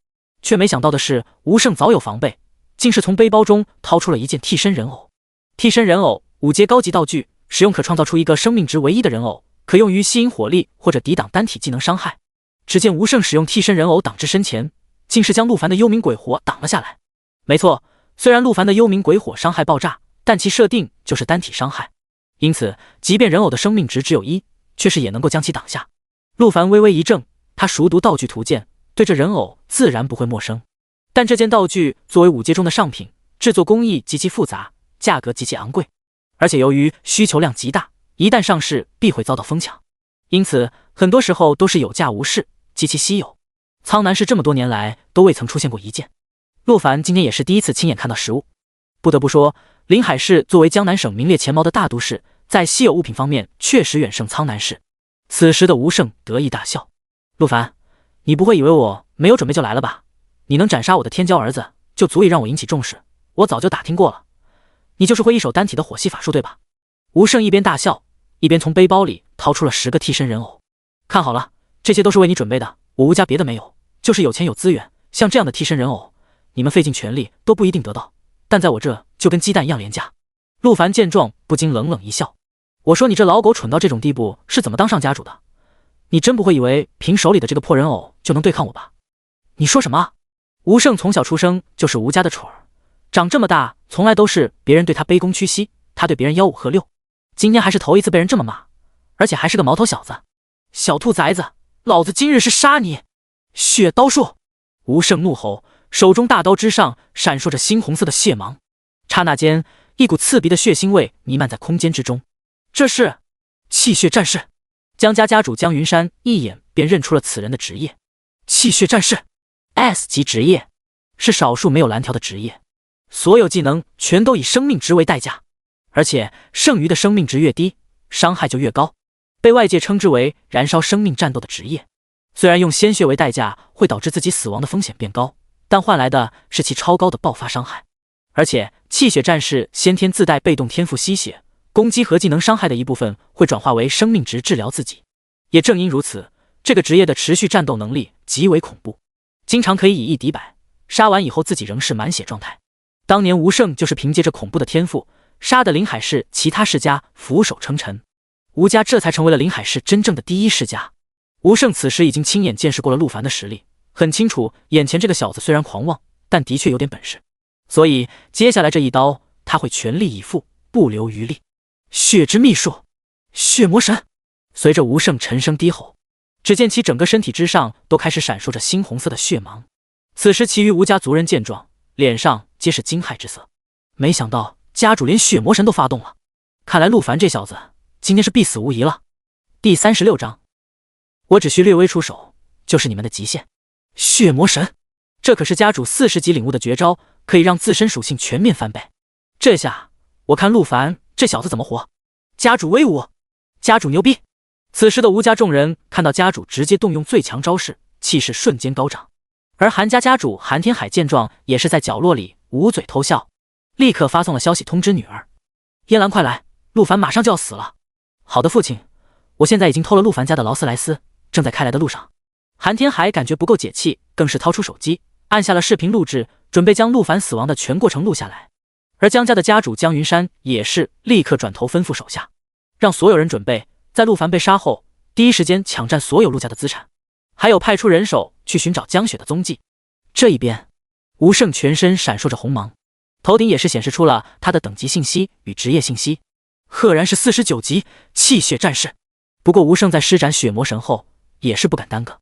却没想到的是，吴胜早有防备，竟是从背包中掏出了一件替身人偶。替身人偶5阶高级道具，使用可创造出一个生命值唯一的人偶，可用于吸引火力或者抵挡单体技能伤害。只见吴胜使用替身人偶挡至身前，竟是将陆凡的幽冥鬼火挡了下来。没错，虽然陆凡的幽冥鬼火伤害爆炸，但其设定就是单体伤害，因此即便人偶的生命值只有1，却是也能够将其挡下。陆凡微微一怔，他熟读道具图鉴，对这人偶自然不会陌生。但这件道具作为5阶中的上品，制作工艺极其复杂，价格极其昂贵，而且由于需求量极大，一旦上市必会遭到疯抢，因此很多时候都是有价无市，极其稀有。苍南市这么多年来都未曾出现过一件，陆凡今天也是第一次亲眼看到实物。不得不说，临海市作为江南省名列前茅的大都市，在稀有物品方面确实远胜苍南市。此时的吴胜得意大笑：“陆凡，你不会以为我没有准备就来了吧？你能斩杀我的天骄儿子，就足以让我引起重视。我早就打听过了，你就是会一手单体的火系法术，对吧？”吴胜一边大笑，一边从背包里掏出了10个替身人偶。看好了，这些都是为你准备的，我吴家别的没有，就是有钱有资源，像这样的替身人偶，你们费尽全力都不一定得到，但在我这就跟鸡蛋一样廉价。陆凡见状不禁冷冷一笑：“我说你这老狗蠢到这种地步是怎么当上家主的？你真不会以为凭手里的这个破人偶就能对抗我吧？”“你说什么？”吴胜从小出生就是吴家的宠儿，长这么大从来都是别人对他卑躬屈膝，他对别人吆五喝六，今天还是头一次被人这么骂，而且还是个毛头小子。小兔崽子，老子今日是杀你！血刀术！吴胜怒吼，手中大刀之上闪烁着猩红色的血芒，刹那间一股刺鼻的血腥味弥漫在空间之中。这是气血战士！江家家主江云山一眼便认出了此人的职业，气血战士 S 级职业，是少数没有蓝条的职业，所有技能全都以生命值为代价，而且剩余的生命值越低，伤害就越高，被外界称之为燃烧生命战斗的职业。虽然用鲜血为代价会导致自己死亡的风险变高，但换来的是其超高的爆发伤害。而且气血战士先天自带被动天赋吸血，攻击和技能伤害的一部分会转化为生命值治疗自己。也正因如此，这个职业的持续战斗能力极为恐怖，经常可以以1敌100，杀完以后自己仍是满血状态。当年吴胜就是凭借着恐怖的天赋，杀得临海市其他世家俯首称臣，吴家这才成为了临海市真正的第一世家。吴胜此时已经亲眼见识过了陆凡的实力，很清楚眼前这个小子虽然狂妄，但的确有点本事，所以接下来这一刀他会全力以赴，不留余力。血之秘术，血魔神！随着吴胜沉声低吼，只见其整个身体之上都开始闪烁着猩红色的血芒。此时其余吴家族人见状，脸上皆是惊骇之色，没想到家主连血魔神都发动了，看来陆凡这小子今天是必死无疑了。第36章，我只需略微出手，就是你们的极限。血魔神，这可是家主40级领悟的绝招，可以让自身属性全面翻倍。这下我看陆凡这小子怎么活。家主威武，家主牛逼！此时的吴家众人看到家主直接动用最强招式，气势瞬间高涨。而韩家家主韩天海见状，也是在角落里捂嘴偷笑，立刻发送了消息通知女儿：“嫣兰快来，陆凡马上就要死了。”“好的，父亲，我现在已经偷了陆凡家的劳斯莱斯，正在开来的路上。”韩天海感觉不够解气，更是掏出手机按下了视频录制，准备将陆凡死亡的全过程录下来。而江家的家主江云山也是立刻转头吩咐手下，让所有人准备在陆凡被杀后第一时间抢占所有陆家的资产，还有派出人手去寻找江雪的踪迹。这一边，吴胜全身闪烁着红芒，头顶也是显示出了他的等级信息与职业信息，赫然是49级气血战士。不过吴胜在施展血魔神后也是不敢耽搁，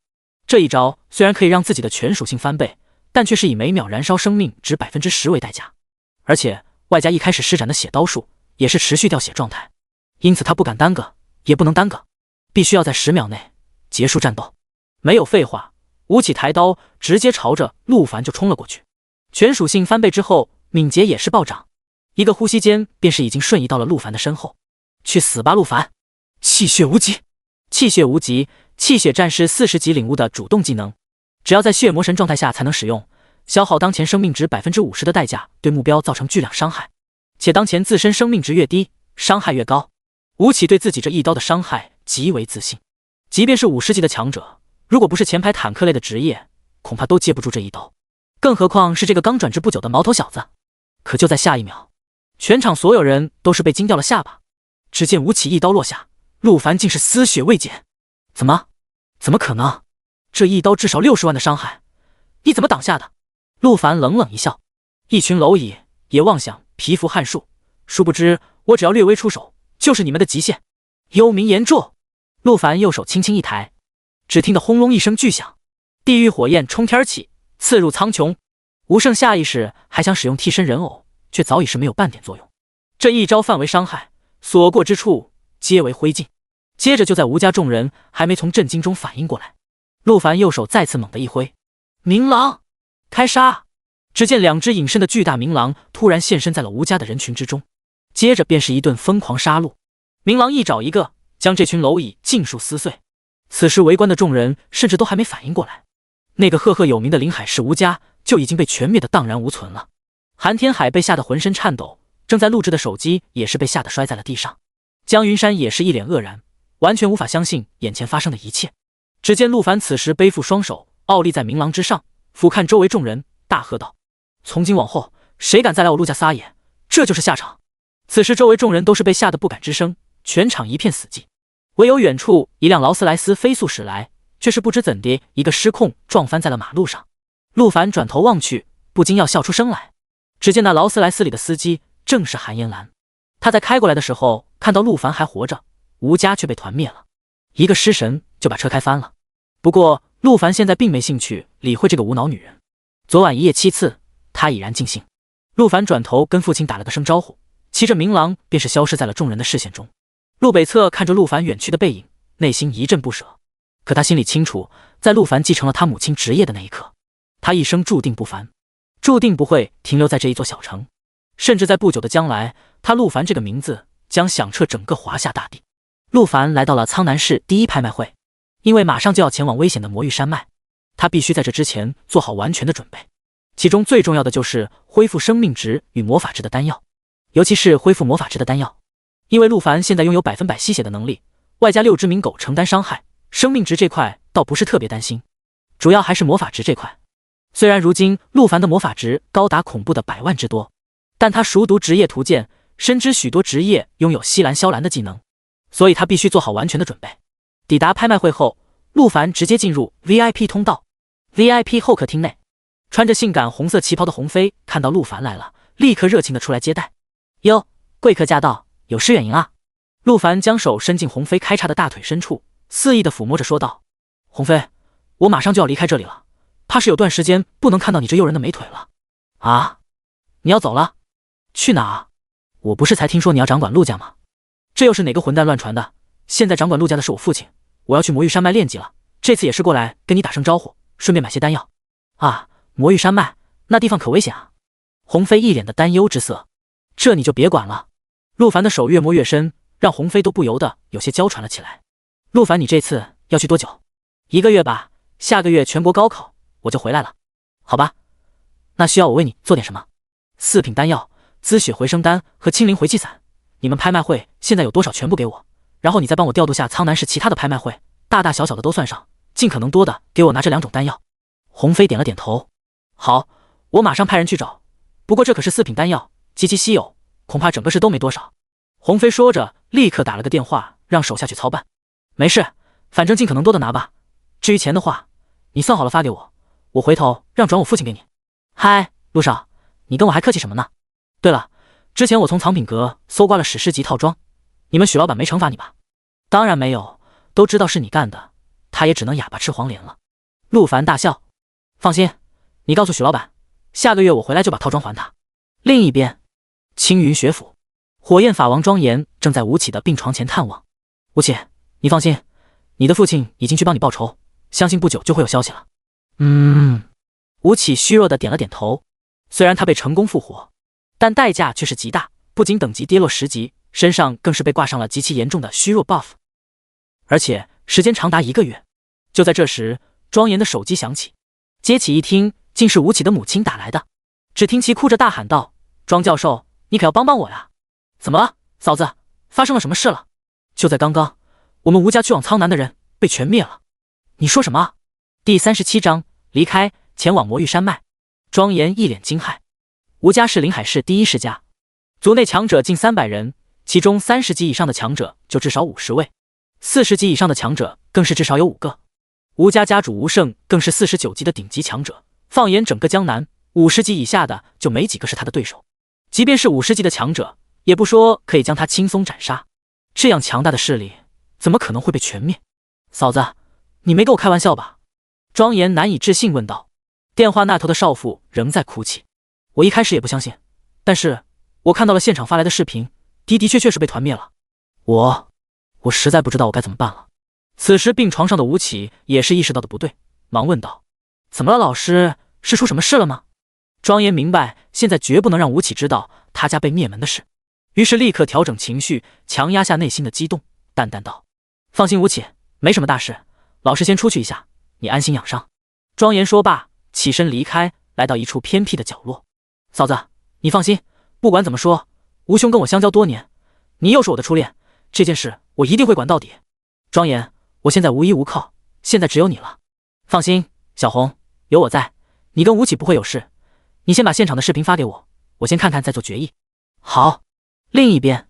这一招虽然可以让自己的全属性翻倍，但却是以每秒燃烧生命值10%为代价，而且外加一开始施展的血刀术也是持续掉血状态，因此他不敢耽搁，也不能耽搁，必须要在10秒内结束战斗。没有废话，吴起抬刀直接朝着陆凡就冲了过去，全属性翻倍之后，敏捷也是暴涨，一个呼吸间便是已经瞬移到了陆凡的身后。去死吧，陆凡！气血无极，气血无极，气血战士40级领悟的主动技能，只要在血魔神状态下才能使用，消耗当前生命值 50% 的代价，对目标造成巨量伤害，且当前自身生命值越低，伤害越高。吴起对自己这一刀的伤害极为自信，即便是50级的强者，如果不是前排坦克类的职业，恐怕都接不住这一刀，更何况是这个刚转职不久的毛头小子。可就在下一秒，全场所有人都是被惊掉了下巴。只见吴起一刀落下，陆凡竟是丝血未减。怎么可能？这一刀至少60万的伤害，你怎么挡下的？陆凡冷冷一笑，一群蝼蚁也妄想蚍蜉撼树，殊不知我只要略微出手，就是你们的极限。幽冥炎咒，陆凡右手轻轻一抬，只听得轰隆一声巨响，地狱火焰冲天起，刺入苍穹。吴胜下意识还想使用替身人偶，却早已是没有半点作用。这一招范围伤害所过之处皆为灰烬。接着就在吴家众人还没从震惊中反应过来，陆凡右手再次猛地一挥，冥狼开杀！只见2只隐身的巨大冥狼突然现身在了吴家的人群之中，接着便是一顿疯狂杀戮。冥狼一爪一个，将这群蝼蚁尽数撕碎。此时围观的众人甚至都还没反应过来，那个赫赫有名的临海市吴家就已经被全灭的荡然无存了。韩天海被吓得浑身颤抖，正在录制的手机也是被吓得摔在了地上。江云山也是一脸愕然，完全无法相信眼前发生的一切。只见陆凡此时背负双手，傲立在冥狼之上，俯瞰周围众人，大喝道：从今往后，谁敢再来我陆家撒野，这就是下场！此时周围众人都是被吓得不敢吱声，全场一片死寂。唯有远处一辆劳斯莱斯飞速驶来，却是不知怎的一个失控撞翻在了马路上。陆凡转头望去，不禁要笑出声来。只见那劳斯莱斯里的司机正是韩嫣兰，他在开过来的时候看到陆凡还活着，吴家却被团灭了，一个失神就把车开翻了。不过陆凡现在并没兴趣理会这个无脑女人，昨晚一夜7次，他已然尽兴。陆凡转头跟父亲打了个声招呼，骑着冥狼便是消失在了众人的视线中。陆北侧看着陆凡远去的背影，内心一阵不舍，可他心里清楚，在陆凡继承了他母亲职业的那一刻，他一生注定不凡，注定不会停留在这一座小城，甚至在不久的将来，他陆凡这个名字将响彻整个华夏大地。陆凡来到了苍南市第1拍卖会，因为马上就要前往危险的魔域山脉，他必须在这之前做好完全的准备，其中最重要的就是恢复生命值与魔法值的丹药，尤其是恢复魔法值的丹药。因为陆凡现在拥有100%吸血的能力，外加6只冥狗承担伤害，生命值这块倒不是特别担心，主要还是魔法值这块。虽然如今陆凡的魔法值高达恐怖的100万之多，但他熟读职业图鉴，深知许多职业拥有吸蓝消蓝的技能，所以他必须做好完全的准备。抵达拍卖会后，陆凡直接进入 VIP 通道。VIP 候客厅内，穿着性感红色旗袍的鸿飞看到陆凡来了，立刻热情的出来接待。哟，贵客驾到，有失远迎啊！陆凡将手伸进鸿飞开叉的大腿深处，肆意的抚摸着说道：鸿飞，我马上就要离开这里了，怕是有段时间不能看到你这诱人的美腿了。啊，你要走了？去哪啊？我不是才听说你要掌管陆家吗？这又是哪个混蛋乱传的？现在掌管陆家的是我父亲，我要去魔域山脉练级了，这次也是过来跟你打声招呼，顺便买些丹药。啊，魔域山脉那地方可危险啊！鸿飞一脸的担忧之色。这你就别管了。陆凡的手越摸越深，让鸿飞都不由得有些娇喘了起来。陆凡，你这次要去多久？1个月吧，下个月全国高考我就回来了。好吧，那需要我为你做点什么？4品丹药、滋血回生丹和清灵回气散，你们拍卖会现在有多少全部给我，然后你再帮我调度下苍南市其他的拍卖会，大大小小的都算上，尽可能多的给我拿这2种丹药。鸿飞点了点头，好，我马上派人去找，不过这可是4品丹药，极其稀有，恐怕整个市都没多少。鸿飞说着立刻打了个电话让手下去操办。没事，反正尽可能多的拿吧，至于钱的话，你算好了发给我，我回头让转我父亲给你。嗨，陆少，你跟我还客气什么呢？对了，之前我从藏品阁搜刮了史诗级套装，你们许老板没惩罚你吧？当然没有，都知道是你干的，他也只能哑巴吃黄连了。陆凡大笑，放心，你告诉许老板，下个月我回来就把套装还他。另一边，青云学府，火焰法王庄严正在吴起的病床前探望。吴起，你放心，你的父亲已经去帮你报仇，相信不久就会有消息了。吴起虚弱的点了点头。虽然他被成功复活，但代价却是极大，不仅等级跌落10级，身上更是被挂上了极其严重的虚弱 buff， 而且时间长达1个月。就在这时，庄严的手机响起，接起一听，竟是吴起的母亲打来的。只听其哭着大喊道：“庄教授，你可要帮帮我呀！”“怎么了，嫂子？发生了什么事了？”“就在刚刚，我们吴家去往苍南的人被全灭了。”“你说什么？”第37章离开，前往魔域山脉。庄严一脸惊骇。吴家是临海市第1世家，族内强者近300人，其中30级以上的强者就至少50位，40级以上的强者更是至少有5个。吴家家主吴胜更是49级的顶级强者，放眼整个江南，50级以下的就没几个是他的对手。即便是50级的强者，也不说可以将他轻松斩杀。这样强大的势力，怎么可能会被全灭？嫂子，你没跟我开玩笑吧？庄严难以置信问道。电话那头的少妇仍在哭泣。我一开始也不相信，但是我看到了现场发来的视频，的确是被团灭了。我实在不知道我该怎么办了。此时病床上的吴起也是意识到的不对，忙问道：“怎么了，老师？是出什么事了吗？”庄严明白现在绝不能让吴起知道他家被灭门的事，于是立刻调整情绪，强压下内心的激动，淡淡道：“放心，吴起，没什么大事，老师先出去一下，你安心养伤。”庄严说罢，起身离开，来到一处偏僻的角落。“嫂子，你放心，不管怎么说，吴兄跟我相交多年，你又是我的初恋，这件事我一定会管到底。庄严，我现在无依无靠，现在只有你了。放心，小红，有我在，你跟吴起不会有事。你先把现场的视频发给我，我先看看再做决议。”“好。”另一边，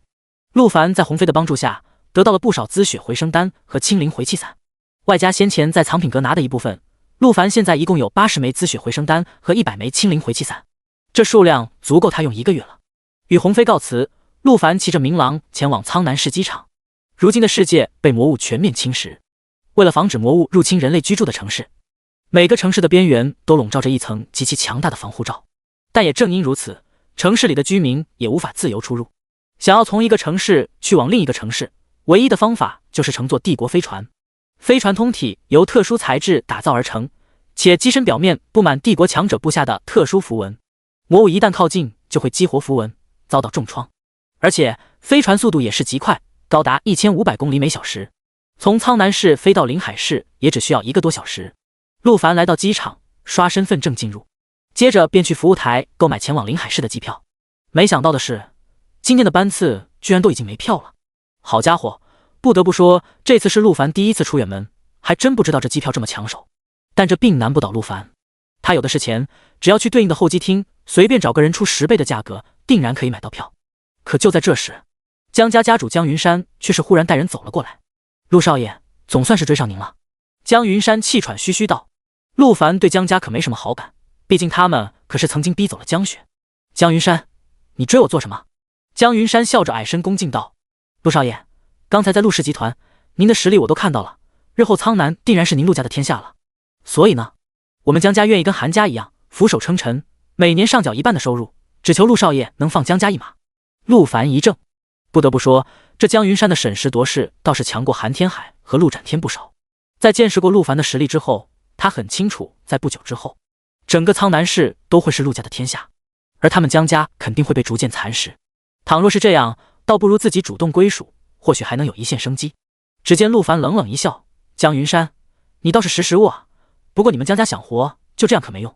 陆凡在鸿飞的帮助下得到了不少滋血回生丹和清灵回气散，外加先前在藏品阁拿的一部分，陆凡现在一共有80枚滋血回生丹和100枚清灵回气散，这数量足够他用1个月了。与鸿飞告辞，陆凡骑着明狼前往苍南市机场。如今的世界被魔物全面侵蚀，为了防止魔物入侵人类居住的城市，每个城市的边缘都笼罩着一层极其强大的防护罩。但也正因如此，城市里的居民也无法自由出入。想要从一个城市去往另一个城市，唯一的方法就是乘坐帝国飞船。飞船通体由特殊材质打造而成，且机身表面布满帝国强者布下的特殊符文，魔物一旦靠近就会激活符文，遭到重创。而且飞船速度也是极快，高达1500公里每小时，从苍南市飞到临海市也只需要1个多小时。陆凡来到机场，刷身份证进入，接着便去服务台购买前往临海市的机票。没想到的是，今天的班次居然都已经没票了。好家伙，不得不说，这次是陆凡第一次出远门，还真不知道这机票这么抢手。但这并难不倒陆凡，他有的是钱，只要去对应的候机厅，随便找个人出10倍的价格，定然可以买到票。可就在这时，江家家主江云山却是忽然带人走了过来。“陆少爷，总算是追上您了。”江云山气喘吁吁道。陆凡对江家可没什么好感，毕竟他们可是曾经逼走了江雪。“江云山，你追我做什么？”江云山笑着矮身恭敬道：“陆少爷，刚才在陆氏集团，您的实力我都看到了，日后苍南定然是您陆家的天下了。所以呢，我们江家愿意跟韩家一样俯首称臣，每年上缴1半的收入，只求陆少爷能放江家一马。”陆凡一怔，不得不说，这江云山的审时度势倒是强过韩天海和陆展天不少。在见识过陆凡的实力之后，他很清楚，在不久之后，整个苍南市都会是陆家的天下，而他们江家肯定会被逐渐蚕食。倘若是这样，倒不如自己主动归属，或许还能有一线生机。只见陆凡冷冷一笑：“江云山，你倒是识时务啊，不过你们江家想活，就这样可没用。”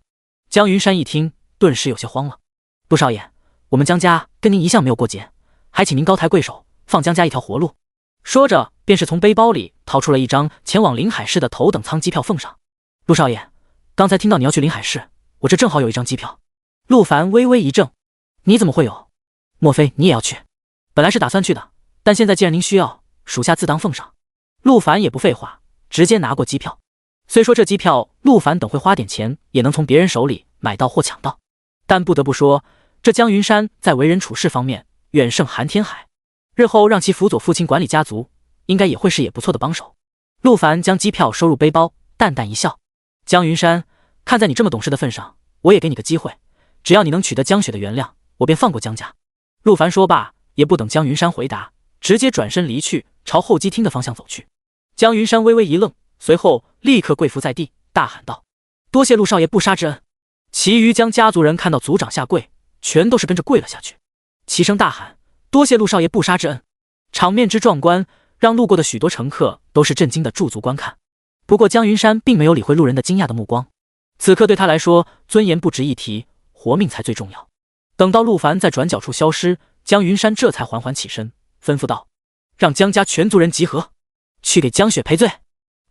江云山一听，顿时有些慌了：“陆少爷，我们江家跟您一向没有过节，还请您高抬贵手，放江家一条活路。”说着，便是从背包里掏出了一张前往临海市的头等舱机票奉上。“陆少爷，刚才听到你要去临海市，我这正好有一张机票。”陆凡微微一怔：“你怎么会有？莫非你也要去？”“本来是打算去的，但现在既然您需要，属下自当奉上。”陆凡也不废话，直接拿过机票。虽说这机票陆凡等会花点钱也能从别人手里买到或抢到，但不得不说，这江云山在为人处事方面远胜韩天海，日后让其辅佐父亲管理家族，应该也会是也不错的帮手。陆凡将机票收入背包，淡淡一笑：“江云山，看在你这么懂事的份上，我也给你个机会，只要你能取得江雪的原谅，我便放过江家。”陆凡说罢，也不等江云山回答，直接转身离去，朝候机厅的方向走去。江云山微微一愣，随后立刻跪伏在地，大喊道：“多谢陆少爷不杀之恩。其余江家族人看到族长下跪，全都是跟着跪了下去，齐声大喊：多谢陆少爷不杀之恩！场面之壮观，让路过的许多乘客都是震惊的驻足观看。不过江云山并没有理会路人的惊讶的目光，此刻对他来说，尊严不值一提，活命才最重要。等到陆凡在转角处消失，江云山这才缓缓起身，吩咐道：让江家全族人集合，去给江雪赔罪。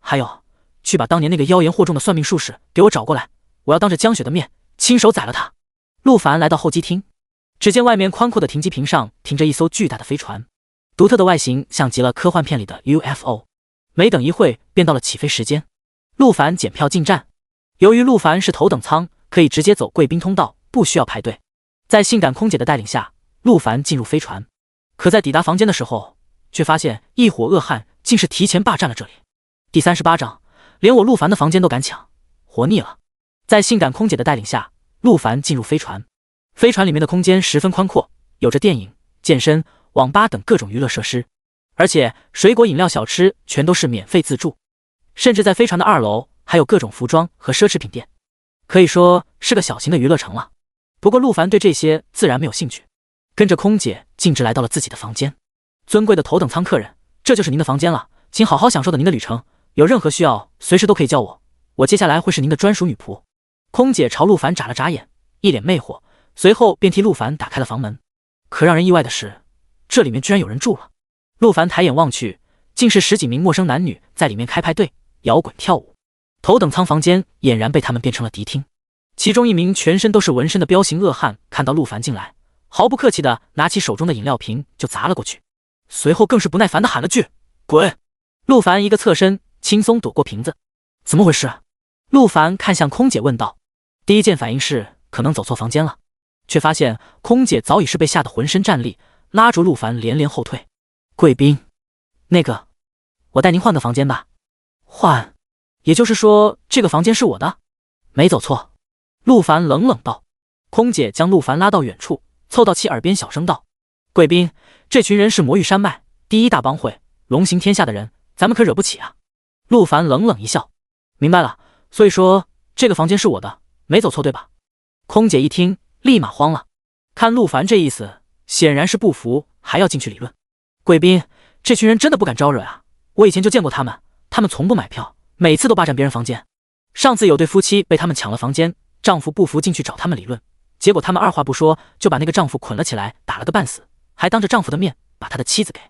还有，去把当年那个妖言惑众的算命术士给我找过来，我要当着江雪的面亲手宰了他。陆凡来到候机厅，只见外面宽阔的停机坪上停着一艘巨大的飞船，独特的外形像极了科幻片里的 UFO。没等一会，便到了起飞时间。陆凡检票进站，由于陆凡是头等舱，可以直接走贵宾通道，不需要排队。在性感空姐的带领下，陆凡进入飞船。可在抵达房间的时候，却发现一伙恶汉竟是提前霸占了这里。第38章，连我陆凡的房间都敢抢，活腻了。在性感空姐的带领下，陆凡进入飞船。飞船里面的空间十分宽阔，有着电影、健身、网吧等各种娱乐设施，而且水果、饮料、小吃全都是免费自助，甚至在飞船的2楼还有各种服装和奢侈品店，可以说是个小型的娱乐城了。不过陆凡对这些自然没有兴趣，跟着空姐径直来到了自己的房间。尊贵的头等舱客人，这就是您的房间了，请好好享受的您的旅程，有任何需要随时都可以叫我，我接下来会是您的专属女仆。空姐朝陆凡眨了眨眼，一脸魅惑，随后便替陆凡打开了房门。可让人意外的是，这里面居然有人住了。陆凡抬眼望去，竟是10几名陌生男女在里面开派对、摇滚跳舞。头等舱房间俨然被他们变成了迪厅。其中一名全身都是纹身的彪形恶汉看到陆凡进来，毫不客气地拿起手中的饮料瓶就砸了过去，随后更是不耐烦地喊了句：滚！陆凡一个侧身，轻松躲过瓶子。怎么回事？陆凡看向空姐问道。第一件反应是可能走错房间了，却发现空姐早已是被吓得浑身战栗，拉住陆凡连连后退。贵宾，那个，我带您换个房间吧。换？也就是说这个房间是我的？没走错。陆凡冷冷道。空姐将陆凡拉到远处，凑到其耳边小声道：贵宾，这群人是魔域山脉第1大帮会，龙行天下的人，咱们可惹不起啊。陆凡冷冷一笑，明白了，所以说这个房间是我的，没走错对吧？空姐一听立马慌了，看陆凡这意思，显然是不服，还要进去理论。贵宾，这群人真的不敢招惹啊，我以前就见过他们，他们从不买票，每次都霸占别人房间。上次有对夫妻被他们抢了房间，丈夫不服进去找他们理论，结果他们二话不说就把那个丈夫捆了起来，打了个半死，还当着丈夫的面把他的妻子给……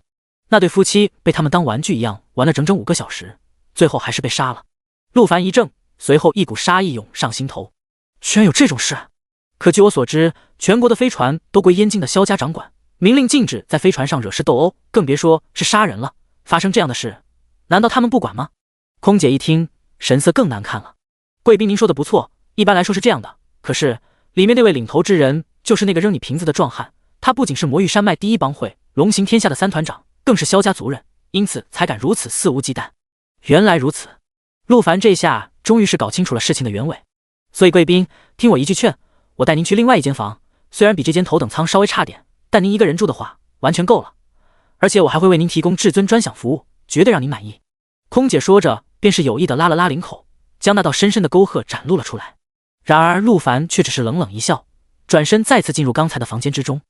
那对夫妻被他们当玩具一样玩了整整5个小时，最后还是被杀了。陆凡一怔，随后一股杀意涌上心头，居然有这种事！可据我所知，全国的飞船都归燕京的萧家掌管，明令禁止在飞船上惹事斗殴，更别说是杀人了。发生这样的事，难道他们不管吗？空姐一听，神色更难看了。贵宾您说的不错，一般来说是这样的，可是里面那位领头之人就是那个扔你瓶子的壮汉，他不仅是魔域山脉第1帮会龙行天下的3团长，更是萧家族人，因此才敢如此肆无忌惮。原来如此，陆凡这下终于是搞清楚了事情的原委。所以贵宾，听我一句劝，我带您去另外一间房，虽然比这间头等舱稍微差点，但您一个人住的话完全够了，而且我还会为您提供至尊专享服务，绝对让您满意。空姐说着便是有意的拉了拉领口，将那道深深的沟壑展露了出来。然而陆凡却只是冷冷一笑，转身再次进入刚才的房间之中。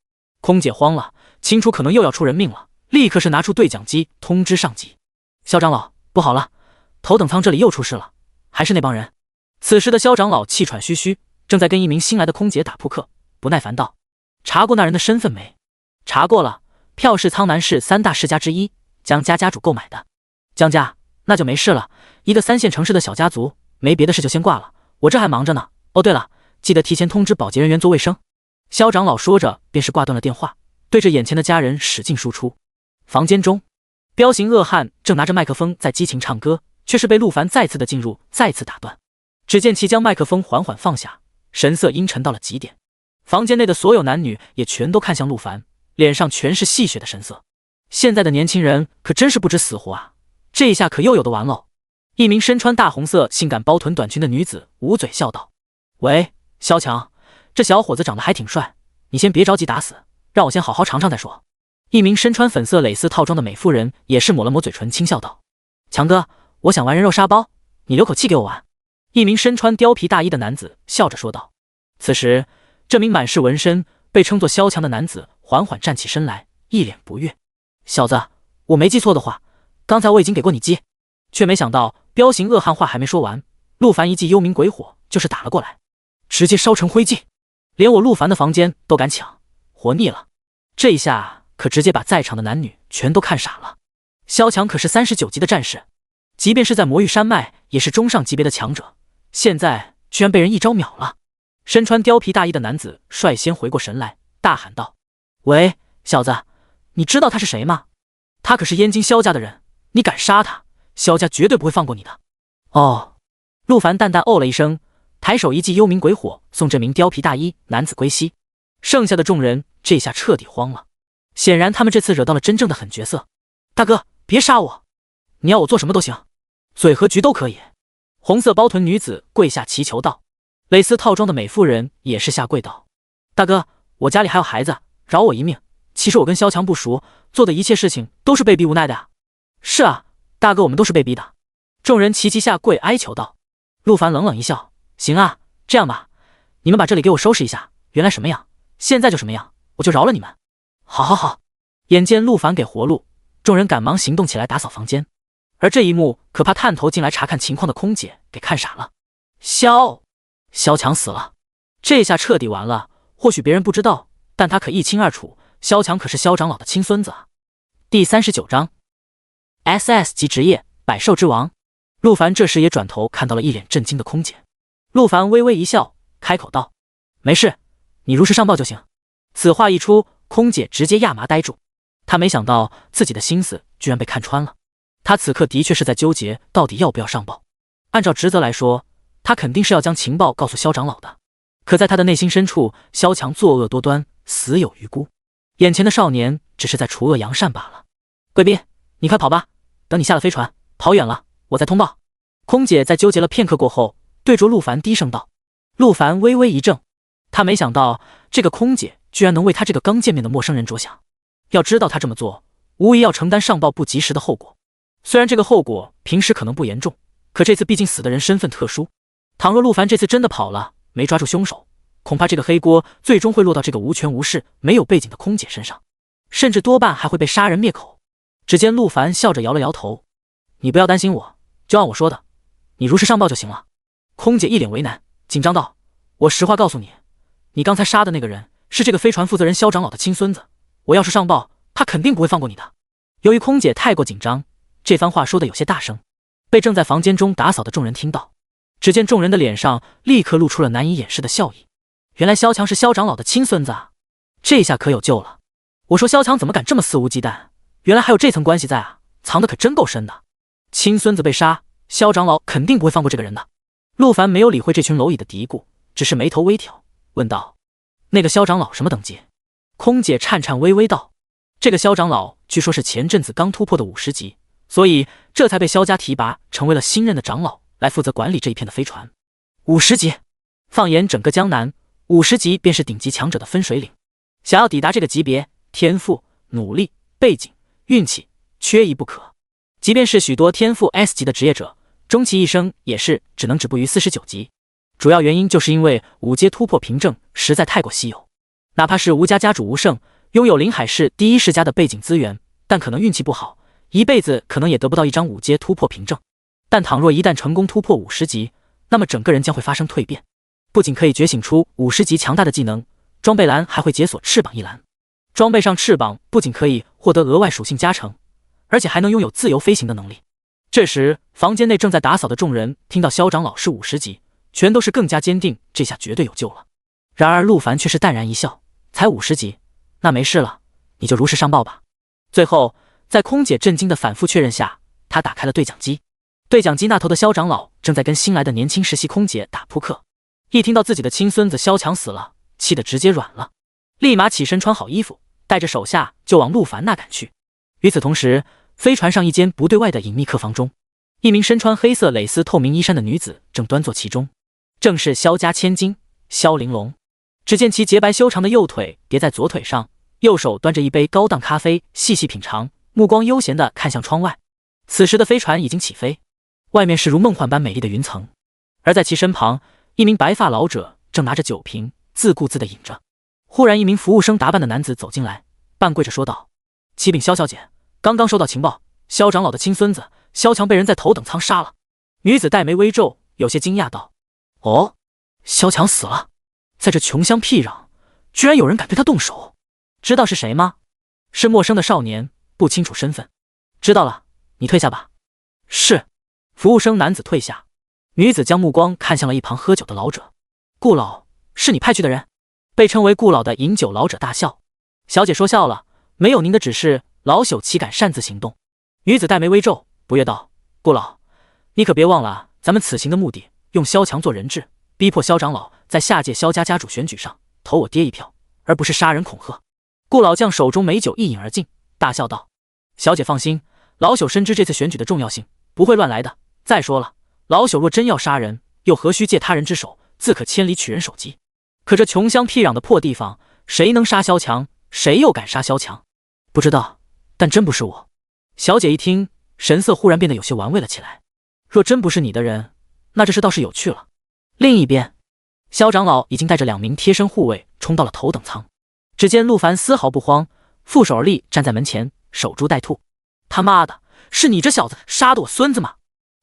空姐慌了，清楚可能又要出人命了，立刻是拿出对讲机通知上级：萧长老，不好了，头等舱这里又出事了，还是那帮人。此时的萧长老气喘吁吁，正在跟一名新来的空姐打扑克，不耐烦道：查过那人的身份没？查过了，票是苍南市3大世家之一江家家主购买的。江家，那就没事了，一个3线城市的小家族，没别的事就先挂了，我这还忙着呢。哦对了，记得提前通知保洁人员做卫生。萧长老说着便是挂断了电话，对着眼前的家人使劲输出。房间中，彪形恶汉正拿着麦克风在激情唱歌，却是被陆凡再次的进入再次打断。只见其将麦克风缓缓放下，神色阴沉到了极点。房间内的所有男女也全都看向陆凡，脸上全是戏谑的神色。现在的年轻人可真是不知死活啊，这一下可又有的玩喽。一名身穿大红色性感包臀短裙的女子捂嘴笑道：喂，萧强，这小伙子长得还挺帅，你先别着急打死，让我先好好尝尝再说。一名身穿粉色蕾丝套装的美妇人也是抹了抹嘴唇轻笑道：强哥，我想玩人肉沙包，你留口气给我玩。一名身穿貂皮大衣的男子笑着说道。此时，这名满是纹身、被称作萧强的男子缓缓站起身来，一脸不悦：“小子，我没记错的话，刚才我已经给过你鸡。”却没想到彪形恶汉话还没说完，陆凡一记幽冥鬼火就是打了过来，直接烧成灰烬，连我陆凡的房间都敢抢，活腻了。这一下可直接把在场的男女全都看傻了。萧强可是39级的战士，即便是在魔域山脉也是中上级别的强者，现在居然被人一招秒了。身穿貂皮大衣的男子率先回过神来，大喊道：“喂，小子，你知道他是谁吗？他可是燕京萧家的人，你敢杀他，萧家绝对不会放过你的。”哦，陆凡淡淡哦了一声，抬手一记幽冥鬼火送这名貂皮大衣男子归西。剩下的众人这下彻底慌了，显然他们这次惹到了真正的狠角色。大哥，别杀我，你要我做什么都行，嘴和局都可以。红色包臀女子跪下祈求道。蕾丝套装的美妇人也是下跪道：“大哥，我家里还有孩子，饶我一命。其实我跟萧强不熟，做的一切事情都是被逼无奈的啊。”“是啊，大哥，我们都是被逼的。”众人齐齐下跪哀求道。陆凡冷冷一笑：“行啊，这样吧，你们把这里给我收拾一下，原来什么样，现在就什么样，我就饶了你们。”“好好好。”眼见陆凡给活路，众人赶忙行动起来打扫房间。而这一幕可怕探头进来查看情况的空姐给看傻了。萧强死了，这下彻底完了。或许别人不知道，但他可一清二楚，萧强可是萧长老的亲孙子啊。第39章 SS 级职业百兽之王。陆凡这时也转头看到了一脸震惊的空姐。陆凡微微一笑，开口道：“没事，你如实上报就行。”此话一出，空姐直接亚麻呆住。她没想到自己的心思居然被看穿了。她此刻的确是在纠结到底要不要上报。按照职责来说，他肯定是要将情报告诉萧长老的，可在他的内心深处，萧强作恶多端，死有余辜。眼前的少年只是在除恶扬善罢了。贵宾，你快跑吧，等你下了飞船，跑远了，我再通报。空姐在纠结了片刻过后，对着陆凡低声道。陆凡微微一怔，他没想到这个空姐居然能为他这个刚见面的陌生人着想。要知道他这么做，无疑要承担上报不及时的后果。虽然这个后果平时可能不严重，可这次毕竟死的人身份特殊。倘若陆凡这次真的跑了，没抓住凶手，恐怕这个黑锅最终会落到这个无权无势、没有背景的空姐身上，甚至多半还会被杀人灭口。只见陆凡笑着摇了摇头：“你不要担心我，就按我说的，你如实上报就行了。”空姐一脸为难，紧张道：“我实话告诉你，你刚才杀的那个人是这个飞船负责人萧长老的亲孙子，我要是上报，他肯定不会放过你的。”由于空姐太过紧张，这番话说的有些大声，被正在房间中打扫的众人听到。只见众人的脸上立刻露出了难以掩饰的笑意。原来萧强是萧长老的亲孙子啊，这下可有救了。我说萧强怎么敢这么肆无忌惮，原来还有这层关系在啊，藏的可真够深的。亲孙子被杀，萧长老肯定不会放过这个人的。陆凡没有理会这群蝼蚁的嘀咕，只是眉头微挑，问道：“那个萧长老什么等级？”空姐颤颤巍巍道：“这个萧长老据说是前阵子刚突破的50级，所以这才被萧家提拔成为了新任的长老，来负责管理这一片的飞船。50级，放眼整个江南，50级便是顶级强者的分水岭。想要抵达这个级别，天赋、努力、背景、运气缺一不可。即便是许多天赋 S 级的职业者，终其一生也是只能止步于49级。主要原因就是因为5阶突破凭证实在太过稀有。哪怕是吴家家主吴胜，拥有临海市第一世家的背景资源，但可能运气不好，一辈子可能也得不到一张5阶突破凭证。但倘若一旦成功突破50级，那么整个人将会发生蜕变，不仅可以觉醒出50级强大的技能，装备栏还会解锁翅膀一栏。装备上翅膀不仅可以获得额外属性加成，而且还能拥有自由飞行的能力。这时，房间内正在打扫的众人听到萧长老是50级，全都是更加坚定，这下绝对有救了。然而陆凡却是淡然一笑：“才50级，那没事了，你就如实上报吧。”最后，在空姐震惊的反复确认下，他打开了对讲机。对讲机那头的萧长老正在跟新来的年轻实习空姐打扑克，一听到自己的亲孙子萧强死了，气得直接软了，立马起身穿好衣服，带着手下就往陆凡那赶去。与此同时，飞船上一间不对外的隐秘客房中，一名身穿黑色蕾丝透明衣衫的女子正端坐其中，正是萧家千金萧玲珑。只见其洁白修长的右腿叠在左腿上，右手端着一杯高档咖啡，细细品尝，目光悠闲地看向窗外。此时的飞船已经起飞，外面是如梦幻般美丽的云层，而在其身旁，一名白发老者正拿着酒瓶，自顾自地饮着。忽然，一名服务生打扮的男子走进来，半跪着说道：“启禀萧小姐，刚刚收到情报，萧长老的亲孙子萧强被人在头等舱杀了。”女子黛眉微皱，有些惊讶道：“哦，萧强死了？在这穷乡僻壤，居然有人敢对他动手？知道是谁吗？”“是陌生的少年，不清楚身份。”“知道了，你退下吧。”“是。”服务生男子退下，女子将目光看向了一旁喝酒的老者。“顾老，是你派去的人？”被称为顾老的饮酒老者大笑：“小姐说笑了，没有您的指示，老朽岂敢擅自行动？”女子黛眉微皱，不悦道：“顾老，你可别忘了咱们此行的目的，用萧强做人质，逼迫萧长老在下届萧家家主选举上投我爹一票，而不是杀人恐吓。”顾老将手中美酒一饮而尽，大笑道：“小姐放心，老朽深知这次选举的重要性，不会乱来的。再说了，老朽若真要杀人，又何须借他人之手，自可千里取人首级。可这穷乡僻壤的破地方，谁能杀萧强？谁又敢杀萧强？不知道，但真不是我。”小姐一听，神色忽然变得有些玩味了起来。若真不是你的人，那这事倒是有趣了。另一边，萧长老已经带着2名贴身护卫冲到了头等舱。只见陆凡丝毫不慌，负手而立，站在门前守株待兔。“他妈的，是你这小子杀的我孙子吗？”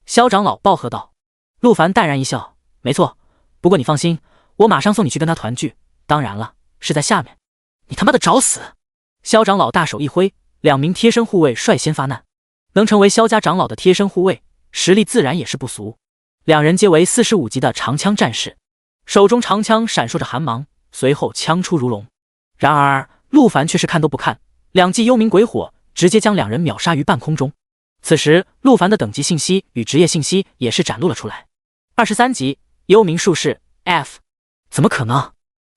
萧长老暴喝道。陆凡淡然一笑：“没错，不过你放心，我马上送你去跟他团聚，当然了，是在下面。”“你他妈的找死！”萧长老大手一挥，2名贴身护卫率先发难。能成为萧家长老的贴身护卫，实力自然也是不俗。2人皆为45级的长枪战士，手中长枪闪烁着寒芒，随后枪出如龙。然而陆凡却是看都不看，2记幽冥鬼火直接将2人秒杀于半空中。此时陆凡的等级信息与职业信息也是展露了出来。23级幽冥术士 F。 怎么可能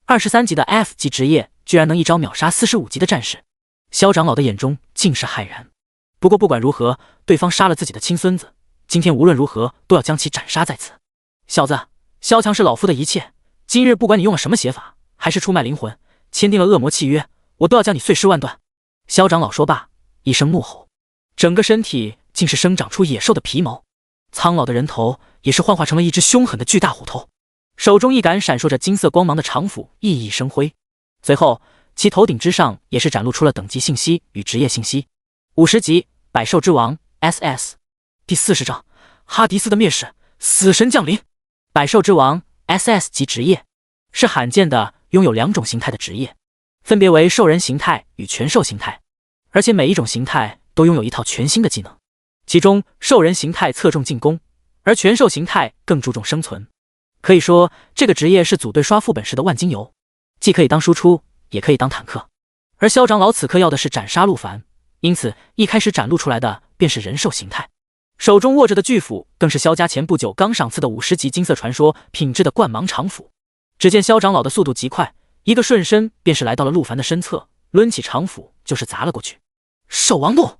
？23级的 F 级职业居然能一招秒杀45级的战士？萧长老的眼中尽是骇然。不过不管如何，对方杀了自己的亲孙子，今天无论如何都要将其斩杀在此。小子，萧强是老夫的一切，今日不管你用了什么邪法，还是出卖灵魂，签订了恶魔契约，我都要将你碎尸万段。萧长老说罢，一声怒吼，整个身体竟是生长出野兽的皮毛，苍老的人头也是幻化成了一只凶狠的巨大虎头，手中一杆闪烁着金色光芒的长斧熠熠生辉。随后其头顶之上也是展露出了等级信息与职业信息。50级百兽之王 SS。 第40章哈迪斯的灭世，死神降临。百兽之王 SS 级职业是罕见的拥有2种形态的职业，分别为兽人形态与全兽形态，而且每一种形态都拥有一套全新的技能。其中兽人形态侧重进攻，而全兽形态更注重生存。可以说这个职业是组队刷副本时的万金油，既可以当输出，也可以当坦克。而萧长老此刻要的是斩杀陆凡，因此一开始展露出来的便是人兽形态。手中握着的巨斧更是萧家前不久刚赏赐的50级金色传说品质的冠芒长斧。只见萧长老的速度极快，一个瞬身便是来到了陆凡的身侧，抡起长斧就是砸了过去。兽王怒！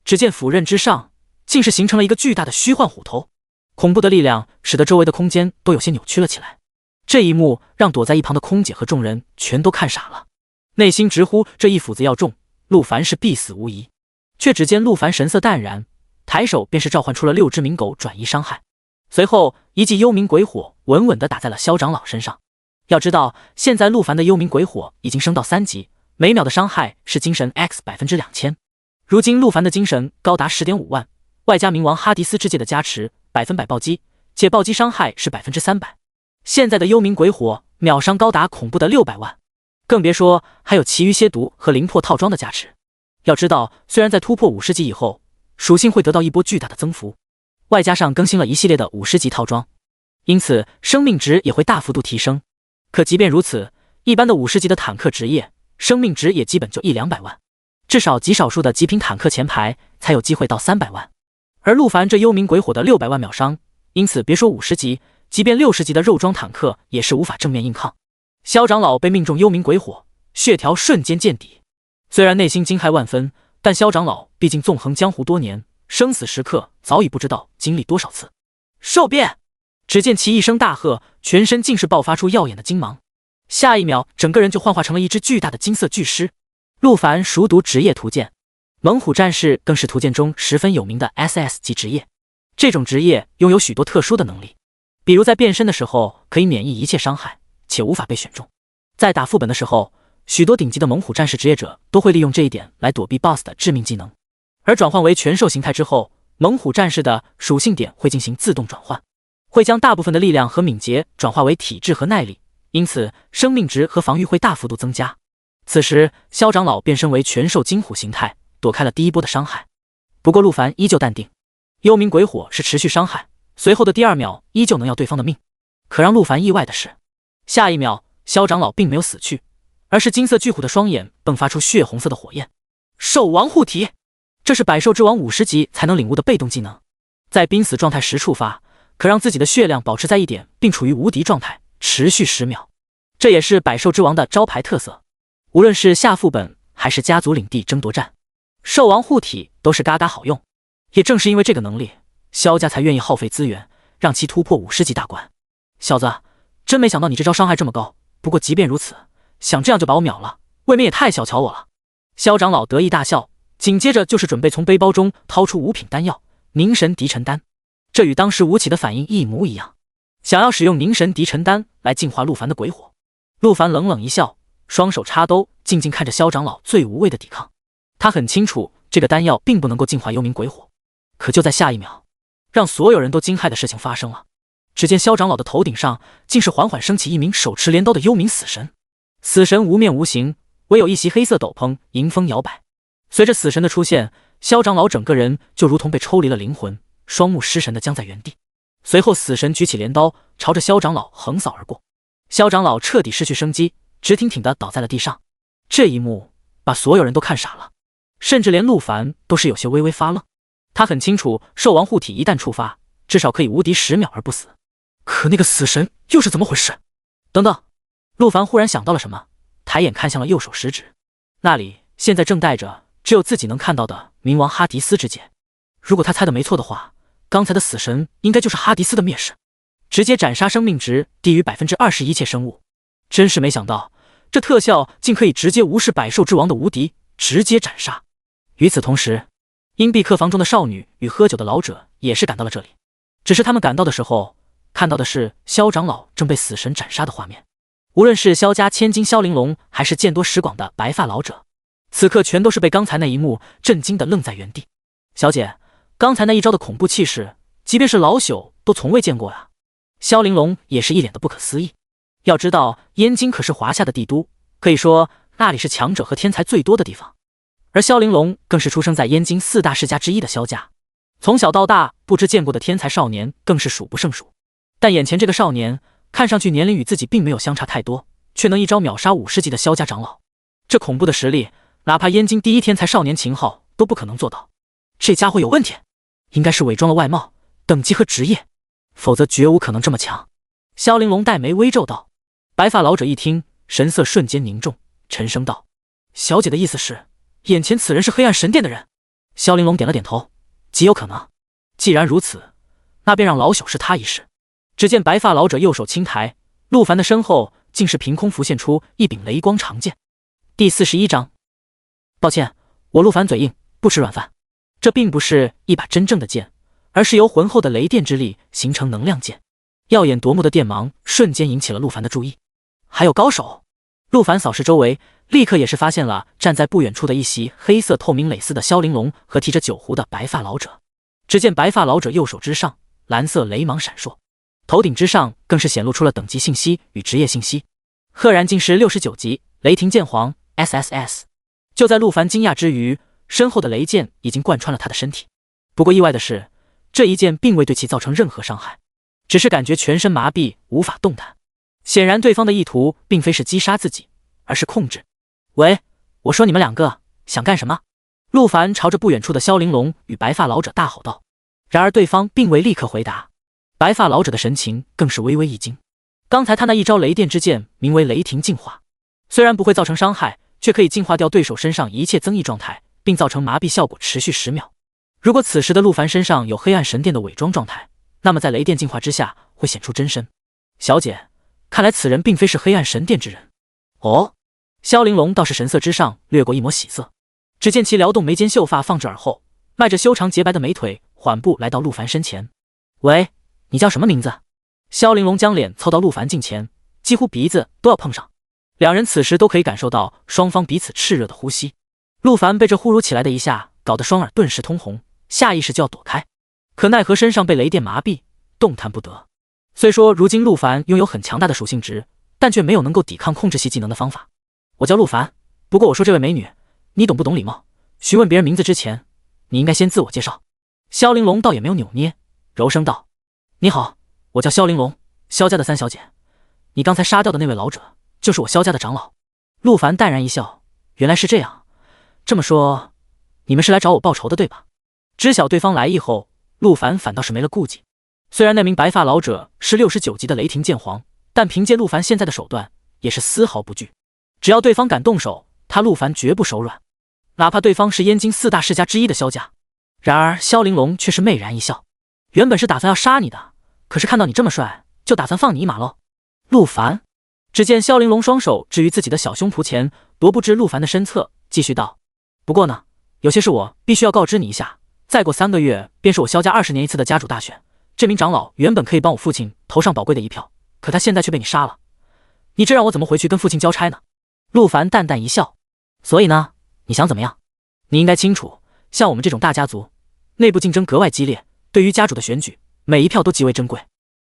只见斧刃之上竟是形成了一个巨大的虚幻虎头，恐怖的力量使得周围的空间都有些扭曲了起来。这一幕让躲在一旁的空姐和众人全都看傻了，内心直呼这一斧子要中，陆凡是必死无疑。却只见陆凡神色淡然，抬手便是召唤出了6只冥狗转移伤害，随后一记幽冥鬼火稳稳地打在了萧长老身上。要知道现在陆凡的幽冥鬼火已经升到3级，每秒的伤害是精神 X 2000%。如今陆凡的精神高达 10.5 万，外加冥王哈迪斯之戒的加持，100%暴击，且暴击伤害是 300%。现在的幽冥鬼火秒伤高达恐怖的600万，更别说还有其余蝎毒和灵魄套装的加持。要知道虽然在突破50级以后，属性会得到一波巨大的增幅，外加上更新了一系列的50级套装，因此生命值也会大幅度提升。可即便如此，一般的50级的坦克职业生命值也基本就100-200万，至少极少数的极品坦克前排才有机会到300万。而陆凡这幽冥鬼火的600万秒伤，因此别说50级，即便60级的肉装坦克也是无法正面硬抗。萧长老被命中幽冥鬼火，血条瞬间见底。虽然内心惊骇万分，但萧长老毕竟纵横江湖多年，生死时刻早已不知道经历多少次。兽变！只见其一声大喝，全身竟是爆发出耀眼的金芒，下一秒整个人就幻化成了一只巨大的金色巨狮。陆凡熟读职业图鉴，猛虎战士更是图鉴中十分有名的 SS 级职业，这种职业拥有许多特殊的能力，比如在变身的时候可以免疫一切伤害，且无法被选中。在打副本的时候，许多顶级的猛虎战士职业者都会利用这一点来躲避 BOSS 的致命技能。而转换为全兽形态之后，猛虎战士的属性点会进行自动转换，会将大部分的力量和敏捷转化为体质和耐力，因此生命值和防御会大幅度增加。此时萧长老变身为全兽金虎形态，躲开了第一波的伤害。不过陆凡依旧淡定，幽冥鬼火是持续伤害，随后的第2秒依旧能要对方的命。可让陆凡意外的是，下一秒萧长老并没有死去，而是金色巨虎的双眼迸发出血红色的火焰。兽王护体，这是百兽之王50级才能领悟的被动技能，在濒死状态时触发，可让自己的血量保持在1点，并处于无敌状态，持续10秒。这也是百兽之王的招牌特色，无论是下副本还是家族领地争夺战，兽王护体都是嘎嘎好用。也正是因为这个能力，萧家才愿意耗费资源让其突破50级大关。小子，真没想到你这招伤害这么高，不过即便如此，想这样就把我秒了，未免也太小瞧我了。萧长老得意大笑，紧接着就是准备从背包中掏出5品丹药凝神敌尘丹，这与当时吴起的反应一模一样，想要使用凝神敌尘丹来净化陆凡的鬼火。陆凡冷冷一笑，双手插兜，静静看着萧长老最无谓的抵抗。他很清楚这个丹药并不能够净化幽冥鬼火，可就在下一秒，让所有人都惊骇的事情发生了。只见萧长老的头顶上竟是缓缓升起一名手持镰刀的幽冥死神，死神无面无形，唯有一袭黑色斗篷迎风摇摆。随着死神的出现，萧长老整个人就如同被抽离了灵魂，双目失神的僵在原地。随后死神举起镰刀朝着萧长老横扫而过，萧长老彻底失去生机，直挺挺地倒在了地上。这一幕把所有人都看傻了，甚至连陆凡都是有些微微发愣。他很清楚兽王护体一旦触发，至少可以无敌10秒而不死，可那个死神又是怎么回事？等等，陆凡忽然想到了什么，抬眼看向了右手食指，那里现在正戴着只有自己能看到的冥王哈迪斯之剑。如果他猜的没错的话，刚才的死神应该就是哈迪斯的灭世，直接斩杀生命值低于 20% 一切生物。真是没想到，这特效竟可以直接无视百兽之王的无敌，直接斩杀。与此同时，阴壁客房中的少女与喝酒的老者也是赶到了这里，只是他们赶到的时候，看到的是萧长老正被死神斩杀的画面。无论是萧家千金萧玲珑，还是见多识广的白发老者，此刻全都是被刚才那一幕震惊的愣在原地。小姐，刚才那一招的恐怖气势，即便是老朽都从未见过呀。萧玲珑也是一脸的不可思议。要知道燕京可是华夏的帝都，可以说那里是强者和天才最多的地方，而萧玲珑更是出生在燕京4大世家之一的萧家，从小到大不知见过的天才少年更是数不胜数。但眼前这个少年看上去年龄与自己并没有相差太多，却能一招秒杀50级的萧家长老，这恐怖的实力，哪怕燕京第一天才少年秦昊都不可能做到。这家伙有问题，应该是伪装了外貌、等级和职业，否则绝无可能这么强。萧玲珑黛眉微皱道。白发老者一听，神色瞬间凝重，沉声道：小姐的意思是，眼前此人是黑暗神殿的人？萧玲珑点了点头，极有可能。既然如此，那便让老朽试他一试。只见白发老者右手轻抬，陆凡的身后竟是凭空浮现出一柄雷光长剑。第41章，抱歉，我陆凡嘴硬，不吃软饭。这并不是一把真正的剑，而是由浑厚的雷电之力形成能量剑。耀眼夺目的电芒瞬间引起了陆凡的注意。还有高手？陆凡扫视周围，立刻也是发现了站在不远处的一袭黑色透明蕾丝的萧玲珑和提着酒壶的白发老者。只见白发老者右手之上，蓝色雷芒闪烁，头顶之上更是显露出了等级信息与职业信息。赫然竟是69级雷霆剑皇 SSS。 就在陆凡惊讶之余，身后的雷剑已经贯穿了他的身体。不过意外的是，这一剑并未对其造成任何伤害，只是感觉全身麻痹，无法动弹。显然对方的意图并非是击杀自己，而是控制。喂，我说你们两个想干什么？陆凡朝着不远处的萧玲珑与白发老者大吼道。然而对方并未立刻回答，白发老者的神情更是微微一惊。刚才他那一招雷电之剑名为雷霆净化，虽然不会造成伤害，却可以净化掉对手身上一切增益状态，并造成麻痹效果，持续10秒。如果此时的陆凡身上有黑暗神殿的伪装状态，那么在雷电净化之下会显出真身。小姐，看来此人并非是黑暗神殿之人。哦，萧玲珑倒是神色之上掠过一抹喜色，只见其撩动眉间秀发放至耳后，迈着修长洁白的美腿缓步来到陆凡身前。喂，你叫什么名字？萧玲珑将脸凑到陆凡近前，几乎鼻子都要碰上。两人此时都可以感受到双方彼此炽热的呼吸。陆凡被这忽如其来的一下搞得双耳顿时通红，下意识就要躲开，可奈何身上被雷电麻痹，动弹不得。虽说如今陆凡拥有很强大的属性值，但却没有能够抵抗控制系技能的方法。我叫陆凡，不过我说这位美女，你懂不懂礼貌？询问别人名字之前，你应该先自我介绍。萧玲珑倒也没有扭捏，柔声道：你好，我叫萧玲珑，萧家的三小姐。你刚才杀掉的那位老者，就是我萧家的长老。陆凡淡然一笑，原来是这样。这么说，你们是来找我报仇的，对吧？知晓对方来意后，陆凡反倒是没了顾忌。虽然那名白发老者是69级的雷霆剑皇，但凭借陆凡现在的手段，也是丝毫不惧。只要对方敢动手，他陆凡绝不手软，哪怕对方是燕京4大世家之一的萧家。然而萧玲珑却是媚然一笑，原本是打算要杀你的，可是看到你这么帅，就打算放你一马喽。陆凡，只见萧玲珑双手置于自己的小胸脯前，踱步至陆凡的身侧，继续道：不过呢，有些事我必须要告知你一下，再过3个月便是我萧家20年一次的家主大选，这名长老原本可以帮我父亲投上宝贵的一票，可他现在却被你杀了，你这让我怎么回去跟父亲交差呢？陆凡淡淡一笑，所以呢，你想怎么样？你应该清楚，像我们这种大家族，内部竞争格外激烈，对于家主的选举，每一票都极为珍贵。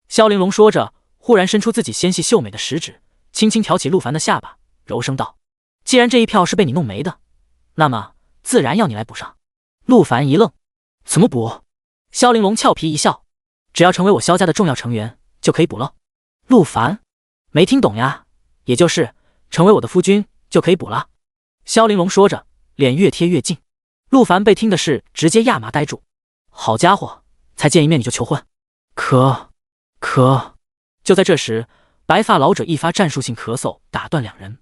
萧玲珑说着，忽然伸出自己纤细秀美的食指，轻轻挑起陆凡的下巴，柔声道：既然这一票是被你弄没的，那么自然要你来补上。陆凡一愣，怎么补？萧玲珑俏皮一笑，只要成为我萧家的重要成员，就可以补了。陆凡没听懂呀，也就是成为我的夫君就可以补了。萧玲珑说着，脸越贴越近。陆凡被听的是直接亚麻呆住，好家伙，才见一面你就求婚，可……就在这时，白发老者一发战术性咳嗽打断两人。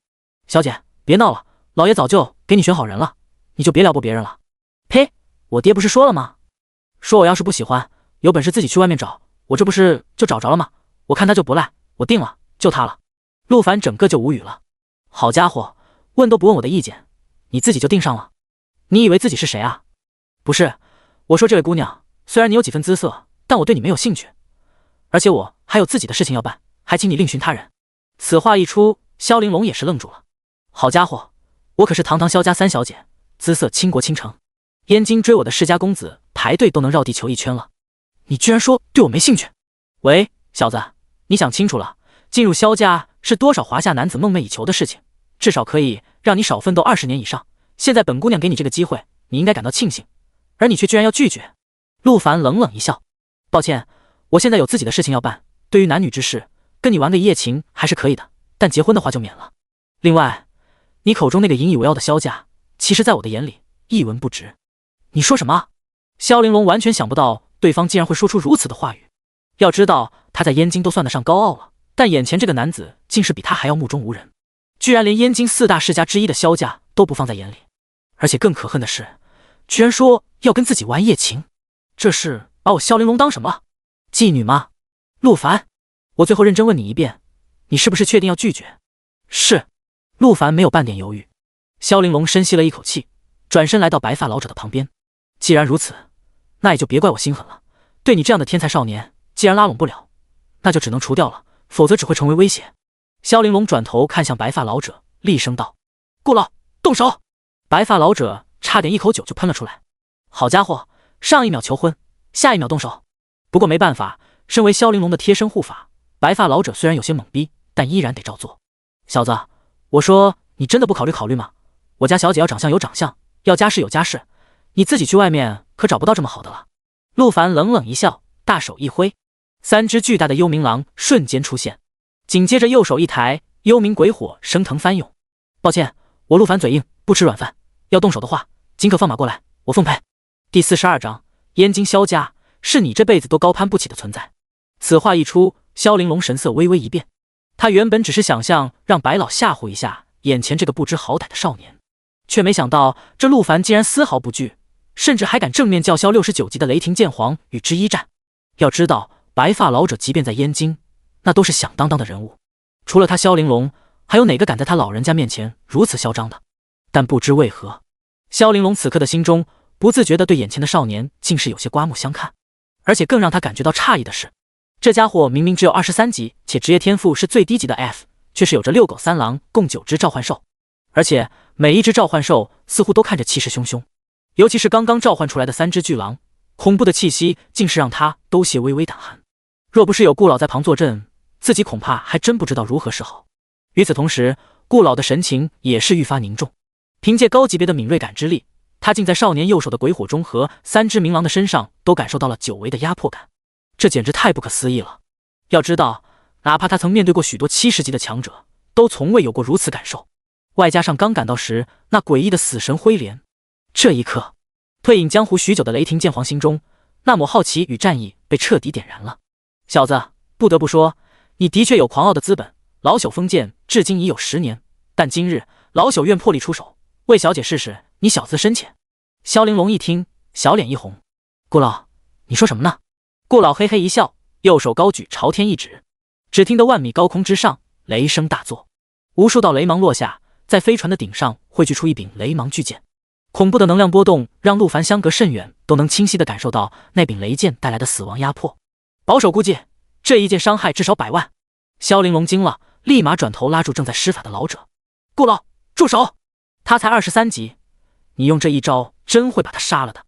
小姐，别闹了，老爷早就给你选好人了，你就别撩拨别人了。呸，我爹不是说了吗？说我要是不喜欢，有本事自己去外面找，我这不是就找着了吗？我看他就不赖，我定了，就他了。陆凡整个就无语了，好家伙，问都不问我的意见，你自己就定上了？你以为自己是谁啊？不是，我说这位姑娘，虽然你有几分姿色，但我对你没有兴趣，而且我还有自己的事情要办，还请你另寻他人。此话一出，萧玲珑也是愣住了。好家伙，我可是堂堂萧家三小姐，姿色倾国倾城，燕京追我的世家公子排队都能绕地球一圈了，你居然说对我没兴趣？喂，小子，你想清楚了，进入萧家是多少华夏男子梦寐以求的事情，至少可以让你少奋斗20年以上。现在本姑娘给你这个机会，你应该感到庆幸，而你却居然要拒绝。陆凡冷冷一笑，抱歉，我现在有自己的事情要办，对于男女之事，跟你玩个一夜情还是可以的，但结婚的话就免了。另外，你口中那个引以为傲的萧家，其实在我的眼里一文不值。你说什么？萧玲珑完全想不到对方竟然会说出如此的话语。要知道他在燕京都算得上高傲了，但眼前这个男子竟是比他还要目中无人，居然连燕京4大世家之一的萧家都不放在眼里。而且更可恨的是，居然说要跟自己玩夜情，这是把我萧玲珑当什么妓女吗？陆凡，我最后认真问你一遍，你是不是确定要拒绝？是。陆凡没有半点犹豫。萧玲珑深吸了一口气，转身来到白发老者的旁边。既然如此，那也就别怪我心狠了，对你这样的天才少年，既然拉拢不了，那就只能除掉了，否则只会成为威胁。萧玲珑转头看向白发老者，厉声道：顾老，动手！白发老者差点一口酒就喷了出来。好家伙，上一秒求婚，下一秒动手。不过没办法，身为萧玲珑的贴身护法，白发老者虽然有些懵逼，但依然得照做。小子，我说你真的不考虑吗？我家小姐要长相有长相，要家世有家世，你自己去外面可找不到这么好的了。陆凡冷冷一笑，大手一挥，3只巨大的幽冥狼瞬间出现，紧接着右手一抬，幽冥鬼火升腾翻涌。抱歉，我陆凡嘴硬，不吃软饭，要动手的话，尽可放马过来，我奉陪。第42章，燕京萧家是你这辈子都高攀不起的存在。此话一出，萧玲珑神色微微一变，他原本只是想象让白老吓唬一下眼前这个不知好歹的少年，却没想到这陆凡竟然丝毫不惧，甚至还敢正面叫嚣69级的雷霆剑皇与之一战。要知道，白发老者即便在燕京，那都是响当当的人物，除了他萧玲珑，还有哪个敢在他老人家面前如此嚣张的？但不知为何，萧玲珑此刻的心中不自觉地对眼前的少年竟是有些刮目相看。而且更让他感觉到诧异的是，这家伙明明只有23级，且职业天赋是最低级的 F， 却是有着6狗3狼共9只召唤兽，而且每一只召唤兽似乎都看着气势汹汹，尤其是刚刚召唤出来的3只巨狼，恐怖的气息竟是让他都泄微微胆寒。若不是有顾老在旁坐镇，自己恐怕还真不知道如何是好。与此同时，顾老的神情也是愈发凝重，凭借高级别的敏锐感知力，他竟在少年右手的鬼火中和3只冥狼的身上都感受到了久违的压迫感，这简直太不可思议了。要知道，哪怕他曾面对过许多70级的强者，都从未有过如此感受，外加上刚赶到时那诡异的死神辉莲，这一刻，退隐江湖许久的雷霆剑皇心中那抹好奇与战意被彻底点燃了。小子，不得不说，你的确有狂傲的资本。老朽封建至今已有10年，但今日老朽愿破例出手，为小姐试试你小子深浅。萧玲珑一听，小脸一红。顾老，你说什么呢？顾老嘿嘿一笑，右手高举朝天一指，只听得万米高空之上雷声大作，无数道雷芒落下，在飞船的顶上汇聚出一柄雷芒巨剑。恐怖的能量波动让陆凡相隔甚远都能清晰地感受到那柄雷剑带来的死亡压迫。保守估计，这一剑伤害至少100万。萧玲珑惊了，立马转头拉住正在施法的老者。顾老，住手！他才23级，你用这一招真会把他杀了的。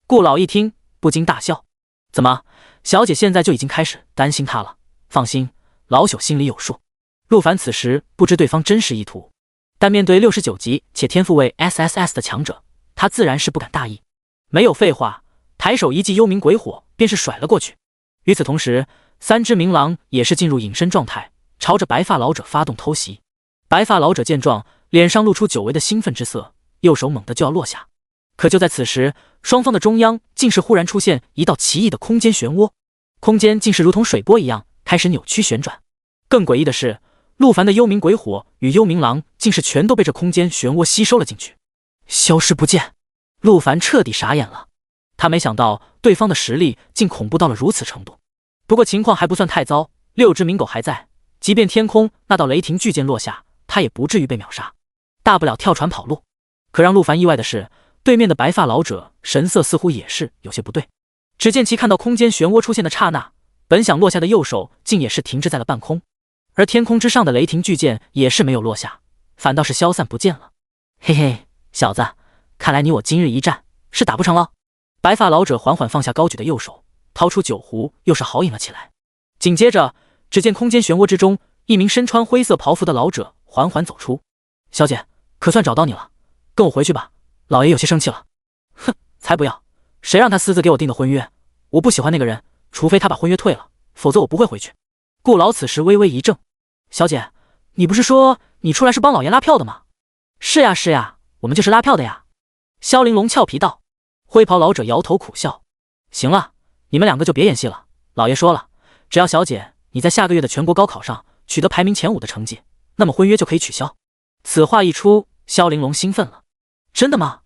顾老一听不禁大笑，怎么，小姐现在就已经开始担心他了？放心，老朽心里有数。陆凡此时不知对方真实意图，但面对69级且天赋为 SSS 的强者，他自然是不敢大意。没有废话，抬手一记幽冥鬼火便是甩了过去。与此同时，3只冥狼也是进入隐身状态，朝着白发老者发动偷袭。白发老者见状，脸上露出久违的兴奋之色，右手猛地就要落下。可就在此时，双方的中央竟是忽然出现一道奇异的空间漩涡，空间竟是如同水波一样开始扭曲旋转。更诡异的是，陆凡的幽冥鬼火与幽冥狼竟是全都被这空间漩涡吸收了进去，消失不见。陆凡彻底傻眼了，他没想到对方的实力竟恐怖到了如此程度。不过情况还不算太糟，6只冥狗还在，即便天空那道雷霆巨剑落下，他也不至于被秒杀，大不了跳船跑路。可让陆凡意外的是，对面的白发老者神色似乎也是有些不对。只见其看到空间漩涡出现的刹那，本想落下的右手竟也是停滞在了半空，而天空之上的雷霆巨剑也是没有落下，反倒是消散不见了。嘿嘿，小子，看来你我今日一战是打不成了。白发老者缓缓放下高举的右手，掏出酒壶，又是豪饮了起来。紧接着，只见空间漩涡之中，一名身穿灰色袍服的老者缓缓走出。小姐，可算找到你了，跟我回去吧，老爷有些生气了。哼，才不要，谁让他私自给我订的婚约？我不喜欢那个人，除非他把婚约退了，否则我不会回去。顾老此时微微一怔，小姐，你不是说你出来是帮老爷拉票的吗？是呀是呀，我们就是拉票的呀。萧玲珑俏皮道。灰袍老者摇头苦笑，行了，你们2个就别演戏了，老爷说了，只要小姐你在下个月的全国高考上取得排名前5的成绩，那么婚约就可以取消。此话一出，萧玲珑兴奋了。真的吗？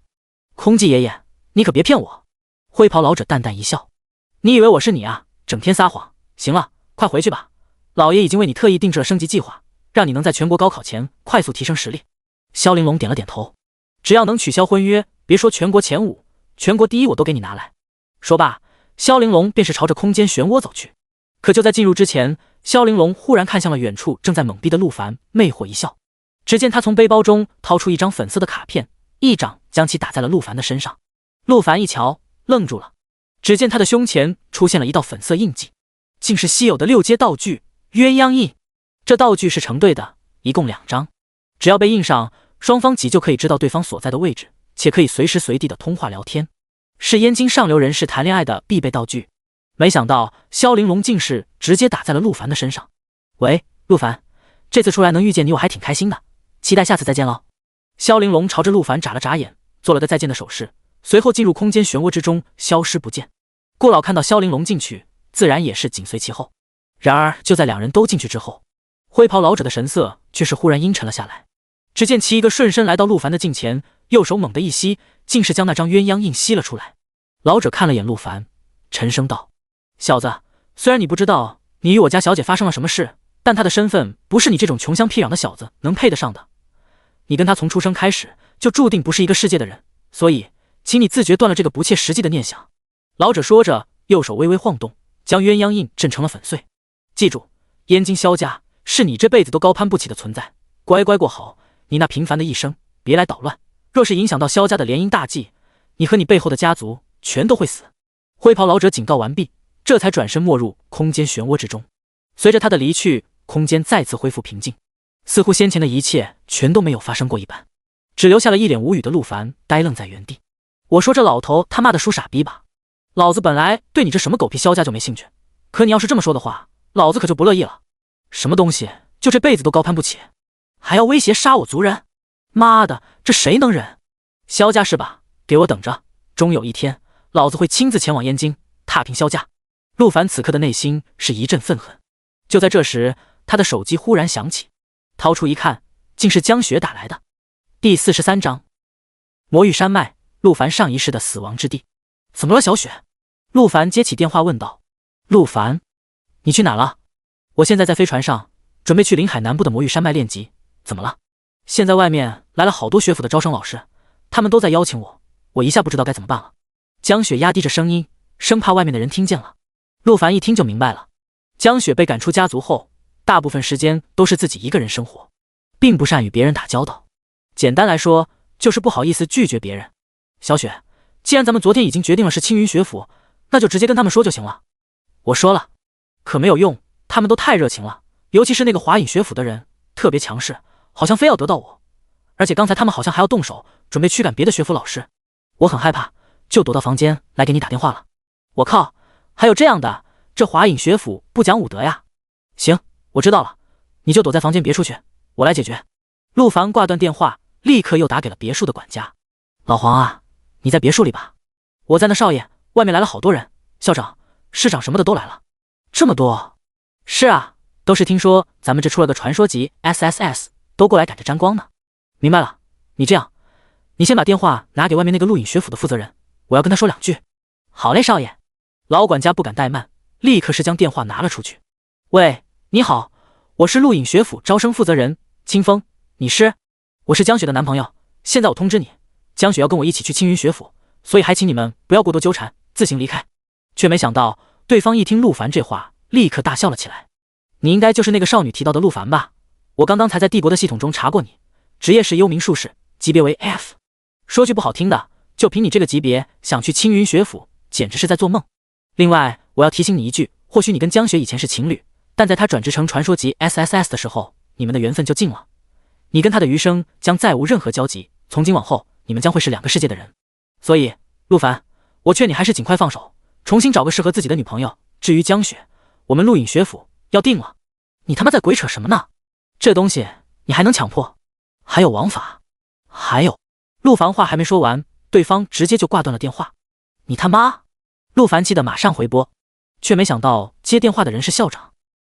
空寂爷爷，你可别骗我。灰袍老者淡淡一笑，你以为我是你啊，整天撒谎。行了，快回去吧，老爷已经为你特意定制了升级计划，让你能在全国高考前快速提升实力。萧玲珑点了点头，只要能取消婚约，别说全国前5，全国第1我都给你拿来。说罢，萧玲珑便是朝着空间漩涡走去。可就在进入之前，萧玲珑忽然看向了远处正在懵逼的陆凡，魅惑一笑。只见他从背包中掏出一张粉色的卡片，一掌将其打在了陆凡的身上。陆凡一瞧，愣住了，只见他的胸前出现了一道粉色印记，竟是稀有的6阶道具鸳鸯印。这道具是成对的，一共2张，只要被印上，双方即就可以知道对方所在的位置，且可以随时随地的通话聊天，是燕京上流人士谈恋爱的必备道具。没想到萧玲珑竟是直接打在了陆凡的身上。喂，陆凡，这次出来能遇见你我还挺开心的，期待下次再见喽。萧玲珑朝着陆凡眨了眨眼，做了个再见的手势，随后进入空间漩涡之中，消失不见。顾老看到萧玲珑进去，自然也是紧随其后。然而就在2人都进去之后，灰袍老者的神色却是忽然阴沉了下来。只见其一个瞬身来到陆凡的近前，右手猛地一吸，竟是将那张鸳鸯印吸了出来。老者看了眼陆凡，沉声道：小子，虽然你不知道你与我家小姐发生了什么事，但她的身份不是你这种穷乡僻壤的小子能配得上的。你跟她从出生开始就注定不是一个世界的人，所以请你自觉断了这个不切实际的念想。老者说着，右手微微晃动，将鸳鸯印震成了粉碎。记住，燕京萧家是你这辈子都高攀不起的存在，乖乖过好你那平凡的一生，别来捣乱。若是影响到萧家的联姻大计，你和你背后的家族全都会死。灰袍老者警告完毕，这才转身没入空间漩涡之中。随着他的离去，空间再次恢复平静，似乎先前的一切全都没有发生过一般，只留下了一脸无语的陆凡呆愣在原地。我说这老头他妈的输傻逼吧，老子本来对你这什么狗屁萧家就没兴趣，可你要是这么说的话，老子可就不乐意了。什么东西就这辈子都高攀不起，还要威胁杀我族人？妈的，这谁能忍？萧家是吧？给我等着，终有一天老子会亲自前往燕京踏平萧家。陆凡此刻的内心是一阵愤恨。就在这时，他的手机忽然响起，掏出一看，竟是江雪打来的。第43章魔域山脉，陆凡上一世的死亡之地。怎么了，小雪？陆凡接起电话问道。陆凡，你去哪了？我现在在飞船上，准备去临海南部的魔域山脉练级。怎么了？现在外面来了好多学府的招生老师，他们都在邀请我，我一下不知道该怎么办了。江雪压低着声音，生怕外面的人听见了。陆凡一听就明白了，江雪被赶出家族后，大部分时间都是自己一个人生活，并不善与别人打交道。简单来说，就是不好意思拒绝别人。小雪，既然咱们昨天已经决定了是青云学府，那就直接跟他们说就行了。我说了，可没有用，他们都太热情了，尤其是那个华隐学府的人，特别强势，好像非要得到我。而且刚才他们好像还要动手，准备驱赶别的学府老师。我很害怕，就躲到房间来给你打电话了。我靠，还有这样的，这华隐学府不讲武德呀。行，我知道了，你就躲在房间别出去，我来解决。陆凡挂断电话，立刻又打给了别墅的管家。老黄啊，你在别墅里吧？我在呢，少爷，外面来了好多人，校长、市长什么的都来了。这么多？是啊，都是听说咱们这出了个传说级 SSS， 都过来赶着沾光呢。明白了，你这样，你先把电话拿给外面那个陆隐学府的负责人，我要跟他说两句。好嘞，少爷。老管家不敢怠慢，立刻是将电话拿了出去。喂，你好，我是陆隐学府招生负责人清风，你是？我是江雪的男朋友，现在我通知你，江雪要跟我一起去青云学府，所以还请你们不要过多纠缠，自行离开。却没想到对方一听陆凡这话，立刻大笑了起来。你应该就是那个少女提到的陆凡吧？我刚刚才在帝国的系统中查过你，职业是幽冥术士，级别为 F。 说句不好听的，就凭你这个级别想去青云学府，简直是在做梦。另外我要提醒你一句，或许你跟江雪以前是情侣，但在她转职成传说级 SSS 的时候，你们的缘分就尽了。你跟她的余生将再无任何交集，从今往后你们将会是两个世界的人。所以陆凡，我劝你还是尽快放手，重新找个适合自己的女朋友。至于江雪，我们陆隐学府要定了。你他妈在鬼扯什么呢？这东西你还能强迫？还有王法？还有……陆凡话还没说完，对方直接就挂断了电话。你他妈！陆凡气得马上回拨，却没想到接电话的人是校长。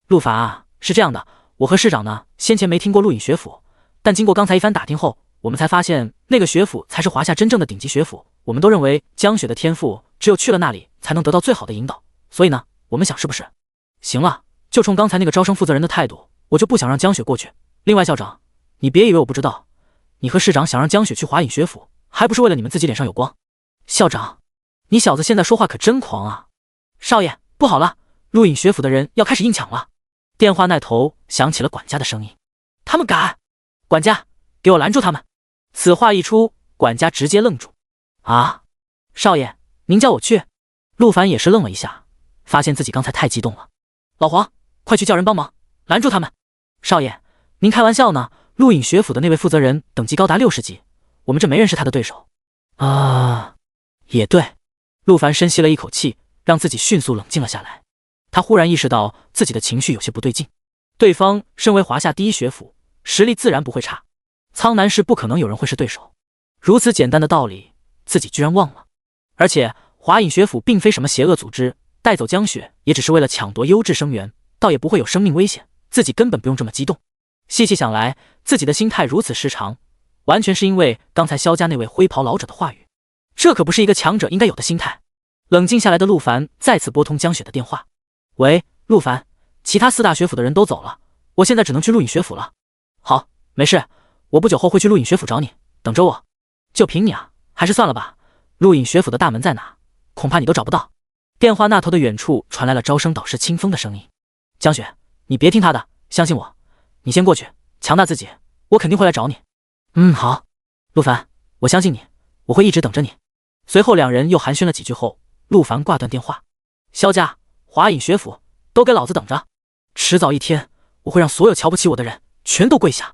陆凡啊，是这样的，我和市长呢，先前没听过陆隐学府，但经过刚才一番打听后，我们才发现那个学府才是华夏真正的顶级学府。我们都认为江雪的天赋只有去了那里才能得到最好的引导，所以呢，我们想是不是？行了，就冲刚才那个招生负责人的态度，我就不想让江雪过去。另外校长，你别以为我不知道，你和市长想让江雪去华隐学府，还不是为了你们自己脸上有光？校长，你小子现在说话可真狂啊！少爷，不好了，陆隐学府的人要开始硬抢了。电话那头响起了管家的声音。他们敢！管家，给我拦住他们！此话一出，管家直接愣住。啊，少爷，您叫我去？陆凡也是愣了一下，发现自己刚才太激动了。老黄，快去叫人帮忙，拦住他们！少爷，您开玩笑呢？陆隐学府的那位负责人等级高达60级，我们这没人是他的对手。啊，也对。陆凡深吸了一口气，让自己迅速冷静了下来。他忽然意识到自己的情绪有些不对劲。对方身为华夏第一学府，实力自然不会差，苍南市不可能有人会是对手。如此简单的道理，自己居然忘了。而且华隐学府并非什么邪恶组织，带走江雪也只是为了抢夺优质生源，倒也不会有生命危险，自己根本不用这么激动。细细想来，自己的心态如此失常，完全是因为刚才萧家那位灰袍老者的话语。这可不是一个强者应该有的心态。冷静下来的陆凡再次拨通江雪的电话。喂，陆凡，其他4大学府的人都走了，我现在只能去陆隐学府了。好，没事，我不久后会去陆隐学府找你，等着我。就凭你啊，还是算了吧，陆隐学府的大门在哪，恐怕你都找不到。电话那头的远处传来了招生导师清风的声音。江雪，你别听他的，相信我，你先过去，强大自己，我肯定会来找你。好，陆凡，我相信你，我会一直等着你。随后两人又寒暄了几句后，陆凡挂断电话。萧家、华隐学府，都给老子等着！迟早一天，我会让所有瞧不起我的人全都跪下。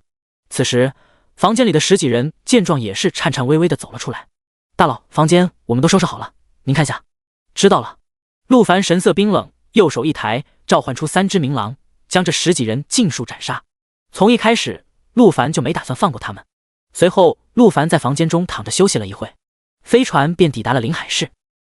此时，房间里的十几人见状也是颤颤巍巍地走了出来。大佬，房间我们都收拾好了，您看下。知道了。陆凡神色冰冷，右手一抬，召唤出3只明狼，将这十几人尽数斩杀。从一开始，陆凡就没打算放过他们。随后，陆凡在房间中躺着休息了一会，飞船便抵达了临海市。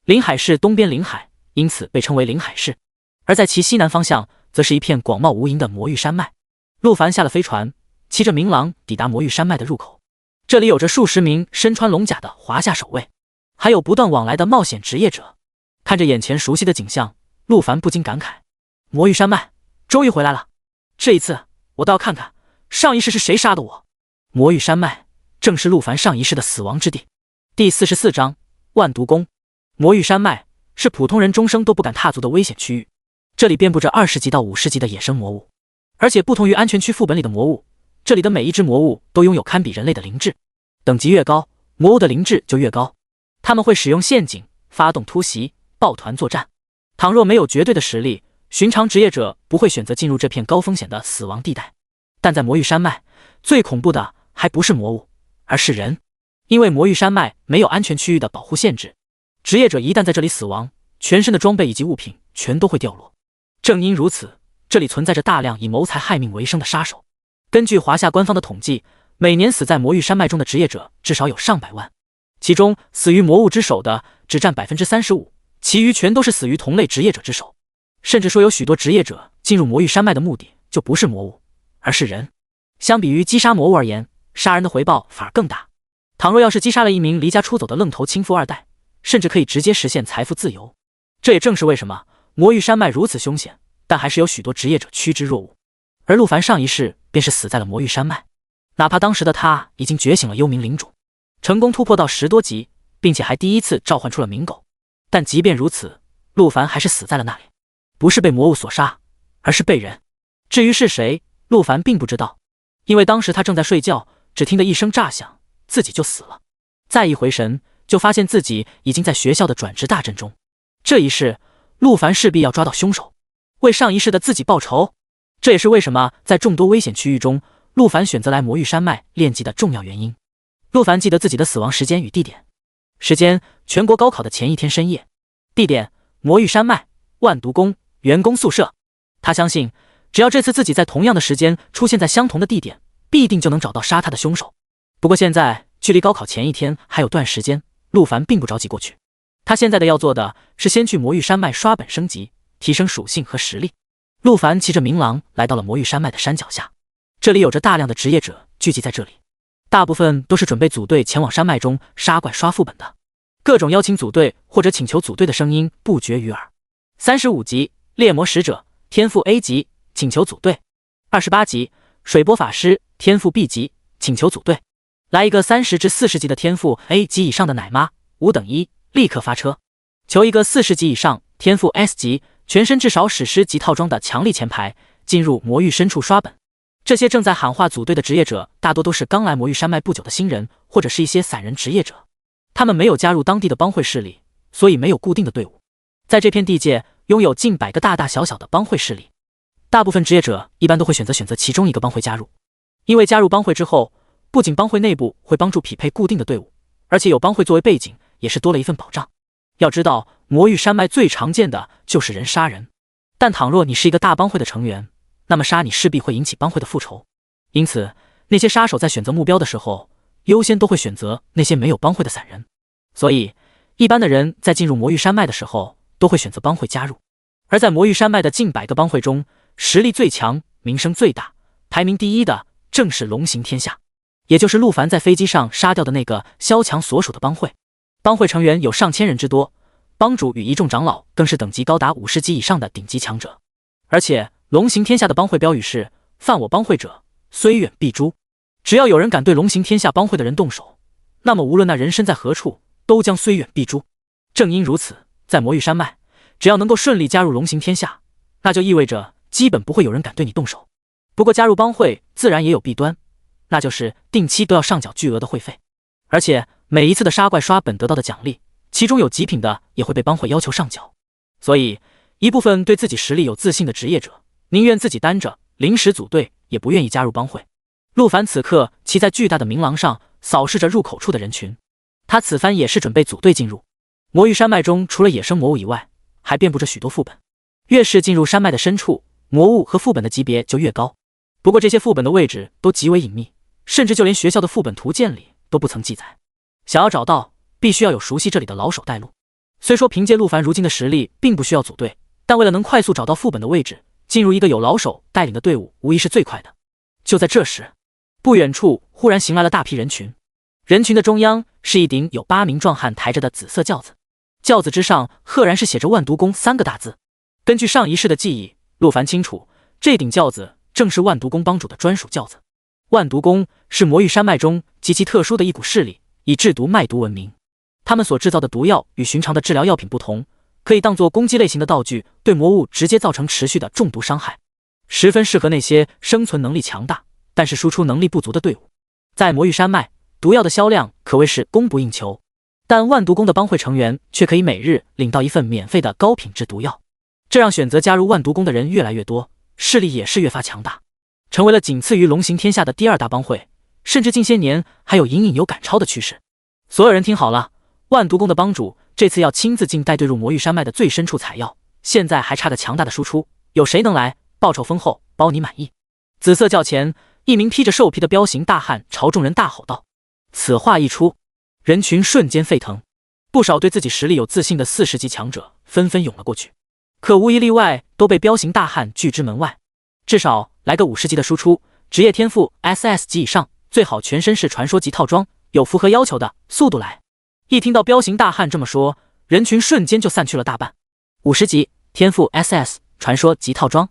临海市东边临海，因此被称为临海市，而在其西南方向，则是一片广袤无垠的魔域山脉。陆凡下了飞船，骑着明狼抵达魔域山脉的入口。这里有着数十名身穿龙甲的华夏守卫，还有不断往来的冒险职业者。看着眼前熟悉的景象，陆凡不禁感慨：魔域山脉终于回来了，这一次我倒要看看上一世是谁杀的我。魔域山脉正是陆凡上一世的死亡之地。第44章万毒宫。魔域山脉是普通人终生都不敢踏足的危险区域，这里遍布着20级到50级的野生魔物，而且不同于安全区副本里的魔物，这里的每一只魔物都拥有堪比人类的灵智，等级越高，魔物的灵智就越高。他们会使用陷阱，发动突袭，抱团作战。倘若没有绝对的实力，寻常职业者不会选择进入这片高风险的死亡地带。但在魔域山脉，最恐怖的还不是魔物，而是人。因为魔域山脉没有安全区域的保护限制，职业者一旦在这里死亡，全身的装备以及物品全都会掉落。正因如此，这里存在着大量以谋财害命为生的杀手。根据华夏官方的统计，每年死在魔域山脉中的职业者至少有上百万，其中死于魔物之手的只占 35%， 其余全都是死于同类职业者之手。甚至说有许多职业者进入魔域山脉的目的就不是魔物，而是人。相比于击杀魔物而言，杀人的回报反而更大。倘若要是击杀了一名离家出走的愣头青富二代，甚至可以直接实现财富自由。这也正是为什么魔域山脉如此凶险，但还是有许多职业者趋之若鹜。而陆凡上一世便是死在了魔域山脉，哪怕当时的他已经觉醒了幽冥领主，成功突破到10多级，并且还第一次召唤出了冥狗，但即便如此，陆凡还是死在了那里，不是被魔物所杀，而是被人。至于是谁，陆凡并不知道，因为当时他正在睡觉，只听得一声炸响，自己就死了。再一回神，就发现自己已经在学校的转职大阵中。这一世，陆凡势必要抓到凶手，为上一世的自己报仇。这也是为什么在众多危险区域中，陆凡选择来魔域山脉练级的重要原因。陆凡记得自己的死亡时间与地点，时间全国高考的前一天深夜，地点魔域山脉万毒宫员工宿舍。他相信，只要这次自己在同样的时间出现在相同的地点，必定就能找到杀他的凶手。不过现在距离高考前一天还有段时间，陆凡并不着急过去。他现在要做的是先去魔域山脉刷本升级，提升属性和实力。陆凡骑着明狼来到了魔域山脉的山脚下，这里有着大量的职业者聚集在这里，大部分都是准备组队前往山脉中杀怪刷副本的。各种邀请组队或者请求组队的声音不绝于耳。35级猎魔使者天赋 A 级，请求组队。28级水波法师天赋 B 级，请求组队。来一个30至40级的天赋 A 级以上的奶妈5等1，立刻发车。求一个40级以上天赋 S 级，全身至少史诗级套装的强力前排，进入魔域深处刷本。这些正在喊话组队的职业者大多都是刚来魔域山脉不久的新人，或者是一些散人职业者。他们没有加入当地的帮会势力，所以没有固定的队伍。在这片地界拥有近100个大大小小的帮会势力，大部分职业者一般都会选择其中一个帮会加入。因为加入帮会之后，不仅帮会内部会帮助匹配固定的队伍，而且有帮会作为背景，也是多了一份保障。要知道，魔域山脉最常见的就是人杀人，但倘若你是一个大帮会的成员，那么杀你势必会引起帮会的复仇。因此，那些杀手在选择目标的时候，优先都会选择那些没有帮会的散人。所以，一般的人在进入魔域山脉的时候，都会选择帮会加入。而在魔域山脉的近100个帮会中，实力最强、名声最大、排名第一的正是龙行天下，也就是陆凡在飞机上杀掉的那个萧强所属的帮会。帮会成员有上千人之多，帮主与一众长老更是等级高达50级以上的顶级强者。而且龙行天下的帮会标语是犯我帮会者，虽远必诛。只要有人敢对龙行天下帮会的人动手，那么无论那人身在何处，都将虽远必诛。正因如此，在魔域山脉，只要能够顺利加入龙行天下，那就意味着基本不会有人敢对你动手。不过加入帮会自然也有弊端，那就是定期都要上缴巨额的会费，而且每一次的杀怪刷本得到的奖励，其中有极品的也会被帮会要求上缴。所以一部分对自己实力有自信的职业者，宁愿自己单着临时组队，也不愿意加入帮会。陆凡此刻骑在巨大的明狼上，扫视着入口处的人群。他此番也是准备组队进入魔域山脉中，除了野生魔物以外，还遍布着许多副本。越是进入山脉的深处，魔物和副本的级别就越高。不过这些副本的位置都极为隐秘，甚至就连学校的副本图鉴里都不曾记载。想要找到，必须要有熟悉这里的老手带路。虽说凭借陆凡如今的实力，并不需要组队，但为了能快速找到副本的位置，进入一个有老手带领的队伍，无疑是最快的。就在这时，不远处忽然行来了大批人群。人群的中央是一顶有8名壮汉抬着的紫色轿子，轿子之上赫然是写着万毒宫3个大字。根据上一世的记忆，陆凡清楚，这顶轿子正是万毒宫帮主的专属轿子。万毒宫是魔域山脉中极其特殊的一股势力，以制毒卖毒闻名。他们所制造的毒药与寻常的治疗药品不同，可以当作攻击类型的道具，对魔物直接造成持续的中毒伤害，十分适合那些生存能力强大但是输出能力不足的队伍。在魔域山脉，毒药的销量可谓是供不应求，但万毒宫的帮会成员却可以每日领到一份免费的高品质毒药，这让选择加入万毒宫的人越来越多，势力也是越发强大，成为了仅次于龙行天下的第2大帮会，甚至近些年还有隐隐有赶超的趋势。所有人听好了，万毒宫的帮主这次要亲自进带队入魔域山脉的最深处采药，现在还差个强大的输出，有谁能来，报酬丰厚，包你满意。紫色轿前，一名披着兽皮的彪形大汉朝众人大吼道。此话一出，人群瞬间沸腾，不少对自己实力有自信的40级强者纷纷涌了过去，可无一例外都被彪形大汉拒之门外。至少来个50级的输出，职业天赋 SS 级以上，最好全身是传说级套装，有符合要求的速度来。一听到彪形大汉这么说，人群瞬间就散去了大半。50级天赋 SS 传说级套装，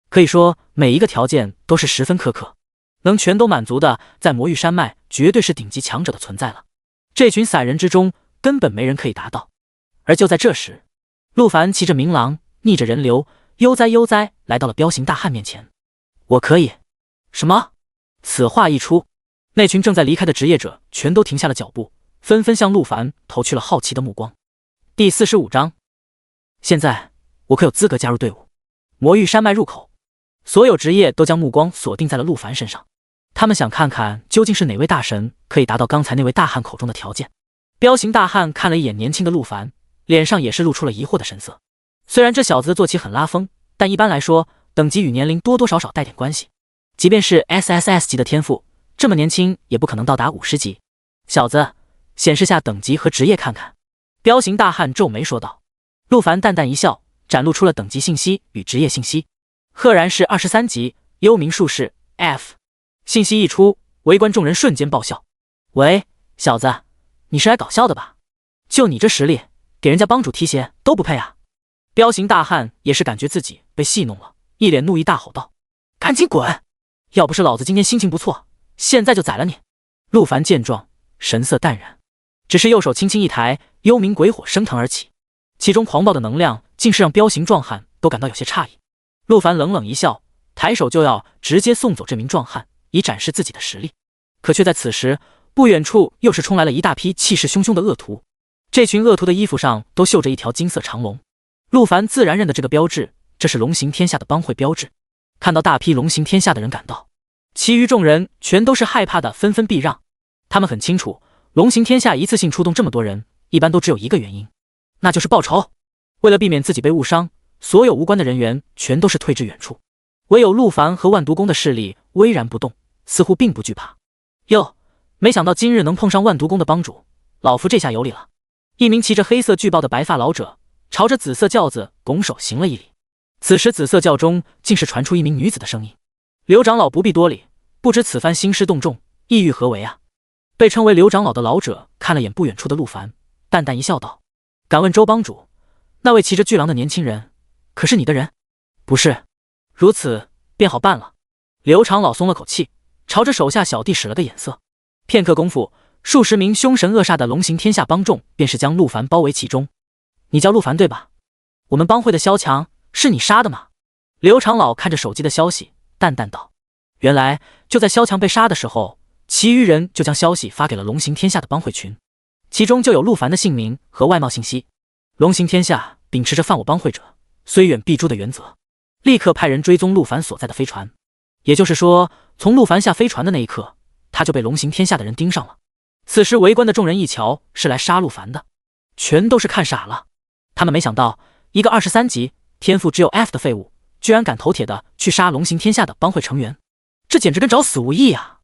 可以说每一个条件都是十分苛刻，能全都满足的，在魔域山脉绝对是顶级强者的存在了。这群散人之中根本没人可以达到。而就在这时，陆凡骑着明狼，逆着人流，悠哉来到了彪形大汉面前。我可以。什么？此话一出，那群正在离开的职业者全都停下了脚步，纷纷向陆凡投去了好奇的目光。第45章，现在我可有资格加入队伍？魔域山脉入口，所有职业都将目光锁定在了陆凡身上，他们想看看究竟是哪位大神可以达到刚才那位大汉口中的条件。彪形大汉看了一眼年轻的陆凡，脸上也是露出了疑惑的神色。虽然这小子的坐骑很拉风，但一般来说，等级与年龄多多少少带点关系。即便是 SSS 级的天赋，这么年轻也不可能到达50级。小子，显示下等级和职业看看。彪形大汉皱眉说道。陆凡淡淡一笑，展露出了等级信息与职业信息，赫然是23级幽冥术士 F。 信息一出，围观众人瞬间爆笑。喂，小子，你是来搞笑的吧？就你这实力，给人家帮主提鞋都不配啊！彪形大汉也是感觉自己被戏弄了，一脸怒意大吼道：赶紧滚！要不是老子今天心情不错，现在就宰了你！陆凡见状，神色淡然，只是右手轻轻一抬，幽冥鬼火升腾而起，其中狂暴的能量竟是让彪形壮汉都感到有些诧异。陆凡冷冷一笑，抬手就要直接送走这名壮汉，以展示自己的实力。可却在此时，不远处又是冲来了一大批气势汹汹的恶徒。这群恶徒的衣服上都绣着一条金色长龙，陆凡自然认得这个标志，这是龙行天下的帮会标志。看到大批龙行天下的人赶到，其余众人全都是害怕的纷纷避让。他们很清楚，龙行天下一次性出动这么多人，一般都只有一个原因，那就是报仇。为了避免自己被误伤，所有无关的人员全都是退至远处，唯有陆凡和万毒宫的势力巍然不动，似乎并不惧怕。哟，没想到今日能碰上万毒宫的帮主，老夫这下有礼了。一名骑着黑色巨豹的白发老者朝着紫色轿子拱手行了一礼。此时紫色轿中竟是传出一名女子的声音：刘长老不必多礼，不知此番兴师动众，意欲何为啊？被称为刘长老的老者看了眼不远处的陆凡，淡淡一笑道：敢问周帮主，那位骑着巨狼的年轻人可是你的人？不是。如此便好办了。刘长老松了口气，朝着手下小弟使了个眼色。片刻功夫，数十名凶神恶煞的龙行天下帮众便是将陆凡包围其中。你叫陆凡对吧？我们帮会的萧强是你杀的吗？刘长老看着手机的消息，淡淡道：“原来就在萧强被杀的时候，其余人就将消息发给了龙行天下的帮会群，其中就有陆凡的姓名和外貌信息。龙行天下秉持着犯我帮会者，虽远必诛的原则，立刻派人追踪陆凡所在的飞船。也就是说，从陆凡下飞船的那一刻，他就被龙行天下的人盯上了。此时围观的众人一瞧是来杀陆凡的，全都是看傻了。他们没想到，一个23级天赋只有 F 的废物，居然敢头铁的去杀龙行天下的帮会成员，这简直跟找死无异啊！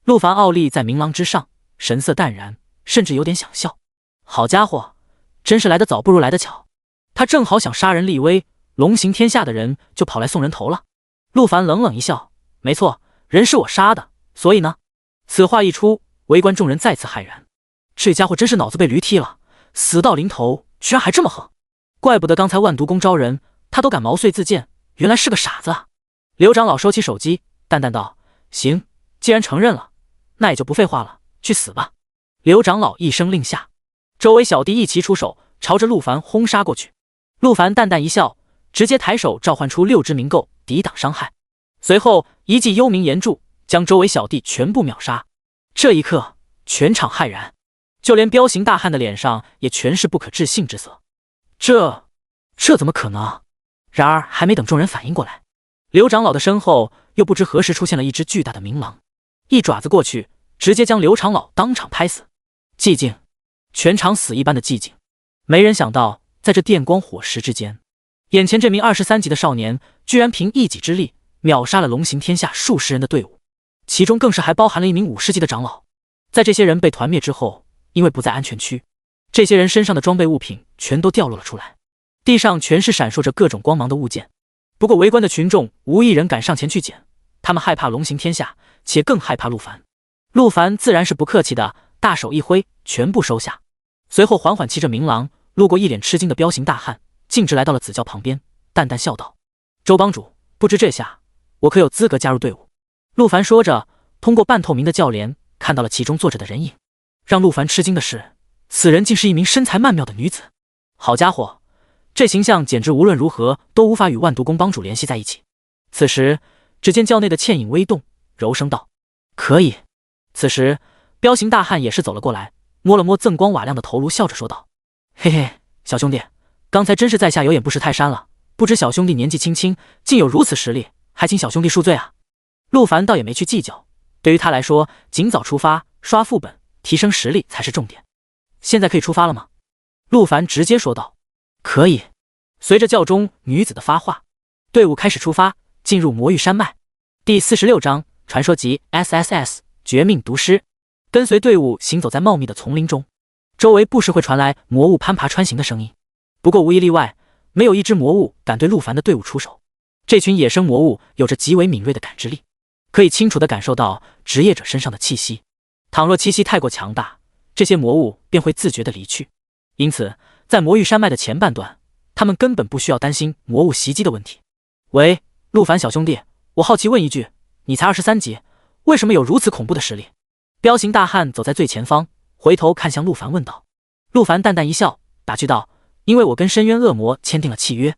陆凡傲立在明廊之上，神色淡然，甚至有点想笑。好家伙，真是来得早不如来得巧，他正好想杀人立威，龙行天下的人就跑来送人头了。陆凡冷冷一笑，没错，人是我杀的，所以呢？此话一出，围观众人再次骇然，这家伙真是脑子被驴踢了，死到临头居然还这么横，怪不得刚才万毒宫招人，他都敢毛遂自荐，原来是个傻子啊！刘长老收起手机，淡淡道：“行，既然承认了，那也就不废话了，去死吧！”刘长老一声令下，周围小弟一齐出手，朝着陆凡轰杀过去。陆凡淡淡一笑，直接抬手召唤出6只冥垢抵挡伤害，随后一记幽冥炎柱将周围小弟全部秒杀。这一刻，全场骇然，就连彪形大汉的脸上也全是不可置信之色。这怎么可能？然而还没等众人反应过来，刘长老的身后又不知何时出现了一只巨大的冥狼，一爪子过去，直接将刘长老当场拍死。寂静，全场死一般的寂静。没人想到，在这电光火石之间，眼前这名23级的少年居然凭一己之力秒杀了龙行天下数十人的队伍，其中更是还包含了一名50级的长老。在这些人被团灭之后，因为不在安全区，这些人身上的装备物品全都掉落了出来，地上全是闪烁着各种光芒的物件。不过围观的群众无一人敢上前去捡，他们害怕龙行天下，且更害怕陆凡。陆凡自然是不客气的，大手一挥，全部收下。随后缓缓骑着冥狼，路过一脸吃惊的彪形大汉，径直来到了子教旁边，淡淡笑道：“周帮主，不知这下我可有资格加入队伍？”陆凡说着，通过半透明的教帘看到了其中坐着的人影。让陆凡吃惊的是，此人竟是一名身材曼妙的女子。好家伙，这形象简直无论如何都无法与万毒宫帮主联系在一起。此时，只见教内的倩影微动，柔声道：“可以。”此时，彪形大汉也是走了过来，摸了摸锃光瓦亮的头颅，笑着说道：“嘿嘿，小兄弟，刚才真是在下有眼不识泰山了，不知小兄弟年纪轻轻，竟有如此实力，还请小兄弟恕罪啊。”陆凡倒也没去计较，对于他来说，尽早出发，刷副本，提升实力才是重点。现在可以出发了吗？陆凡直接说道：“可以。”随着教中女子的发话，队伍开始出发，进入魔域山脉。第46章传说集 SSS 绝命毒师。跟随队伍行走在茂密的丛林中，周围不时会传来魔物攀爬穿行的声音。不过无一例外，没有一只魔物敢对陆凡的队伍出手。这群野生魔物有着极为敏锐的感知力，可以清楚地感受到职业者身上的气息。倘若气息太过强大，这些魔物便会自觉地离去。因此，在魔域山脉的前半段，他们根本不需要担心魔物袭击的问题。喂，陆凡小兄弟，我好奇问一句，你才23级，为什么有如此恐怖的实力？彪形大汉走在最前方，回头看向陆凡问道。陆凡淡淡一笑，打趣道：“因为我跟深渊恶魔签订了契约。”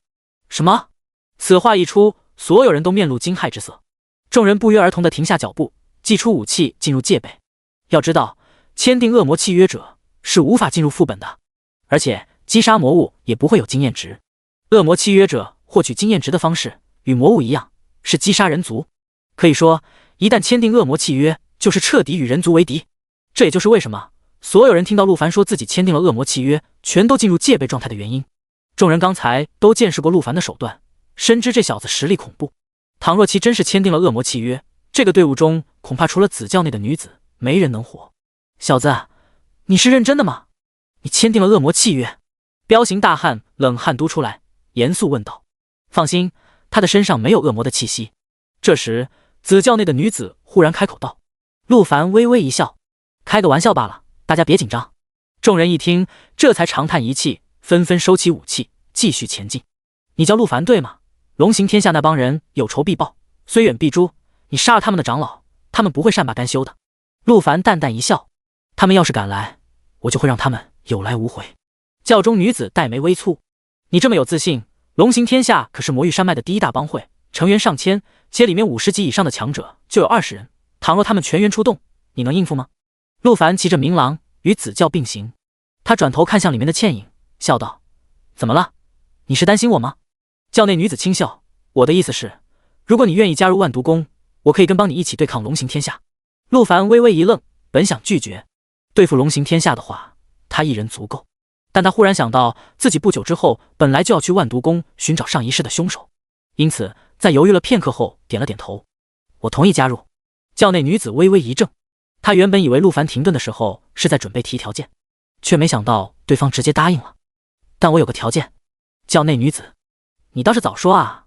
什么？此话一出，所有人都面露惊骇之色。众人不约而同地停下脚步，祭出武器进入戒备。要知道，签订恶魔契约者是无法进入副本的，而且击杀魔物也不会有经验值。恶魔契约者获取经验值的方式与魔物一样，是击杀人族。可以说，一旦签订恶魔契约，就是彻底与人族为敌。这也就是为什么所有人听到陆凡说自己签订了恶魔契约，全都进入戒备状态的原因。众人刚才都见识过陆凡的手段，深知这小子实力恐怖。倘若其真是签订了恶魔契约，这个队伍中恐怕除了紫教内的女子，没人能活。小子，你是认真的吗？你签订了恶魔契约？彪形大汉冷汗嘟出来，严肃问道。放心，他的身上没有恶魔的气息。这时，紫教内的女子忽然开口道。陆凡微微一笑，开个玩笑罢了，大家别紧张。众人一听，这才长叹一气，纷纷收起武器，继续前进。你叫陆凡对吗？龙行天下那帮人有仇必报，虽远必诛，你杀了他们的长老，他们不会善罢甘休的。陆凡淡淡一笑，他们要是敢来，我就会让他们有来无回。教中女子黛眉微蹙，你这么有自信，龙行天下可是魔域山脉的第一大帮会，成员上千，且里面50级以上的强者就有20人。倘若他们全员出动，你能应付吗？陆凡骑着明狼与子教并行，他转头看向里面的倩影，笑道：“怎么了？你是担心我吗？”教内女子轻笑：“我的意思是，如果你愿意加入万毒宫，我可以帮你一起对抗龙行天下。”陆凡微微一愣，本想拒绝，对付龙行天下的话，他一人足够。但他忽然想到，自己不久之后本来就要去万毒宫寻找上一世的凶手，因此在犹豫了片刻后点了点头：“我同意加入。”教内女子微微一怔，她原本以为陆凡停顿的时候是在准备提条件，却没想到对方直接答应了。“但我有个条件。”教内女子：“你倒是早说啊！”“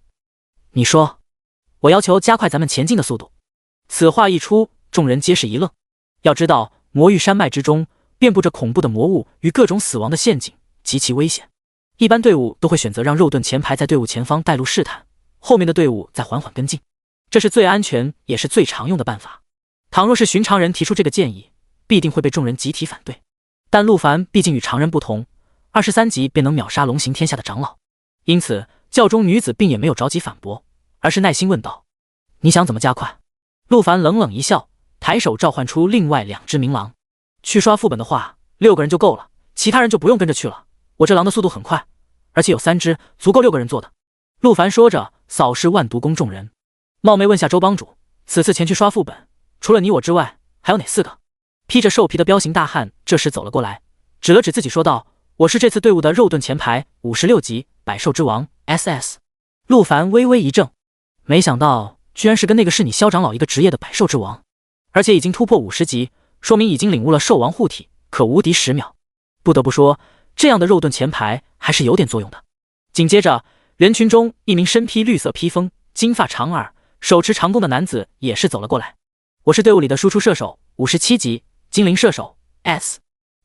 你说。”“我要求加快咱们前进的速度。”此话一出，众人皆是一愣。要知道，魔域山脉之中遍布着恐怖的魔物与各种死亡的陷阱，极其危险。一般队伍都会选择让肉盾前排在队伍前方带路试探，后面的队伍再缓缓跟进，这是最安全也是最常用的办法。倘若是寻常人提出这个建议，必定会被众人集体反对。但陆凡毕竟与常人不同，23级便能秒杀龙行天下的长老，因此教中女子并也没有着急反驳，而是耐心问道：“你想怎么加快？”陆凡冷冷一笑，抬手召唤出另外2只明狼。去刷副本的话，6个人就够了，其他人就不用跟着去了。我这狼的速度很快，而且有3只，足够6个人做的。陆凡说着，扫视万毒宫众人，冒昧问下周帮主，此次前去刷副本，除了你我之外，还有哪4个？披着兽皮的彪形大汉这时走了过来，指了指自己说道：“我是这次队伍的肉盾前排56级百兽之王 SS。”陆凡微微一怔，没想到居然是跟那个是你萧长老一个职业的百兽之王，而且已经突破50级，说明已经领悟了兽王护体，可无敌10秒。不得不说，这样的肉盾前排还是有点作用的。紧接着，人群中一名身披绿色披风、金发长耳、手持长弓的男子也是走了过来。“我是队伍里的输出射手，57级精灵射手 S。”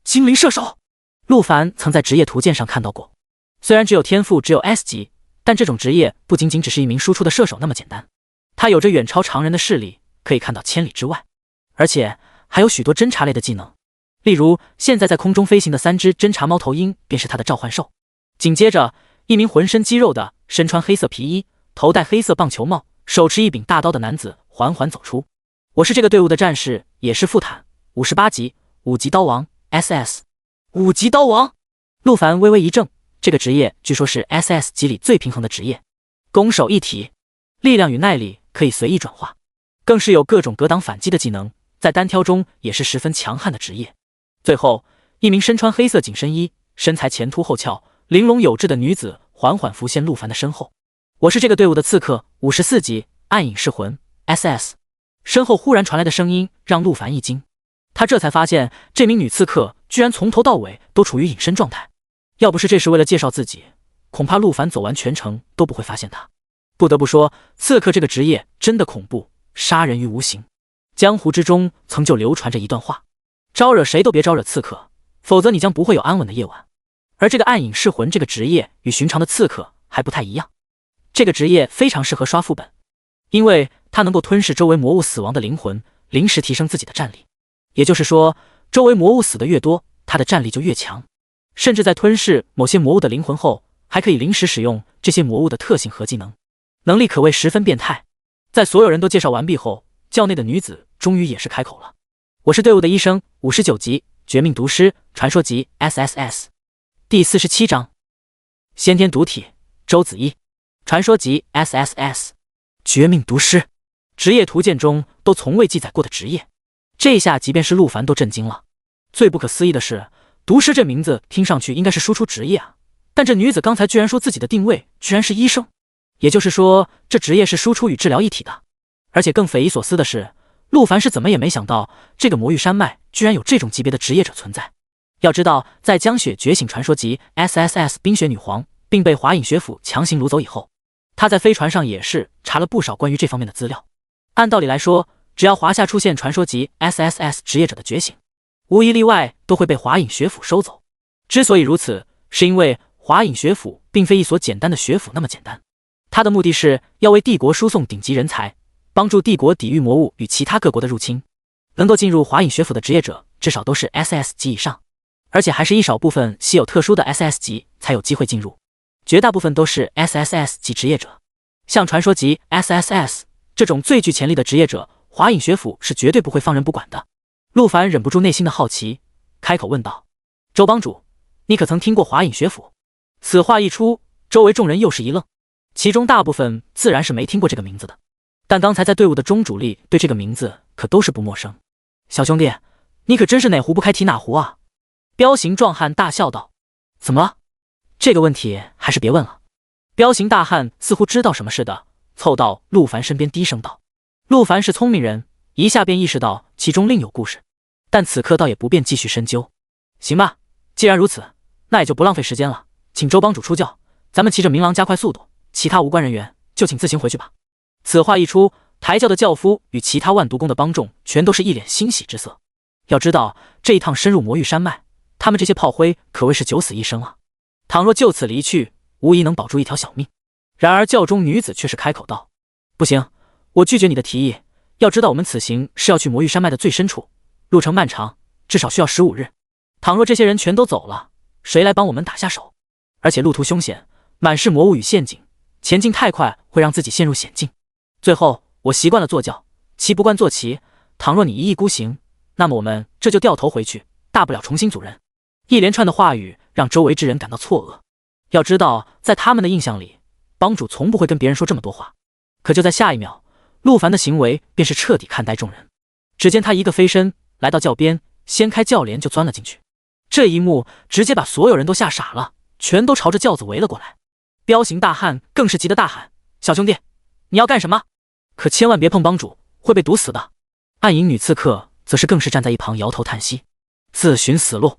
精灵射手，陆凡曾在职业图鉴上看到过，虽然只有天赋只有 S 级，但这种职业不仅仅只是一名输出的射手那么简单，他有着远超常人的视力，可以看到千里之外，而且还有许多侦察类的技能，例如现在在空中飞行的3只侦察猫头鹰便是他的召唤兽。紧接着，一名浑身肌肉的、身穿黑色皮衣、头戴黑色棒球帽、手持一柄大刀的男子缓缓走出。“我是这个队伍的战士，也是副坦，58级5级刀王 SS。” 5级刀王，陆凡微微一怔，这个职业据说是 SS 级里最平衡的职业，攻守一体，力量与耐力可以随意转化，更是有各种格挡反击的技能，在单挑中也是十分强悍的职业。最后，一名身穿黑色紧身衣、身材前凸后翘、玲珑有致的女子缓缓浮现陆凡的身后。“我是这个队伍的刺客，54级暗影噬魂 SS。” 身后忽然传来的声音让陆凡一惊，他这才发现这名女刺客居然从头到尾都处于隐身状态。要不是这时为了介绍自己，恐怕陆凡走完全程都不会发现他。不得不说，刺客这个职业真的恐怖，杀人于无形。江湖之中曾就流传着一段话：招惹谁都别招惹刺客，否则你将不会有安稳的夜晚。而这个暗影噬魂这个职业与寻常的刺客还不太一样，这个职业非常适合刷副本，因为它能够吞噬周围魔物死亡的灵魂，临时提升自己的战力。也就是说，周围魔物死的越多，它的战力就越强。甚至在吞噬某些魔物的灵魂后，还可以临时使用这些魔物的特性和技能，能力可谓十分变态。在所有人都介绍完毕后，教内的女子终于也是开口了：“我是队伍的医生，59级绝命毒师传说级 SSS。” 第47章先天毒体周子一传说级 SSS。 绝命毒师，职业图鉴中都从未记载过的职业，这下即便是陆凡都震惊了。最不可思议的是，毒师这名字听上去应该是输出职业啊，但这女子刚才居然说自己的定位居然是医生，也就是说这职业是输出与治疗一体的。而且更匪夷所思的是，陆凡是怎么也没想到这个魔域山脉居然有这种级别的职业者存在。要知道，在江雪觉醒传说级 SSS 冰雪女皇并被华隐学府强行掳走以后，他在飞船上也是查了不少关于这方面的资料。按道理来说，只要华夏出现传说级 SSS 职业者的觉醒，无一例外都会被华隐学府收走。之所以如此，是因为华隐学府并非一所简单的学府那么简单，它的目的是要为帝国输送顶级人才，帮助帝国抵御魔物与其他各国的入侵。能够进入华隐学府的职业者至少都是 SS 级以上，而且还是一少部分稀有特殊的 SS 级才有机会进入，绝大部分都是 SSS 级职业者。像传说级 SSS 这种最具潜力的职业者，华隐学府是绝对不会放任不管的。陆凡忍不住内心的好奇，开口问道：“周帮主，你可曾听过华隐学府？”此话一出，周围众人又是一愣，其中大部分自然是没听过这个名字的，但刚才在队伍的中主力对这个名字可都是不陌生。小兄弟，你可真是哪壶不开提哪壶啊！彪形壮汉大笑道：“怎么了？这个问题还是别问了。”彪形大汉似乎知道什么似的，凑到陆凡身边低声道。陆凡是聪明人，一下便意识到其中另有故事，但此刻倒也不便继续深究。行吧，既然如此，那也就不浪费时间了，请周帮主出教，咱们骑着明狼加快速度，其他无关人员就请自行回去吧。此话一出，抬轿的轿夫与其他万毒宫的帮众全都是一脸欣喜之色。要知道，这一趟深入魔域山脉，他们这些炮灰可谓是九死一生啊！倘若就此离去，无疑能保住一条小命。然而轿中女子却是开口道：“不行，我拒绝你的提议。要知道我们此行是要去魔域山脉的最深处，路程漫长，至少需要15日。倘若这些人全都走了，谁来帮我们打下手？而且路途凶险，满是魔物与陷阱，前进太快会让自己陷入险境。最后，我习惯了坐轿，骑不惯坐骑。倘若你一意孤行，那么我们这就掉头回去，大不了重新组人。”一连串的话语让周围之人感到错愕。要知道，在他们的印象里，帮主从不会跟别人说这么多话。可就在下一秒，陆凡的行为便是彻底看呆众人。只见他一个飞身来到轿边，掀开轿帘就钻了进去。这一幕直接把所有人都吓傻了，全都朝着轿子围了过来。彪形大汉更是急得大喊：“小兄弟，你要干什么？可千万别碰帮主，会被毒死的。”暗影女刺客则是更是站在一旁摇头叹息：“自寻死路。”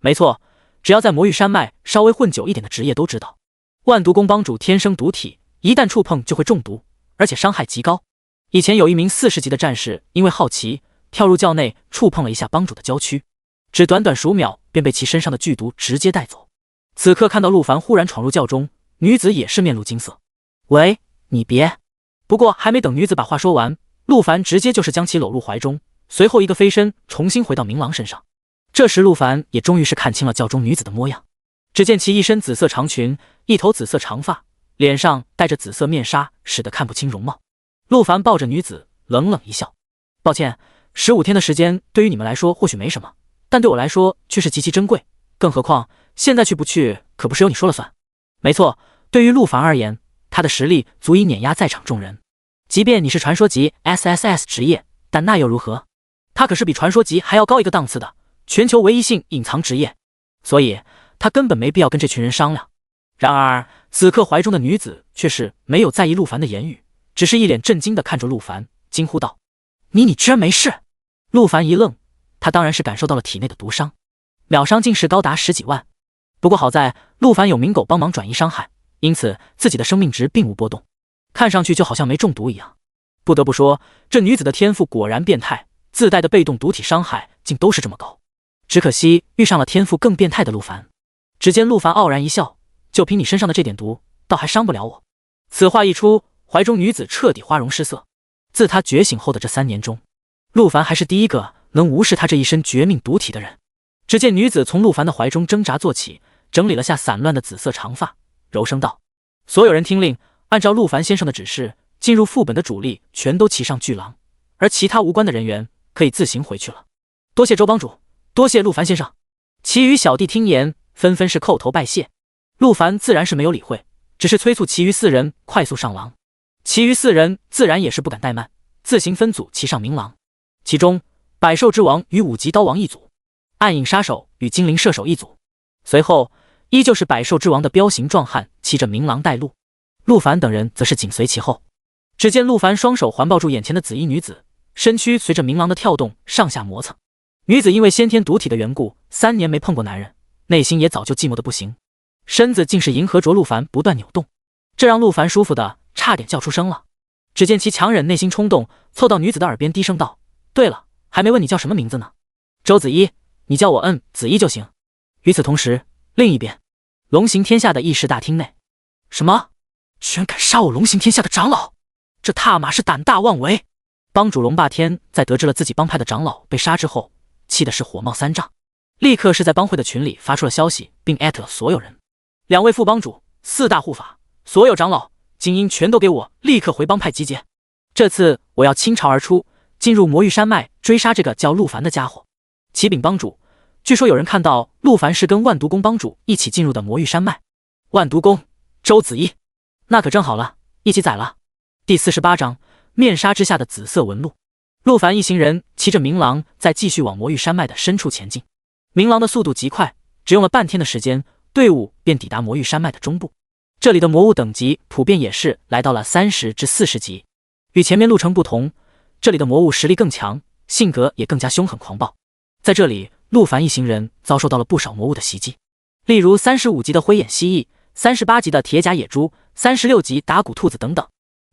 没错，只要在魔域山脉稍微混久一点的职业都知道，万毒宫帮主天生毒体，一旦触碰就会中毒，而且伤害极高。以前有一名40级的战士因为好奇跳入轿内，触碰了一下帮主的娇躯，只短短数秒便被其身上的剧毒直接带走。此刻看到陆凡忽然闯入轿中，女子也是面露惊色：“喂，你别！”不过还没等女子把话说完，陆凡直接就是将其搂入怀中，随后一个飞身重新回到明狼身上。这时陆凡也终于是看清了轿中女子的模样，只见其一身紫色长裙，一头紫色长发，脸上戴着紫色面纱，使得看不清容貌。陆凡抱着女子冷冷一笑：“抱歉，15天的时间对于你们来说或许没什么，但对我来说却是极其珍贵，更何况现在去不去可不是由你说了算。”没错，对于陆凡而言，他的实力足以碾压在场众人。即便你是传说级 SSS 职业，但那又如何？他可是比传说级还要高一个档次的全球唯一性隐藏职业，所以他根本没必要跟这群人商量。然而此刻怀中的女子却是没有在意陆凡的言语，只是一脸震惊地看着陆凡，惊呼道：“你居然没事！”陆凡一愣，他当然是感受到了体内的毒伤，秒伤竟是高达10几万。不过好在陆凡有冥狗帮忙转移伤害，因此自己的生命值并无波动，看上去就好像没中毒一样。不得不说，这女子的天赋果然变态，自带的被动毒体伤害竟都是这么高。只可惜遇上了天赋更变态的陆凡。只见陆凡傲然一笑：“就凭你身上的这点毒，倒还伤不了我。”此话一出，怀中女子彻底花容失色。自他觉醒后的这3年中，陆凡还是第一个能无视他这一身绝命毒体的人。只见女子从陆凡的怀中挣扎坐起，整理了下散乱的紫色长发，柔声道：“所有人听令，按照陆凡先生的指示，进入副本的主力全都骑上巨狼，而其他无关的人员可以自行回去了。多谢周帮主，多谢陆凡先生。”其余小弟听言，纷纷是叩头拜谢。陆凡自然是没有理会，只是催促其余4人快速上狼。其余4人自然也是不敢怠慢，自行分组骑上明狼。其中百兽之王与5级刀王一组，暗影杀手与精灵射手一组，随后依旧是百兽之王的彪形壮汉骑着明狼带路，陆凡等人则是紧随其后。只见陆凡双手环抱住眼前的紫衣女子，身躯随着明狼的跳动上下磨蹭。女子因为先天毒体的缘故，3年没碰过男人，内心也早就寂寞的不行，身子竟是迎合着陆凡不断扭动，这让陆凡舒服的差点叫出声了。只见其强忍内心冲动，凑到女子的耳边低声道：“对了，还没问你叫什么名字呢？周子一，你叫我子一就行。”与此同时，另一边龙行天下的议事大厅内，什么？居然敢杀我龙行天下的长老，这踏马是胆大妄为！帮主龙霸天在得知了自己帮派的长老被杀之后，气的是火冒三丈，立刻是在帮会的群里发出了消息，并艾特了所有人：2位副帮主、4大护法，所有长老，精英全都给我立刻回帮派集结！这次我要倾巢而出，进入魔域山脉追杀这个叫陆凡的家伙。启禀帮主，据说有人看到陆凡是跟万毒宫帮主一起进入的魔域山脉。万毒宫，周子怡，那可正好了，一起宰了。第48章，面纱之下的紫色纹路。陆凡一行人骑着明狼在继续往魔域山脉的深处前进。明狼的速度极快，只用了半天的时间，队伍便抵达魔域山脉的中部。这里的魔物等级普遍也是来到了30至40级，与前面路程不同，这里的魔物实力更强，性格也更加凶狠狂暴。在这里，陆凡一行人遭受到了不少魔物的袭击，例如35级的灰眼蜥蜴、38级的铁甲野猪、36级打骨兔子等等。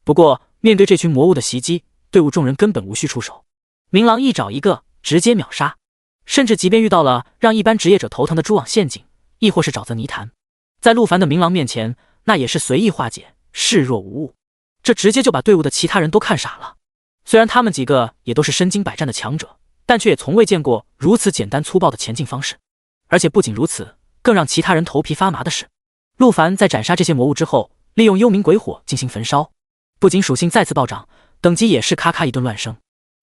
不过，面对这群魔物的袭击，队伍众人根本无需出手，明狼一找一个直接秒杀，甚至即便遇到了让一般职业者头疼的蛛网陷阱，亦或是沼泽泥潭，在陆凡的明狼面前，那也是随意化解，视若无物。这直接就把队伍的其他人都看傻了。虽然他们几个也都是身经百战的强者，但却也从未见过如此简单粗暴的前进方式。而且不仅如此，更让其他人头皮发麻的是，陆凡在斩杀这些魔物之后，利用幽冥鬼火进行焚烧，不仅属性再次暴涨，等级也是咔咔一顿乱升，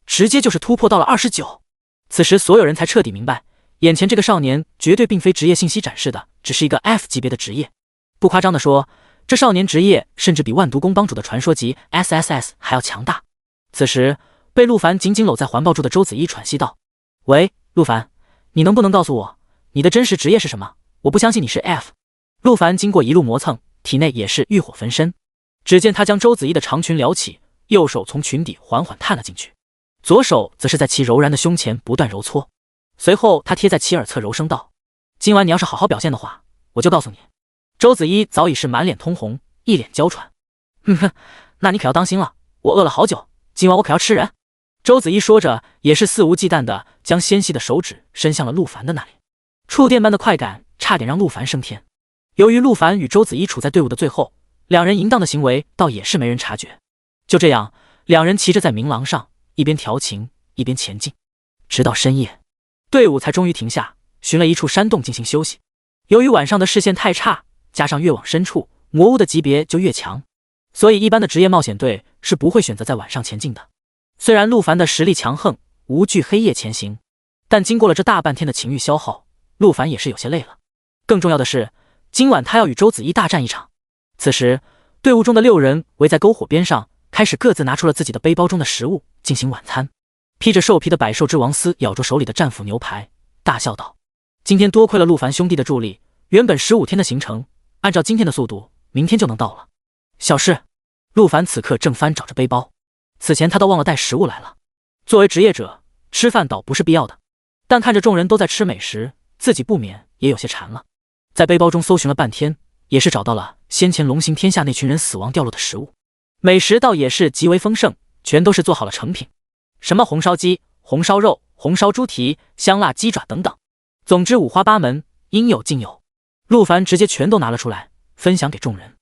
直接就是突破到了29。此时所有人才彻底明白，眼前这个少年绝对并非职业信息展示的只是一个 F 级别的职业。不夸张地说，这少年职业甚至比万毒宫帮主的传说级 SSS 还要强大。此时被陆凡紧紧搂在环抱住的周子怡喘息道：喂，陆凡，你能不能告诉我你的真实职业是什么？我不相信你是 F。 陆凡经过一路磨蹭，体内也是欲火焚身。只见他将周子怡的长裙撩起，右手从裙底缓缓探了进去，左手则是在其柔然的胸前不断揉搓。随后他贴在其耳侧柔声道：今晚你要是好好表现的话，我就告诉你。周子怡早已是满脸通红，一脸娇喘。哼，那你可要当心了，我饿了好久，今晚我可要吃人。周子怡说着，也是肆无忌惮地将纤细的手指伸向了陆凡的那里。触电般的快感差点让陆凡升天。由于陆凡与周子怡处在队伍的最后，两人淫荡的行为倒也是没人察觉。就这样，两人骑着在明狼上，一边调情一边前进，直到深夜，队伍才终于停下，寻了一处山洞进行休息。由于晚上的视线太差，加上越往深处，魔物的级别就越强，所以一般的职业冒险队是不会选择在晚上前进的。虽然陆凡的实力强横，无惧黑夜前行，但经过了这大半天的情欲消耗，陆凡也是有些累了。更重要的是，今晚他要与周子怡大战一场。此时，队伍中的6人围在篝火边上，开始各自拿出了自己的背包中的食物进行晚餐。披着兽皮的百兽之王司咬住手里的战斧牛排，大笑道：今天多亏了陆凡兄弟的助力，原本15天的行程，按照今天的速度，明天就能到了。小事。陆凡此刻正翻找着背包，此前他都忘了带食物来了。作为职业者，吃饭倒不是必要的，但看着众人都在吃美食，自己不免也有些馋了。在背包中搜寻了半天，也是找到了先前龙行天下那群人死亡掉落的食物。美食倒也是极为丰盛，全都是做好了成品，什么红烧鸡、红烧肉、红烧猪蹄、香辣鸡爪等等，总之五花八门，应有尽有。陆凡直接全都拿了出来，分享给众人。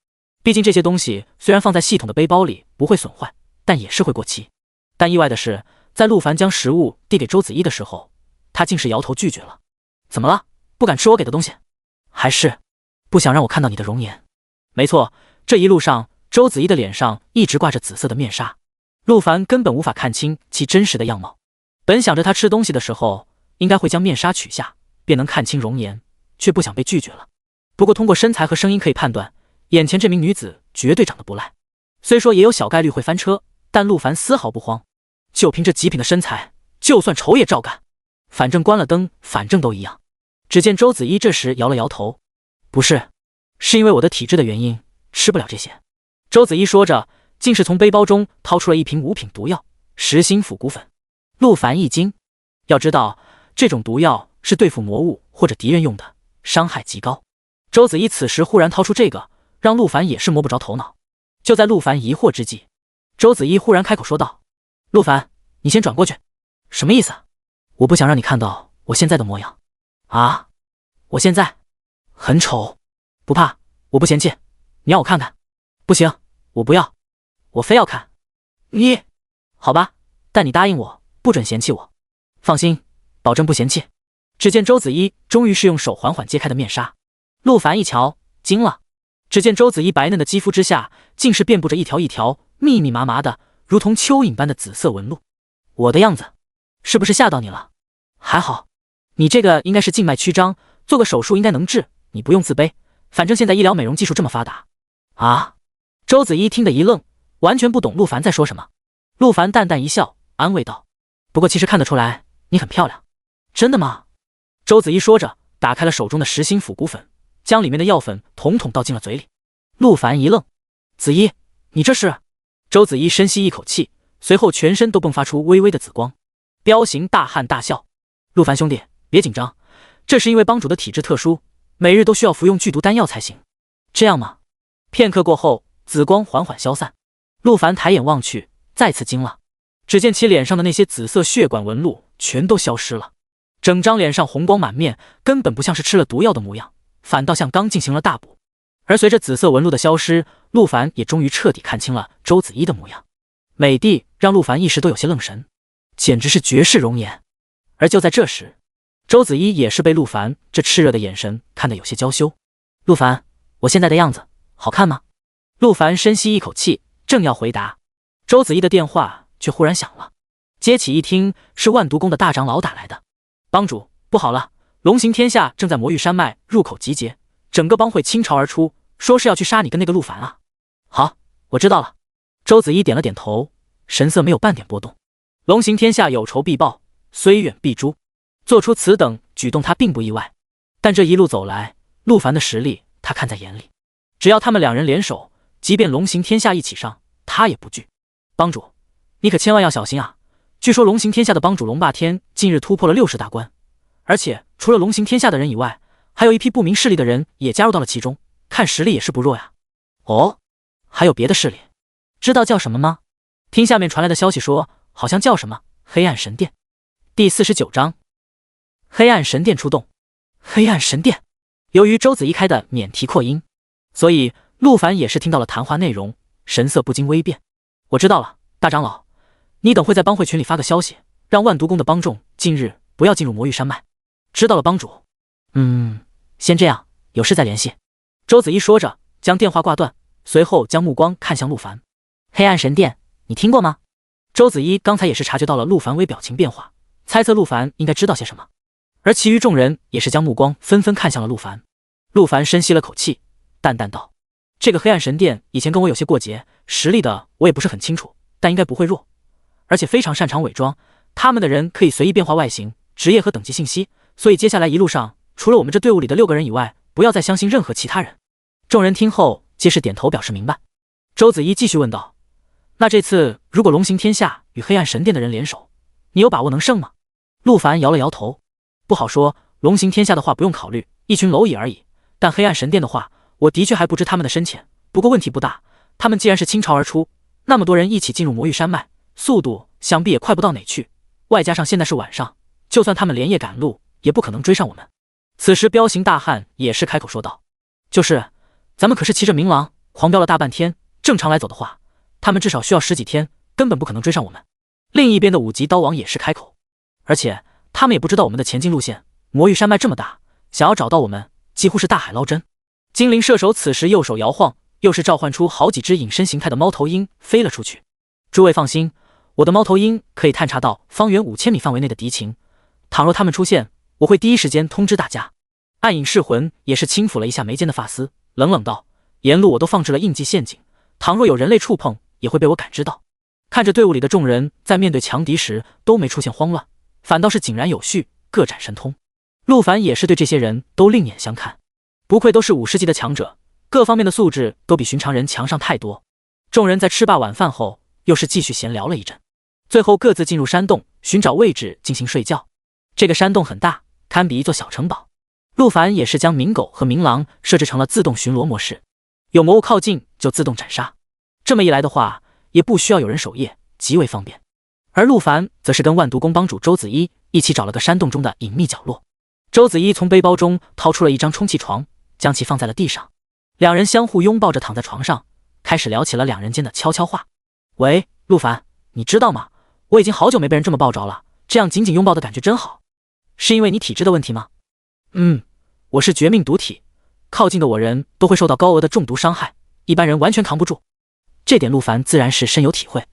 毕竟这些东西虽然放在系统的背包里不会损坏，但也是会过期。但意外的是，在陆凡将食物递给周子怡的时候，他竟是摇头拒绝了。怎么了？不敢吃我给的东西？还是不想让我看到你的容颜？没错，这一路上周子怡的脸上一直挂着紫色的面纱，陆凡根本无法看清其真实的样貌。本想着他吃东西的时候应该会将面纱取下，便能看清容颜，却不想被拒绝了。不过通过身材和声音可以判断，眼前这名女子绝对长得不赖。虽说也有小概率会翻车，但陆凡丝毫不慌，就凭这极品的身材，就算丑也照干。反正关了灯，反正都一样。只见周子怡这时摇了摇头，不是，是因为我的体质的原因，吃不了这些。周子怡说着，竟是从背包中掏出了一瓶5品毒药实心腐骨粉。陆凡一惊，要知道这种毒药是对付魔物或者敌人用的，伤害极高。周子怡此时忽然掏出这个，让陆凡也是摸不着头脑。就在陆凡疑惑之际，周子怡忽然开口说道：陆凡，你先转过去。什么意思？我不想让你看到我现在的模样。啊，我现在很丑？不怕，我不嫌弃，你让我看看。不行，我不要，我非要看。你，好吧，但你答应我，不准嫌弃我。放心，保证不嫌弃。只见周子怡终于是用手缓缓揭开的面纱。陆凡一瞧，惊了，只见周子怡白嫩的肌肤之下，竟是遍布着一条一条密密麻麻的，如同蚯蚓般的紫色纹路。我的样子，是不是吓到你了？还好，你这个应该是静脉曲张，做个手术应该能治，你不用自卑，反正现在医疗美容技术这么发达。啊！周子怡听得一愣，完全不懂陆凡在说什么。陆凡淡淡一笑，安慰道：“不过其实看得出来，你很漂亮。”真的吗？周子怡说着，打开了手中的实心腐骨粉，将里面的药粉统统倒进了嘴里。陆凡一愣：“子怡，你这是？”周子怡深吸一口气，随后全身都迸发出微微的紫光。彪形大汉大笑：“陆凡兄弟，别紧张，这是因为帮主的体质特殊，每日都需要服用剧毒丹药才行。这样吗？”片刻过后，紫光缓缓消散。陆凡抬眼望去，再次惊了，只见其脸上的那些紫色血管纹路全都消失了，整张脸上红光满面，根本不像是吃了毒药的模样，反倒像刚进行了大补。而随着紫色纹路的消失，陆凡也终于彻底看清了周子怡的模样，美帝让陆凡一时都有些愣神，简直是绝世容颜。而就在这时，周子怡也是被陆凡这炽热的眼神看得有些娇羞。陆凡，我现在的样子好看吗？陆凡深吸一口气，正要回答，周子怡的电话却忽然响了。接起一听，是万毒宫的大长老打来的。帮主，不好了，龙行天下正在魔域山脉入口集结，整个帮会倾巢而出，说是要去杀你跟那个陆凡啊。好，我知道了。周子怡点了点头，神色没有半点波动。龙行天下有仇必报，虽远必诛，做出此等举动他并不意外，但这一路走来，陆凡的实力他看在眼里，只要他们两人联手，即便龙行天下一起上，他也不惧。帮主，你可千万要小心啊！据说龙行天下的帮主龙霸天近日突破了60大关，而且除了龙行天下的人以外，还有一批不明势力的人也加入到了其中，看实力也是不弱呀。哦，还有别的势力，知道叫什么吗？听下面传来的消息说，好像叫什么黑暗神殿。第49章，黑暗神殿出动。黑暗神殿，由于周子怡开的免提扩音，所以陆凡也是听到了谈话内容，神色不禁微变。我知道了，大长老，你等会在帮会群里发个消息，让万毒宫的帮众近日不要进入魔域山脉。知道了，帮主。先这样，有事再联系。周子怡说着，将电话挂断，随后将目光看向陆凡。黑暗神殿，你听过吗？周子怡刚才也是察觉到了陆凡微表情变化，猜测陆凡应该知道些什么，而其余众人也是将目光纷纷看向了陆凡。陆凡深吸了口气，淡淡道：“这个黑暗神殿以前跟我有些过节，实力的我也不是很清楚，但应该不会弱，而且非常擅长伪装。他们的人可以随意变化外形、职业和等级信息，所以接下来一路上，除了我们这队伍里的6个人以外，不要再相信任何其他人。”众人听后皆是点头表示明白。周子怡继续问道：“那这次如果龙行天下与黑暗神殿的人联手，你有把握能胜吗？”陆凡摇了摇头：“不好说，龙行天下的话不用考虑，一群蝼蚁而已，但黑暗神殿的话，我的确还不知他们的深浅，不过问题不大，他们既然是倾巢而出，那么多人一起进入魔域山脉，速度想必也快不到哪去，外加上现在是晚上，就算他们连夜赶路，也不可能追上我们。”此时彪形大汉也是开口说道：“就是咱们可是骑着明狼狂飙了大半天，正常来走的话，他们至少需要10几天，根本不可能追上我们。”另一边的5级刀王也是开口：“而且他们也不知道我们的前进路线，魔域山脉这么大，想要找到我们几乎是大海捞针。”精灵射手此时右手摇晃，又是召唤出好几只隐身形态的猫头鹰飞了出去。诸位放心，我的猫头鹰可以探查到方圆5000米范围内的敌情，倘若他们出现，我会第一时间通知大家。暗影噬魂也是轻抚了一下眉间的发丝，冷冷道：“沿路我都放置了印记陷阱，倘若有人类触碰，也会被我感知到。”看着队伍里的众人在面对强敌时都没出现慌乱，反倒是井然有序，各展神通。陆凡也是对这些人都另眼相看，不愧都是50级的强者，各方面的素质都比寻常人强上太多。众人在吃罢晚饭后，又是继续闲聊了一阵，最后各自进入山洞，寻找位置进行睡觉。这个山洞很大，堪比一座小城堡。陆凡也是将明狗和明狼设置成了自动巡逻模式，有魔物靠近就自动斩杀。这么一来的话，也不需要有人守夜，极为方便。而陆凡则是跟万毒宫帮主周子怡一起找了个山洞中的隐秘角落。周子怡从背包中掏出了一张充气床，将其放在了地上，两人相互拥抱着躺在床上，开始聊起了两人间的悄悄话。喂，陆凡，你知道吗？我已经好久没被人这么抱着了，这样紧紧拥抱的感觉真好。是因为你体质的问题吗？我是绝命毒体，靠近的我人都会受到高额的中毒伤害，一般人完全扛不住。这点陆凡自然是深有体会。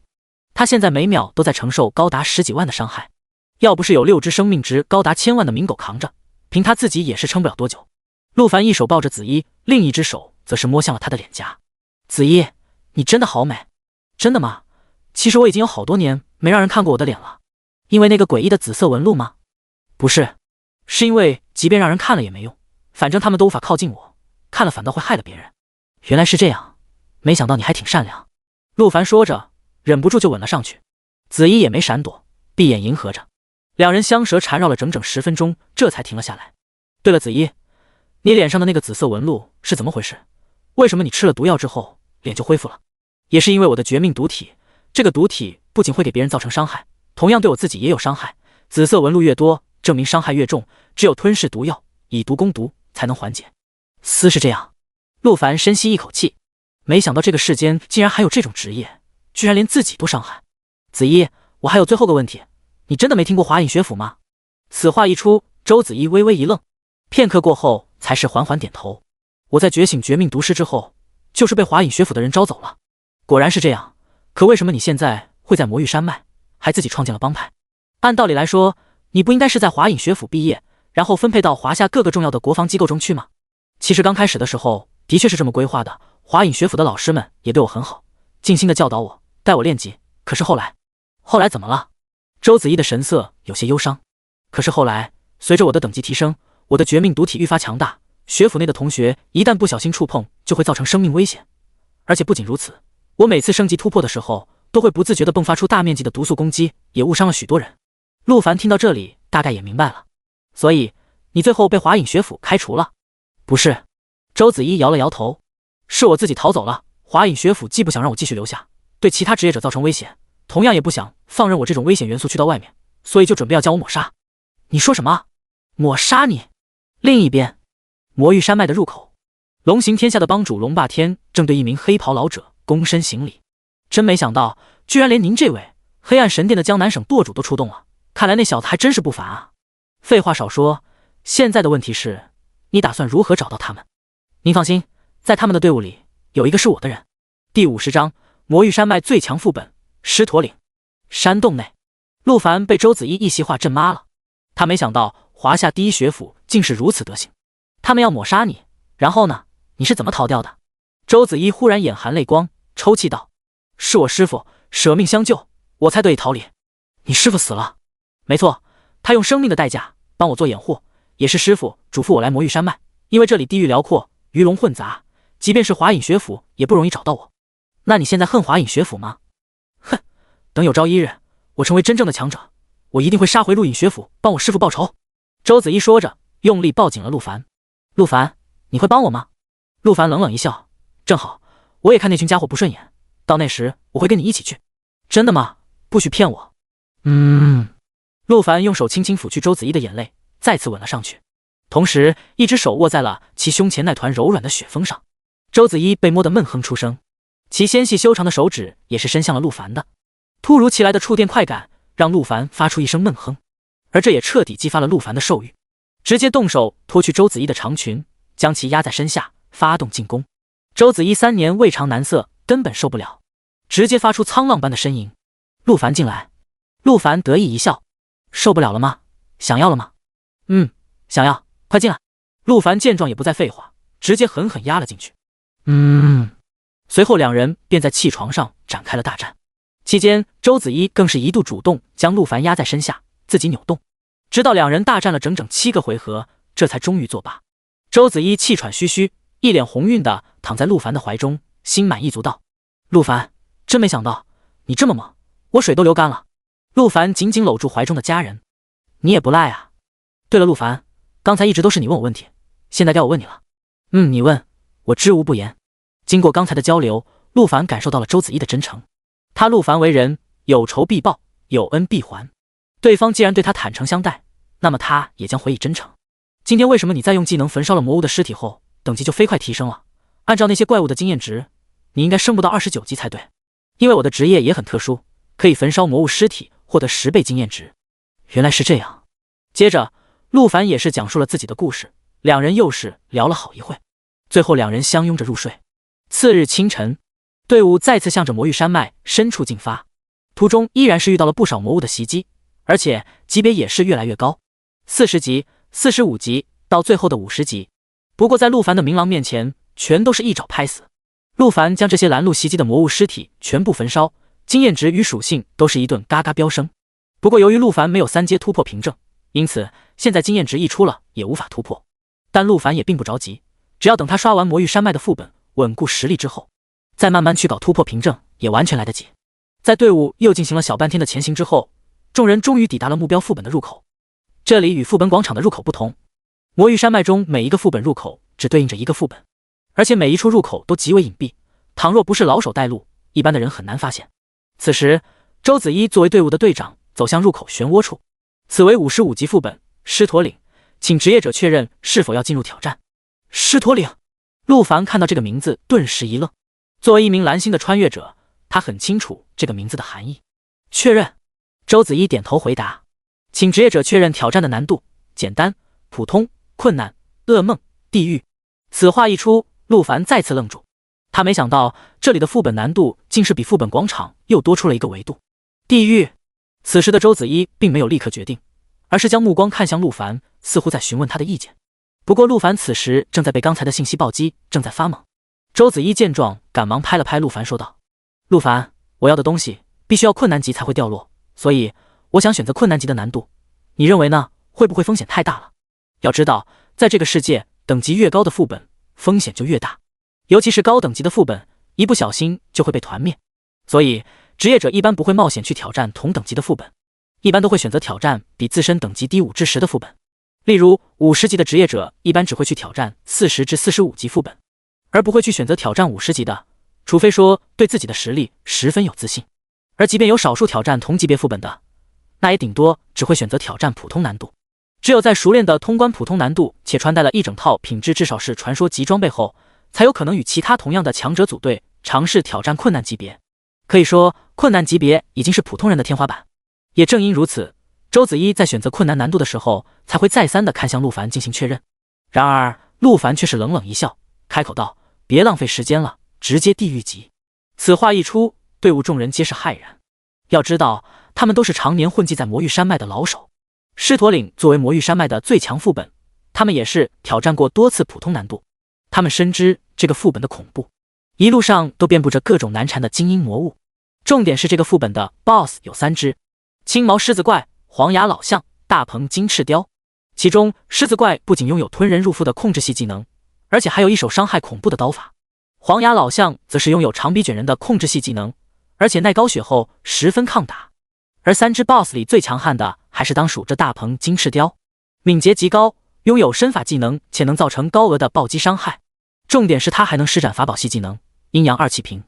他现在每秒都在承受高达10几万的伤害，要不是有6只生命值高达1000万的冥狗扛着，凭他自己也是撑不了多久。陆凡一手抱着子衣，另一只手则是摸向了他的脸颊。子衣，你真的好美。真的吗？其实我已经有好多年没让人看过我的脸了。因为那个诡异的紫色纹路吗？不是，是因为即便让人看了也没用，反正他们都无法靠近我，看了反倒会害了别人。原来是这样，没想到你还挺善良。陆凡说着，忍不住就吻了上去。子衣也没闪躲，闭眼迎合着，两人香舌缠绕了整整10分钟，这才停了下来。对了，子衣，你脸上的那个紫色纹路是怎么回事？为什么你吃了毒药之后脸就恢复了？也是因为我的绝命毒体，这个毒体不仅会给别人造成伤害，同样对我自己也有伤害。紫色纹路越多，证明伤害越重，只有吞噬毒药，以毒攻毒才能缓解。似是这样。陆凡深吸一口气，没想到这个世间竟然还有这种职业，居然连自己都伤害。子衣，我还有最后个问题，你真的没听过华隐学府吗？此话一出，周子衣微微一愣，片刻过后才是缓缓点头。我在觉醒绝命毒师之后，就是被华隐学府的人招走了。果然是这样，可为什么你现在会在魔域山脉，还自己创建了帮派？按道理来说，你不应该是在华隐学府毕业，然后分配到华夏各个重要的国防机构中去吗？其实刚开始的时候的确是这么规划的，华隐学府的老师们也对我很好，尽心的教导我，带我练级。可是后来怎么了？周子衣的神色有些忧伤。可是后来，随着我的等级提升，我的绝命毒体愈发强大，学府内的同学一旦不小心触碰，就会造成生命危险。而且不仅如此，我每次升级突破的时候，都会不自觉地迸发出大面积的毒素攻击，也误伤了许多人。陆凡听到这里，大概也明白了。所以，你最后被华隐学府开除了？不是。周子衣摇了摇头，是我自己逃走了。华隐学府既不想让我继续留下，对其他职业者造成危险，同样也不想放任我这种危险元素去到外面，所以就准备要将我抹杀。你说什么？抹杀你？另一边，魔域山脉的入口，龙行天下的帮主龙霸天正对一名黑袍老者躬身行礼。真没想到，居然连您这位黑暗神殿的江南省舵主都出动了，看来那小子还真是不凡啊。废话少说，现在的问题是，你打算如何找到他们？您放心，在他们的队伍里有一个是我的人。第50章魔域山脉最强副本狮驼岭。山洞内，陆凡被周子衣一席话震麻了。他没想到华夏第一学府竟是如此德行。他们要抹杀你，然后呢？你是怎么逃掉的？周子衣忽然眼含泪光，抽泣道：是我师父舍命相救，我才得以逃离。你师父死了？没错，他用生命的代价帮我做掩护，也是师父嘱咐我来魔域山脉，因为这里地域辽阔，鱼龙混杂，即便是华隐学府也不容易找到我。那你现在恨华隐学府吗？哼，等有朝一日我成为真正的强者，我一定会杀回陆隐学府帮我师父报仇。周子衣说着，用力抱紧了陆凡。陆凡，你会帮我吗？陆凡冷冷一笑，正好，我也看那群家伙不顺眼，到那时我会跟你一起去。真的吗？不许骗我。陆凡用手轻轻抚去周子衣的眼泪，再次吻了上去，同时一只手握在了其胸前那团柔软的雪峰上。周子衣被摸得闷哼出声，其纤细修长的手指也是伸向了陆凡的。突如其来的触电快感让陆凡发出一声闷哼，而这也彻底激发了陆凡的兽欲，直接动手脱去周子衣的长裙，将其压在身下，发动进攻。周子衣3年未尝男色，根本受不了，直接发出沧浪般的呻吟。陆凡进来。陆凡得意一笑，受不了了吗？想要了吗？想要，快进来。陆凡见状也不再废话，直接狠狠压了进去。随后两人便在气床上展开了大战。期间，周子衣更是一度主动将陆凡压在身下，自己扭动，直到两人大战了整整7个回合，这才终于作罢。周子衣气喘吁吁，一脸红晕的躺在陆凡的怀中，心满意足道：陆凡，真没想到你这么猛，我水都流干了。陆凡紧紧搂住怀中的家人，你也不赖啊。对了，陆凡，刚才一直都是你问我问题，现在该我问你了。你问，我知无不言。经过刚才的交流，陆凡感受到了周子衣的真诚。他陆凡为人，有仇必报，有恩必还。对方既然对他坦诚相待，那么他也将回以真诚。今天为什么你在用技能焚烧了魔物的尸体后，等级就飞快提升了？按照那些怪物的经验值，你应该升不到29级才对。因为我的职业也很特殊，可以焚烧魔物尸体，获得10倍经验值。原来是这样。接着，陆凡也是讲述了自己的故事，两人又是聊了好一会。最后两人相拥着入睡。次日清晨，队伍再次向着魔域山脉深处进发，途中依然是遇到了不少魔物的袭击，而且级别也是越来越高，40级、45级，到最后的50级。不过在陆凡的明狼面前，全都是一爪拍死。陆凡将这些拦路袭击的魔物尸体全部焚烧，经验值与属性都是一顿嘎嘎飙升。不过由于陆凡没有3阶突破凭证，因此现在经验值一出了也无法突破。但陆凡也并不着急，只要等他刷完魔域山脉的副本，稳固实力之后，再慢慢去搞突破凭证也完全来得及。在队伍又进行了小半天的前行之后，众人终于抵达了目标副本的入口。这里与副本广场的入口不同，魔域山脉中每一个副本入口只对应着一个副本，而且每一处入口都极为隐蔽，倘若不是老手带路，一般的人很难发现。此时周子一作为队伍的队长走向入口漩涡处，此为55级副本狮驼岭，请职业者确认是否要进入挑战。狮驼岭，陆凡看到这个名字顿时一愣。作为一名蓝星的穿越者，他很清楚这个名字的含义。确认。周子一点头回答，请职业者确认挑战的难度：简单、普通、困难、噩梦、地狱。此话一出，陆凡再次愣住，他没想到这里的副本难度竟是比副本广场又多出了一个维度。地狱。此时的周子一并没有立刻决定，而是将目光看向陆凡，似乎在询问他的意见。不过陆凡此时正在被刚才的信息暴击，正在发懵。周子一见状，赶忙拍了拍陆凡说道：陆凡，我要的东西必须要困难级才会掉落，所以我想选择困难级的难度，你认为呢？会不会风险太大了？要知道，在这个世界，等级越高的副本风险就越大，尤其是高等级的副本，一不小心就会被团灭。所以职业者一般不会冒险去挑战同等级的副本，一般都会选择挑战比自身等级低5至10的副本。例如50级的职业者一般只会去挑战40至45级副本，而不会去选择挑战50级的，除非说对自己的实力十分有自信。而即便有少数挑战同级别副本的，那也顶多只会选择挑战普通难度。只有在熟练的通关普通难度，且穿戴了一整套品质至少是传说级装备后，才有可能与其他同样的强者组队，尝试挑战困难级别。可以说，困难级别已经是普通人的天花板。也正因如此，周子一在选择困难难度的时候，才会再三的看向陆凡进行确认。然而陆凡却是冷冷一笑，开口道：别浪费时间了，直接地狱级。此话一出，队伍众人皆是骇然。要知道，他们都是常年混迹在魔域山脉的老手。狮驼岭作为魔域山脉的最强副本，他们也是挑战过多次普通难度。他们深知这个副本的恐怖，一路上都遍布着各种难缠的精英魔物。重点是这个副本的 BOSS 有3只：青毛狮子怪、黄牙老象、大鹏金翅雕。其中狮子怪不仅拥有吞人入腹的控制系技能，而且还有一手伤害恐怖的刀法。黄牙老象则是拥有长臂卷人的控制系技能，而且耐高血后十分抗打。而3只 BOSS 里最强悍的还是当属这大鹏金翅雕，敏捷极高，拥有身法技能，且能造成高额的暴击伤害。重点是它还能施展法宝系技能阴阳二气瓶，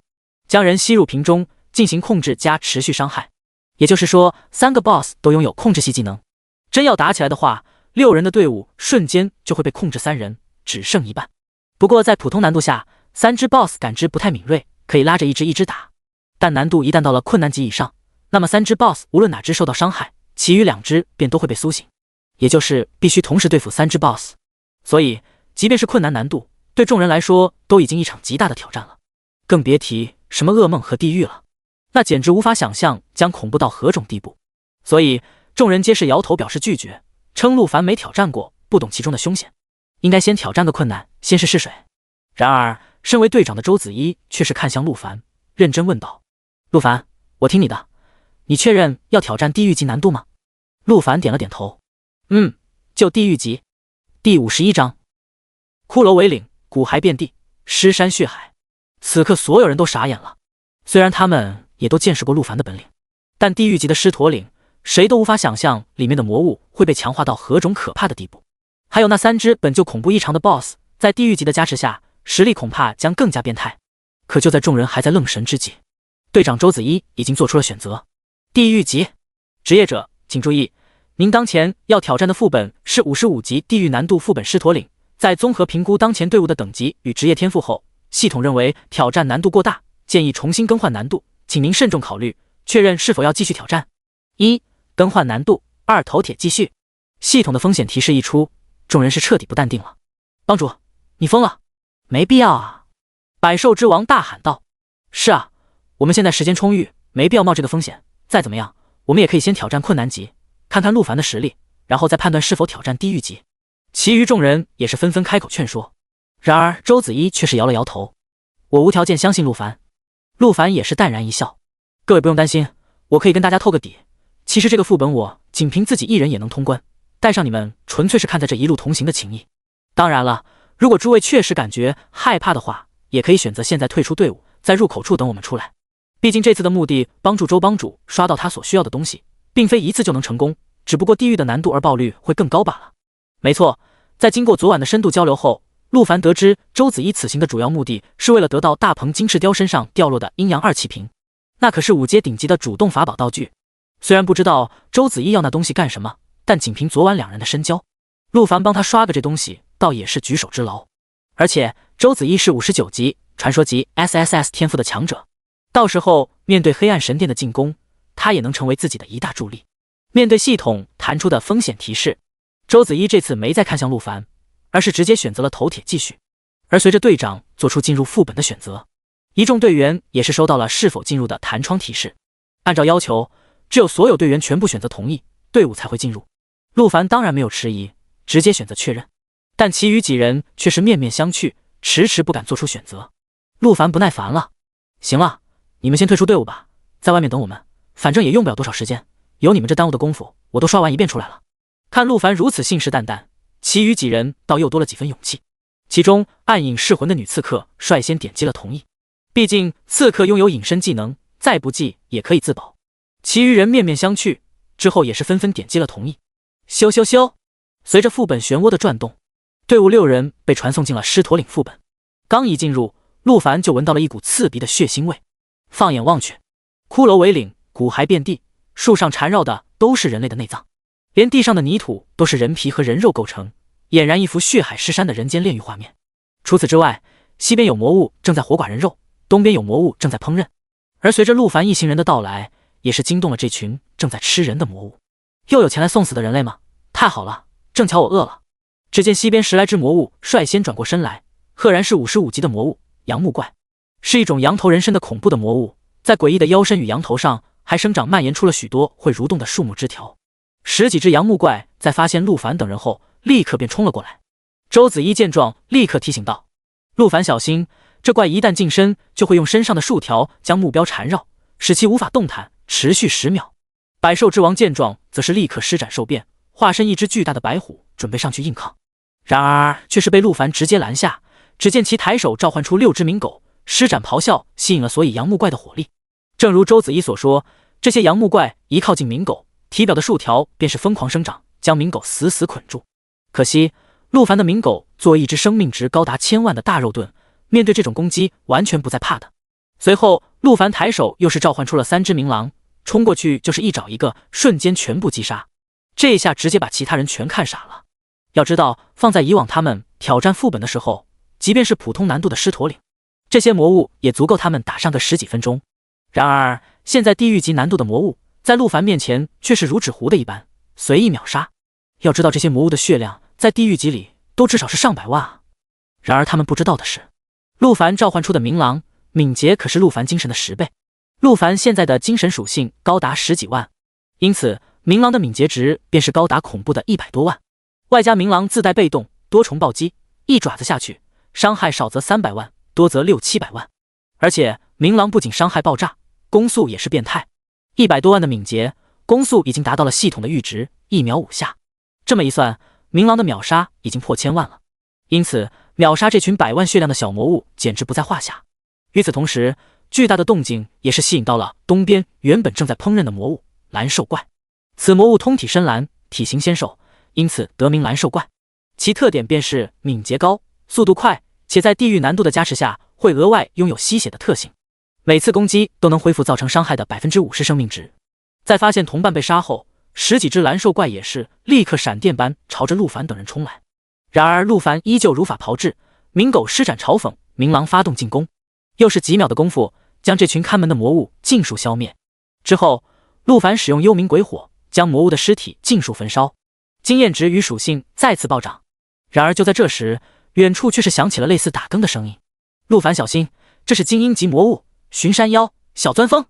将人吸入瓶中进行控制加持续伤害。也就是说，3个 BOSS 都拥有控制系技能。真要打起来的话，6人的队伍瞬间就会被控制3人，只剩一半。不过在普通难度下，3只 BOSS 感知不太敏锐，可以拉着一只打。但难度一旦到了困难级以上，那么3只 BOSS 无论哪只受到伤害，其余2只便都会被苏醒，也就是必须同时对付3只 BOSS。所以即便是困难难度，对众人来说都已经一场极大的挑战了，更别提什么噩梦和地狱了，那简直无法想象将恐怖到何种地步。所以众人皆是摇头表示拒绝，称陆凡没挑战过，不懂其中的凶险，应该先挑战个困难，先试试水。然而身为队长的周子一却是看向陆凡，认真问道：陆凡，我听你的，你确认要挑战地狱级难度吗？陆凡点了点头，就地狱级。第51章，骷髅为岭，骨骸遍地，尸山血海。此刻所有人都傻眼了，虽然他们也都见识过陆凡的本领，但地狱级的狮驼岭，谁都无法想象里面的魔物会被强化到何种可怕的地步。还有那3只本就恐怖异常的 BOSS， 在地狱级的加持下，实力恐怕将更加变态。可就在众人还在愣神之际，队长周子一已经做出了选择。地狱级职业者，请注意，您当前要挑战的副本是55级地狱难度副本狮驼岭。在综合评估当前队伍的等级与职业天赋后，系统认为挑战难度过大，建议重新更换难度，请您慎重考虑，确认是否要继续挑战。1. 更换难度， 2. 头铁继续。系统的风险提示一出，众人是彻底不淡定了。帮主，你疯了！没必要啊！百兽之王大喊道。是啊，我们现在时间充裕，没必要冒这个风险。再怎么样，我们也可以先挑战困难级，看看陆凡的实力，然后再判断是否挑战地狱级。其余众人也是纷纷开口劝说。然而周子一却是摇了摇头，我无条件相信陆凡。陆凡也是淡然一笑，各位不用担心，我可以跟大家透个底，其实这个副本我仅凭自己一人也能通关，带上你们纯粹是看在这一路同行的情谊。当然了，如果诸位确实感觉害怕的话，也可以选择现在退出队伍，在入口处等我们出来。毕竟这次的目的帮助周帮主刷到他所需要的东西，并非一次就能成功，只不过地狱的难度而爆率会更高罢了。没错，在经过昨晚的深度交流后，陆凡得知周子一此行的主要目的是为了得到大鹏金翅雕身上掉落的阴阳二气瓶，那可是5阶顶级的主动法宝道具。虽然不知道周子一要那东西干什么，但仅凭昨晚2人的深交，陆凡帮他刷个这东西倒也是举手之劳。而且周子一是59级传说级 SSS 天赋的强者，到时候面对黑暗神殿的进攻，他也能成为自己的一大助力。面对系统弹出的风险提示，周子一这次没再看向陆凡，而是直接选择了头铁继续。而随着队长做出进入副本的选择，一众队员也是收到了是否进入的弹窗提示。按照要求，只有所有队员全部选择同意，队伍才会进入。陆凡当然没有迟疑，直接选择确认。但其余几人却是面面相觑，迟迟不敢做出选择。陆凡不耐烦了，行了，你们先退出队伍吧，在外面等我们，反正也用不了多少时间，有你们这耽误的功夫，我都刷完一遍出来了。看陆凡如此信誓旦旦，其余几人倒又多了几分勇气。其中暗影噬魂的女刺客率先点击了同意，毕竟刺客拥有隐身技能，再不济也可以自保。其余人面面相觑，之后也是纷纷点击了同意。咻咻咻，随着副本漩涡的转动，队伍6人被传送进了狮驼岭副本。刚一进入，陆凡就闻到了一股刺鼻的血腥味。放眼望去，骷髅围岭，骨骸遍地，树上缠绕的都是人类的内脏，连地上的泥土都是人皮和人肉构成，俨然一幅血海尸山的人间炼狱画面。除此之外，西边有魔物正在活剐人肉，东边有魔物正在烹饪。而随着陆凡一行人的到来，也是惊动了这群正在吃人的魔物。又有前来送死的人类吗？太好了，正巧我饿了。只见西边10来只魔物率先转过身来，赫然是55级的魔物杨木怪，是一种羊头人身的恐怖的魔物，在诡异的腰身与羊头上还生长蔓延出了许多会蠕动的树木枝条。10几只杨木怪在发现陆凡等人后，立刻便冲了过来。周子一见状，立刻提醒道：陆凡小心，这怪一旦近身，就会用身上的树条将目标缠绕，使其无法动弹，持续10秒。百兽之王见状，则是立刻施展兽变，化身一只巨大的白虎，准备上去硬抗。然而却是被陆凡直接拦下。只见其抬手召唤出6只鸣狗，施展咆哮，吸引了所以杨木怪的火力。正如周子一所说，这些杨木怪一靠近鸣狗，体表的树条便是疯狂生长，将鸣狗死死捆住。可惜陆凡的鸣狗作为一只生命值高达1000万的大肉盾，面对这种攻击完全不再怕的。随后陆凡抬手又是召唤出了3只鸣狼，冲过去就是一爪一个，瞬间全部击杀。这一下直接把其他人全看傻了。要知道，放在以往他们挑战副本的时候，即便是普通难度的狮驼岭，这些魔物也足够他们打上个10几分钟。然而现在地狱级难度的魔物在陆凡面前却是如纸糊的一般，随意秒杀。要知道这些魔物的血量在地狱级里都至少是上百万啊。然而他们不知道的是，陆凡召唤出的鸣狼敏捷可是陆凡精神的10倍。陆凡现在的精神属性高达10几万，因此鸣狼的敏捷值便是高达恐怖的100多万。外加鸣狼自带被动多重暴击，一爪子下去，伤害少则300万，多则6、700万。而且鸣狼不仅伤害爆炸，攻速也是变态，100多万的敏捷，攻速已经达到了系统的阈值，1秒5下。这么一算，鸣狼的秒杀已经破1000万了。因此秒杀这群100万血量的小魔物简直不在话下。与此同时，巨大的动静也是吸引到了东边原本正在烹饪的魔物蓝兽怪。此魔物通体深蓝，体型纤瘦，因此得名蓝兽怪。其特点便是敏捷高，速度快，且在地狱难度的加持下会额外拥有吸血的特性，每次攻击都能恢复造成伤害的 50% 生命值。在发现同伴被杀后，10几只蓝兽怪也是立刻闪电般朝着陆凡等人冲来。然而陆凡依旧如法炮制，鸣狗施展嘲讽，鸣狼发动进攻，又是几秒的功夫将这群看门的魔物尽数消灭。之后陆凡使用幽冥鬼火将魔物的尸体尽数焚烧，经验值与属性再次暴涨。然而就在这时，远处却是响起了类似打更的声音。陆凡小心，这是精英级魔物巡山妖小钻风。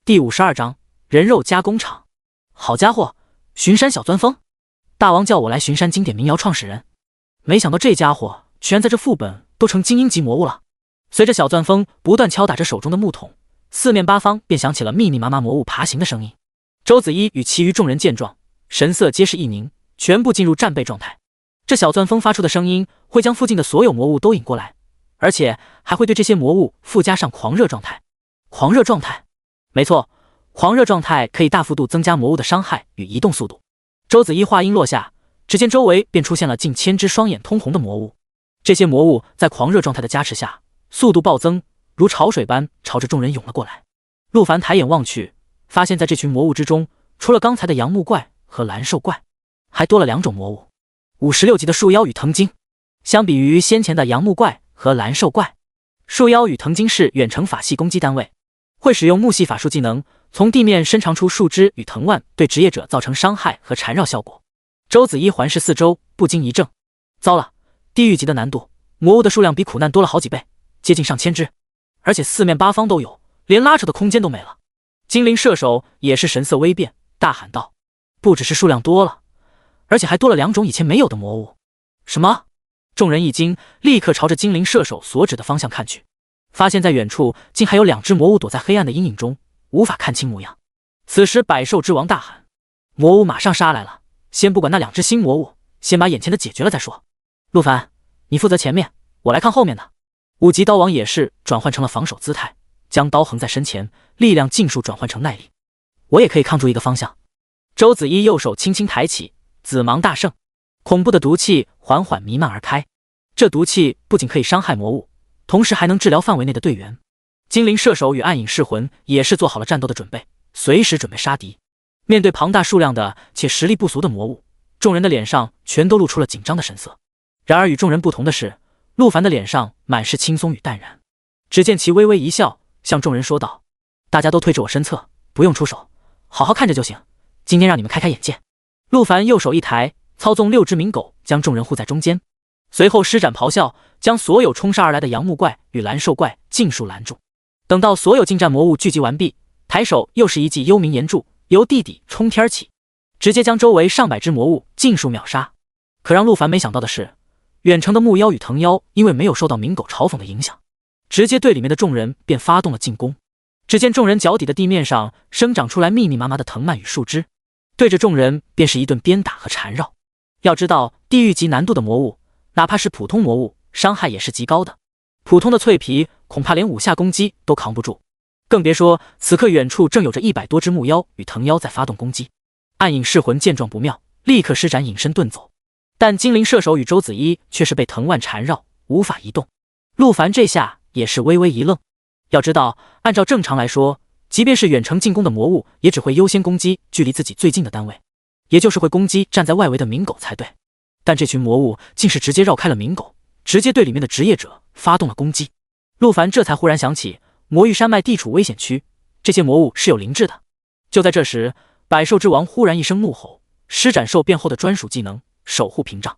第52章人肉加工厂。好家伙，巡山小钻风，大王叫我来巡山经典民谣创始人，没想到这家伙居然在这副本都成精英级魔物了。随着小钻风不断敲打着手中的木桶，四面八方便响起了密密麻麻魔物爬行的声音。周子一与其余众人见状，神色皆是一凝，全部进入战备状态。这小钻风发出的声音会将附近的所有魔物都引过来，而且还会对这些魔物附加上狂热状态。狂热状态，没错，狂热状态可以大幅度增加魔物的伤害与移动速度。周子一话音落下，只见周围便出现了近1000只双眼通红的魔物。这些魔物在狂热状态的加持下，速度暴增，如潮水般朝着众人涌了过来。陆凡抬眼望去，发现在这群魔物之中，除了刚才的杨木怪和蓝兽怪，还多了2种魔物，56级的树妖与藤精。相比于先前的杨木怪和蓝兽怪，树妖与藤精是远程法系攻击单位，会使用木系法术技能，从地面伸长出树枝与藤蔓，对职业者造成伤害和缠绕效果。周子一环视四周，不禁一怔，糟了，地狱级的难度，魔物的数量比苦难多了好几倍，接近上千只，而且四面八方都有，连拉扯的空间都没了。精灵射手也是神色微变，大喊道：不只是数量多了，而且还多了2种以前没有的魔物。什么？众人一惊，立刻朝着精灵射手所指的方向看去，发现在远处竟还有2只魔物躲在黑暗的阴影中，无法看清模样。此时百兽之王大喊：魔物马上杀来了，先不管那2只新魔物，先把眼前的解决了再说。陆凡，你负责前面，我来看后面的。5级刀王也是转换成了防守姿态，将刀横在身前，力量尽数转换成耐力。我也可以抗住一个方向。周子一右手轻轻抬起，紫芒大盛，恐怖的毒气缓缓弥漫而开。这毒气不仅可以伤害魔物，同时还能治疗范围内的队员。精灵射手与暗影噬魂也是做好了战斗的准备，随时准备杀敌。面对庞大数量的且实力不俗的魔物，众人的脸上全都露出了紧张的神色。然而与众人不同的是，陆凡的脸上满是轻松与淡然。只见其微微一笑，向众人说道：大家都推着我身侧，不用出手，好好看着就行，今天让你们开开眼界。陆凡右手一抬，操纵6只冥狗将众人护在中间，随后施展咆哮，将所有冲杀而来的杨木怪与蓝兽怪尽数拦住。等到所有近战魔物聚集完毕，抬手又是一记幽冥岩柱，由地底冲天起，直接将周围上百只魔物尽数秒杀。可让陆凡没想到的是，远程的木妖与藤妖因为没有受到冥狗嘲讽的影响，直接对里面的众人便发动了进攻。只见众人脚底的地面上生长出来密密麻麻的藤蔓与树枝，对着众人便是一顿鞭打和缠绕。要知道，地狱级难度的魔物，哪怕是普通魔物，伤害也是极高的。普通的脆皮恐怕连5下攻击都扛不住，更别说此刻远处正有着100多只木妖与藤妖在发动攻击。暗影噬魂见状不妙，立刻施展隐身遁走。但精灵射手与周子一却是被藤蔓缠绕，无法移动。陆凡这下也是微微一愣。要知道，按照正常来说，即便是远程进攻的魔物，也只会优先攻击距离自己最近的单位，也就是会攻击站在外围的冥狗才对。但这群魔物竟是直接绕开了冥狗，直接对里面的职业者发动了攻击。陆凡这才忽然想起，魔域山脉地处危险区，这些魔物是有灵智的。就在这时，百兽之王忽然一声怒吼，施展兽变后的专属技能守护屏障，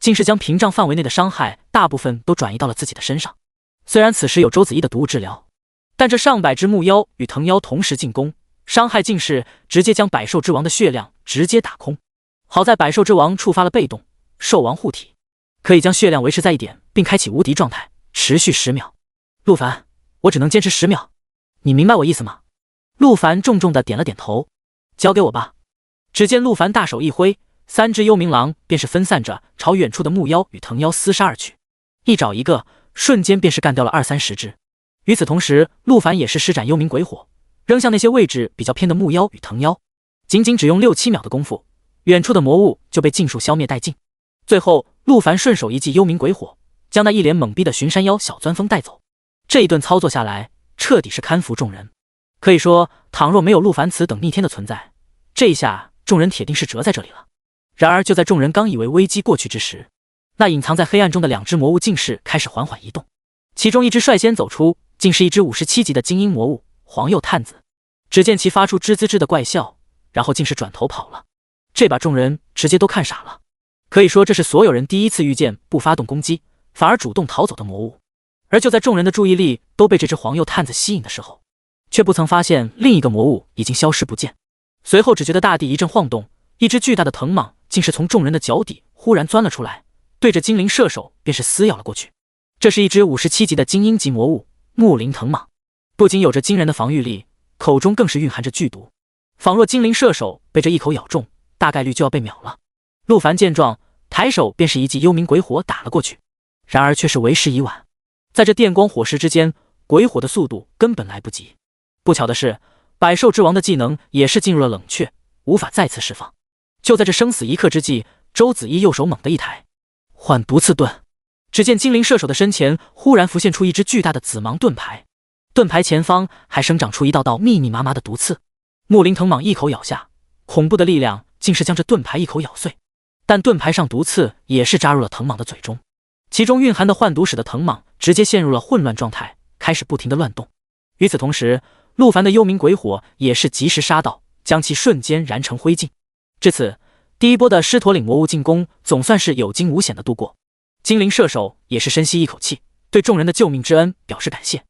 竟是将屏障范围内的伤害大部分都转移到了自己的身上。虽然此时有周子一的毒物治疗，但这上百只木妖与藤妖同时进攻，伤害竟是直接将百兽之王的血量直接打空。好在百兽之王触发了被动兽王护体，可以将血量维持在1点，并开启无敌状态，持续10秒。陆凡，我只能坚持10秒，你明白我意思吗？陆凡重重的点了点头。交给我吧。只见陆凡大手一挥，3只幽冥狼便是分散着朝远处的木妖与藤妖厮杀而去，一找一个，瞬间便是干掉了20-30只。与此同时，陆凡也是施展幽冥鬼火，扔向那些位置比较偏的木妖与藤妖。仅仅只用6-7秒的功夫，远处的魔物就被尽数消灭殆尽。最后，陆凡顺手一记幽冥鬼火，将那一脸懵逼的巡山妖小钻风带走。这一顿操作下来，彻底是堪服众人。可以说，倘若没有陆凡此等逆天的存在，这一下众人铁定是折在这里了。然而就在众人刚以为危机过去之时，那隐藏在黑暗中的2只魔物竟是开始缓缓移动。其中一只率先走出，竟是一只57级的精英魔物黄鼬探子。只见其发出吱吱吱的怪笑，然后竟是转头跑了。这把众人直接都看傻了。可以说这是所有人第一次遇见不发动攻击，反而主动逃走的魔物。而就在众人的注意力都被这只黄鼬探子吸引的时候，却不曾发现另一个魔物已经消失不见。随后只觉得大地一阵晃动，一只巨大的藤蟒竟是从众人的脚底忽然钻了出来，对着精灵射手便是撕咬了过去。这是一只57级的精英级魔物木灵藤蟒，不仅有着惊人的防御力，口中更是蕴含着剧毒，仿若精灵射手被这一口咬中，大概率就要被秒了。陆凡见状，抬手便是一记幽冥鬼火打了过去，然而却是为时已晚。在这电光火石之间，鬼火的速度根本来不及。不巧的是，百兽之王的技能也是进入了冷却，无法再次释放。就在这生死一刻之际，周子怡右手猛地一抬，换毒刺盾。只见精灵射手的身前忽然浮现出一只巨大的紫芒盾牌，盾牌前方还生长出一道道密密麻麻的毒刺。木灵藤蟒一口咬下，恐怖的力量竟是将这盾牌一口咬碎，但盾牌上毒刺也是扎入了藤蟒的嘴中，其中蕴含的幻毒使得藤蟒直接陷入了混乱状态，开始不停的乱动。与此同时，陆凡的幽冥鬼火也是及时杀到，将其瞬间燃成灰烬。至此，第一波的狮驼岭魔物进攻总算是有惊无险的度过。精灵射手也是深吸一口气，对众人的救命之恩表示感谢。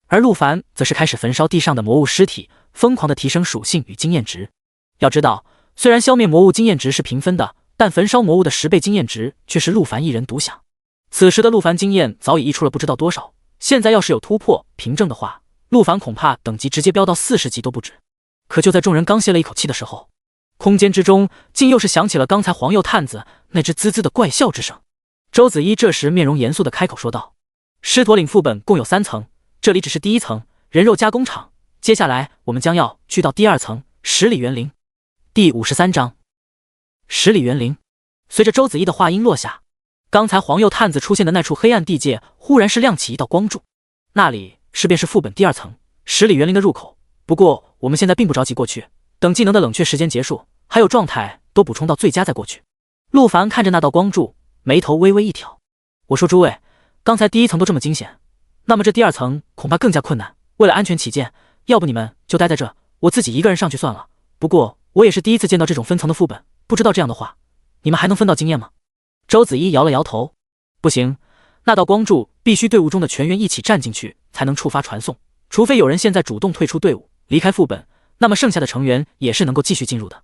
而陆凡则是开始焚烧地上的魔物尸体，疯狂的提升属性与经验值。要知道，虽然消灭魔物经验值是平分的，但焚烧魔物的10倍经验值却是陆凡一人独享。此时的陆凡经验早已溢出了不知道多少，现在要是有突破凭证的话，陆凡恐怕等级直接飙到40级都不止。可就在众人刚泄了一口气的时候，空间之中竟又是响起了刚才黄鼬探子那只滋滋的怪笑之声。周子怡这时面容严肃的开口说道：狮驼岭副本共有3层，这里只是第1层人肉加工厂，接下来我们将要去到第2层10里园林。第53章10里园林。随着周子怡的话音落下，刚才黄鼬探子出现的那处黑暗地界忽然是亮起一道光柱，那里便是副本第2层10里园林的入口。不过我们现在并不着急过去，等技能的冷却时间结束，还有状态都补充到最佳再过去。陆凡看着那道光柱，眉头微微一挑。我说诸位，刚才第1层都这么惊险，那么这第2层恐怕更加困难。为了安全起见，要不你们就待在这，我自己一个人上去算了。不过我也是第一次见到这种分层的副本，不知道这样的话，你们还能分到经验吗？周子怡摇了摇头，不行，那道光柱必须队伍中的全员一起站进去才能触发传送，除非有人现在主动退出队伍，离开副本，那么剩下的成员也是能够继续进入的。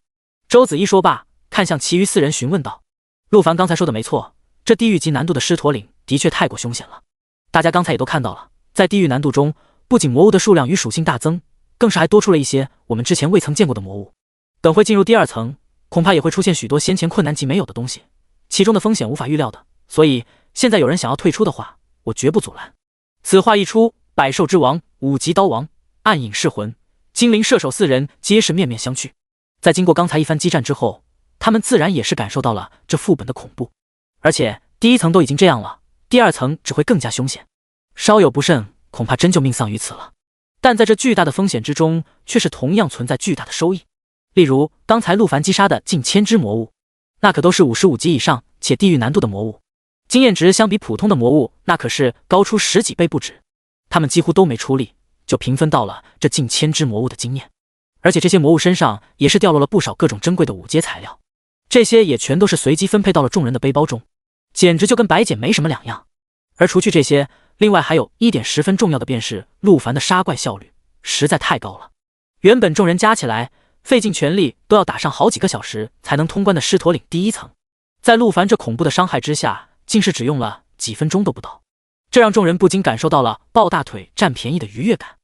周子怡说罢，看向其余4人询问道：陆凡刚才说的没错，这地狱级难度的狮驼岭的确太过凶险了。大家刚才也都看到了，在地狱难度中，不仅魔物的数量与属性大增，更是还多出了一些我们之前未曾见过的魔物。等会进入第2层，恐怕也会出现许多先前困难级没有的东西，其中的风险无法预料的，所以现在有人想要退出的话，我绝不阻拦。此话一出，百兽之王、5级刀王、暗影噬魂、精灵射手4人皆是面面相觑。在经过刚才一番激战之后，他们自然也是感受到了这副本的恐怖，而且第1层都已经这样了，第2层只会更加凶险，稍有不慎，恐怕真就命丧于此了。但在这巨大的风险之中，却是同样存在巨大的收益。例如刚才陆凡击杀的近1000只魔物，那可都是55级以上且地狱难度的魔物，经验值相比普通的魔物那可是高出10几倍不止。他们几乎都没出力，就平分到了这近1000只魔物的经验，而且这些魔物身上也是掉落了不少各种珍贵的5阶材料，这些也全都是随机分配到了众人的背包中，简直就跟白捡没什么两样。而除去这些，另外还有一点十分重要的，便是陆凡的杀怪效率实在太高了。原本众人加起来费尽全力都要打上好几个小时才能通关的狮驼岭第1层，在陆凡这恐怖的伤害之下，竟是只用了几分钟都不到，这让众人不禁感受到了抱大腿占便宜的愉悦感。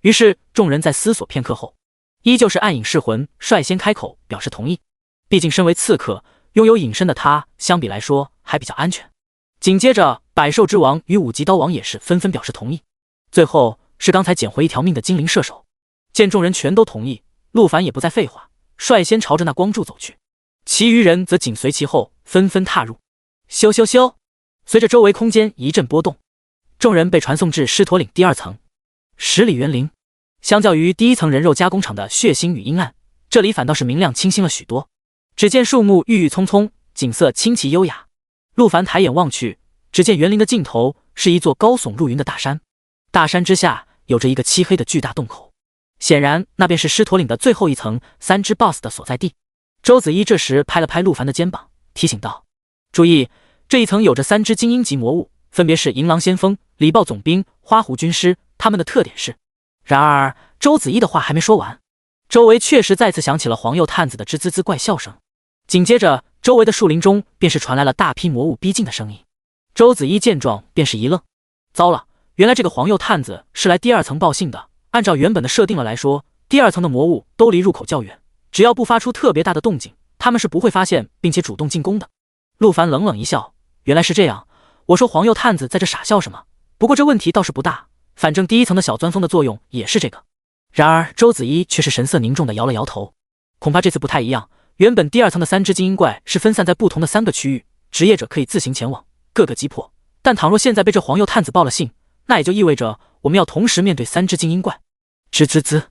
于是众人在思索片刻后，依旧是暗影噬魂率先开口表示同意，毕竟身为刺客，拥有隐身的他相比来说还比较安全。紧接着百兽之王与5级刀王也是纷纷表示同意，最后是刚才捡回一条命的精灵射手。见众人全都同意，陆凡也不再废话，率先朝着那光柱走去，其余人则紧随其后，纷纷踏入。咻咻咻，随着周围空间一阵波动，众人被传送至狮驼岭第2层10里园林。相较于第1层人肉加工厂的血腥与阴暗，这里反倒是明亮清新了许多。只见树木郁郁葱葱，景色清奇优雅。陆凡抬眼望去，只见园林的尽头是一座高耸入云的大山，大山之下有着一个漆黑的巨大洞口，显然那便是狮驼岭的最后一层3只 BOSS 的所在地。周子怡这时拍了拍陆凡的肩膀，提醒道：注意，这一层有着3只精英级魔物，分别是银狼先锋、礼豹总兵、花狐军师，他们的特点是……然而周子怡的话还没说完，周围确实再次响起了黄鼬探子的吱吱吱怪笑声，紧接着周围的树林中便是传来了大批魔物逼近的声音。周子怡见状便是一愣，糟了，原来这个黄鼬探子是来第2层报信的。按照原本的设定了来说，第2层的魔物都离入口较远，只要不发出特别大的动静，他们是不会发现并且主动进攻的。陆凡冷冷一笑，原来是这样，我说黄鼬探子在这傻笑什么？不过这问题倒是不大，反正第1层的小钻风的作用也是这个。然而周子怡却是神色凝重的摇了摇头，恐怕这次不太一样。原本第2层的3只精英怪是分散在不同的3个区域，职业者可以自行前往，各个击破。但倘若现在被这黄鼬探子报了信，那也就意味着我们要同时面对3只精英怪。吱吱吱，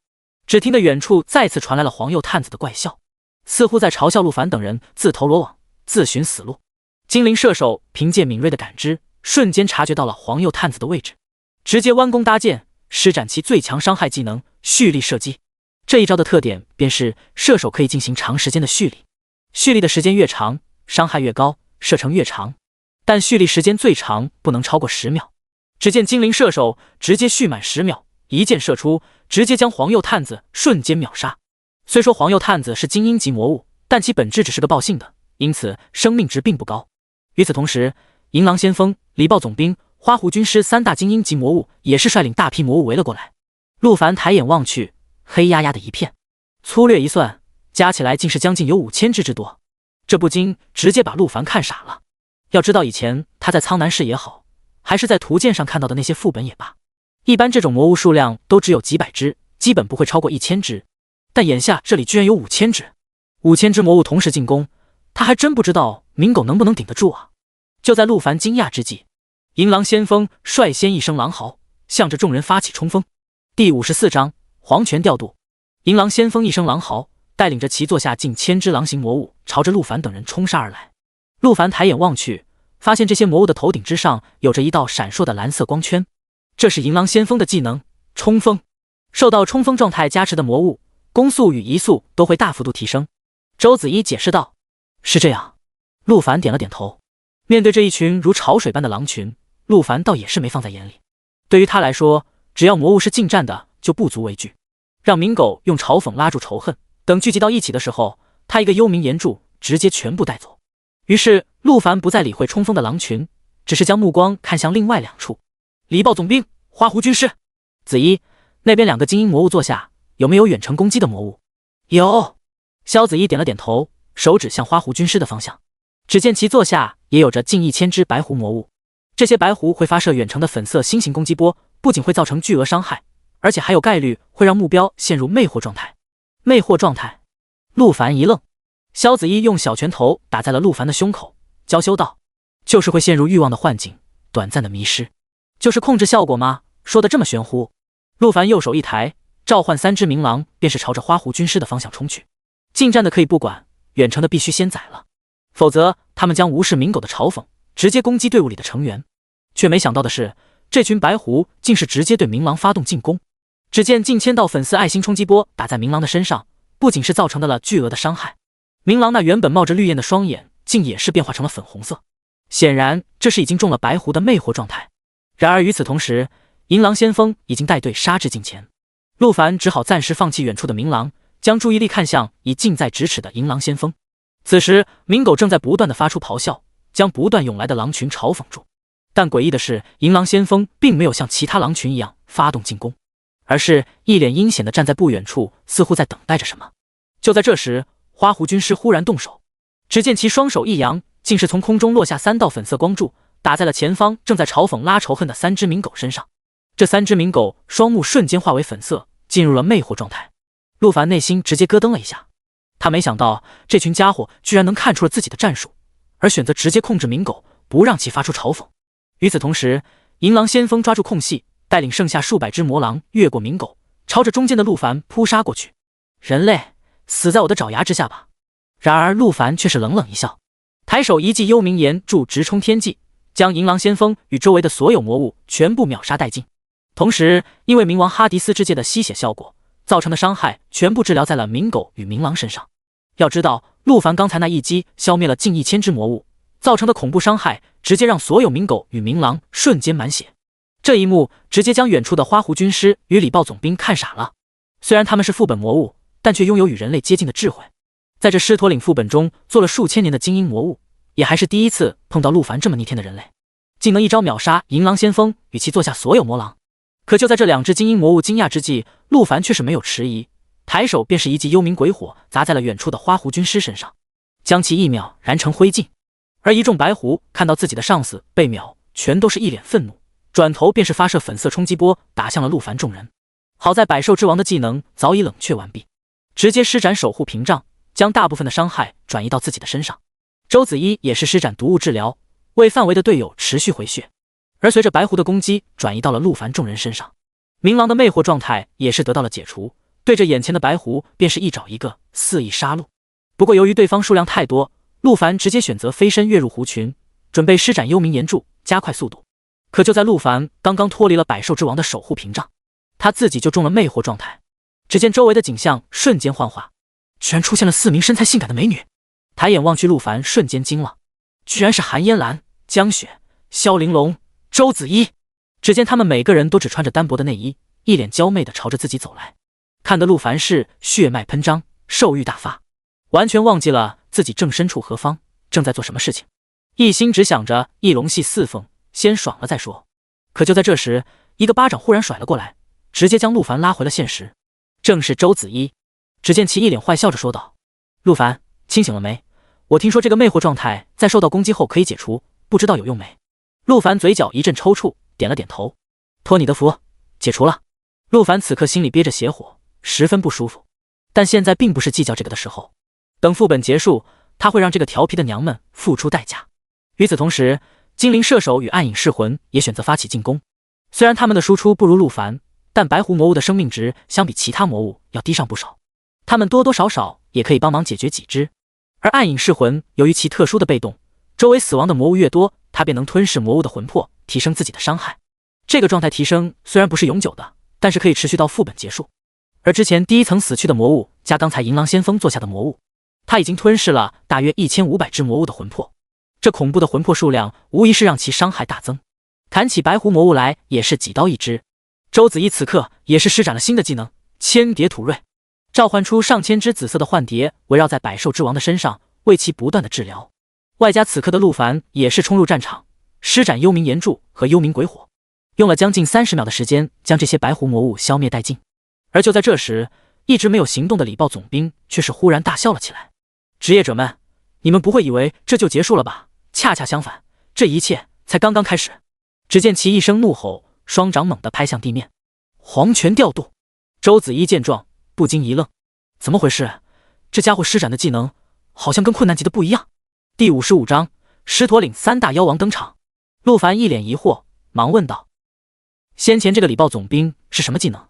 只听得远处再次传来了黄鼬探子的怪笑，似乎在嘲笑陆凡等人自投罗网，自寻死路。精灵射手凭借敏锐的感知，瞬间察觉到了黄鼬探子的位置，直接弯弓搭箭，施展其最强伤害技能蓄力射击。这一招的特点便是射手可以进行长时间的蓄力，蓄力的时间越长，伤害越高，射程越长，但蓄力时间最长不能超过10秒。只见精灵射手直接蓄满10秒，一箭射出，直接将黄鼬探子瞬间秒杀。虽说黄鼬探子是精英级魔物，但其本质只是个报信的，因此生命值并不高。与此同时，银狼先锋、礼豹总兵、花狐军师3大精英级魔物也是率领大批魔物围了过来。陆凡抬眼望去，黑压压的一片，粗略一算，加起来竟是将近有5000只之多。这不禁直接把陆凡看傻了。要知道以前他在苍南市也好，还是在图鉴上看到的那些副本也罢，一般这种魔物数量都只有几百只，基本不会超过1000只。但眼下这里居然有5000只，5000只魔物同时进攻，他还真不知道明狗能不能顶得住啊！就在陆凡惊讶之际，银狼先锋率先一声狼嚎，向着众人发起冲锋。第54章黄泉调度。银狼先锋一声狼嚎，带领着其座下近1000只狼形魔物朝着陆凡等人冲杀而来。陆凡抬眼望去，发现这些魔物的头顶之上有着一道闪烁的蓝色光圈，这是银狼先锋的技能冲锋。受到冲锋状态加持的魔物，攻速与移速都会大幅度提升。周子怡解释道：“是这样。”陆凡点了点头。面对这一群如潮水般的狼群，陆凡倒也是没放在眼里。对于他来说，只要魔物是近战的，就不足为惧。让冥狗用嘲讽拉住仇恨，等聚集到一起的时候，他一个幽冥岩柱直接全部带走。于是陆凡不再理会冲锋的狼群，只是将目光看向另外2处。礼豹总兵、花狐军师。子怡，那边2个精英魔物座下有没有远程攻击的魔物？有。萧子怡点了点头，手指向花狐军师的方向。只见其座下也有着近1000只白狐魔物，这些白狐会发射远程的粉色星形攻击波，不仅会造成巨额伤害，而且还有概率会让目标陷入魅惑状态。魅惑状态？陆凡一愣，萧子怡用小拳头打在了陆凡的胸口，娇羞道：“就是会陷入欲望的幻境，短暂的迷失，就是控制效果吗？说的这么玄乎？”陆凡右手一抬，召唤3只冥狼，便是朝着花狐军师的方向冲去。近战的可以不管，远程的必须先宰了，否则他们将无视冥狗的嘲讽，直接攻击队伍里的成员。却没想到的是，这群白狐竟是直接对冥狼发动进攻。只见近1000道粉丝爱心冲击波打在冥狼的身上，不仅是造成了巨额的伤害，冥狼那原本冒着绿焰的双眼竟也是变化成了粉红色，显然这是已经中了白狐的魅惑状态。然而与此同时，银狼先锋已经带队杀至近前，陆凡只好暂时放弃远处的冥狼，将注意力看向已近在咫尺的银狼先锋。此时冥狗正在不断的发出咆哮，将不断涌来的狼群嘲讽住。但诡异的是，银狼先锋并没有像其他狼群一样发动进攻，而是一脸阴险的站在不远处，似乎在等待着什么。就在这时，花狐军师忽然动手，只见其双手一扬，竟是从空中落下3道粉色光柱，打在了前方正在嘲讽拉仇恨的3只冥狗身上。这3只冥狗双目瞬间化为粉色，进入了魅惑状态。陆凡内心直接咯噔了一下，他没想到这群家伙居然能看出了自己的战术，而选择直接控制冥狗，不让其发出嘲讽。与此同时，银狼先锋抓住空隙，带领剩下数百只魔狼越过冥狗，朝着中间的陆凡扑杀过去。人类，死在我的爪牙之下吧！然而陆凡却是冷冷一笑，抬手一记幽冥岩柱直冲天际，将银狼先锋与周围的所有魔物全部秒杀殆尽。同时因为冥王哈迪斯之戒的吸血效果造成的伤害全部治疗在了冥狗与冥狼身上。要知道陆凡刚才那一击消灭了近1000只魔物，造成的恐怖伤害直接让所有冥狗与冥狼瞬间满血。这一幕直接将远处的花狐军师与礼豹总兵看傻了。虽然他们是副本魔物，但却拥有与人类接近的智慧。在这狮驼岭副本中做了数千年的精英魔物，也还是第一次碰到陆凡这么逆天的人类，竟能一招秒杀银狼先锋与其座下所有魔狼。可就在这两只精英魔物惊讶之际，陆凡却是没有迟疑，抬手便是一记幽冥鬼火砸在了远处的花狐军师身上，将其一秒燃成灰烬。而一众白狐看到自己的上司被秒，全都是一脸愤怒，转头便是发射粉色冲击波打向了陆凡众人。好在百兽之王的技能早已冷却完毕，直接施展守护屏障，将大部分的伤害转移到自己的身上。周子一也是施展毒物治疗，为范围的队友持续回血。而随着白狐的攻击转移到了陆凡众人身上，冥狼的魅惑状态也是得到了解除，对着眼前的白狐便是一找一个，肆意杀戮。不过由于对方数量太多，陆凡直接选择飞身跃入狐群，准备施展幽冥岩柱加快速度。可就在陆凡刚刚脱离了百兽之王的守护屏障，他自己就中了魅惑状态。只见周围的景象瞬间幻化，居然出现了4名身材性感的美女。抬眼望去，陆凡瞬间惊了，居然是韩嫣兰、江雪、萧玲珑、周子一。只见他们每个人都只穿着单薄的内衣，一脸娇媚地朝着自己走来，看得陆凡是血脉喷张，兽欲大发，完全忘记了自己正身处何方，正在做什么事情，一心只想着一龙戏4凤，先爽了再说。可就在这时，一个巴掌忽然甩了过来，直接将陆凡拉回了现实。正是周子一。只见其一脸坏笑着说道：陆凡，清醒了没？我听说这个魅惑状态在受到攻击后可以解除，不知道有用没？陆凡嘴角一阵抽搐，点了点头。托你的福，解除了。陆凡此刻心里憋着邪火，十分不舒服，但现在并不是计较这个的时候。等副本结束，他会让这个调皮的娘们付出代价。与此同时，精灵射手与暗影噬魂也选择发起进攻。虽然他们的输出不如陆凡，但白狐魔物的生命值相比其他魔物要低上不少，他们多多少少也可以帮忙解决几只。而暗影噬魂由于其特殊的被动，周围死亡的魔物越多，他便能吞噬魔物的魂魄，提升自己的伤害。这个状态提升虽然不是永久的，但是可以持续到副本结束。而之前第一层死去的魔物加刚才银狼先锋坐下的魔物，他已经吞噬了大约1500只魔物的魂魄，这恐怖的魂魄数量无疑是让其伤害大增。砍起白狐魔物来也是几刀一只。周子一此刻也是施展了新的技能千蝶吐锐，召唤出上千只紫色的幻蝶围绕在百兽之王的身上，为其不断的治疗。外加此刻的陆凡也是冲入战场，施展幽冥岩柱和幽冥鬼火，用了将近30秒的时间将这些白狐魔物消灭殆尽。而就在这时，一直没有行动的礼豹总兵却是忽然大笑了起来。职业者们，你们不会以为这就结束了吧？恰恰相反，这一切才刚刚开始。只见其一声怒吼，双掌猛地拍向地面，黄泉调度。周子一见状不禁一愣，怎么回事？这家伙施展的技能好像跟困难级的不一样。第55章狮驼岭3大妖王登场。陆凡一脸疑惑，忙问道：先前这个礼豹总兵是什么技能？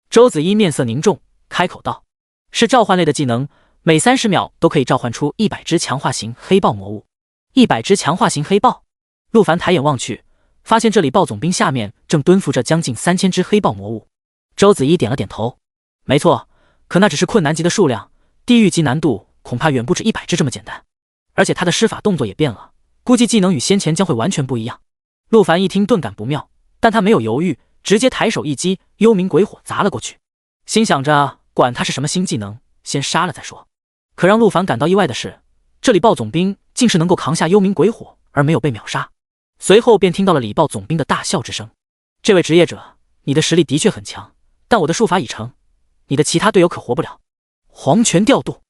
周子一面色凝重，开口道：是召唤类的技能，每30秒都可以召唤出100只强化型黑豹魔物。100只强化型黑豹。陆凡抬眼望去，发现这礼豹总兵下面正蹲伏着将近3000只黑豹魔物。周子一点了点头，没错，可那只是困难级的数量，地狱级难度恐怕远不止100只这么简单。而且他的施法动作也变了，估计技能与先前将会完全不一样。陆凡一听顿感不妙，但他没有犹豫，直接抬手一击，幽冥鬼火砸了过去，心想着管他是什么新技能，先杀了再说。可让陆凡感到意外的是，这礼豹总兵竟是能够扛下幽冥鬼火而没有被秒杀。随后便听到了礼豹总兵的大笑之声：这位职业者，你的实力的确很强，但我的术法已成，你的其他队友可活不了。黄泉调度。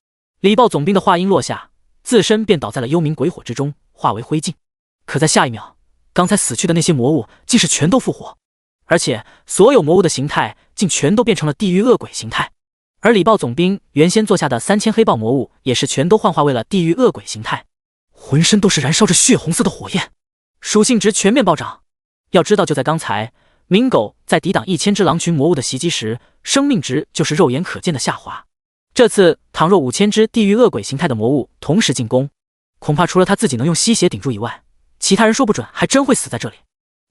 礼豹总兵的话音落下，自身便倒在了幽冥鬼火之中，化为灰烬。可在下一秒，刚才死去的那些魔物竟是全都复活，而且所有魔物的形态竟全都变成了地狱恶鬼形态。而礼豹总兵原先坐下的3000黑豹魔物也是全都幻化为了地狱恶鬼形态，浑身都是燃烧着血红色的火焰，属性值全面暴涨。要知道就在刚才，冥狗在抵挡1000只狼群魔物的袭击时，生命值就是肉眼可见的下滑。这次倘若5000只地狱恶鬼形态的魔物同时进攻，恐怕除了他自己能用吸血顶住以外，其他人说不准还真会死在这里。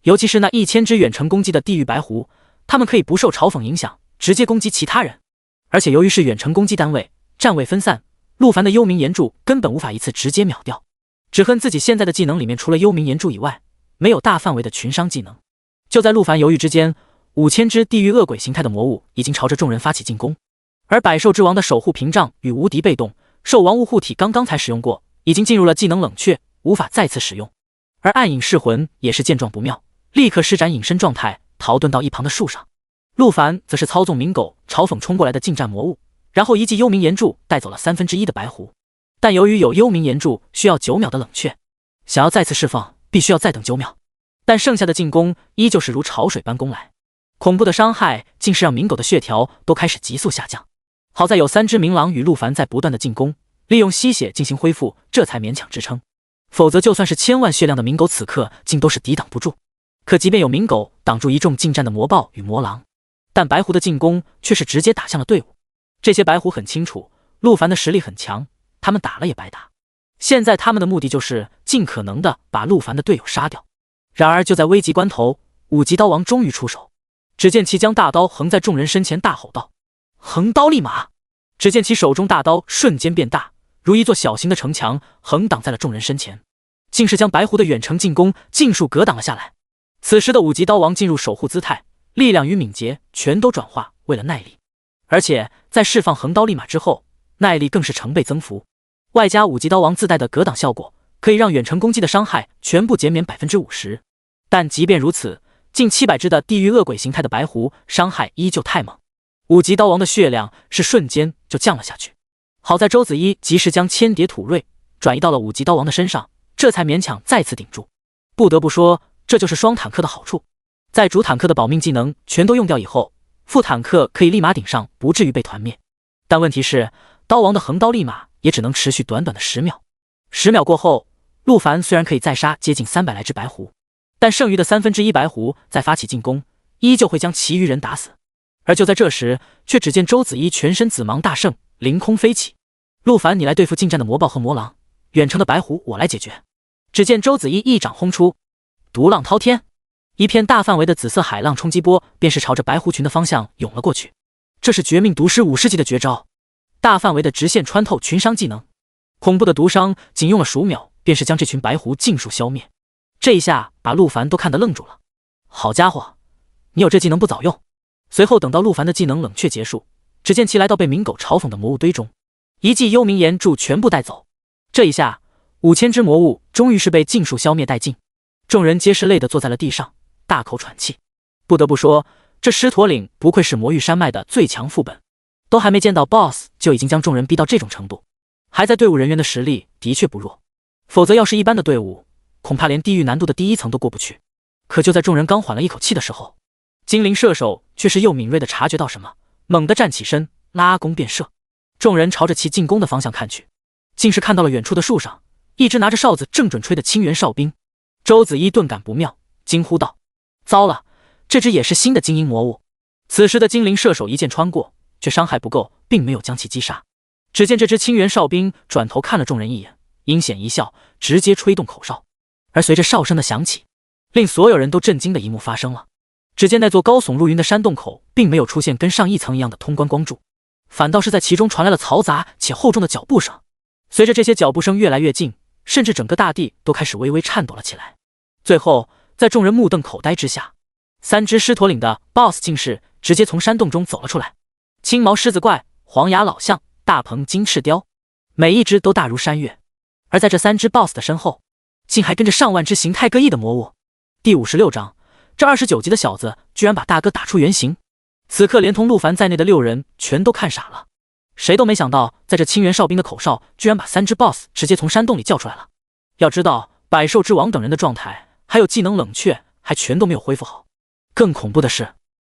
尤其是那1000只远程攻击的地狱白狐，他们可以不受嘲讽影响，直接攻击其他人。而且由于是远程攻击单位，站位分散，陆凡的幽冥岩柱根本无法一次直接秒掉。只恨自己现在的技能里面除了幽冥岩柱以外，没有大范围的群伤技能。就在陆凡犹豫之间，5000只地狱恶鬼形态的魔物已经朝着众人发起进攻，而百兽之王的守护屏障与无敌被动兽王物护体刚刚才使用过，已经进入了技能冷却，无法再次使用。而暗影噬魂也是见状不妙，立刻施展隐身状态逃遁到一旁的树上。陆凡则是操纵鸣狗嘲讽冲过来的近战魔物，然后一记幽冥岩柱带走了1/3的白狐。但由于有幽冥岩柱需要9秒的冷却，想要再次释放必须要再等9秒。但剩下的进攻依旧是如潮水般攻来，恐怖的伤害竟是让鸣狗的血条都开始急速下降。好在有3只鸣狼与陆凡在不断的进攻，利用吸血进行恢复，这才勉强支撑。否则就算是千万血量的鸣狗此刻竟都是抵挡不住。可即便有鸣狗挡住一众近战的魔豹与魔狼，但白狐的进攻却是直接打向了队伍。这些白狐很清楚陆凡的实力很强，他们打了也白打。现在他们的目的就是尽可能的把陆凡的队友杀掉。然而就在危急关头，5级刀王终于出手。只见其将大刀横在众人身前，大吼道：“横刀立马！”只见其手中大刀瞬间变大，如一座小型的城墙，横挡在了众人身前，竟是将白狐的远程进攻尽数格挡了下来。此时的5级刀王进入守护姿态，力量与敏捷全都转化为了耐力，而且在释放横刀立马之后，耐力更是成倍增幅，外加5级刀王自带的格挡效果，可以让远程攻击的伤害全部减免 50%。 但即便如此，近700只的地狱恶鬼形态的白狐伤害依旧太猛，5级刀王的血量是瞬间就降了下去。好在周子一及时将千叠土锐转移到了5级刀王的身上，这才勉强再次顶住。不得不说，这就是双坦克的好处，在主坦克的保命技能全都用掉以后，副坦克可以立马顶上，不至于被团灭。但问题是，刀王的横刀立马也只能持续短短的10秒。10秒过后，陆凡虽然可以再杀接近300来只白狐，但剩余的1/3白狐再发起进攻，依旧会将其余人打死。而就在这时，却只见周子一全身紫芒大盛，凌空飞起。陆凡，你来对付近战的魔豹和魔狼，远程的白狐我来解决。只见周子一一掌轰出，毒浪滔天，一片大范围的紫色海浪冲击波便是朝着白狐群的方向涌了过去。这是绝命毒师50级的绝招，大范围的直线穿透群伤技能，恐怖的毒伤仅用了数秒，便是将这群白狐尽数消灭。这一下把陆凡都看得愣住了。好家伙，你有这技能不早用！随后等到陆凡的技能冷却结束，只见其来到被鸣狗嘲讽的魔物堆中，一记幽冥岩柱全部带走。这一下5000只魔物终于是被尽数消灭殆尽，众人皆是累得坐在了地上，大口喘气。不得不说，这狮驼岭不愧是魔域山脉的最强副本，都还没见到 BOSS 就已经将众人逼到这种程度，还在队伍人员的实力的确不弱，否则要是一般的队伍，恐怕连地狱难度的第1层都过不去。可就在众人刚缓了一口气的时候，精灵射手却是又敏锐地察觉到什么，猛地站起身，拉弓便射。众人朝着其进攻的方向看去，竟是看到了远处的树上一只拿着哨子正准吹的青猿哨兵。周子一顿感不妙，惊呼道：“糟了，这只也是新的精英魔物！”此时的精灵射手一剑穿过，却伤害不够，并没有将其击杀。只见这只青猿哨兵转头看了众人一眼，阴险一笑，直接吹动口哨。而随着哨声的响起，令所有人都震惊的一幕发生了。只见那座高耸入云的山洞口并没有出现跟上一层一样的通关光柱，反倒是在其中传来了嘈杂且厚重的脚步声。随着这些脚步声越来越近，甚至整个大地都开始微微颤抖了起来。最后在众人目瞪口呆之下，3只狮驼岭的 BOSS 竟是直接从山洞中走了出来。青毛狮子怪、黄牙老象、大鹏金翅雕，每一只都大如山岳。而在这3只 BOSS 的身后，竟还跟着上万只形态各异的魔物。第56章，这29级的小子居然把大哥打出原形。此刻连同陆凡在内的6人全都看傻了，谁都没想到在这青猿哨兵的口哨居然把3只 BOSS 直接从山洞里叫出来了。要知道百兽之王等人的状态还有技能冷却还全都没有恢复好。更恐怖的是，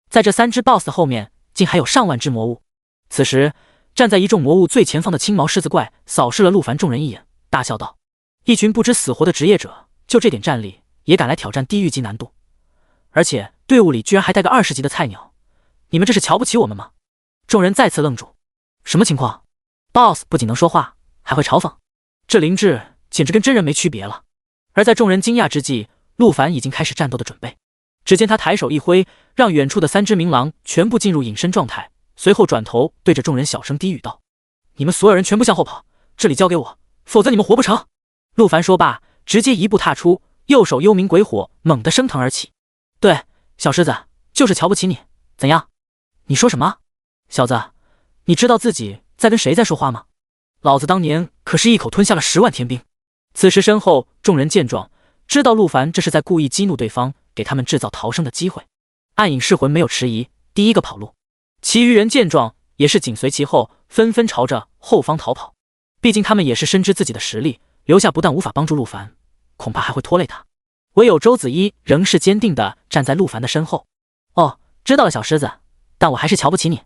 在这3只 BOSS 后面竟还有上万只魔物。此时站在一众魔物最前方的青毛狮子怪扫视了陆凡众人一眼，大笑道：“一群不知死活的职业者，就这点战力也敢来挑战地狱级难度，而且队伍里居然还带个20级的菜鸟，你们这是瞧不起我们吗？”众人再次愣住，什么情况？ BOSS 不仅能说话，还会嘲讽，这灵智简直跟真人没区别了。而在众人惊讶之际，陆凡已经开始战斗的准备。只见他抬手一挥，让远处的3只鸣狼全部进入隐身状态，随后转头对着众人小声低语道：“你们所有人全部向后跑，这里交给我，否则你们活不成！”陆凡说罢，直接一步踏出，右手幽冥鬼火猛地升腾而起。对，小狮子，就是瞧不起你，怎样？你说什么？小子，你知道自己在跟谁在说话吗？老子当年可是一口吞下了10万天兵。此时身后众人见状，知道陆凡这是在故意激怒对方，给他们制造逃生的机会。暗影噬魂没有迟疑，第一个跑路。其余人见状也是紧随其后，纷纷朝着后方逃跑。毕竟他们也是深知自己的实力，留下不但无法帮助陆凡，恐怕还会拖累他。唯有周子一仍是坚定地站在陆凡的身后。哦，知道了，小狮子，但我还是瞧不起你。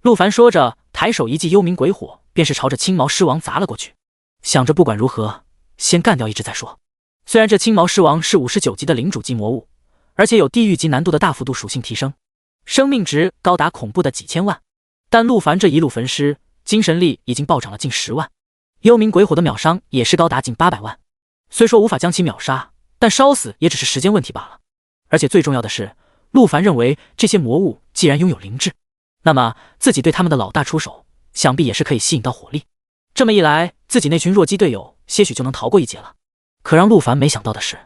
陆凡说着，抬手一记幽冥鬼火，便是朝着青毛狮王砸了过去。想着不管如何，先干掉一只再说。虽然这青毛狮王是59级的领主级魔物，而且有地狱级难度的大幅度属性提升，生命值高达恐怖的几千万，但陆凡这一路焚尸，精神力已经暴涨了近10万，幽冥鬼火的秒伤也是高达近800万。虽说无法将其秒杀，但烧死也只是时间问题罢了。而且最重要的是，陆凡认为这些魔物既然拥有灵智，那么自己对他们的老大出手，想必也是可以吸引到火力。这么一来，自己那群弱鸡队友些许就能逃过一劫了。可让陆凡没想到的是，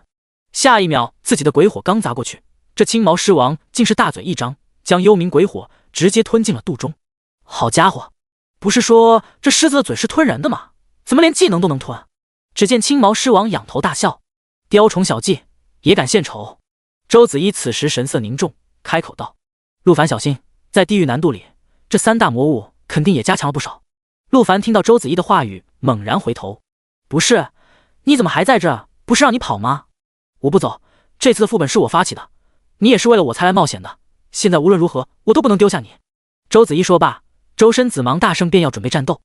下一秒自己的鬼火刚砸过去，这青毛狮王竟是大嘴一张，将幽冥鬼火直接吞进了肚中。好家伙，不是说这狮子的嘴是吞人的吗？怎么连技能都能吞？只见青毛狮王仰头大笑，雕虫小技也敢献丑？周子一此时神色凝重，开口道：陆凡小心，在地狱难度里，这3大魔物肯定也加强了不少。陆凡听到周子一的话语，猛然回头：不是，你怎么还在这？不是让你跑吗？我不走，这次的副本是我发起的，你也是为了我才来冒险的，现在无论如何我都不能丢下你。周子一说罢，周身紫芒大圣便要准备战斗。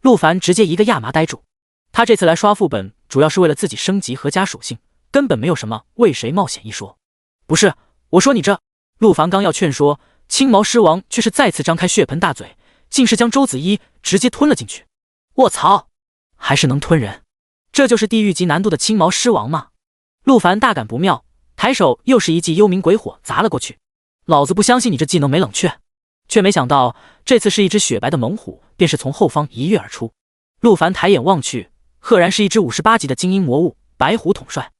陆凡直接一个亚麻呆住，他这次来刷副本主要是为了自己升级和加属性，根本没有什么为谁冒险一说。不是，我说你这……陆凡刚要劝说，青毛狮王却是再次张开血盆大嘴，竟是将周子一直接吞了进去。卧槽，还是能吞人，这就是地狱级难度的青毛狮王吗？陆凡大感不妙，抬手又是一记幽冥鬼火砸了过去。老子不相信你这技能没冷却。却没想到这次是一只雪白的猛虎，便是从后方一跃而出。陆凡抬眼望去，赫然是一只58级的精英魔物白虎统帅。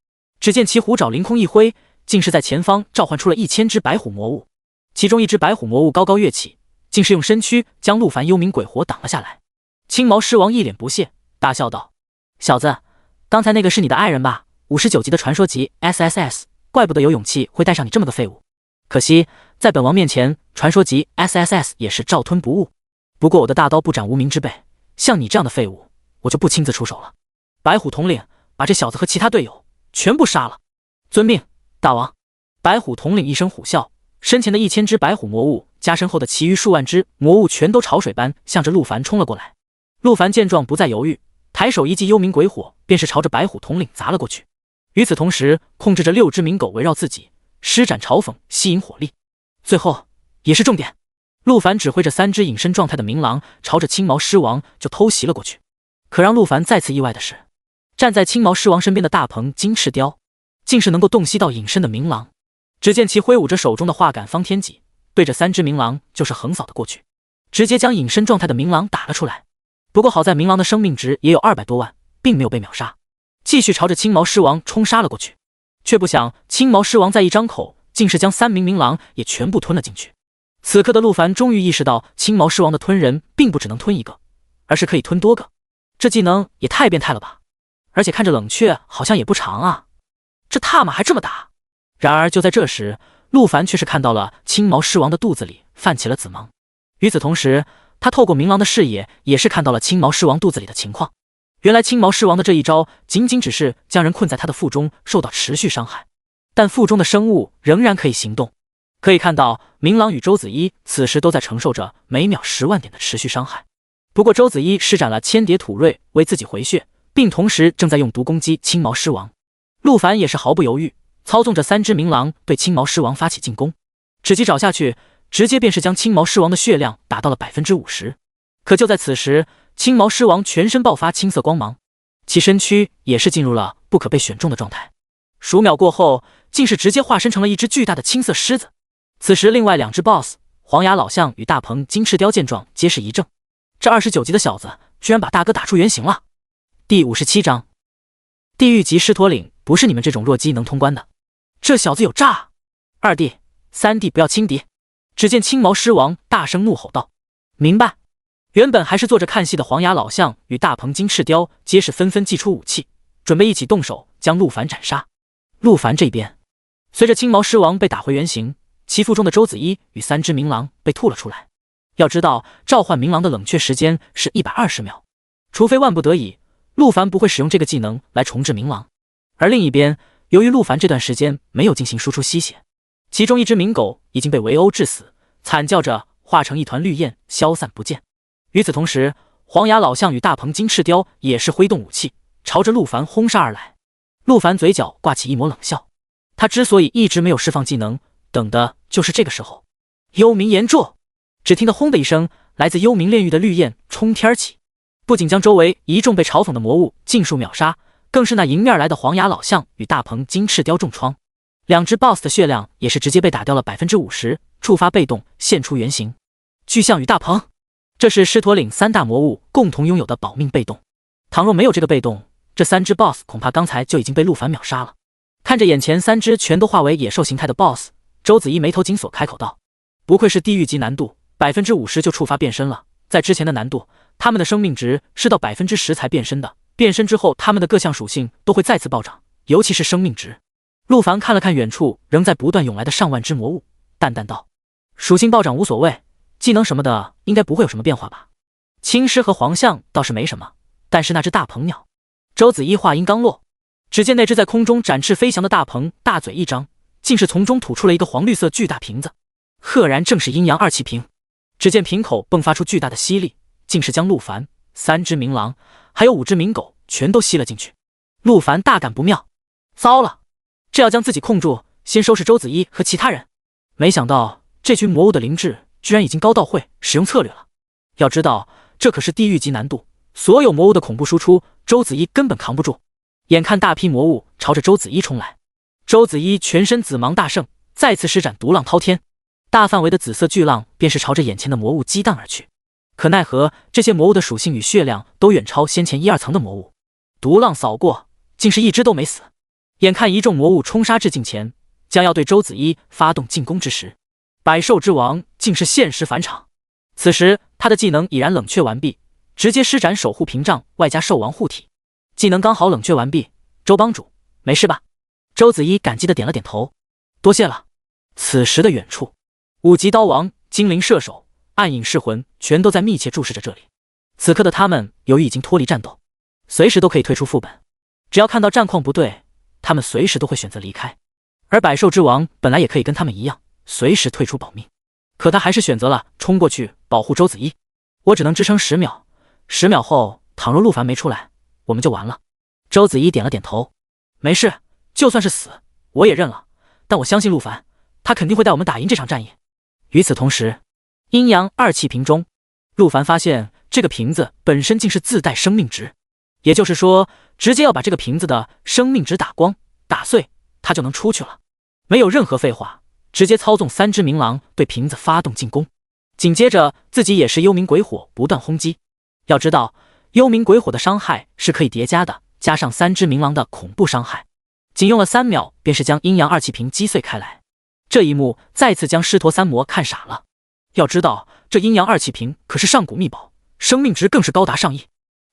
只见其虎爪凌空一挥，竟是在前方召唤出了1000只白虎魔物，其中一只白虎魔物高高跃起，竟是用身躯将陆凡幽冥鬼火挡了下来。青毛狮王一脸不屑，大笑道：小子，刚才那个是你的爱人吧？59级的传说级 SSS， 怪不得有勇气会带上你这么个废物。可惜在本王面前，传说级 SSS 也是照吞不误。不过我的大刀不斩无名之辈，像你这样的废物，我就不亲自出手了。白虎统领，把这小子和其他队友全部杀了。遵命，大王。白虎统领一声虎啸，身前的1000只白虎魔物加身后的其余数万只魔物全都潮水般向着陆凡冲了过来。陆凡见状不再犹豫，抬手一记幽冥鬼火，便是朝着白虎统领砸了过去。与此同时，控制着6只冥狗围绕自己，施展嘲讽吸引火力。最后也是重点，陆凡指挥着3只隐身状态的冥狼朝着青毛狮王就偷袭了过去。可让陆凡再次意外的是，站在青毛狮王身边的大鹏金翅雕竟是能够洞悉到隐身的冥狼。只见其挥舞着手中的化感方天戟，对着3只冥狼就是横扫的过去，直接将隐身状态的冥狼打了出来。不过好在冥狼的生命值也有200多万，并没有被秒杀，继续朝着青毛狮王冲杀了过去。却不想青毛狮王再一张口，竟是将3名冥狼也全部吞了进去。此刻的陆凡终于意识到，青毛狮王的吞人并不只能吞一个，而是可以吞多个。这技能也太变态了吧！而且看着冷却好像也不长啊，这踏马还这么打。然而就在这时，陆凡却是看到了青毛狮王的肚子里泛起了紫芒。与此同时，他透过冥狼的视野，也是看到了青毛狮王肚子里的情况。原来青毛狮王的这一招仅仅只是将人困在他的腹中，受到持续伤害，但腹中的生物仍然可以行动。可以看到，冥狼与周子一此时都在承受着每秒10万点的持续伤害。不过周子一施展了千叠土锐为自己回血，并同时正在用毒攻击青毛狮王。陆凡也是毫不犹豫，操纵着3只冥狼对青毛狮王发起进攻。只击找下去，直接便是将青毛狮王的血量打到了 50%。可就在此时，青毛狮王全身爆发青色光芒，其身躯也是进入了不可被选中的状态。数秒过后，竟是直接化身成了一只巨大的青色狮子。此时另外2只 BOSS 黄牙老象与大鹏金翅雕见状皆是一怔，这29级的小子居然把大哥打出原形了。第57章地狱级狮驼岭不是你们这种弱鸡能通关的。这小子有诈啊！2弟、3弟不要轻敌！只见青毛狮王大声怒吼道：“明白！”原本还是坐着看戏的黄牙老象与大鹏金翅雕皆是纷纷祭出武器，准备一起动手将陆凡斩杀。陆凡这边，随着青毛狮王被打回原形，其腹中的周子一与3只明狼被吐了出来。要知道，召唤明狼的冷却时间是120秒，除非万不得已，陆凡不会使用这个技能来重置明狼。而另一边，由于陆凡这段时间没有进行输出吸血，其中一只鸣狗已经被围殴致死，惨叫着化成一团绿焰消散不见。与此同时，黄牙老象与大鹏金翅雕也是挥动武器，朝着陆凡轰杀而来。陆凡嘴角挂起一抹冷笑，他之所以一直没有释放技能，等的就是这个时候。幽冥炎柱，只听得轰的一声，来自幽冥炼狱的绿焰冲天起，不仅将周围一众被嘲讽的魔物尽数秒杀，更是那迎面来的黄牙老象与大鹏金翅雕重创。2只 BOSS 的血量也是直接被打掉了 50%， 触发被动现出原形。巨象与大鹏，这是狮驼岭3大魔物共同拥有的保命被动，倘若没有这个被动，这3只 BOSS 恐怕刚才就已经被陆凡秒杀了。看着眼前3只全都化为野兽形态的 BOSS， 周子一眉头紧锁，开口道：“不愧是地狱级难度，50%就触发变身了。在之前的难度，他们的生命值是到 10% 才变身的，变身之后他们的各项属性都会再次暴涨，尤其是生命值。”陆凡看了看远处仍在不断涌来的上万只魔物，淡淡道：“属性暴涨无所谓，技能什么的应该不会有什么变化吧？青狮和黄象倒是没什么，但是那只大鹏鸟……”周子一话音刚落，只见那只在空中展翅飞翔的大鹏大嘴一张，竟是从中吐出了一个黄绿色巨大瓶子，赫然正是阴阳2气瓶。只见瓶口迸发出巨大的吸力，竟是将陆凡、3只明狼还有5只鸣狗全都吸了进去。陆凡大感不妙，糟了，这要将自己控住，先收拾周子一和其他人。没想到这群魔物的灵智居然已经高到会使用策略了。要知道，这可是地狱级难度，所有魔物的恐怖输出，周子一根本扛不住。眼看大批魔物朝着周子一冲来，周子一全身紫芒大盛，再次施展毒浪滔天，大范围的紫色巨浪便是朝着眼前的魔物激荡而去。可奈何这些魔物的属性与血量都远超先前1、2层的魔物，毒浪扫过，竟是一只都没死。眼看一众魔物冲杀至近前，将要对周子一发动进攻之时，百兽之王竟是现实返场。此时他的技能已然冷却完毕，直接施展守护屏障外加兽王护体，技能刚好冷却完毕。周帮主没事吧？周子一感激的点了点头，多谢了。此时的远处，5级刀王、精灵射手、暗影噬魂全都在密切注视着这里。此刻的他们由于已经脱离战斗，随时都可以退出副本，只要看到战况不对，他们随时都会选择离开。而百兽之王本来也可以跟他们一样随时退出保命，可他还是选择了冲过去保护周子一。我只能支撑10秒，10秒后倘若陆凡没出来，我们就完了。周子一点了点头，没事，就算是死我也认了，但我相信陆凡，他肯定会带我们打赢这场战役。与此同时，阴阳2气瓶中，陆凡发现这个瓶子本身竟是自带生命值，也就是说直接要把这个瓶子的生命值打光打碎，他就能出去了。没有任何废话，直接操纵3只明狼对瓶子发动进攻，紧接着自己也是幽冥鬼火不断轰击。要知道幽冥鬼火的伤害是可以叠加的，加上3只明狼的恐怖伤害，仅用了3秒便是将阴阳2气瓶击碎开来。这一幕再次将狮驼3魔看傻了。要知道这阴阳2气瓶可是上古秘宝，生命值更是高达上亿，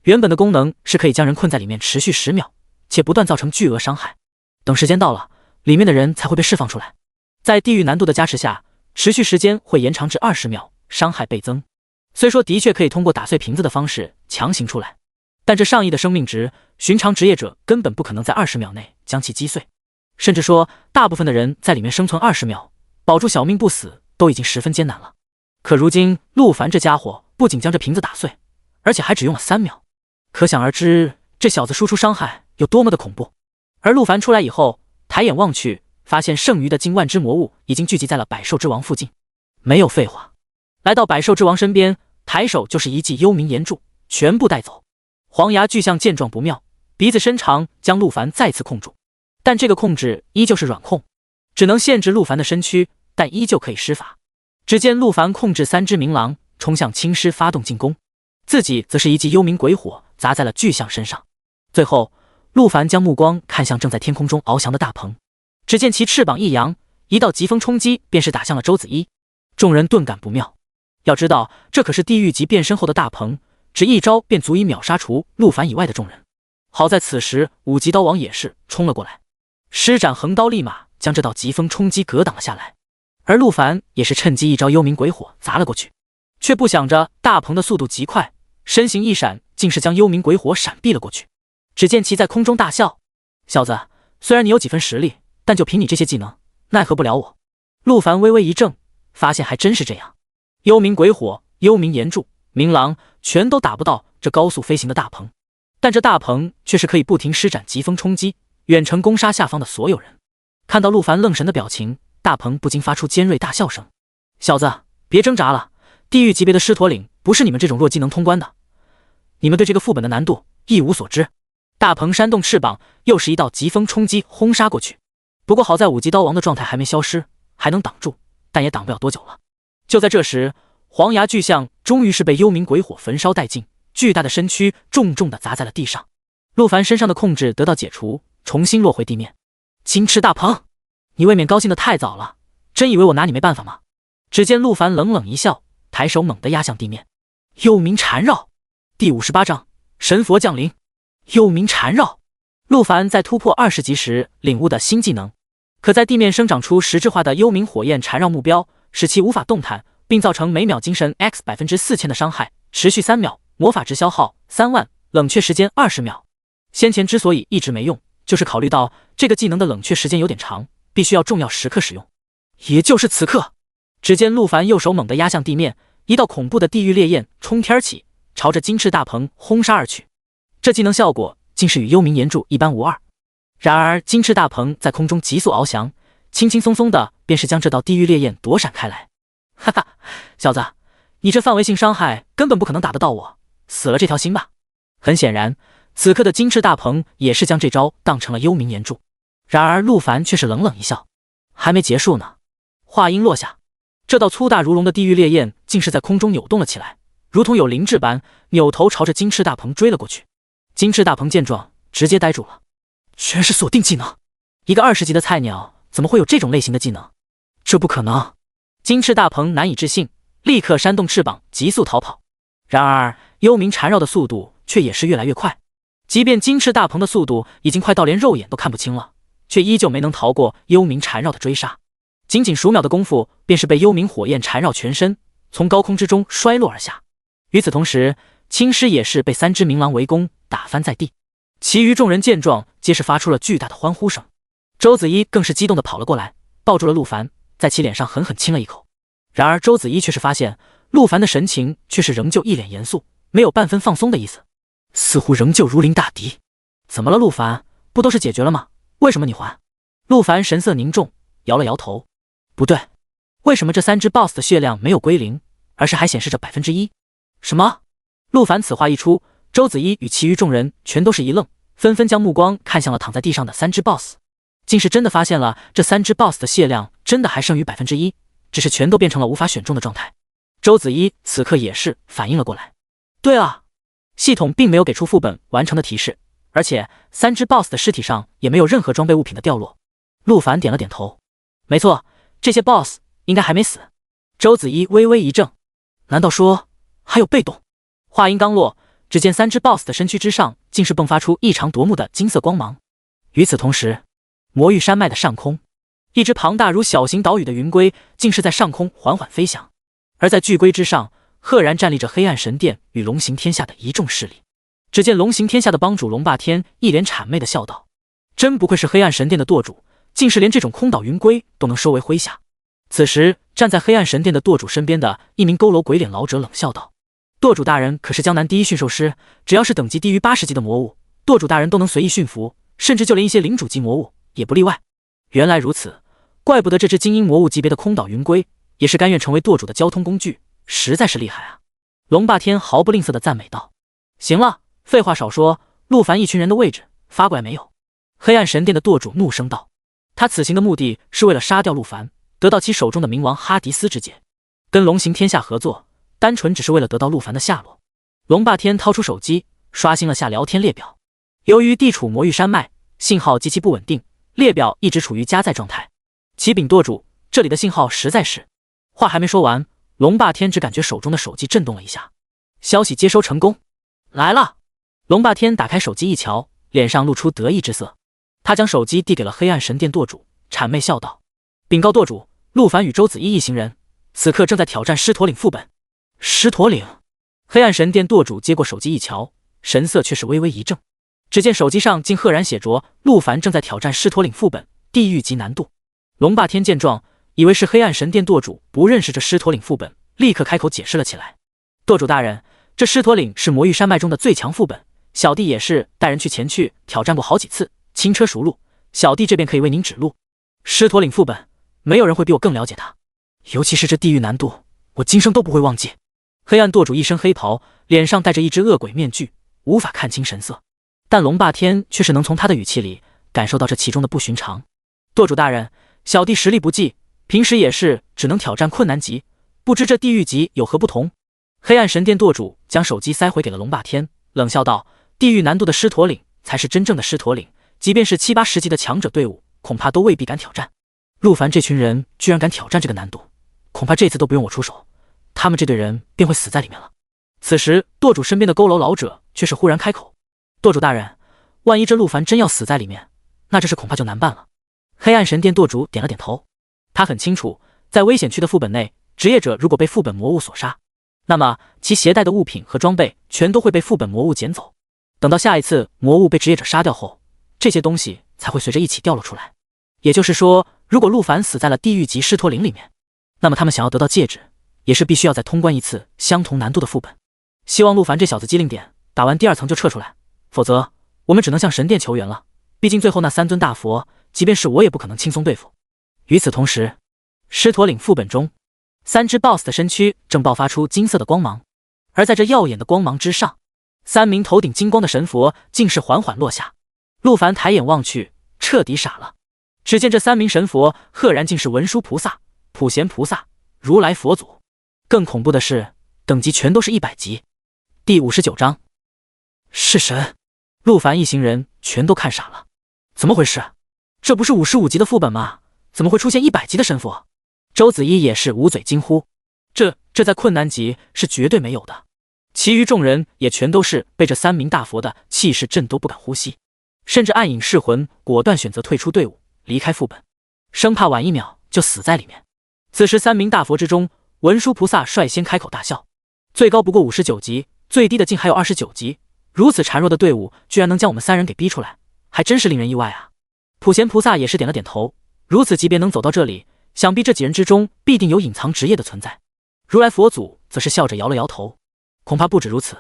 原本的功能是可以将人困在里面持续10秒，且不断造成巨额伤害，等时间到了，里面的人才会被释放出来。在地狱难度的加持下，持续时间会延长至20秒，伤害倍增。虽说的确可以通过打碎瓶子的方式强行出来，但这上亿的生命值，寻常职业者根本不可能在20秒内将其击碎，甚至说大部分的人在里面生存20秒，保住小命不死都已经十分艰难了。可如今陆凡这家伙不仅将这瓶子打碎，而且还只用了3秒，可想而知这小子输出伤害有多么的恐怖。而陆凡出来以后，抬眼望去，发现剩余的近万只魔物已经聚集在了百兽之王附近。没有废话，来到百兽之王身边，抬手就是一记幽冥炎柱，全部带走。黄牙巨象见状不妙，鼻子伸长将陆凡再次控住，但这个控制依旧是软控，只能限制陆凡的身躯，但依旧可以施法。只见陆凡控制3只明狼冲向青狮发动进攻，自己则是一记幽冥鬼火砸在了巨象身上。最后陆凡将目光看向正在天空中翱翔的大鹏，只见其翅膀一扬，一道疾风冲击便是打向了周子一。众人顿感不妙，要知道这可是地狱级变身后的大鹏，只一招便足以秒杀除陆凡以外的众人。好在此时五级刀王也是冲了过来，施展横刀立马将这道疾风冲击格挡了下来，而陆凡也是趁机一招幽冥鬼火砸了过去，却不想着大鹏的速度极快，身形一闪，竟是将幽冥鬼火闪避了过去。只见其在空中大笑：“小子，虽然你有几分实力，但就凭你这些技能，奈何不了我。”陆凡微微一怔，发现还真是这样，幽冥鬼火、幽冥炎柱、冥狼全都打不到这高速飞行的大鹏，但这大鹏却是可以不停施展疾风冲击，远程攻杀下方的所有人。看到陆凡愣神的表情，大鹏不禁发出尖锐大笑声：“小子，别挣扎了，地狱级别的狮驼岭不是你们这种弱鸡能通关的，你们对这个副本的难度一无所知。”大鹏扇动翅膀，又是一道疾风冲击轰杀过去。不过好在五级刀王的状态还没消失，还能挡住，但也挡不了多久了。就在这时，黄牙巨象终于是被幽冥鬼火焚烧殆尽，巨大的身躯重重地砸在了地上。陆凡身上的控制得到解除，重新落回地面。金翅大鹏，你未免高兴得太早了，真以为我拿你没办法吗？只见陆凡冷冷一笑，抬手猛地压向地面。幽冥缠绕，第58章神佛降临。幽冥缠绕，陆凡在突破20级时领悟的新技能，可在地面生长出实质化的幽冥火焰缠绕目标，使其无法动弹，并造成每秒精神 X 4000%的伤害，持续3秒，魔法值消耗3万，冷却时间20秒。先前之所以一直没用，就是考虑到这个技能的冷却时间有点长，必须要重要时刻使用。也就是此刻，只见陆凡右手猛地压向地面，一道恐怖的地狱烈焰冲天起，朝着金翅大鹏轰杀而去。这技能效果竟是与幽冥炎柱一般无二。然而金翅大鹏在空中急速翱翔，轻轻松松的便是将这道地狱烈焰躲闪开来。哈哈，小子，你这范围性伤害根本不可能打得到我，死了这条心吧。很显然，此刻的金翅大鹏也是将这招当成了幽冥炎柱。然而陆凡却是冷冷一笑，还没结束呢。话音落下，这道粗大如龙的地狱烈焰竟是在空中扭动了起来，如同有灵智般扭头朝着金翅大鹏追了过去。金翅大鹏见状直接呆住了，全是锁定技能，一个20级的菜鸟怎么会有这种类型的技能？这不可能！金翅大鹏难以置信，立刻扇动翅膀急速逃跑。然而幽冥缠绕的速度却也是越来越快，即便金翅大鹏的速度已经快到连肉眼都看不清了，却依旧没能逃过幽冥缠绕的追杀。仅仅数秒的功夫，便是被幽冥火焰缠绕全身，从高空之中摔落而下。与此同时，青狮也是被3只冥狼围攻，打翻在地。其余众人见状，皆是发出了巨大的欢呼声。周子一更是激动地跑了过来，抱住了陆凡，在其脸上狠狠亲了一口。然而周子一却是发现，陆凡的神情却是仍旧一脸严肃，没有半分放松的意思，似乎仍旧如临大敌。怎么了，陆凡？不都是解决了吗？为什么你还？陆凡神色凝重，摇了摇头。不对，为什么这3只 BOSS 的血量没有归零，而是还显示着1%？什么？陆凡此话一出，周子一与其余众人全都是一愣，纷纷将目光看向了躺在地上的3只 BOSS， 竟是真的发现了这3只 BOSS 的血量真的还剩余1%，只是全都变成了无法选中的状态。周子一此刻也是反应了过来，对啊，系统并没有给出副本完成的提示，而且3只 BOSS 的尸体上也没有任何装备物品的掉落。陆凡点了点头，没错，这些 BOSS 应该还没死。周子一微微一怔，难道说还有被动？话音刚落，只见3只 BOSS 的身躯之上竟是迸发出异常夺目的金色光芒。与此同时，魔域山脉的上空，一只庞大如小型岛屿的云龟竟是在上空缓缓飞翔，而在巨龟之上，赫然站立着黑暗神殿与龙行天下的一众势力。只见龙行天下的帮主龙霸天一脸谄媚的笑道：“真不愧是黑暗神殿的舵主，竟是连这种空岛云龟都能收为麾下。”此时，站在黑暗神殿的舵主身边的一名佝偻鬼脸老者冷笑道：“舵主大人可是江南第一驯兽师，只要是等级低于80级的魔物，舵主大人都能随意驯服，甚至就连一些领主级魔物也不例外。”原来如此，怪不得这只精英魔物级别的空岛云龟也是甘愿成为舵主的交通工具，实在是厉害啊！龙霸天毫不吝啬地赞美道：“行了，废话少说，陆凡一群人的位置发过来没有？”黑暗神殿的舵主怒声道：“他此行的目的是为了杀掉陆凡，得到其手中的冥王哈迪斯之剑，跟龙行天下合作，单纯只是为了得到陆凡的下落。”龙霸天掏出手机，刷新了下聊天列表，由于地处魔域山脉，信号极其不稳定，列表一直处于加载状态。启禀舵主，这里的信号实在是……话还没说完，龙霸天只感觉手中的手机震动了一下，消息接收成功，来了。龙霸天打开手机一瞧，脸上露出得意之色。他将手机递给了黑暗神殿舵主，谄媚笑道：“禀告舵主，陆凡与周子一一行人此刻正在挑战狮驼岭副本。”狮驼岭？黑暗神殿舵主接过手机一瞧，神色却是微微一怔。只见手机上竟赫然写着陆凡正在挑战狮驼岭副本，地狱级难度。龙霸天见状，以为是黑暗神殿舵主不认识这狮驼岭副本，立刻开口解释了起来：“舵主大人，这狮驼岭是魔域山脉中的最强副本，小弟也是带人前去挑战过好几次，轻车熟路，小弟这边可以为您指路。狮驼岭副本，没有人会比我更了解它，尤其是这地狱难度，我今生都不会忘记。”黑暗舵主一身黑袍，脸上戴着一只恶鬼面具，无法看清神色，但龙霸天却是能从他的语气里感受到这其中的不寻常。舵主大人，小弟实力不济，平时也是只能挑战困难级，不知这地狱级有何不同？黑暗神殿舵主将手机塞回给了龙霸天，冷笑道：“地狱难度的狮驼岭才是真正的狮驼岭，即便是7、80级的强者队伍，恐怕都未必敢挑战。陆凡这群人居然敢挑战这个难度，恐怕这次都不用我出手，他们这队人便会死在里面了。”此时舵主身边的佝偻老者却是忽然开口：“舵主大人，万一这陆凡真要死在里面，那这事恐怕就难办了。”黑暗神殿舵主点了点头，他很清楚，在危险区的副本内，职业者如果被副本魔物所杀，那么其携带的物品和装备全都会被副本魔物捡走。等到下一次魔物被职业者杀掉后，这些东西才会随着一起掉落出来。也就是说，如果陆凡死在了地狱级狮驼岭里面，那么他们想要得到戒指，也是必须要再通关一次相同难度的副本。希望陆凡这小子机灵点，打完第2层就撤出来，否则我们只能向神殿求援了。毕竟最后那3尊大佛，即便是我也不可能轻松对付。与此同时，狮驼岭副本中，3只 BOSS 的身躯正爆发出金色的光芒，而在这耀眼的光芒之上，3名头顶金光的神佛竟是缓缓落下。陆凡抬眼望去，彻底傻了。只见这3名神佛赫然竟是文殊菩萨、普贤菩萨、如来佛祖。更恐怖的是，等级全都是100级。第59章，是神。陆凡一行人全都看傻了，怎么回事？这不是55级的副本吗？怎么会出现100级的神佛？周子一也是捂嘴惊呼，这在困难级是绝对没有的。其余众人也全都是被这3名大佛的气势震都不敢呼吸，甚至暗影噬魂果断选择退出队伍，离开副本，生怕晚1秒就死在里面。此时3名大佛之中，文殊菩萨率先开口大笑，最高不过59级，最低的竟还有29级，如此孱弱的队伍居然能将我们3人给逼出来，还真是令人意外啊。普贤菩萨也是点了点头，如此级别能走到这里，想必这几人之中必定有隐藏职业的存在。如来佛祖则是笑着摇了摇头，恐怕不止如此，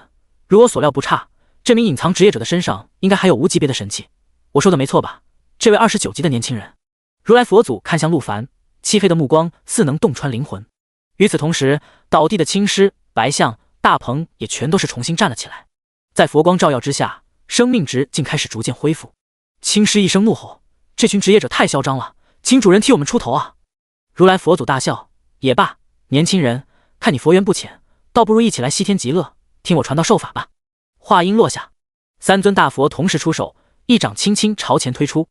如我所料不差，这名隐藏职业者的身上应该还有无级别的神器。我说的没错吧？这位29级的年轻人。如来佛祖看向陆凡，漆黑的目光似能洞穿灵魂。与此同时，倒地的青狮、白象、大鹏也全都是重新站了起来，在佛光照耀之下，生命值竟开始逐渐恢复。青狮一声怒吼，这群职业者太嚣张了，请主人替我们出头啊！如来佛祖大笑，也罢，年轻人，看你佛缘不浅，倒不如一起来西天极乐，听我传道授法吧。话音落下，3尊大佛同时出手，一掌轻轻朝前推出。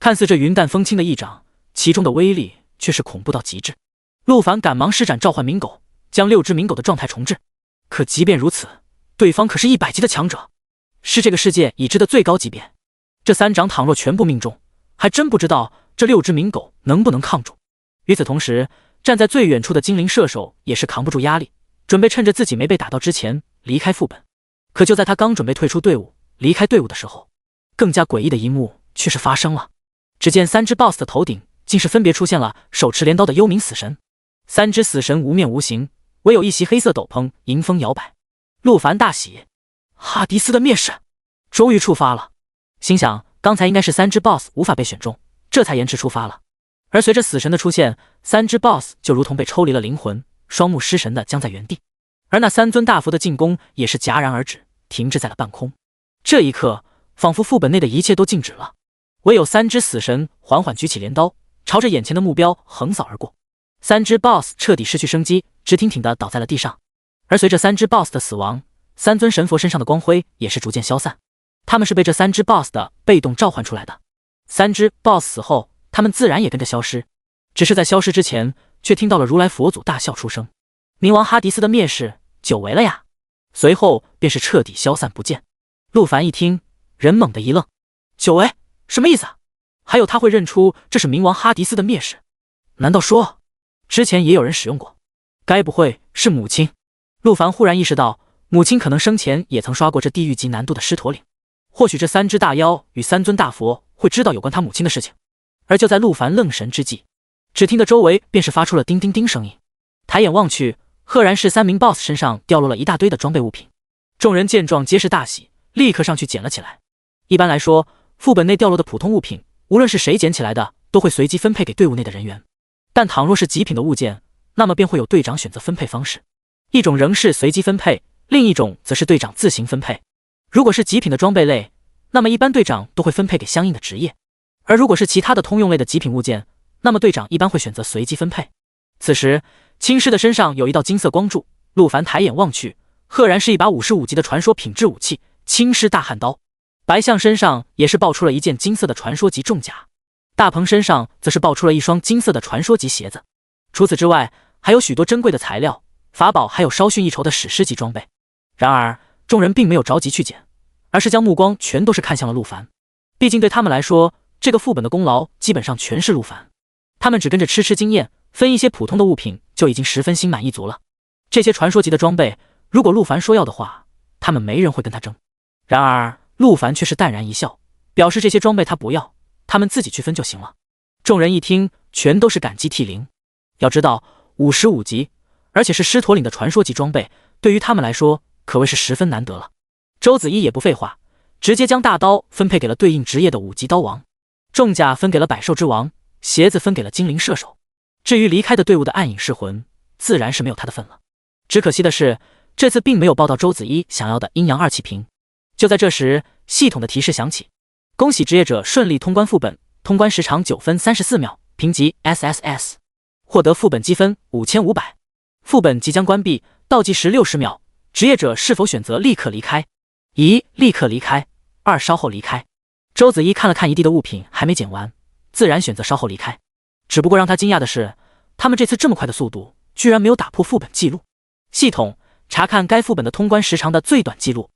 看似这云淡风轻的一掌，其中的威力却是恐怖到极致。陆凡赶忙施展召唤冥狗，将6只冥狗的状态重置。可即便如此，对方可是100级的强者，是这个世界已知的最高级别。这3掌倘若全部命中，还真不知道这6只冥狗能不能抗住。与此同时，站在最远处的精灵射手也是扛不住压力，准备趁着自己没被打到之前离开副本。可就在他刚准备退出队伍离开队伍的时候，更加诡异的一幕却是发生了。只见3只 BOSS 的头顶竟是分别出现了手持镰刀的幽冥死神，3只死神无面无形，唯有一袭黑色斗篷迎风摇摆。陆凡大喜，哈迪斯的灭世终于触发了，心想刚才应该是3只 BOSS 无法被选中，这才延迟出发了。而随着死神的出现，3只 BOSS 就如同被抽离了灵魂，双目失神的僵在原地。而那3尊大佛的进攻也是戛然而止，停滞在了半空。这一刻，仿佛副本内的一切都静止了，唯有3只死神缓缓举起镰刀，朝着眼前的目标横扫而过。3只 BOSS 彻底失去生机，直挺挺地倒在了地上。而随着3只 BOSS 的死亡，3尊神佛身上的光辉也是逐渐消散。他们是被这3只 BOSS 的被动召唤出来的。3只 BOSS 死后，他们自然也跟着消失。只是在消失之前，却听到了如来佛祖大笑出声：“冥王哈迪斯的灭世久违了呀！”随后便是彻底消散不见。陆凡一听，人猛地一愣：“久违什么意思啊？还有他会认出这是冥王哈迪斯的灭世？难道说之前也有人使用过？该不会是母亲？”陆凡忽然意识到，母亲可能生前也曾刷过这地狱级难度的狮驼岭。或许这3只大妖与3尊大佛会知道有关他母亲的事情。而就在陆凡愣神之际，只听得周围便是发出了叮叮叮声音。抬眼望去，赫然是3名 BOSS 身上掉落了一大堆的装备物品。众人见状皆是大喜，立刻上去捡了起来。一般来说，副本内掉落的普通物品，无论是谁捡起来的，都会随机分配给队伍内的人员。但倘若是极品的物件，那么便会有队长选择分配方式，一种仍是随机分配，另一种则是队长自行分配。如果是极品的装备类，那么一般队长都会分配给相应的职业；而如果是其他的通用类的极品物件，那么队长一般会选择随机分配。此时，青狮的身上有一道金色光柱，陆凡抬眼望去，赫然是一把55级的传说品质武器——青狮大汉刀。白象身上也是爆出了一件金色的传说级重甲，大鹏身上则是爆出了一双金色的传说级鞋子。除此之外，还有许多珍贵的材料、法宝，还有稍逊一筹的史诗级装备。然而，众人并没有着急去捡，而是将目光全都是看向了陆凡。毕竟对他们来说，这个副本的功劳基本上全是陆凡，他们只跟着吃经验，分一些普通的物品就已经十分心满意足了。这些传说级的装备，如果陆凡说要的话，他们没人会跟他争。然而陆凡却是淡然一笑，表示这些装备他不要，他们自己去分就行了。众人一听，全都是感激涕零。要知道55级，而且是狮驼岭的传说级装备，对于他们来说可谓是十分难得了。周子怡也不废话，直接将大刀分配给了对应职业的5级刀王，重甲分给了百兽之王，鞋子分给了精灵射手。至于离开的队伍的暗影噬魂，自然是没有他的份了。只可惜的是，这次并没有报到周子怡想要的阴阳2气瓶。就在这时，系统的提示响起：恭喜职业者顺利通关副本，通关时长9分34秒，评级 SSS， 获得副本积分5500。副本即将关闭，倒计时60秒，职业者是否选择立刻离开？1. 立刻离开，2. 稍后离开。周子怡看了看一地的物品还没捡完，自然选择稍后离开。只不过让他惊讶的是，他们这次这么快的速度，居然没有打破副本记录。系统查看该副本的通关时长的最短记录。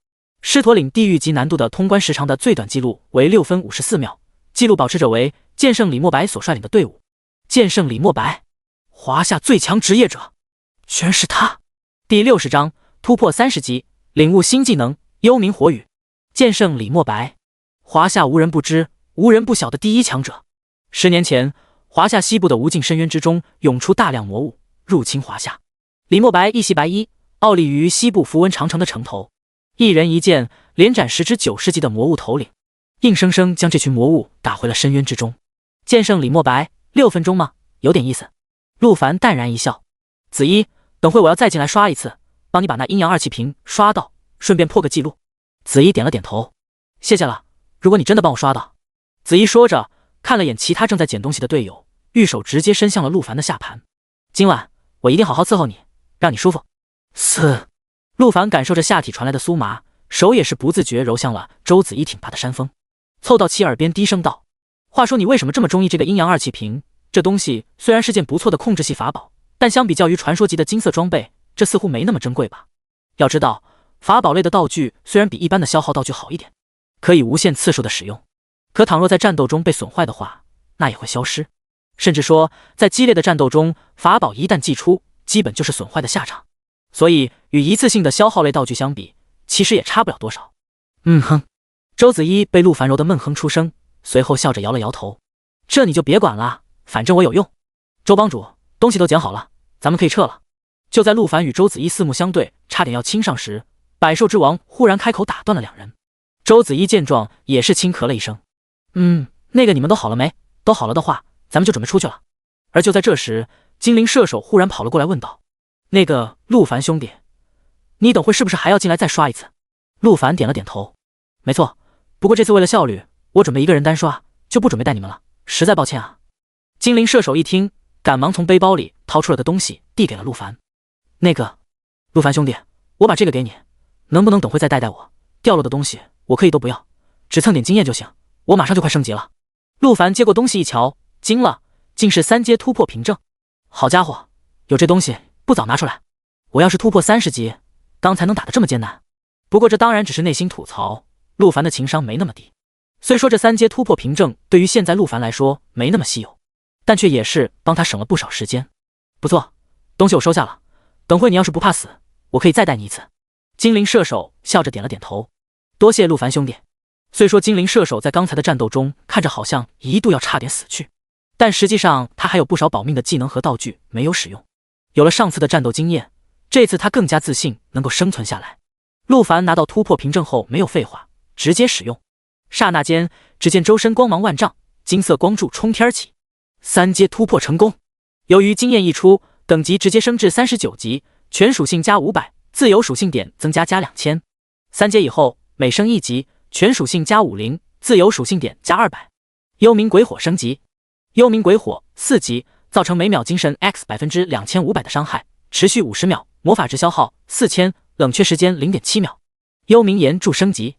狮驼岭地狱级难度的通关时长的最短记录为6分54秒，记录保持者为剑圣李墨白所率领的队伍。剑圣李墨白，华夏最强职业者，全是他。第60章突破30级，领悟新技能幽冥火雨。剑圣李墨白，华夏无人不知、无人不晓的第一强者。10年前，华夏西部的无尽深渊之中涌出大量魔物，入侵华夏。李墨白一袭白衣，傲立于西部符文长城的城头，一人一剑连斩10只90级的魔物头领，硬生生将这群魔物打回了深渊之中。剑圣李墨白，6分钟吗？有点意思。陆凡淡然一笑：子怡，等会我要再进来刷一次，帮你把那阴阳2气瓶刷到，顺便破个记录。子怡点了点头：谢谢了，如果你真的帮我刷到。子怡说着，看了眼其他正在捡东西的队友，玉手直接伸向了陆凡的下盘。今晚我一定好好伺候你，让你舒服。陆凡感受着下体传来的酥麻，手也是不自觉揉向了周子怡挺拔的山峰，凑到其耳边低声道：话说你为什么这么中意这个阴阳2气瓶？这东西虽然是件不错的控制系法宝，但相比较于传说级的金色装备，这似乎没那么珍贵吧？要知道，法宝类的道具虽然比一般的消耗道具好一点，可以无限次数的使用，可倘若在战斗中被损坏的话，那也会消失。甚至说，在激烈的战斗中，法宝一旦祭出，基本就是损坏的下场。所以与一次性的消耗类道具相比，其实也差不了多少。周子怡被陆凡揉得闷哼出声，随后笑着摇了摇头：这你就别管了，反正我有用。周帮主，东西都捡好了，咱们可以撤了。就在陆凡与周子怡四目相对，差点要亲上时，百兽之王忽然开口打断了两人。周子怡见状也是轻咳了一声：那个你们都好了没？都好了的话，咱们就准备出去了。而就在这时，精灵射手忽然跑了过来问道：那个陆凡兄弟，你等会是不是还要进来再刷一次？陆凡点了点头：没错，不过这次为了效率，我准备一个人单刷，就不准备带你们了，实在抱歉啊。精灵射手一听，赶忙从背包里掏出了个东西递给了陆凡：那个陆凡兄弟，我把这个给你，能不能等会再带带我？掉落的东西我可以都不要，只蹭点经验就行，我马上就快升级了。陆凡接过东西一瞧，惊了，竟是3阶突破凭证。好家伙，有这东西不早拿出来，我要是突破30级，刚才能打得这么艰难。不过这当然只是内心吐槽，陆凡的情商没那么低。虽说这3阶突破凭证对于现在陆凡来说没那么稀有，但却也是帮他省了不少时间。不错，东西我收下了，等会你要是不怕死，我可以再带你一次。精灵射手笑着点了点头，多谢陆凡兄弟。虽说精灵射手在刚才的战斗中看着好像一度要差点死去，但实际上他还有不少保命的技能和道具没有使用。有了上次的战斗经验，这次他更加自信能够生存下来。陆凡拿到突破凭证后没有废话，直接使用。刹那间，只见周身光芒万丈，金色光柱冲天起，3阶突破成功。由于经验一出，等级直接升至39级，全属性加500，自由属性点增加2000。3阶以后，每升1级，全属性加50，自由属性点加200。幽冥鬼火升级，幽冥鬼火4级，造成每秒精神 X2500%的伤害，持续50秒，魔法值消耗4000，冷却时间 0.7 秒。幽冥岩柱升级，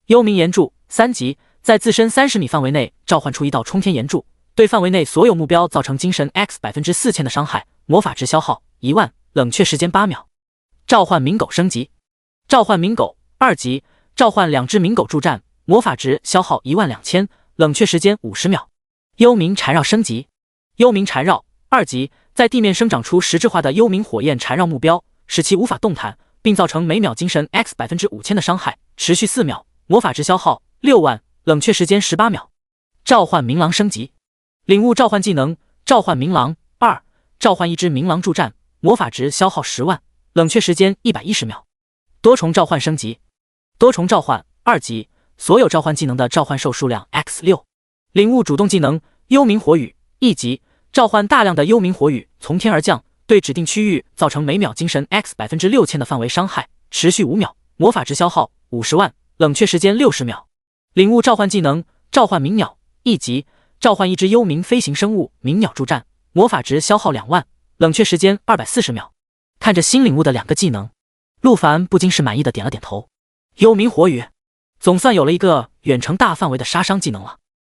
幽冥岩柱3级，在自身30米范围内召唤出一道冲天岩柱，对范围内所有目标造成精神 X4000%的伤害，魔法值消耗1万，冷却时间8秒。召唤冥狗升级，召唤冥狗2级，召唤2只冥狗助战，魔法值消耗12000，冷却时间50秒。幽冥缠绕升级，幽冥缠绕2级，在地面生长出实质化的幽冥火焰缠绕目标，使其无法动弹，并造成每秒精神 X5000%的伤害，持续4秒，魔法值消耗6万，冷却时间18秒。召唤冥狼升级，领悟召唤技能，召唤冥狼2，召唤一只冥狼助战，魔法值消耗10万，冷却时间110秒。多重召唤升级，多重召唤2级，所有召唤技能的召唤兽数量 X6。领悟主动技能幽冥火雨1级，召唤大量的幽冥火雨从天而降，对指定区域造成每秒精神 X6000%的范围伤害，持续5秒，魔法值消耗50万，冷却时间60秒。领悟召唤技能召唤鸣鸟1级，召唤一只幽冥飞行生物鸣鸟助战，魔法值消耗2万，冷却时间240秒。看着新领悟的2个技能，陆凡不禁是满意的点了点头。幽冥火雨，总算有了一个远程大范围的杀伤技能了。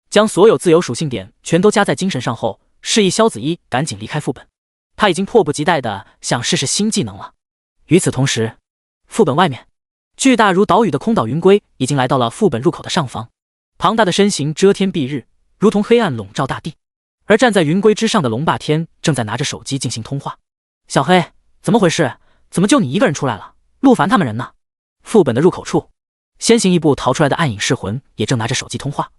将所有自由属性点全都加在精神上后，示意萧子一赶紧离开副本。他已经迫不及待的想试试新技能了。与此同时，副本外面，巨大如岛屿的空岛云龟已经来到了副本入口的上方，庞大的身形遮天蔽日，如同黑暗笼罩大地。而站在云龟之上的龙霸天正在拿着手机进行通话。小黑，怎么回事？怎么就你一个人出来了？陆凡他们人呢？副本的入口处，先行一步逃出来的暗影噬魂也正拿着手机通话。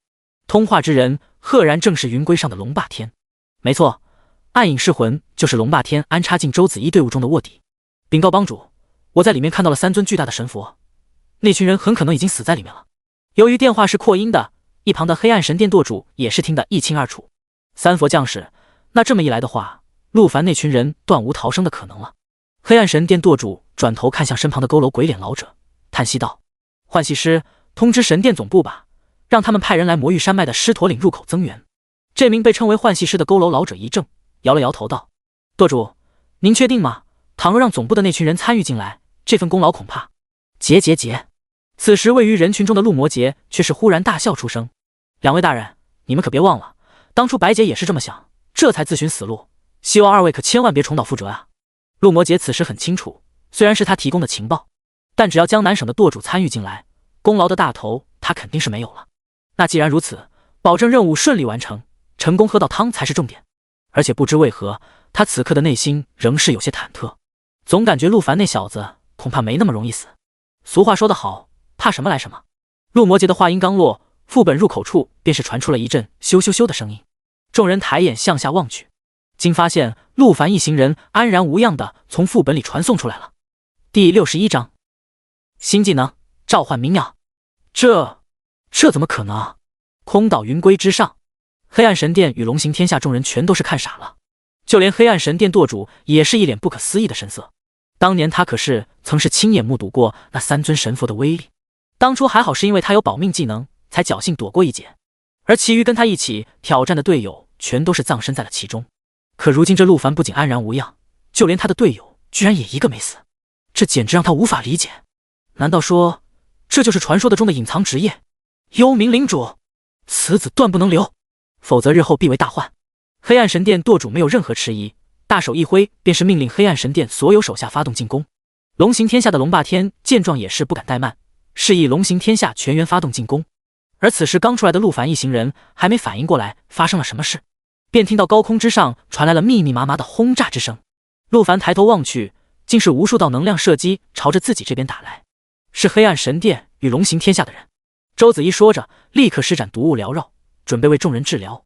通话之人赫然正是云龟上的龙霸天。没错，暗影噬魂就是龙霸天安插进周子一队伍中的卧底。禀告帮主，我在里面看到了3尊巨大的神佛，那群人很可能已经死在里面了。由于电话是扩音的，一旁的黑暗神殿舵主也是听得一清二楚。3佛将士，那这么一来的话，陆凡那群人断无逃生的可能了。黑暗神殿舵主转头看向身旁的佝偻鬼脸老者，叹息道：幻系师，通知神殿总部吧，让他们派人来魔域山脉的狮驼岭入口增援。这名被称为幻系师的佝偻老者一怔，摇了摇头道：舵主，您确定吗？倘若让总部的那群人参与进来，这份功劳恐怕……结。此时位于人群中的陆魔杰却是忽然大笑出声：两位大人，你们可别忘了，当初白姐也是这么想，这才自寻死路，希望2位可千万别重蹈覆辙啊。陆魔杰此时很清楚，虽然是他提供的情报，但只要江南省的舵主参与进来，功劳的大头他肯定是没有了。那既然如此，保证任务顺利完成，成功喝到汤才是重点。而且不知为何，他此刻的内心仍是有些忐忑，总感觉陆凡那小子恐怕没那么容易死。俗话说得好，怕什么来什么。陆魔杰的话音刚落，副本入口处便是传出了一阵咻咻咻的声音。众人抬眼向下望去，竟发现陆凡一行人安然无恙的从副本里传送出来了。第61章新技能召唤鸣鸟。这怎么可能？空岛云龟之上，黑暗神殿与龙行天下众人全都是看傻了，就连黑暗神殿舵主也是一脸不可思议的神色。当年他可是曾是亲眼目睹过那3尊神佛的威力，当初还好是因为他有保命技能，才侥幸躲过一劫，而其余跟他一起挑战的队友全都是葬身在了其中。可如今这陆凡不仅安然无恙，就连他的队友居然也一个没死，这简直让他无法理解。难道说这就是传说的中的隐藏职业？幽冥领主，此子断不能留，否则日后必为大患。黑暗神殿舵主没有任何迟疑，大手一挥，便是命令黑暗神殿所有手下发动进攻。龙行天下的龙霸天见状也是不敢怠慢，示意龙行天下全员发动进攻。而此时刚出来的陆凡一行人还没反应过来发生了什么事，便听到高空之上传来了密密麻麻的轰炸之声。陆凡抬头望去，竟是无数道能量射击朝着自己这边打来，是黑暗神殿与龙行天下的人。周子怡说着，立刻施展毒雾缭绕，准备为众人治疗。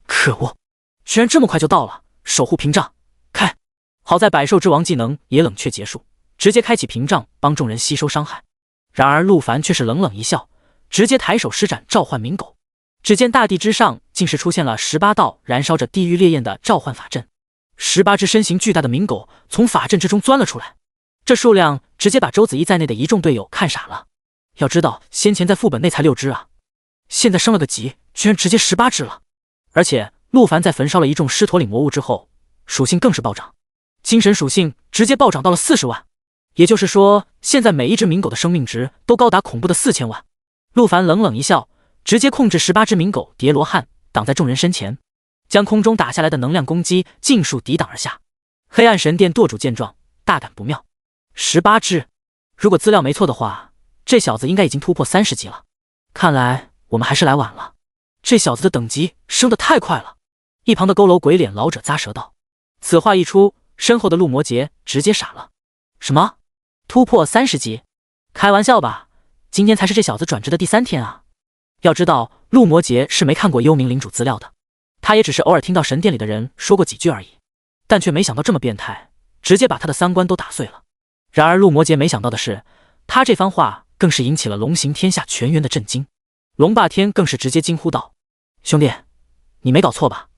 可恶，居然这么快就到了！守护屏障，开！好在百兽之王技能也冷却结束，直接开启屏障帮众人吸收伤害。然而陆凡却是冷冷一笑，直接抬手施展召唤冥狗。只见大地之上竟是出现了18道燃烧着地狱烈焰的召唤法阵，18只身形巨大的冥狗从法阵之中钻了出来。这数量直接把周子怡在内的一众队友看傻了。要知道先前在副本内才6只啊，现在升了个级，居然直接18只了。而且陆凡在焚烧了一众狮驼岭魔物之后，属性更是暴涨，精神属性直接暴涨到了40万，也就是说现在每一只冥狗的生命值都高达恐怖的4000万。陆凡冷冷一笑，直接控制18只冥狗叠罗汉挡在众人身前，将空中打下来的能量攻击尽数抵挡而下。黑暗神殿舵主见状大感不妙，18只，如果资料没错的话，这小子应该已经突破30级了。看来我们还是来晚了，这小子的等级升得太快了。一旁的佝偻鬼脸老者咂舌道。此话一出，身后的陆魔杰直接傻了。什么？突破30级？开玩笑吧，今天才是这小子转职的第3天啊。要知道陆魔杰是没看过幽冥领主资料的，他也只是偶尔听到神殿里的人说过几句而已，但却没想到这么变态，直接把他的3观都打碎了。然而陆魔杰没想到的是，他这番话更是引起了龙行天下全员的震惊。龙霸天更是直接惊呼道：兄弟，你没搞错吧？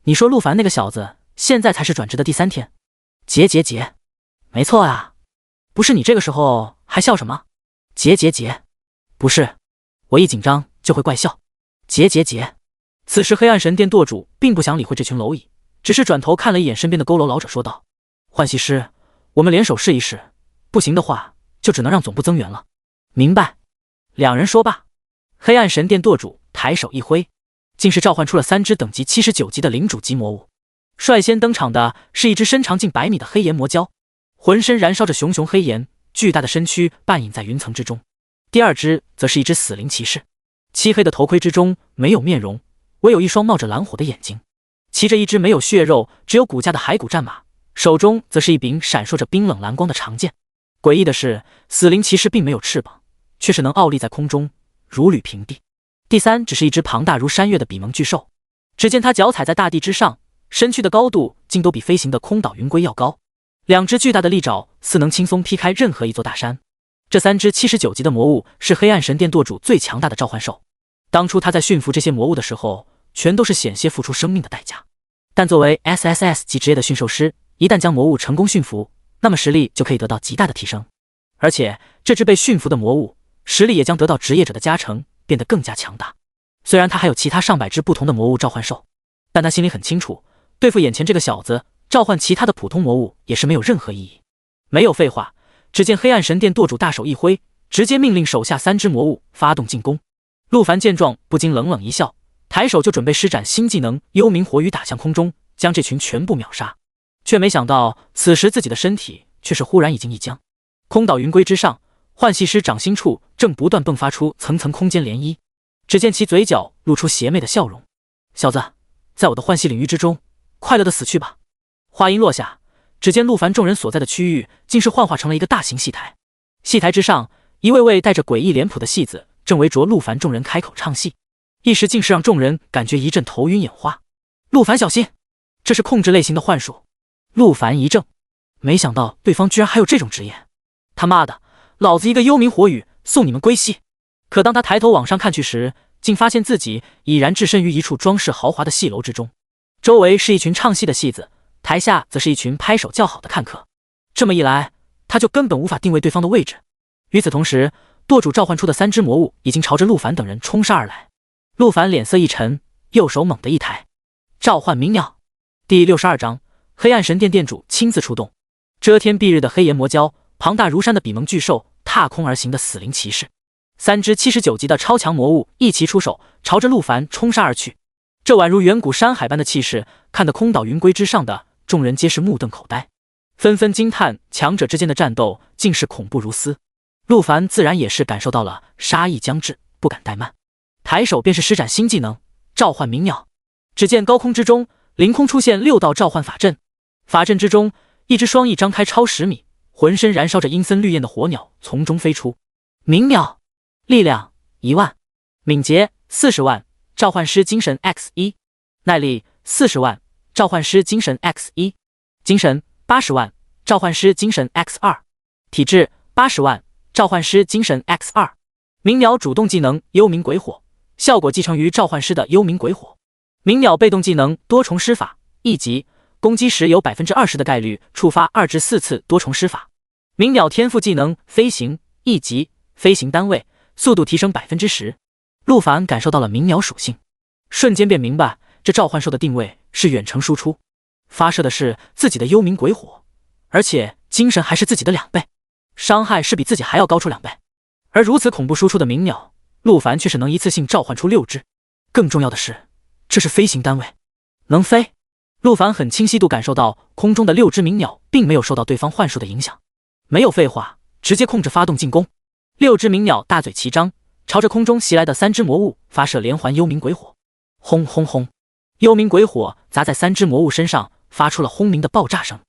你说陆凡那个小子现在才是转职的第3天？结，没错啊，不是你这个时候还笑什么？结，不是，我一紧张就会怪笑。结。此时黑暗神殿舵主并不想理会这群蝼蚁，只是转头看了一眼身边的佝偻老者说道：幻系师，我们联手试一试，不行的话就只能让总部增援了。明白。两人说罢，黑暗神殿舵主抬手一挥，竟是召唤出了3只等级79级的领主级魔物。率先登场的是一只身长近100米的黑岩魔蛟，浑身燃烧着熊熊黑岩，巨大的身躯半隐在云层之中。第2只则是一只死灵骑士，漆黑的头盔之中没有面容，唯有一双冒着蓝火的眼睛，骑着一只没有血肉只有骨架的骸骨战马，手中则是一柄闪烁着冰冷蓝光的长剑。诡异的是，死灵骑士并没有翅膀，却是能傲立在空中，如履平地。第3只是一只庞大如山岳的比蒙巨兽，只见它脚踩在大地之上，身躯的高度竟都比飞行的空岛云龟要高，2只巨大的利爪似能轻松劈开任何一座大山。这3只79级的魔物是黑暗神殿舵主最强大的召唤兽，当初他在驯服这些魔物的时候，全都是险些付出生命的代价。但作为 SSS 级职业的驯兽师，一旦将魔物成功驯服，那么实力就可以得到极大的提升，而且这只被驯服的魔物实力也将得到职业者的加成，变得更加强大。虽然他还有其他上百只不同的魔物召唤兽，但他心里很清楚，对付眼前这个小子，召唤其他的普通魔物也是没有任何意义。没有废话，只见黑暗神殿舵主大手一挥，直接命令手下3只魔物发动进攻。陆凡见状不禁冷冷一笑，抬手就准备施展新技能幽冥火雨打向空中，将这群全部秒杀。却没想到此时自己的身体却是忽然已经一僵。空岛云龟之上，幻系师掌心处正不断迸发出层层空间涟漪，只见其嘴角露出邪魅的笑容。小子，在我的幻系领域之中快乐的死去吧。话音落下，只见陆凡众人所在的区域竟是幻化成了一个大型戏台，戏台之上，一位位带着诡异脸谱的戏子正围着陆凡众人开口唱戏，一时竟是让众人感觉一阵头晕眼花。陆凡小心，这是控制类型的幻术。陆凡一怔，没想到对方居然还有这种职业。他妈的，老子一个幽冥火雨送你们归西！可当他抬头往上看去时，竟发现自己已然置身于一处装饰豪华的戏楼之中，周围是一群唱戏的戏子，台下则是一群拍手叫好的看客。这么一来，他就根本无法定位对方的位置。与此同时，舵主召唤出的3只魔物已经朝着陆凡等人冲杀而来。陆凡脸色一沉，右手猛地一抬，召唤鸣鸟。第62章，黑暗神殿殿主亲自出动。遮天蔽日的黑岩魔蛟，庞大如山的比蒙巨兽，踏空而行的死灵骑士3只79级的超强魔物一齐出手，朝着陆凡冲杀而去。这宛如远古山海般的气势，看得空岛云归之上的众人皆是目瞪口呆，纷纷惊叹强者之间的战斗竟是恐怖如斯。陆凡自然也是感受到了杀意将至，不敢怠慢，抬手便是施展新技能召唤鸣鸟。只见高空之中凌空出现6道召唤法阵，法阵之中一只双翼张开超10米，浑身燃烧着阴森绿焰的火鸟从中飞出。鸣鸟力量1万，敏捷40万，召唤师精神 X1， 耐力40万，召唤师精神 X1， 精神80万，召唤师精神 X2， 体质80万，召唤师精神 X2。 鸣鸟主动技能幽冥鬼火，效果继承于召唤师的幽冥鬼火。鸣鸟被动技能多重施法，1级攻击时有 20% 的概率触发2至4次多重施法。鸣鸟天赋技能飞行，1级飞行单位速度提升 10%。 陆凡感受到了鸣鸟属性，瞬间便明白这召唤兽的定位是远程输出，发射的是自己的幽冥鬼火，而且精神还是自己的2倍，伤害是比自己还要高出2倍。而如此恐怖输出的鸣鸟，陆凡却是能一次性召唤出6只。更重要的是，这是飞行单位，能飞。陆凡很清晰地感受到空中的6只鸣鸟并没有受到对方幻术的影响，没有废话，直接控制发动进攻。6只鸣鸟大嘴齐张，朝着空中袭来的3只魔物发射连环幽冥鬼火。轰轰轰，幽冥鬼火砸在3只魔物身上，发出了轰鸣的爆炸声。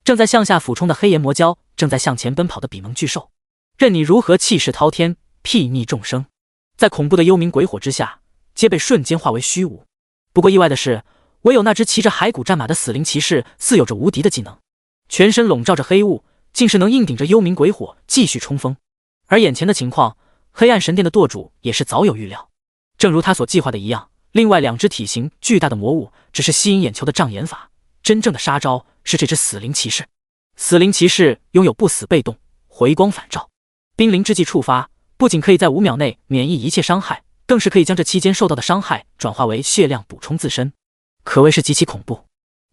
正在向下俯冲的黑炎魔蛟，正在向前奔跑的比蒙巨兽，任你如何气势滔天，睥睨众生，在恐怖的幽冥鬼火之下，皆被瞬间化为虚无。不过意外的是，唯有那只骑着骸骨战马的死灵骑士似有着无敌的技能，全身笼罩着黑雾，竟是能硬顶着幽冥鬼火继续冲锋。而眼前的情况，黑暗神殿的舵主也是早有预料，正如他所计划的一样，另外2只体型巨大的魔物只是吸引眼球的障眼法，真正的杀招是这只死灵骑士。死灵骑士拥有不死被动、回光返照，冰灵之技触发，不仅可以在5秒内免疫一切伤害，更是可以将这期间受到的伤害转化为血量补充自身，可谓是极其恐怖。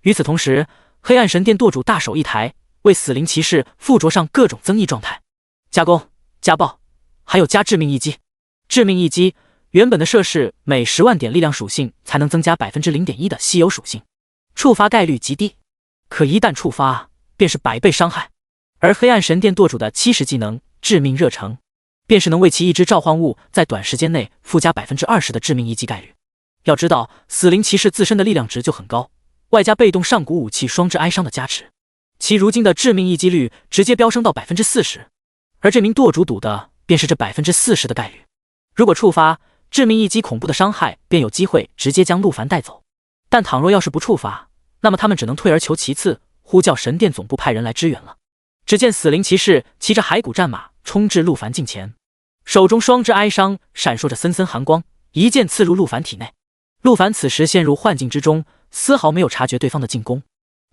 与此同时，黑暗神殿舵主大手一抬，为死灵骑士附着上各种增益状态，加攻、加爆，还有加致命一击。致命一击原本的设是每10万点力量属性才能增加 0.1% 的稀有属性，触发概率极低，可一旦触发便是100倍伤害。而黑暗神殿舵主的70技能致命热诚，便是能为其一只召唤物在短时间内附加 20% 的致命一击概率。要知道死灵骑士自身的力量值就很高，外加被动上古武器双之哀伤的加持，其如今的致命一击率直接飙升到 40%。 而这名舵主赌的便是这 40% 的概率，如果触发致命一击，恐怖的伤害便有机会直接将陆凡带走。但倘若要是不触发，那么他们只能退而求其次，呼叫神殿总部派人来支援了。只见死灵骑士骑着骸骨战马冲至陆凡近前，手中双之哀伤闪烁着森森寒光，一剑刺入陆凡体内。陆凡此时陷入幻境之中，丝毫没有察觉对方的进攻。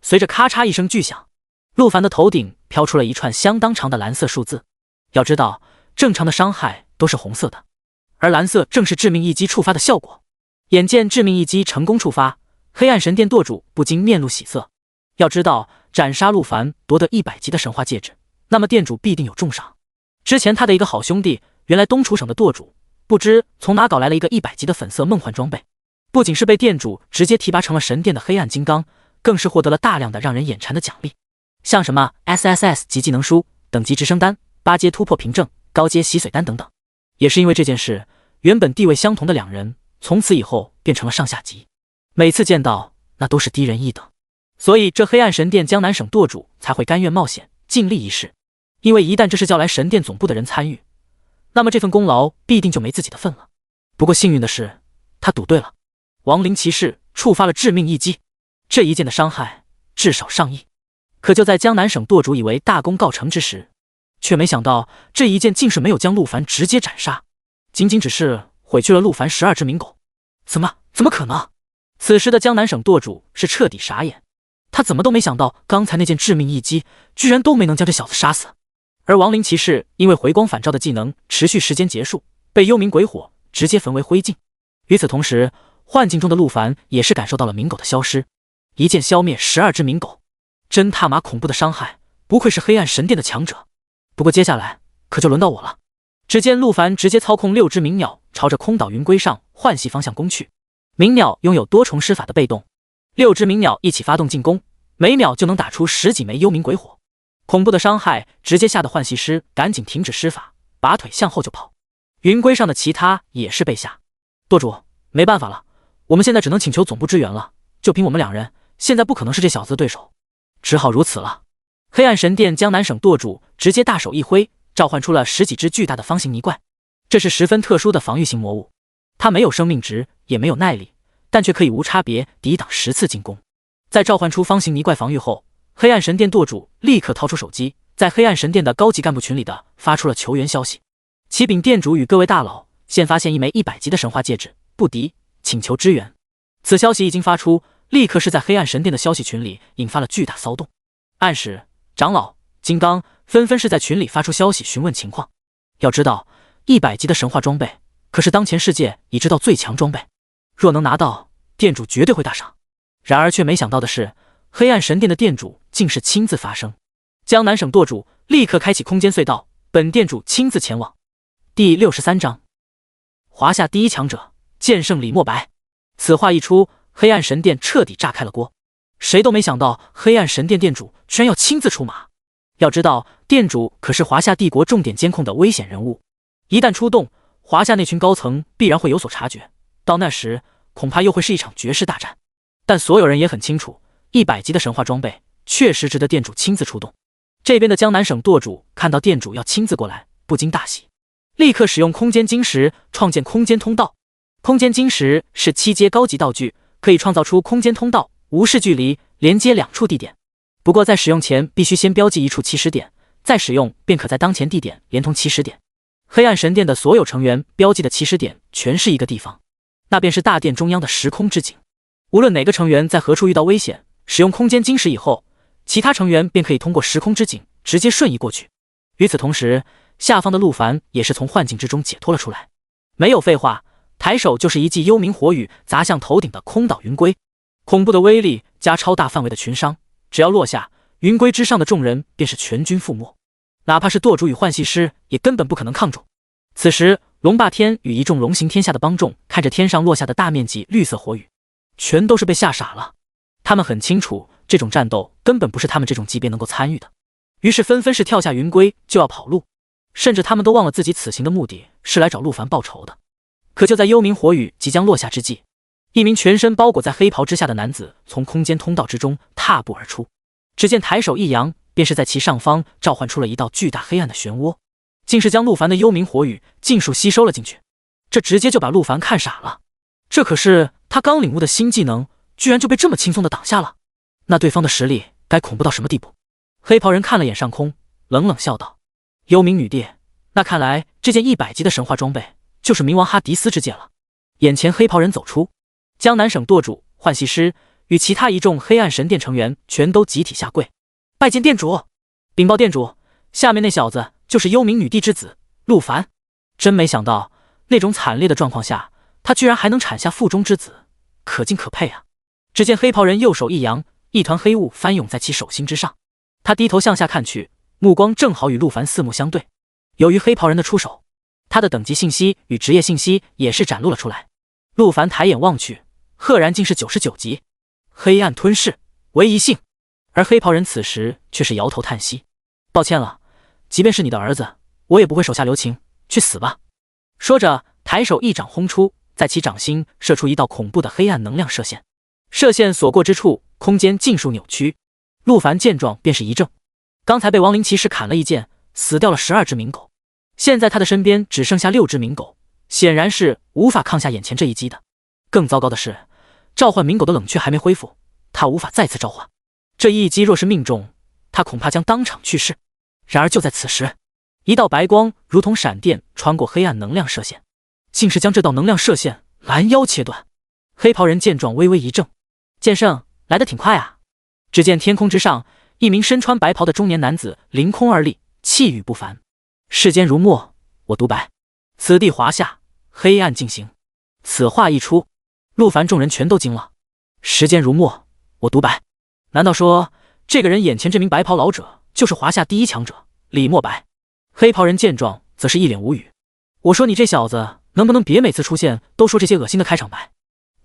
随着咔嚓一声巨响，陆凡的头顶飘出了一串相当长的蓝色数字。要知道，正常的伤害都是红色的，而蓝色正是致命一击触发的效果。眼见致命一击成功触发，黑暗神殿舵主不禁面露喜色。要知道，斩杀陆凡夺得100级的神话戒指，那么店主必定有重赏。之前他的一个好兄弟，原来东楚省的舵主，不知从哪搞来了一个100级的粉色梦幻装备，不仅是被店主直接提拔成了神殿的黑暗金刚，更是获得了大量的让人眼馋的奖励，像什么 SSS 级技能书、等级直升丹、8阶突破凭证、高阶洗髓丹等等。也是因为这件事，原本地位相同的2人，从此以后变成了上下级，每次见到那都是低人一等。所以这黑暗神殿江南省舵主才会甘愿冒险尽力一试，因为一旦这是叫来神殿总部的人参与，那么这份功劳必定就没自己的份了。不过幸运的是，他赌对了，亡灵骑士触发了致命一击，这一剑的伤害至少上亿。可就在江南省舵主以为大功告成之时，却没想到这一剑竟是没有将陆凡直接斩杀，仅仅只是毁去了陆凡12只冥狗。怎么可能？此时的江南省舵主是彻底傻眼，他怎么都没想到刚才那件致命一击居然都没能将这小子杀死。而亡灵骑士因为回光返照的技能持续时间结束，被幽冥鬼火直接焚为灰烬。与此同时，幻境中的陆凡也是感受到了冥狗的消失，一剑消灭12只冥狗，真他妈恐怖的伤害，不愧是黑暗神殿的强者。不过接下来可就轮到我了。只见陆凡直接操控6只鸣鸟朝着空岛云龟上换系方向攻去。鸣鸟拥有多重施法的被动，6只鸣鸟一起发动进攻，每秒就能打出10几枚幽冥鬼火，恐怖的伤害直接吓得幻系师赶紧停止施法，拔腿向后就跑。云龟上的其他也是被吓。舵主，没办法了，我们现在只能请求总部支援了，就凭我们2人，现在不可能是这小子的对手，只好如此了。黑暗神殿江南省舵主直接大手一挥，召唤出了10几只巨大的方形泥怪，这是十分特殊的防御型魔物，它没有生命值，也没有耐力，但却可以无差别抵挡10次进攻。在召唤出方形泥怪防御后，黑暗神殿舵主立刻掏出手机，在黑暗神殿的高级干部群里的发出了求援消息。启禀店主与各位大佬，现发现一枚100级的神话戒指，不敌，请求支援。此消息一经发出，立刻是在黑暗神殿的消息群里引发了巨大骚动。暗使、长老、金刚纷纷是在群里发出消息询问情况。要知道，100级的神话装备可是当前世界已知道最强装备，若能拿到，店主绝对会大赏。然而却没想到的是，黑暗神殿的店主竟是亲自发声。江南省舵主立刻开启空间隧道，本店主亲自前往。第63章，华夏第一强者剑圣李墨白。此话一出，黑暗神殿彻底炸开了锅。谁都没想到黑暗神殿店主居然要亲自出马。要知道，店主可是华夏帝国重点监控的危险人物，一旦出动，华夏那群高层必然会有所察觉，到那时恐怕又会是一场绝世大战。但所有人也很清楚，100级的神话装备确实值得店主亲自出动。这边的江南省舵主看到店主要亲自过来，不禁大喜，立刻使用空间晶石创建空间通道。空间晶石是7阶高级道具，可以创造出空间通道，无视距离，连接2处地点。不过在使用前必须先标记1处起始点，再使用便可在当前地点连通起始点。黑暗神殿的所有成员标记的起始点全是一个地方，那便是大殿中央的时空之井。无论哪个成员在何处遇到危险，使用空间晶石以后，其他成员便可以通过时空之井直接瞬移过去。与此同时，下方的陆凡也是从幻境之中解脱了出来。没有废话，抬手就是一记幽冥火雨砸向头顶的空岛云龟，恐怖的威力加超大范围的群伤，只要落下，云龟之上的众人便是全军覆没，哪怕是舵主与幻系师也根本不可能抗住。此时龙霸天与一众龙行天下的帮众看着天上落下的大面积绿色火雨，全都是被吓傻了。他们很清楚这种战斗根本不是他们这种级别能够参与的，于是纷纷是跳下云龟就要跑路，甚至他们都忘了自己此行的目的是来找陆凡报仇的。可就在幽冥火雨即将落下之际，一名全身包裹在黑袍之下的男子从空间通道之中踏步而出，只见抬手一扬，便是在其上方召唤出了一道巨大黑暗的漩涡，竟是将陆凡的幽冥火雨尽数吸收了进去。这直接就把陆凡看傻了，这可是他刚领悟的新技能，居然就被这么轻松的挡下了，那对方的实力该恐怖到什么地步？黑袍人看了眼上空，冷冷笑道：幽冥女帝，那看来这件100级的神话装备就是冥王哈迪斯之剑了。眼前黑袍人走出，江南省舵主、幻系师与其他一众黑暗神殿成员全都集体下跪，拜见店主。禀报店主，下面那小子就是幽冥女帝之子陆凡。真没想到那种惨烈的状况下，他居然还能产下腹中之子，可敬可佩啊。只见黑袍人右手一扬，一团黑雾翻涌在其手心之上，他低头向下看去，目光正好与陆凡四目相对。由于黑袍人的出手，他的等级信息与职业信息也是展露了出来。陆凡抬眼望去，赫然竟是99级，黑暗吞噬，唯一性。而黑袍人此时却是摇头叹息，抱歉了，即便是你的儿子，我也不会手下留情，去死吧。说着抬手一掌轰出，在其掌心射出一道恐怖的黑暗能量射线，射线所过之处，空间尽数扭曲。陆凡见状便是一怔，刚才被亡灵骑士砍了一剑，死掉了12只冥狗，现在他的身边只剩下6只冥狗，显然是无法抗下眼前这一击的。更糟糕的是，召唤冥狗的冷却还没恢复，他无法再次召唤，这一击若是命中，他恐怕将当场去世。然而就在此时，一道白光如同闪电穿过黑暗能量射线，竟是将这道能量射线拦腰切断。黑袍人见状微微一怔，剑圣来得挺快啊。只见天空之上，一名身穿白袍的中年男子凌空而立，气宇不凡。世间如墨，我独白，此地华夏，黑暗进行。此话一出，陆凡众人全都惊了。时间如墨，我独白，难道说这个人眼前这名白袍老者就是华夏第一强者李墨白？黑袍人见状则是一脸无语，我说你这小子能不能别每次出现都说这些恶心的开场白，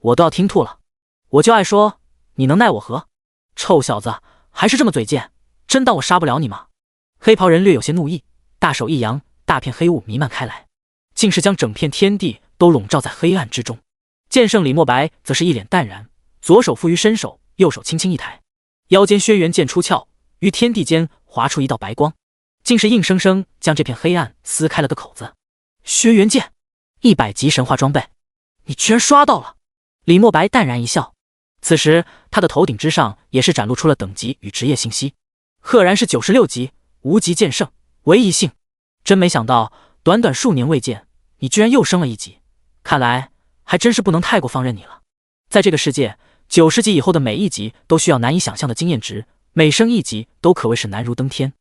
我都要听吐了。我就爱说你能奈我何？臭小子，还是这么嘴贱，真当我杀不了你吗？黑袍人略有些怒意，大手一扬，大片黑雾弥漫开来，竟是将整片天地都笼罩在黑暗之中。剑圣李莫白则是一脸淡然，左手负于伸手，右手轻轻一抬，腰间轩辕剑出鞘，于天地间划出一道白光，竟是硬生生将这片黑暗撕开了个口子。轩辕剑，100级神话装备，你居然刷到了！李莫白淡然一笑，此时他的头顶之上也是展露出了等级与职业信息，赫然是96级无极剑圣，唯一幸。真没想到，短短数年未见，你居然又升了1级，看来还真是不能太过放任你了。在这个世界，90级以后的每一级都需要难以想象的经验值，每升1级都可谓是难如登天。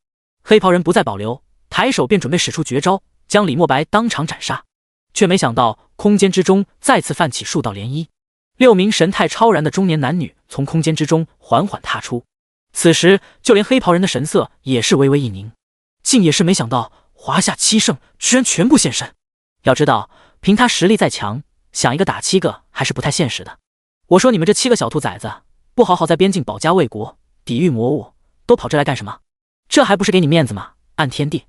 黑袍人不再保留，抬手便准备使出绝招，将李莫白当场斩杀，却没想到空间之中再次泛起数道涟漪，6名神态超然的中年男女从空间之中缓缓踏出。此时就连黑袍人的神色也是微微一凝，竟也是没想到华夏7圣居然全部现身。要知道，凭他实力再强，想一个打7个还是不太现实的。我说你们这7个小兔崽子，不好好在边境保家卫国，抵御魔物，都跑这来干什么？这还不是给你面子吗？暗天地，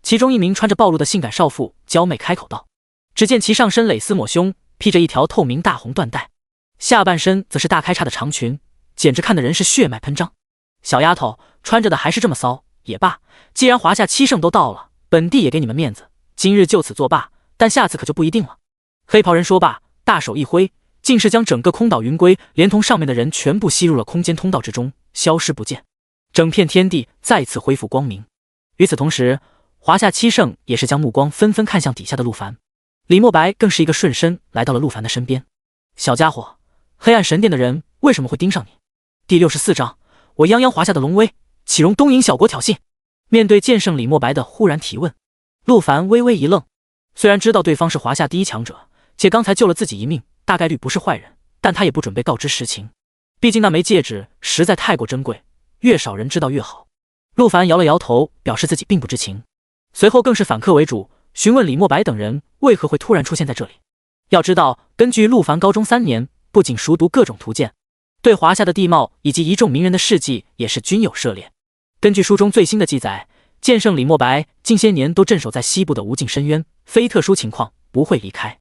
其中一名穿着暴露的性感少妇娇媚开口道。只见其上身蕾丝抹胸，披着一条透明大红缎带，下半身则是大开叉的长裙，简直看得人是血脉喷张。小丫头穿着的还是这么骚，也罢，既然华夏7圣都到了，本地也给你们面子，今日就此作罢，但下次可就不一定了。黑袍人说罢，大手一挥，竟是将整个空岛云龟连同上面的人全部吸入了空间通道之中，消失不见。整片天地再次恢复光明。与此同时，华夏7圣也是将目光纷纷看向底下的陆凡，李莫白更是一个瞬身来到了陆凡的身边。小家伙，黑暗神殿的人为什么会盯上你？第64章，我泱泱华夏的龙威，岂容东瀛小国挑衅？面对剑圣李莫白的忽然提问，陆凡微微一愣，虽然知道对方是华夏第一强者，且刚才救了自己一命，大概率不是坏人，但他也不准备告知实情，毕竟那枚戒指实在太过珍贵，越少人知道越好。陆凡摇了摇头，表示自己并不知情，随后更是反客为主，询问李莫白等人为何会突然出现在这里。要知道，根据陆凡高中3年，不仅熟读各种图鉴，对华夏的地貌以及一众名人的事迹也是均有涉猎。根据书中最新的记载，剑圣李莫白近些年都镇守在西部的无尽深渊，非特殊情况不会离开。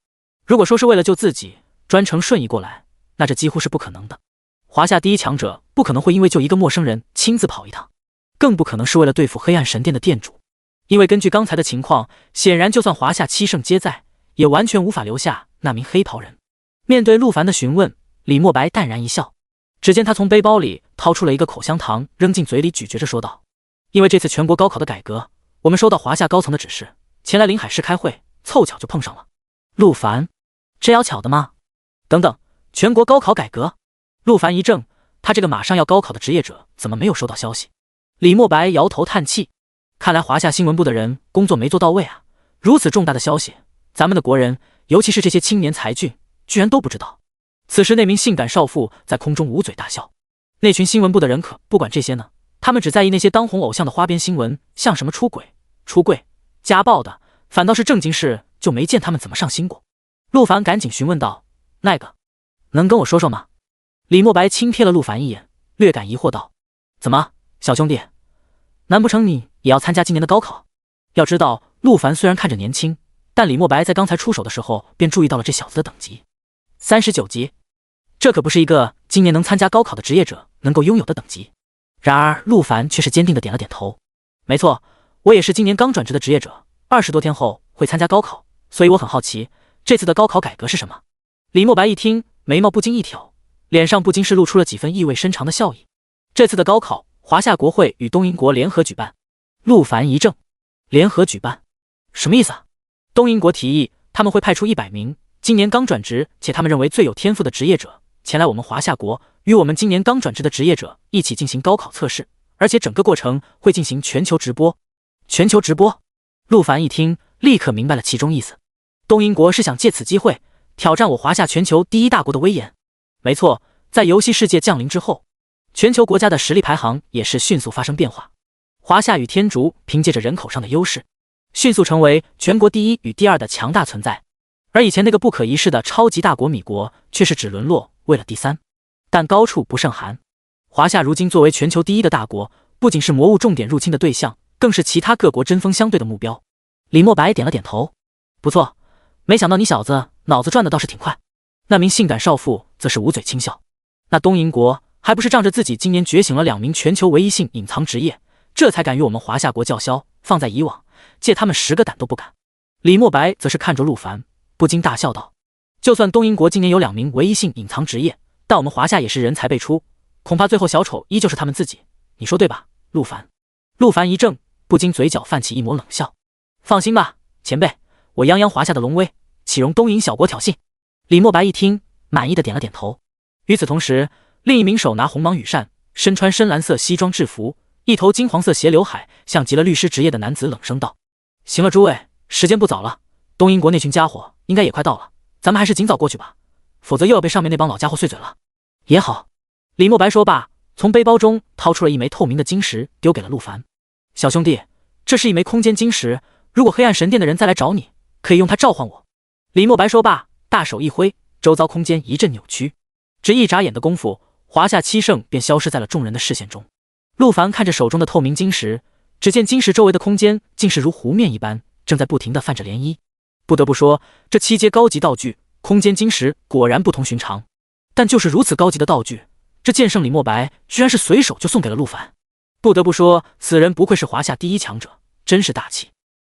如果说是为了救自己专程瞬移过来，那这几乎是不可能的。华夏第一强者不可能会因为救一个陌生人亲自跑一趟，更不可能是为了对付黑暗神殿的殿主。因为根据刚才的情况，显然就算华夏7圣皆在，也完全无法留下那名黑袍人。面对陆凡的询问，李莫白淡然一笑，只见他从背包里掏出了一个口香糖，扔进嘴里咀嚼着说道：因为这次全国高考的改革，我们收到华夏高层的指示，前来临海市开会，凑巧就碰上了。陆凡，这要巧的吗？等等，全国高考改革？陆凡一怔，他这个马上要高考的职业者怎么没有收到消息？李莫白摇头叹气，看来华夏新闻部的人工作没做到位啊，如此重大的消息，咱们的国人，尤其是这些青年才俊，居然都不知道。此时那名性感少妇在空中捂嘴大笑，那群新闻部的人可不管这些呢，他们只在意那些当红偶像的花边新闻，像什么出轨、家暴的，反倒是正经事就没见他们怎么上心过。陆凡赶紧询问道：那个，能跟我说说吗？李莫白轻瞥了陆凡一眼，略感疑惑道：怎么，小兄弟，难不成你也要参加今年的高考？要知道，陆凡虽然看着年轻，但李莫白在刚才出手的时候便注意到了这小子的等级，39级，这可不是一个今年能参加高考的职业者能够拥有的等级。然而陆凡却是坚定地点了点头，没错，我也是今年刚转职的职业者，20多天后会参加高考，所以我很好奇这次的高考改革是什么。李莫白一听，眉毛不禁一挑，脸上不禁是露出了几分意味深长的笑意。这次的高考，华夏国会与东瀛国联合举办。陆凡一怔，联合举办什么意思啊？东瀛国提议他们会派出100名今年刚转职且他们认为最有天赋的职业者前来我们华夏国，与我们今年刚转职的职业者一起进行高考测试，而且整个过程会进行全球直播。全球直播？陆凡一听，立刻明白了其中意思。东瀛国是想借此机会挑战我华夏全球第一大国的威严。没错，在游戏世界降临之后，全球国家的实力排行也是迅速发生变化。华夏与天竺凭借着人口上的优势，迅速成为全国第一与第二的强大存在。而以前那个不可一世的超级大国米国，却是只沦落为了第三。但高处不胜寒，华夏如今作为全球第一的大国，不仅是魔物重点入侵的对象，更是其他各国针锋相对的目标。李莫白点了点头，不错，没想到你小子脑子转的倒是挺快。那名性感少妇则是捂嘴轻笑，那东瀛国还不是仗着自己今年觉醒了2名全球唯一性隐藏职业，这才敢与我们华夏国叫嚣，放在以往，借他们10个胆都不敢。李莫白则是看着陆凡，不禁大笑道，就算东瀛国今年有2名唯一性隐藏职业，但我们华夏也是人才辈出，恐怕最后小丑依旧是他们自己，你说对吧，陆凡？陆凡一怔，不禁嘴角泛起一抹冷笑。放心吧，前辈，我泱泱华夏的龙威，岂容东瀛小国挑衅？李莫白一听，满意的点了点头。与此同时，另一名手拿红芒羽扇，身穿深蓝色西装制服，一头金黄色斜刘海，像极了律师职业的男子冷声道：行了诸位，时间不早了，东瀛国那群家伙应该也快到了，咱们还是尽早过去吧，否则又要被上面那帮老家伙碎嘴了。也好。李莫白说罢，从背包中掏出了一枚透明的晶石，丢给了陆凡。小兄弟，这是一枚空间晶石，如果黑暗神殿的人再来找你，可以用它召唤我。李莫白说罢，大手一挥，周遭空间一阵扭曲，只一眨眼的功夫，华夏7圣便消失在了众人的视线中。陆凡看着手中的透明晶石，只见晶石周围的空间竟是如湖面一般，正在不停地泛着涟漪。不得不说，这7阶高级道具空间晶石果然不同寻常。但就是如此高级的道具，这剑圣李莫白居然是随手就送给了陆凡。不得不说，此人不愧是华夏第一强者，真是大气。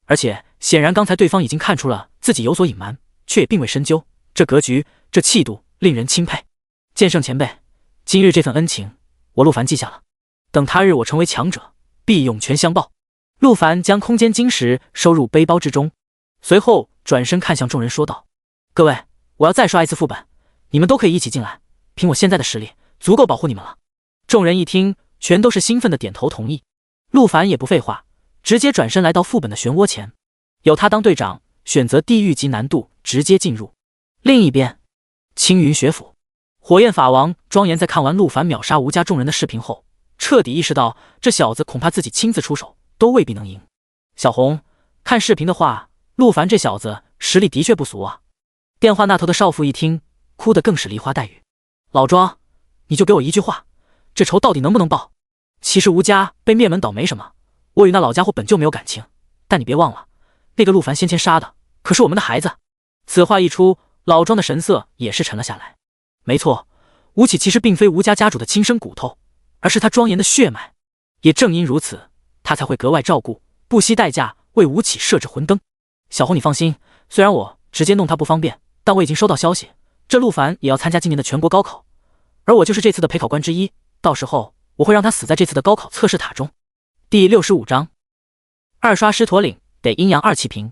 而且显然刚才对方已经看出了自己有所隐瞒，却也并未深究，这格局，这气度，令人钦佩。剑圣前辈，今日这份恩情，我陆凡记下了。等他日我成为强者，必涌泉相报。陆凡将空间晶石收入背包之中，随后转身看向众人说道：各位，我要再刷一次副本，你们都可以一起进来，凭我现在的实力，足够保护你们了。众人一听，全都是兴奋的点头同意。陆凡也不废话，直接转身来到副本的漩涡前，由他当队长，选择地狱级难度，直接进入。另一边，青云学府，火焰法王庄严在看完陆凡秒杀吴家众人的视频后，彻底意识到这小子恐怕自己亲自出手都未必能赢。小红，看视频的话，陆凡这小子实力的确不俗啊。电话那头的少妇一听，哭得更是梨花带雨。老庄，你就给我一句话，这仇到底能不能报？其实吴家被灭门倒没什么，我与那老家伙本就没有感情，但你别忘了，那个陆凡先前杀的可是我们的孩子。此话一出，老庄的神色也是沉了下来。没错，吴起其实并非吴家家主的亲生骨头，而是他庄严的血脉。也正因如此，他才会格外照顾，不惜代价为吴起设置魂灯。小红你放心，虽然我直接弄他不方便，但我已经收到消息，这陆凡也要参加今年的全国高考，而我就是这次的陪考官之一，到时候我会让他死在这次的高考测试塔中。第65章二刷狮驼岭得阴阳2齐平。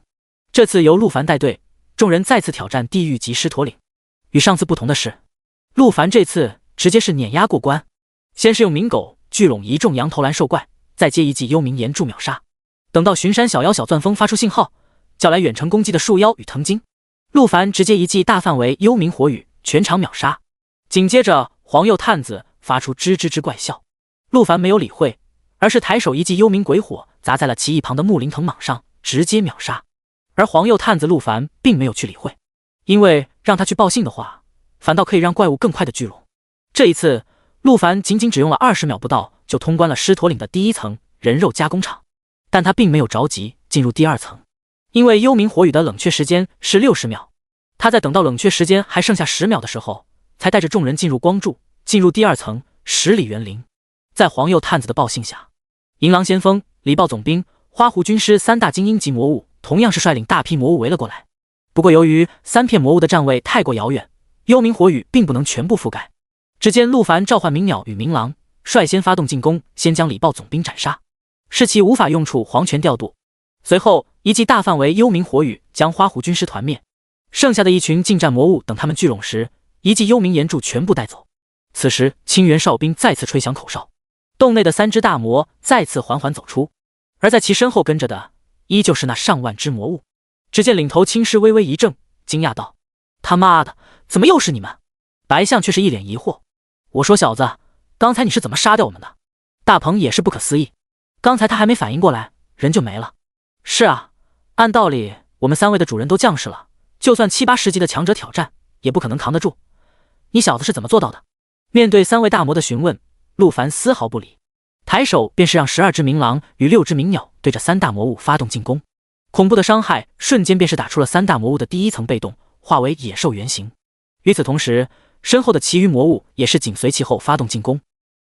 这次由陆凡带队，众人再次挑战地狱级狮驼岭。与上次不同的是，陆凡这次直接是碾压过关，先是用冥狗聚拢一众羊头蓝兽怪，再接一记幽冥岩柱秒杀。等到巡山小妖小钻风发出信号，叫来远程攻击的树妖与藤精，陆凡直接一记大范围幽冥火雨，全场秒杀。紧接着黄鼬探子发出吱吱吱怪笑，陆凡没有理会，而是抬手一记幽冥鬼火砸在了其一旁的木灵藤蟒上，直接秒杀。而黄鼬探子陆凡并没有去理会，因为让他去报信的话，反倒可以让怪物更快的聚拢。这一次陆凡仅仅只用了20秒不到就通关了狮驼岭的第1层人肉加工厂，但他并没有着急进入第2层，因为幽冥火雨的冷却时间是60秒，他在等到冷却时间还剩下10秒的时候，才带着众人进入光柱，进入第2层10里园林。在黄鼬探子的报信下，银狼先锋、李豹总兵、花狐军师3大精英级魔物同样是率领大批魔物围了过来。不过由于3片魔物的站位太过遥远，幽冥火雨并不能全部覆盖。只见陆凡召唤鸣鸟与鸣狼，率先发动进攻，先将李豹总兵斩杀，是其无法用处黄泉调度。随后一记大范围幽冥火雨将花狐军师团灭，剩下的一群近战魔物等他们聚拢时，一记幽冥岩柱全部带走。此时清源哨兵再次吹响口哨，洞内的3只大魔再次缓缓走出，而在其身后跟着的依旧是那上万只魔物。只见领头青狮微微一怔，惊讶道：他妈的，怎么又是你们？白象却是一脸疑惑，我说小子，刚才你是怎么杀掉我们的？大鹏也是不可思议，刚才他还没反应过来，人就没了。是啊，按道理，我们3位的主人都降世了，就算7、8十级的强者挑战，也不可能扛得住。你小子是怎么做到的？”面对3位大魔的询问，陆凡丝毫不理，抬手便是让12只冥狼与6只冥鸟对着3大魔物发动进攻。恐怖的伤害瞬间便是打出了3大魔物的第一层被动，化为野兽原形。与此同时，身后的其余魔物也是紧随其后发动进攻，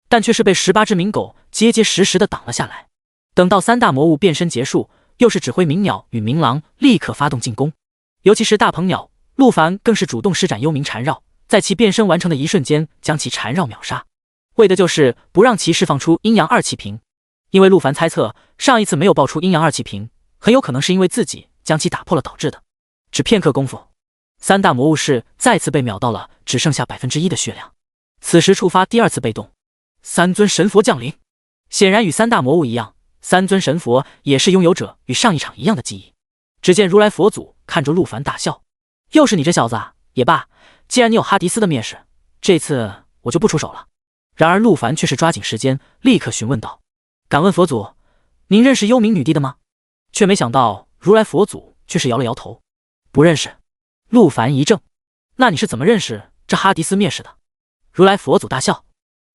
但却是被18只冥狗结结实实的挡了下来。等到3大魔物变身结束，又是指挥冥鸟与冥狼立刻发动进攻。尤其是大鹏鸟，陆凡更是主动施展幽冥缠绕，在其变身完成的一瞬间将其缠绕秒杀，为的就是不让其释放出阴阳二气瓶。因为陆凡猜测上一次没有爆出阴阳二气瓶，很有可能是因为自己将其打破了导致的。只片刻功夫，3大魔物士再次被秒到了只剩下1%的血量。此时触发第2次被动，3尊神佛降临。显然与3大魔物一样，3尊神佛也是拥有者与上一场一样的记忆。只见如来佛祖看着陆凡大笑：“又是你这小子啊！也罢，既然你有哈迪斯的蔑视，这次我就不出手了。”然而陆凡却是抓紧时间，立刻询问道：“敢问佛祖，您认识幽冥女帝的吗？”却没想到如来佛祖却是摇了摇头：“不认识。”陆凡一怔：“那你是怎么认识这哈迪斯蔑视的？”如来佛祖大笑：“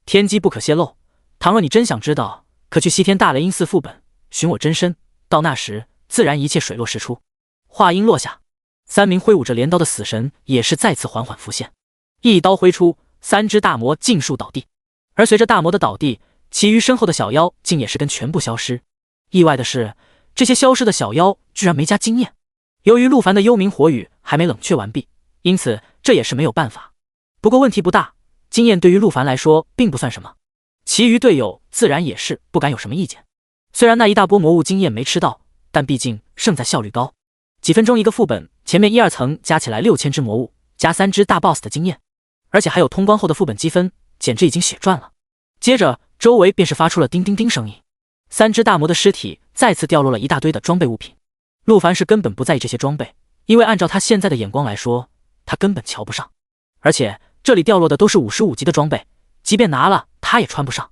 天机不可泄露，倘若你真想知道，可去西天大雷音寺副本寻我真身，到那时自然一切水落石出。”话音落下，3名挥舞着镰刀的死神也是再次缓缓浮现，一刀挥出，3只大魔尽数倒地。而随着大魔的倒地，其余身后的小妖竟也是跟全部消失。意外的是，这些消失的小妖居然没加经验。由于陆凡的幽冥火雨还没冷却完毕，因此这也是没有办法。不过问题不大，经验对于陆凡来说并不算什么，其余队友自然也是不敢有什么意见。虽然那一大波魔物经验没吃到，但毕竟胜在效率高。几分钟一个副本，前面1、2层加起来6000只魔物，加3只大 boss 的经验，而且还有通关后的副本积分，简直已经血赚了。接着周围便是发出了叮叮叮声音，3只大魔的尸体再次掉落了一大堆的装备物品。陆凡是根本不在意这些装备，因为按照他现在的眼光来说，他根本瞧不上。而且这里掉落的都是55级的装备，即便拿了他也穿不上，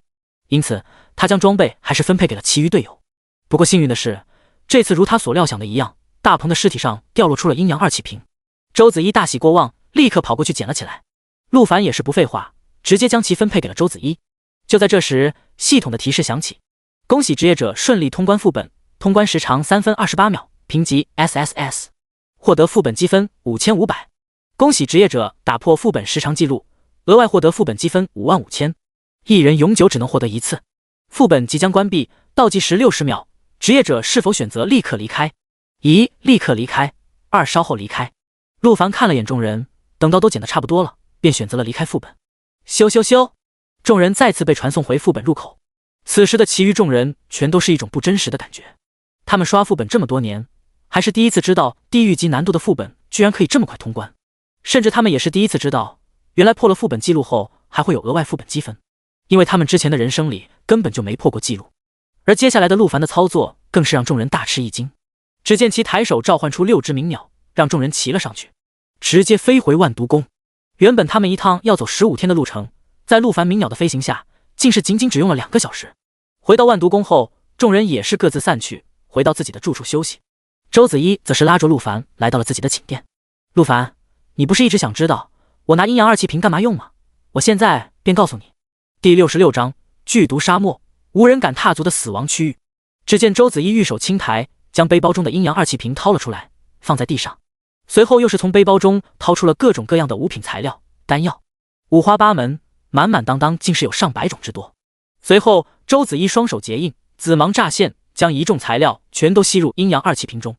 因此他将装备还是分配给了其余队友。不过幸运的是，这次如他所料想的一样，大鹏的尸体上掉落出了阴阳二气瓶。周子一大喜过望，立刻跑过去捡了起来。陆凡也是不废话，直接将其分配给了周子一。就在这时，系统的提示响起：恭喜职业者顺利通关副本，通关时长3分28秒，评级 SSS， 获得副本积分5500。恭喜职业者打破副本时长记录，额外获得副本积分55000，一人永久只能获得1次。副本即将关闭，倒计时60秒，职业者是否选择立刻离开？1. 立刻离开，2. 稍后离开。陆凡看了眼众人，等到都捡得差不多了，便选择了离开副本。咻咻咻，众人再次被传送回副本入口。此时的其余众人全都是一种不真实的感觉。他们刷副本这么多年，还是第一次知道地狱级难度的副本居然可以这么快通关。甚至他们也是第一次知道，原来破了副本记录后还会有额外副本积分，因为他们之前的人生里根本就没破过记录。而接下来的陆凡的操作更是让众人大吃一惊。只见其抬手召唤出6只鸣鸟，让众人骑了上去，直接飞回万毒宫。原本他们一趟要走15天的路程，在陆凡鸣鸟的飞行下，竟是仅仅只用了2个小时。回到万毒宫后，众人也是各自散去，回到自己的住处休息。周子一则是拉着陆凡来到了自己的寝殿。陆凡，你不是一直想知道我拿阴阳二气瓶干嘛用吗？我现在便告诉你。第66章剧毒沙漠，无人敢踏足的死亡区域。只见周子一玉手轻抬，将背包中的阴阳二气瓶掏了出来，放在地上。随后又是从背包中掏出了各种各样的物品材料、丹药，五花八门，满满当当，竟是有上百种之多。随后周子一双手结印，紫芒乍现，将一众材料全都吸入阴阳二气瓶中。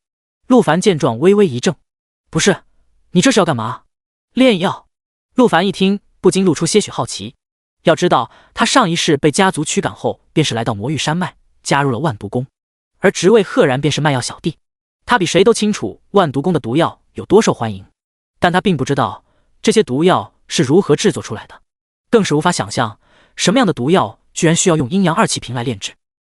陆凡见状微微一怔，不是，你这是要干嘛？炼药。陆凡一听，不禁露出些许好奇。要知道，他上一世被家族驱赶后，便是来到魔域山脉，加入了万毒宫，而职位赫然便是卖药小弟。他比谁都清楚万毒宫的毒药有多受欢迎，但他并不知道这些毒药是如何制作出来的，更是无法想象什么样的毒药居然需要用阴阳二气瓶来炼制。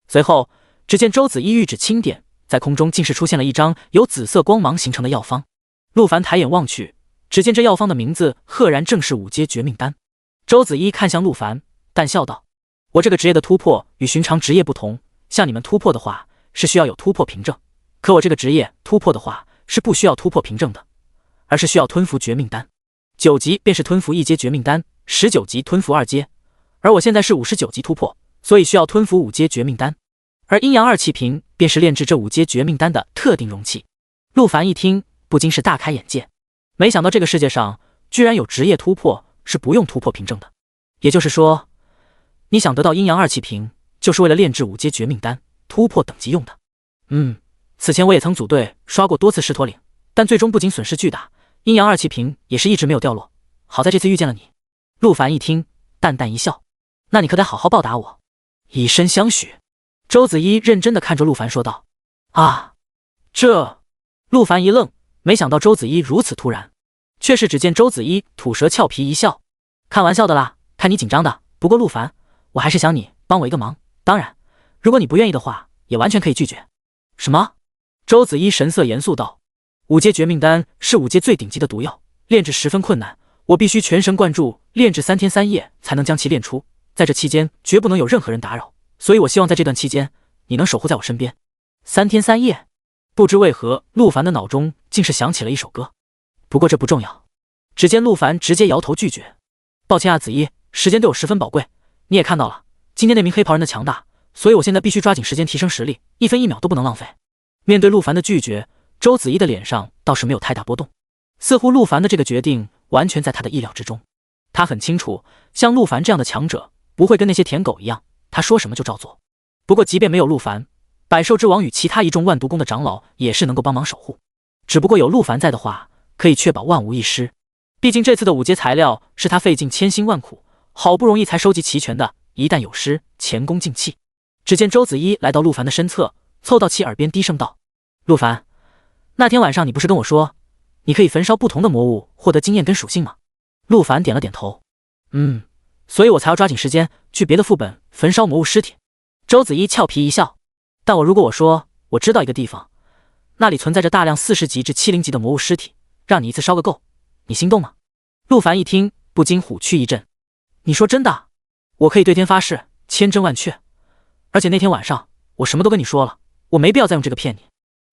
随后，只见周子一玉指轻点，在空中竟是出现了一张由紫色光芒形成的药方。陆凡抬眼望去，只见这药方的名字赫然正是5阶绝命丹。周子一看向陆凡，淡笑道：我这个职业的突破与寻常职业不同，像你们突破的话，是需要有突破凭证，可我这个职业突破的话，是不需要突破凭证的，而是需要吞服绝命丹。9级便是吞服1阶绝命丹，19级吞服2阶，而我现在是59级突破，所以需要吞服5阶绝命丹。而阴阳二气瓶便是炼制这5阶绝命丹的特定容器。陆凡一听，不禁是大开眼界，没想到这个世界上居然有职业突破是不用突破凭证的。也就是说，你想得到阴阳二气瓶，就是为了炼制5阶绝命丹突破等级用的。此前我也曾组队刷过多次狮驼岭，但最终不仅损失巨大，阴阳二气瓶也是一直没有掉落。好在这次遇见了你。陆凡一听，淡淡一笑，那你可得好好报答我。以身相许。周子一认真地看着陆凡说道。啊，这……陆凡一愣，没想到周子一如此突然，却是只见周子一吐舌俏皮一笑，开玩笑的啦，看你紧张的。不过陆凡，我还是想你帮我一个忙，当然，如果你不愿意的话，也完全可以拒绝。什么？周子一神色严肃道：“5阶绝命丹是5阶最顶级的毒药，炼制十分困难，我必须全神贯注炼制3天3夜才能将其炼出，在这期间绝不能有任何人打扰，所以我希望在这段期间你能守护在我身边。”3天3夜，不知为何，陆凡的脑中竟是想起了一首歌。不过这不重要，只见陆凡直接摇头拒绝：“抱歉啊，子一，时间对我十分宝贵，你也看到了，今天那名黑袍人的强大，所以我现在必须抓紧时间提升实力，1分1秒都不能浪费。”面对陆凡的拒绝，周子一的脸上倒是没有太大波动，似乎陆凡的这个决定完全在他的意料之中。他很清楚，像陆凡这样的强者不会跟那些舔狗一样，他说什么就照做。不过即便没有陆凡，百兽之王与其他一众万毒宫的长老也是能够帮忙守护，只不过有陆凡在的话，可以确保万无一失。毕竟这次的5阶材料是他费尽千辛万苦，好不容易才收集齐全的，一旦有失，前功尽弃。只见周子一来到陆凡的身侧，凑到其耳边低声道：“陆凡，那天晚上你不是跟我说，你可以焚烧不同的魔物获得经验跟属性吗？”陆凡点了点头。所以我才要抓紧时间去别的副本焚烧魔物尸体。周子一俏皮一笑：“但如果我说我知道一个地方，那里存在着大量40级至70级的魔物尸体，让你一次烧个够，你心动吗？”陆凡一听，不禁虎躯一震：“你说真的？我可以对天发誓，千真万确。而且那天晚上我什么都跟你说了，我没必要再用这个骗你。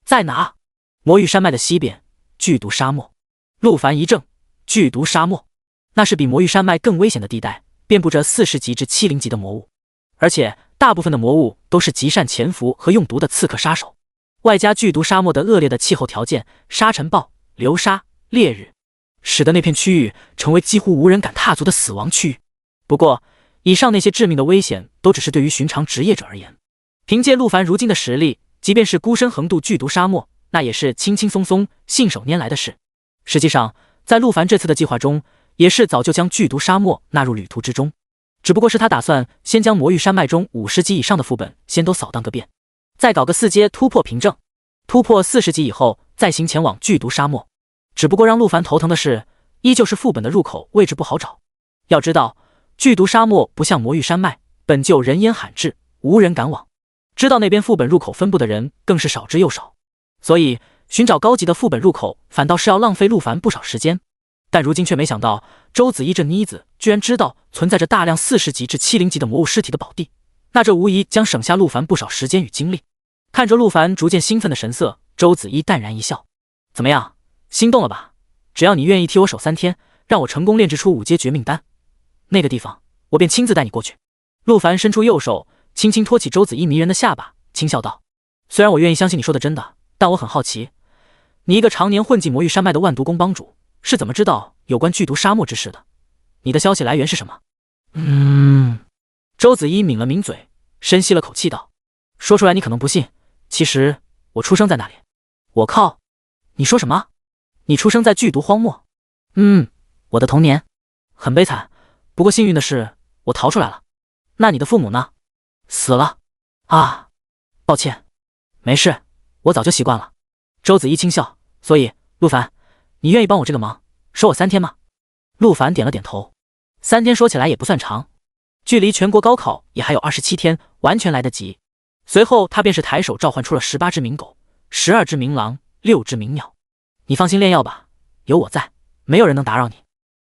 在哪？”魔域山脉的西边，剧毒沙漠。陆凡一怔，剧毒沙漠，那是比魔域山脉更危险的地带，遍布着40级至70级的魔物，而且大部分的魔物都是极善潜伏和用毒的刺客杀手，外加剧毒沙漠的恶劣的气候条件，沙尘暴、流沙、烈日，使得那片区域成为几乎无人敢踏足的死亡区域。不过以上那些致命的危险都只是对于寻常职业者而言，凭借陆凡如今的实力，即便是孤身横渡剧毒沙漠，那也是轻轻松松信手拈来的事。实际上在陆凡这次的计划中，也是早就将剧毒沙漠纳入旅途之中，只不过是他打算先将魔域山脉中50级以上的副本先都扫荡个遍，再搞个4阶突破凭证，突破40级以后再行前往剧毒沙漠。只不过让陆凡头疼的是，依旧是副本的入口位置不好找。要知道剧毒沙漠不像魔域山脉，本就人烟罕至，无人敢往，知道那边副本入口分布的人更是少之又少，所以寻找高级的副本入口反倒是要浪费陆凡不少时间。但如今却没想到，周子一这妮子居然知道存在着大量40级至70级的魔物尸体的宝地，那这无疑将省下陆凡不少时间与精力。看着陆凡逐渐兴奋的神色，周子一淡然一笑：“怎么样，心动了吧？只要你愿意替我守3天，让我成功炼制出5阶绝命丹，那个地方我便亲自带你过去。”陆凡伸出右手，轻轻托起周子一迷人的下巴，轻笑道：“虽然我愿意相信你说的真的，但我很好奇，你一个常年混迹魔域山脉的万毒宫帮主，是怎么知道有关剧毒沙漠之事的？你的消息来源是什么？”周子一抿了抿嘴，深吸了口气道：“说出来你可能不信，其实我出生在那里。”“我靠，你说什么？你出生在剧毒荒漠？”“我的童年很悲惨，不过幸运的是我逃出来了。那你的父母呢？”“死了。”“啊，抱歉。”“没事，我早就习惯了。”周子一轻笑：“所以陆凡，你愿意帮我这个忙，守我3天吗？”陆凡点了点头。3天说起来也不算长，距离全国高考也还有27天，完全来得及。随后他便是抬手召唤出了18只鸣狗、12只鸣狼、6只鸣鸟。“你放心炼药吧，有我在，没有人能打扰你。”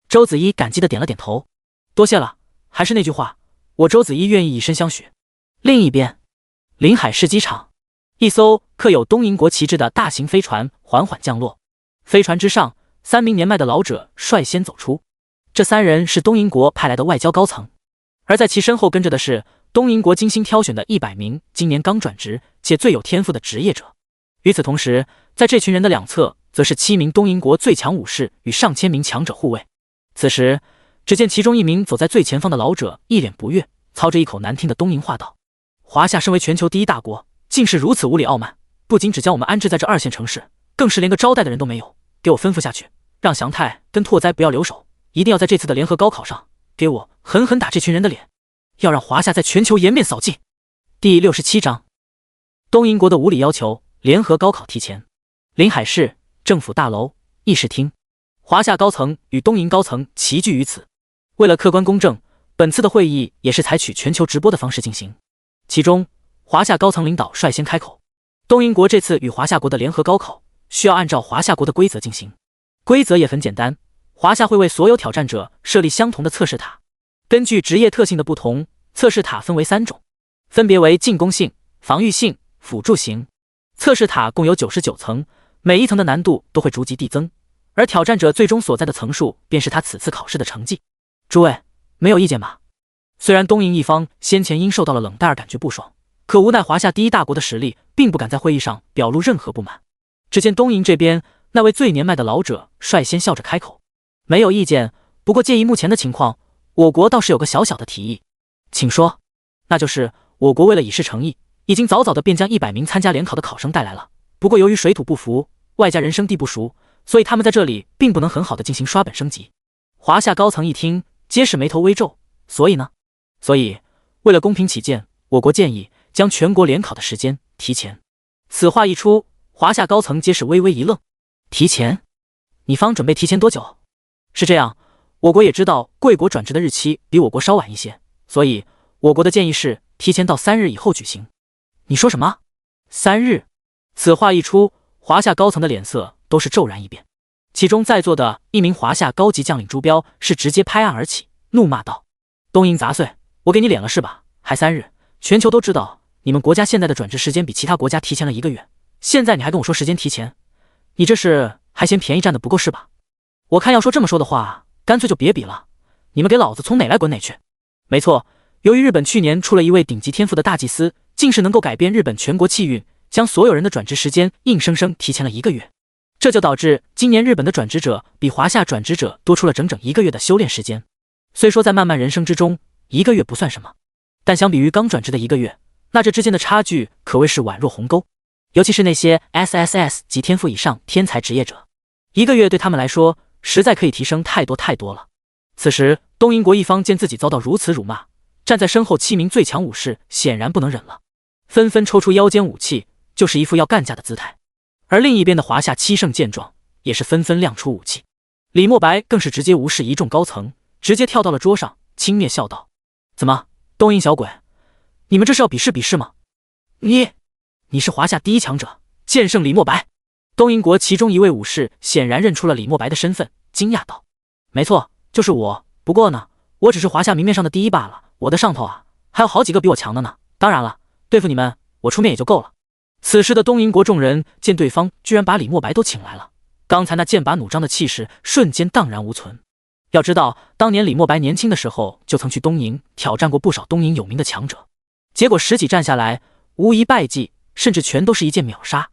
周子一感激的点了点头：“多谢了，还是那句话，我周子一愿意以身相许。”另一边，临海试机场，一艘刻有东瀛国旗帜的大型飞船缓缓降落，飞船之上，3名年迈的老者率先走出。这3人是东瀛国派来的外交高层，而在其身后跟着的是东瀛国精心挑选的100名今年刚转职且最有天赋的职业者。与此同时，在这群人的两侧，则是7名东瀛国最强武士与上千名强者护卫。此时，只见其中一名走在最前方的老者一脸不悦，操着一口难听的东瀛话道：“华夏身为全球第一大国，竟是如此无礼傲慢，不仅只将我们安置在这2线城市，更是连个招待的人都没有。给我吩咐下去，让祥太跟拓哉不要留手，一定要在这次的联合高考上给我狠狠打这群人的脸，要让华夏在全球颜面扫尽。”第67章，东瀛国的无理要求，联合高考提前。临海市政府大楼议事厅，华夏高层与东瀛高层齐聚于此。为了客观公正，本次的会议也是采取全球直播的方式进行。其中，华夏高层领导率先开口：东瀛国这次与华夏国的联合高考，需要按照华夏国的规则进行。规则也很简单，华夏会为所有挑战者设立相同的测试塔，根据职业特性的不同，测试塔分为3种，分别为进攻性、防御性、辅助型。测试塔共有99层，每一层的难度都会逐级递增，而挑战者最终所在的层数便是他此次考试的成绩。诸位，没有意见吧？虽然东瀛一方先前因受到了冷待而感觉不爽，可无奈华夏第一大国的实力，并不敢在会议上表露任何不满。只见东瀛这边那位最年迈的老者率先笑着开口：“没有意见，不过介意目前的情况，我国倒是有个小小的提议。”“请说。”“那就是我国为了以示诚意，已经早早的便将100名参加联考的考生带来了。不过由于水土不服，外加人生地不熟，所以他们在这里并不能很好的进行刷本升级。”华夏高层一听，皆是眉头微皱。所以呢？所以为了公平起见，我国建议将全国联考的时间提前。此话一出，华夏高层皆是微微一愣。提前？你方准备提前多久？是这样，我国也知道贵国转职的日期比我国稍晚一些，所以我国的建议是提前到3日以后举行。你说什么？3日？此话一出，华夏高层的脸色都是骤然一变。其中在座的一名华夏高级将领朱标是直接拍案而起，怒骂道：“东瀛杂碎，我给你脸了是吧？还3日？全球都知道你们国家现在的转职时间比其他国家提前了1个月，现在你还跟我说时间提前，你这是还嫌便宜占的不够是吧？我看要说这么说的话，干脆就别比了，你们给老子从哪来滚哪去！”没错，由于日本去年出了一位顶级天赋的大祭司，竟是能够改变日本全国气运，将所有人的转职时间硬生生提前了1个月。这就导致今年日本的转职者比华夏转职者多出了整整1个月的修炼时间。虽说在漫漫人生之中，1个月不算什么，但相比于刚转职的1个月，那这之间的差距可谓是宛若鸿沟。尤其是那些 SSS 级天赋以上天才职业者，1个月对他们来说实在可以提升太多太多了。此时东瀛国一方见自己遭到如此辱骂，站在身后7名最强武士显然不能忍了，纷纷抽出腰间武器，就是一副要干架的姿态。而另一边的华夏7圣见状，也是纷纷亮出武器。李莫白更是直接无视一众高层，直接跳到了桌上，轻蔑笑道：“怎么，东瀛小鬼，你们这是要比试比试吗？你是华夏第一强者，剑圣李莫白。”东瀛国其中一位武士显然认出了李莫白的身份，惊讶道：“没错，就是我。不过呢，我只是华夏明面上的第一罢了，我的上头啊，还有好几个比我强的呢。当然了，对付你们，我出面也就够了。”此时的东瀛国众人见对方居然把李莫白都请来了，刚才那剑拔弩张的气势瞬间荡然无存。要知道，当年李莫白年轻的时候就曾去东瀛挑战过不少东瀛有名的强者，结果10几战下来，无一败绩，甚至全都是一剑秒杀。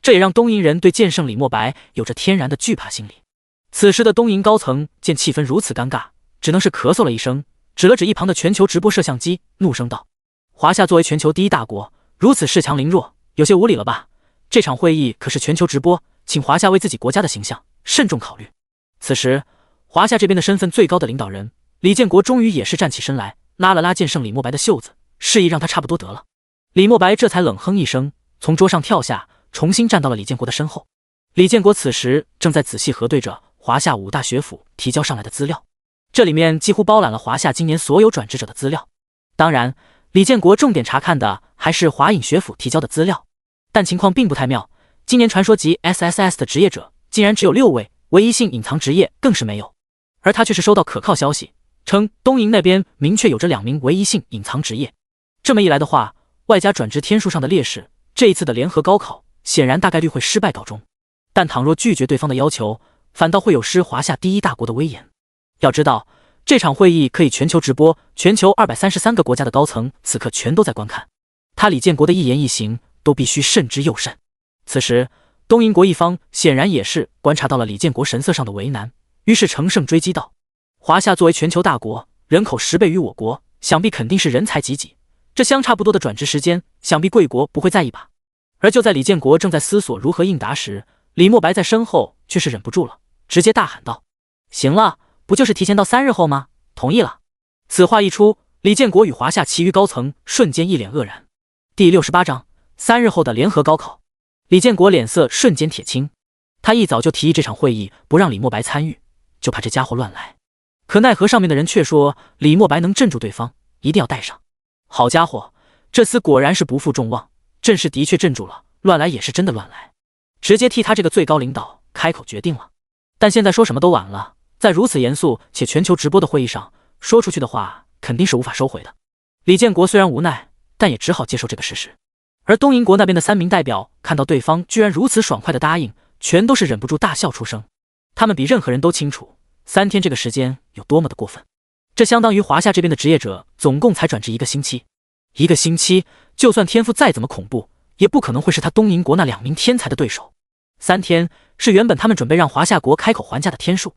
这也让东瀛人对剑圣李莫白有着天然的惧怕心理。此时的东瀛高层见气氛如此尴尬，只能是咳嗽了一声，指了指一旁的全球直播摄像机，怒声道：“华夏作为全球第一大国，如此恃强凌弱，有些无理了吧？这场会议可是全球直播，请华夏为自己国家的形象慎重考虑。”此时华夏这边的身份最高的领导人李建国终于也是站起身来，拉了拉剑圣李莫白的袖子，示意让他差不多得了。李莫白这才冷哼一声，从桌上跳下，重新站到了李建国的身后。李建国此时正在仔细核对着华夏5大学府提交上来的资料，这里面几乎包揽了华夏今年所有转职者的资料。当然，李建国重点查看的还是华影学府提交的资料，但情况并不太妙。今年传说级 SSS 的职业者竟然只有6位，唯一性隐藏职业更是没有。而他却是收到可靠消息，称东瀛那边明确有着2名唯一性隐藏职业。这么一来的话，外加转职天数上的劣势，这一次的联合高考显然大概率会失败告终。但倘若拒绝对方的要求，反倒会有失华夏第一大国的威严。要知道，这场会议可以全球直播，全球233个国家的高层此刻全都在观看，他李建国的一言一行都必须慎之又慎。此时，东瀛国一方显然也是观察到了李建国神色上的为难，于是乘胜追击道：华夏作为全球大国，人口10倍于我国，想必肯定是人才济济，这相差不多的转职时间，想必贵国不会在意吧。而就在李建国正在思索如何应答时，李墨白在身后却是忍不住了，直接大喊道：行了，不就是提前到3日后吗？同意了。此话一出，李建国与华夏其余高层瞬间一脸愕然。第68章3日后的联合高考。李建国脸色瞬间铁青，他一早就提议这场会议不让李墨白参与，就怕这家伙乱来。可奈何上面的人却说李墨白能镇住对方，一定要带上。好家伙，这厮果然是不负众望，阵势的确镇住了，乱来也是真的乱来，直接替他这个最高领导开口决定了。但现在说什么都晚了，在如此严肃且全球直播的会议上，说出去的话肯定是无法收回的。李建国虽然无奈，但也只好接受这个事实。而东瀛国那边的3名代表看到对方居然如此爽快的答应，全都是忍不住大笑出声。他们比任何人都清楚3天这个时间有多么的过分，这相当于华夏这边的职业者总共才转职1个星期。1个星期，就算天赋再怎么恐怖，也不可能会是他东瀛国那2名天才的对手。3天是原本他们准备让华夏国开口还价的天数，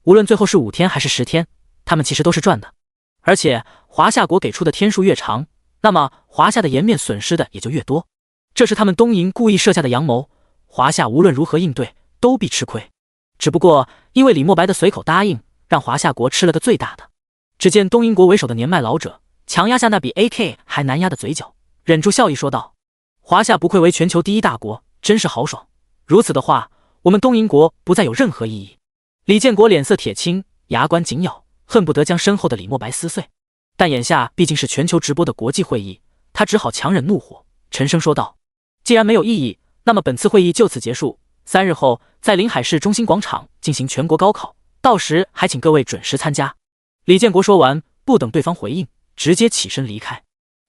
无论最后是5天还是10天，他们其实都是赚的。而且华夏国给出的天数越长，那么华夏的颜面损失的也就越多，这是他们东瀛故意设下的阳谋，华夏无论如何应对都必吃亏。只不过因为李墨白的随口答应，让华夏国吃了个最大的。只见东瀛国为首的年迈老者强压下那比 AK 还难压的嘴角，忍住笑意说道：华夏不愧为全球第一大国，真是豪爽，如此的话，我们东瀛国不再有任何意义。李建国脸色铁青，牙关紧咬，恨不得将身后的李墨白撕碎。但眼下毕竟是全球直播的国际会议，他只好强忍怒火，沉声说道：既然没有异议，那么本次会议就此结束，3日后在临海市中心广场进行全国高考，到时还请各位准时参加。李建国说完，不等对方回应，直接起身离开。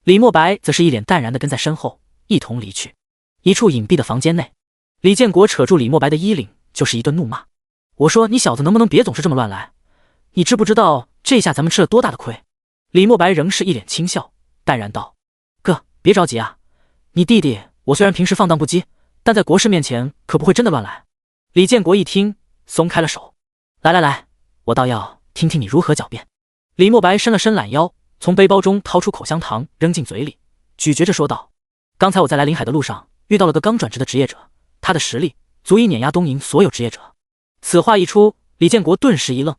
李墨白则是一脸淡然地跟在身后，一同离去。一处隐蔽的房间内，李建国扯住李墨白的衣领，就是一顿怒骂：我说你小子能不能别总是这么乱来，你知不知道这下咱们吃了多大的亏？李墨白仍是一脸轻笑，淡然道：哥，别着急啊，你弟弟我虽然平时放荡不羁，但在国事面前可不会真的乱来。李建国一听，松开了手：来来来，我倒要听听你如何狡辩。李墨白伸了伸懒腰，从背包中掏出口香糖扔进嘴里，咀嚼着说道：刚才我在来临海的路上遇到了个刚转职的职业者，他的实力足以碾压东瀛所有职业者。此话一出，李建国顿时一愣：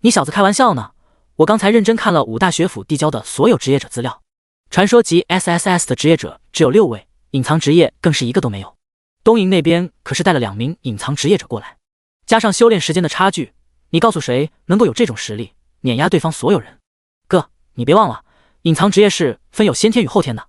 你小子开玩笑呢？我刚才认真看了5大学府递交的所有职业者资料，传说级 SSS 的职业者只有6位，隐藏职业更是一个都没有。东瀛那边可是带了2名隐藏职业者过来，加上修炼时间的差距，你告诉谁能够有这种实力碾压对方所有人？哥，你别忘了，隐藏职业是分有先天与后天的，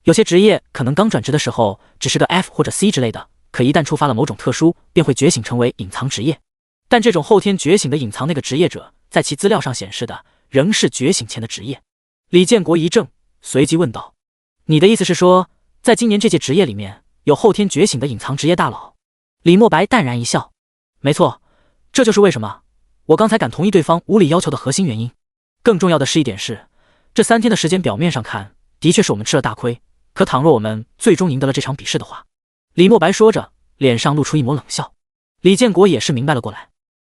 有些职业可能刚转职的时候只是个 F 或者 C 之类的，可一旦触发了某种特殊，便会觉醒成为隐藏职业。但这种后天觉醒的隐藏那个职业者，在其资料上显示的仍是觉醒前的职业。李建国一怔，随即问道：你的意思是说，在今年这届职业里面有后天觉醒的隐藏职业大佬？李墨白淡然一笑：没错，这就是为什么我刚才敢同意对方无理要求的核心原因。更重要的是一点是，这3天的时间表面上看的确是我们吃了大亏，可倘若我们最终赢得了这场比试的话……李墨白说着，脸上露出一抹冷笑。李建国也是明白了过来，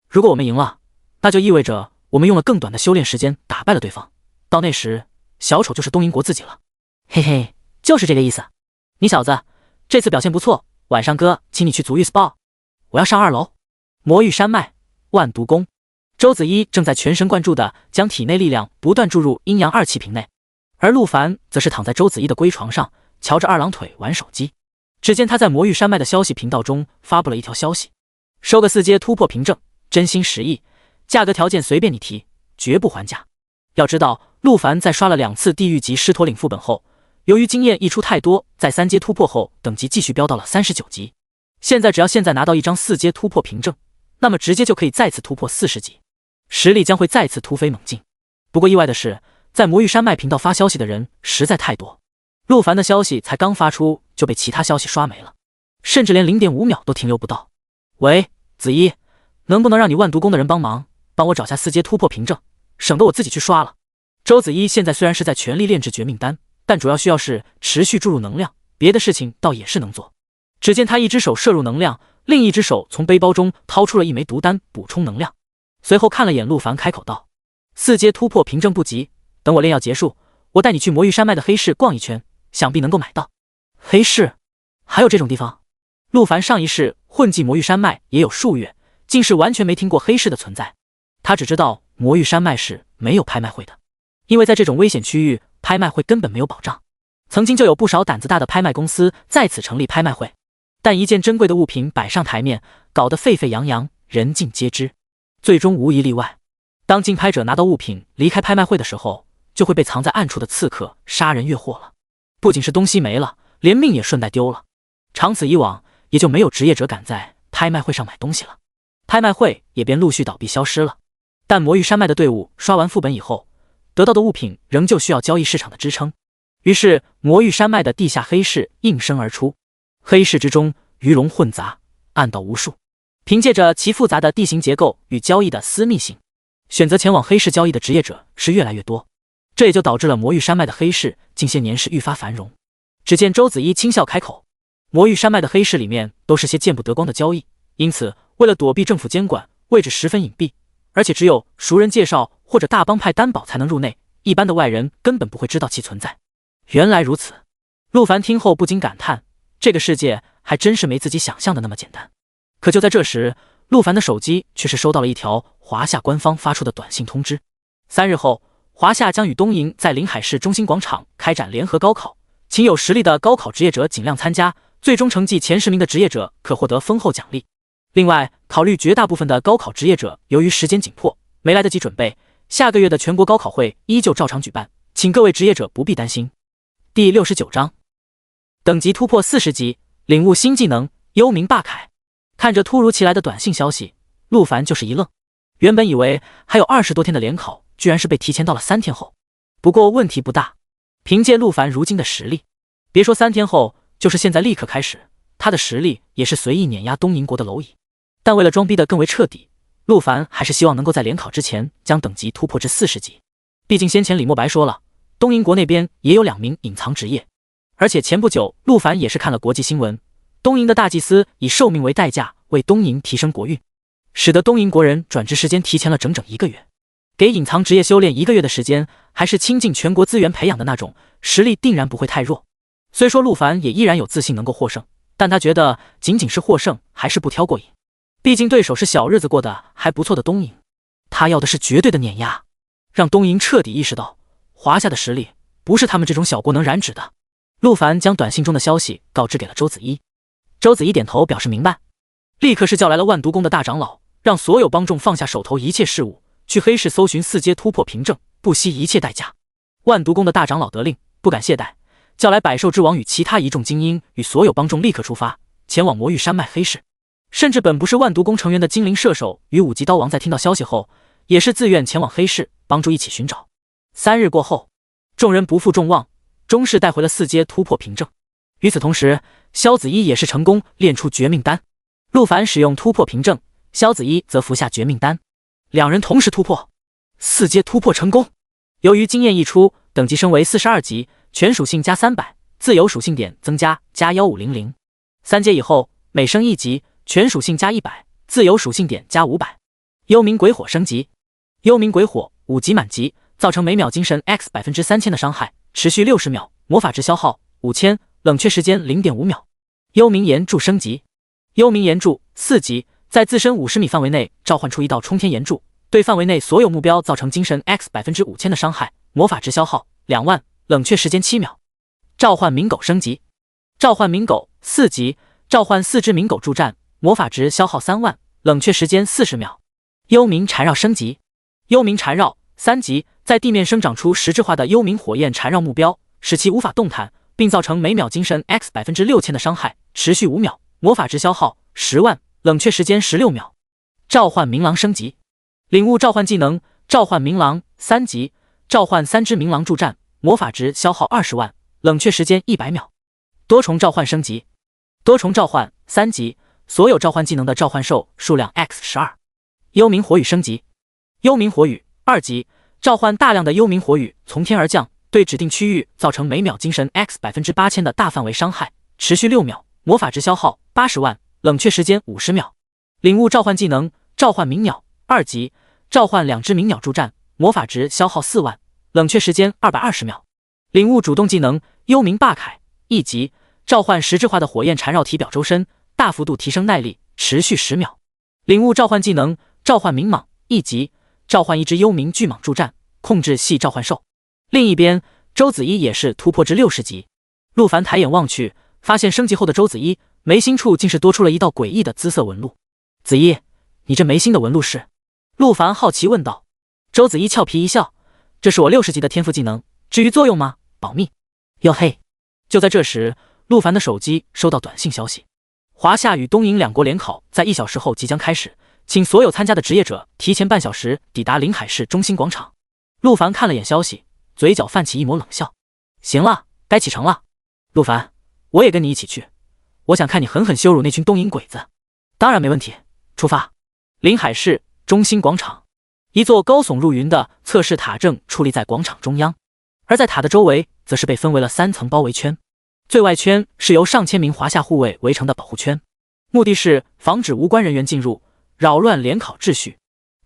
如果我们赢了，那就意味着我们用了更短的修炼时间打败了对方，到那时小丑就是东瀛国自己了。嘿嘿，就是这个意思。你小子这次表现不错，晚上哥请你去足浴 SPA， 我要上2楼。魔域山脉万毒宫，周子一正在全神贯注地将体内力量不断注入阴阳2气瓶内，而陆凡则是躺在周子一的龟床上，翘着2郎腿玩手机。只见他在魔域山脉的消息频道中发布了一条消息：收个4阶突破凭证，真心实意，价格条件随便你提，绝不还价。要知道，陆凡在刷了2次地狱级狮驼岭副本后，由于经验溢出太多，在3阶突破后等级继续飙到了39级。现在只要现在拿到一张4阶突破凭证，那么直接就可以再次突破40级，实力将会再次突飞猛进。不过意外的是，在魔域山脉频道发消息的人实在太多，陆凡的消息才刚发出，就被其他消息刷没了，甚至连0.5秒都停留不到。喂，子怡，能不能让你万毒宫的人帮忙我找下4阶突破凭证，省得我自己去刷了。周子怡现在虽然是在全力炼制绝命丹，但主要需要是持续注入能量，别的事情倒也是能做。只见他一只手摄入能量，另一只手从背包中掏出了一枚毒丹补充能量，随后看了眼陆凡，开口道：“4阶突破凭证不急，等我炼药结束，我带你去魔域山脉的黑市逛一圈，想必能够买到。”黑市？还有这种地方？陆凡上一世混迹魔域山脉也有数月，竟是完全没听过黑市的存在。他只知道魔域山脉是没有拍卖会的，因为在这种危险区域，拍卖会根本没有保障。曾经就有不少胆子大的拍卖公司在此成立拍卖会，但一件珍贵的物品摆上台面，搞得沸沸扬扬，人尽皆知。最终无一例外，当竞拍者拿到物品离开拍卖会的时候，就会被藏在暗处的刺客杀人越货了。不仅是东西没了，连命也顺带丢了。长此以往，也就没有职业者敢在拍卖会上买东西了，拍卖会也便陆续倒闭消失了。但魔域山脉的队伍刷完副本以后，得到的物品仍旧需要交易市场的支撑，于是魔域山脉的地下黑市应声而出。黑市之中鱼龙混杂，暗道无数，凭借着其复杂的地形结构与交易的私密性，选择前往黑市交易的职业者是越来越多，这也就导致了魔域山脉的黑市近些年是愈发繁荣。只见周子怡轻笑开口，魔域山脉的黑市里面都是些见不得光的交易，因此为了躲避政府监管，位置十分隐蔽，而且只有熟人介绍或者大帮派担保才能入内，一般的外人根本不会知道其存在。原来如此，陆凡听后不禁感叹，这个世界还真是没自己想象的那么简单。可就在这时，陆凡的手机却是收到了一条华夏官方发出的短信通知：3日后，华夏将与东营在临海市中心广场开展联合高考，请有实力的高考职业者尽量参加，最终成绩前10名的职业者可获得丰厚奖励。另外，考虑绝大部分的高考职业者由于时间紧迫，没来得及准备，下个月的全国高考会依旧照常举办，请各位职业者不必担心。第69章，等级突破40级，领悟新技能幽冥霸铠。看着突如其来的短信消息，陆凡就是一愣，原本以为还有20多天的联考，居然是被提前到了3天后。不过问题不大，凭借陆凡如今的实力，别说3天后，就是现在立刻开始，他的实力也是随意碾压东瀛国的蝼蚁。但为了装逼得更为彻底，陆凡还是希望能够在联考之前将等级突破至40级。毕竟先前李墨白说了，东瀛国那边也有2名隐藏职业，而且前不久陆凡也是看了国际新闻，东瀛的大祭司以寿命为代价为东瀛提升国运，使得东瀛国人转职时间提前了整整1个月，给隐藏职业修炼1个月的时间，还是倾尽全国资源培养的那种，实力定然不会太弱。虽说陆凡也依然有自信能够获胜，但他觉得仅仅是获胜还是不挑过瘾，毕竟对手是小日子过得还不错的东瀛，他要的是绝对的碾压，让东瀛彻底意识到华夏的实力不是他们这种小国能染指的。陆凡将短信中的消息告知给了周子怡，周子怡点头表示明白，立刻是叫来了万毒宫的大长老，让所有帮众放下手头一切事务，去黑市搜寻4阶突破凭证，不惜一切代价。万毒宫的大长老得令，不敢懈怠，叫来百兽之王与其他一众精英与所有帮众立刻出发，前往魔域山脉黑市。甚至本不是万毒宫成员的精灵射手与5级刀王在听到消息后，也是自愿前往黑市帮助一起寻找。3日过后，众人不负众望，终是带回了4阶突破凭证。与此同时，萧子怡也是成功炼出绝命丹。陆凡使用突破凭证，萧子怡则服下绝命丹，两人同时突破4阶突破成功。由于经验一出，等级升为42级，全属性加300，自由属性点增加加1500。3阶以后，每升1级，全属性加100，自由属性点加500。幽冥鬼火升级，幽冥鬼火5级满级，造成每秒精神 X3000%的伤害，持续60秒，魔法值消耗5000，冷却时间 0.5秒。幽冥岩柱升级，幽冥岩柱4级，在自身50米范围内召唤出一道冲天岩柱，对范围内所有目标造成精神 X5000%的伤害，魔法值消耗2万，冷却时间7秒。召唤冥狗升级，召唤冥狗4级，召唤4只冥狗助战，魔法值消耗3万，冷却时间40秒。幽冥缠绕升级，幽冥缠绕3级，在地面生长出实质化的幽冥火焰缠绕目标，使其无法动弹，并造成每秒精神 X6000%的伤害，持续5秒，魔法值消耗10万，冷却时间16秒。召唤冥狼升级，领悟召唤技能，召唤冥狼3级，召唤3只冥狼助战，魔法值消耗20万，冷却时间100秒。多重召唤升级，多重召唤3级，所有召唤技能的召唤兽数量 x12。幽冥火雨升级，幽冥火雨2级，召唤大量的幽冥火雨从天而降，对指定区域造成每秒精神 x8000%的大范围伤害，持续6秒，魔法值消耗80万，冷却时间50秒。领悟召唤技能召唤鸣鸟2级，召唤2只鸣鸟助战，魔法值消耗4万，冷却时间220秒。领悟主动技能幽冥霸铠1级，召唤实质化的火焰缠绕体表周身，大幅度提升耐力，持续10秒。领悟召唤技能召唤冥蟒1级，召唤1只幽冥巨蟒助战，控制系召唤兽。另一边，周子一也是突破至60级。陆凡抬眼望去，发现升级后的周子一眉心处竟是多出了一道诡异的姿色纹路。子一，你这眉心的纹路是？陆凡好奇问道。周子一俏皮一笑，这是我60级的天赋技能，至于作用吗？保密。哟嘿！就在这时，陆凡的手机收到短信消息，华夏与东瀛2国联考在1小时后即将开始，请所有参加的职业者提前半小时抵达临海市中心广场。陆凡看了眼消息，嘴角泛起一抹冷笑。行了，该启程了。陆凡，我也跟你一起去，我想看你狠狠羞辱那群东瀛鬼子。当然没问题，出发。临海市中心广场，一座高耸入云的测试塔正矗立在广场中央，而在塔的周围则是被分为了3层包围圈，最外圈是由上千名华夏护卫围成的保护圈，目的是防止无关人员进入，扰乱联考秩序。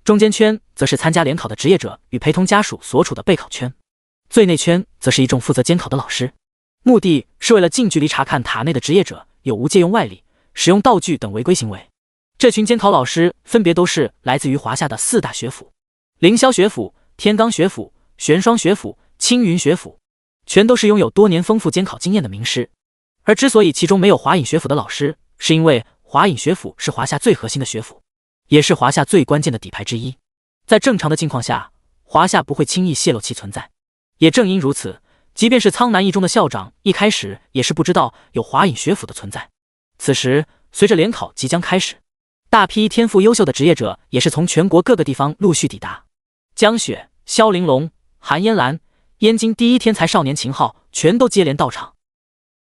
中间圈则是参加联考的职业者与陪同家属所处的备考圈，最内圈则是一众负责监考的老师，目的是为了近距离查看塔内的职业者有无借用外力、使用道具等违规行为。这群监考老师分别都是来自于华夏的4大学府：凌霄学府、天罡学府、玄霜学府、青云学府，全都是拥有多年丰富监考经验的名师。而之所以其中没有华隐学府的老师，是因为华隐学府是华夏最核心的学府，也是华夏最关键的底牌之一。在正常的境况下，华夏不会轻易泄露其存在。也正因如此，即便是苍南一中的校长一开始也是不知道有华隐学府的存在。此时，随着联考即将开始，大批天赋优秀的职业者也是从全国各个地方陆续抵达。江雪、萧玲珑、韩嫣兰、燕京第一天才少年秦昊全都接连到场。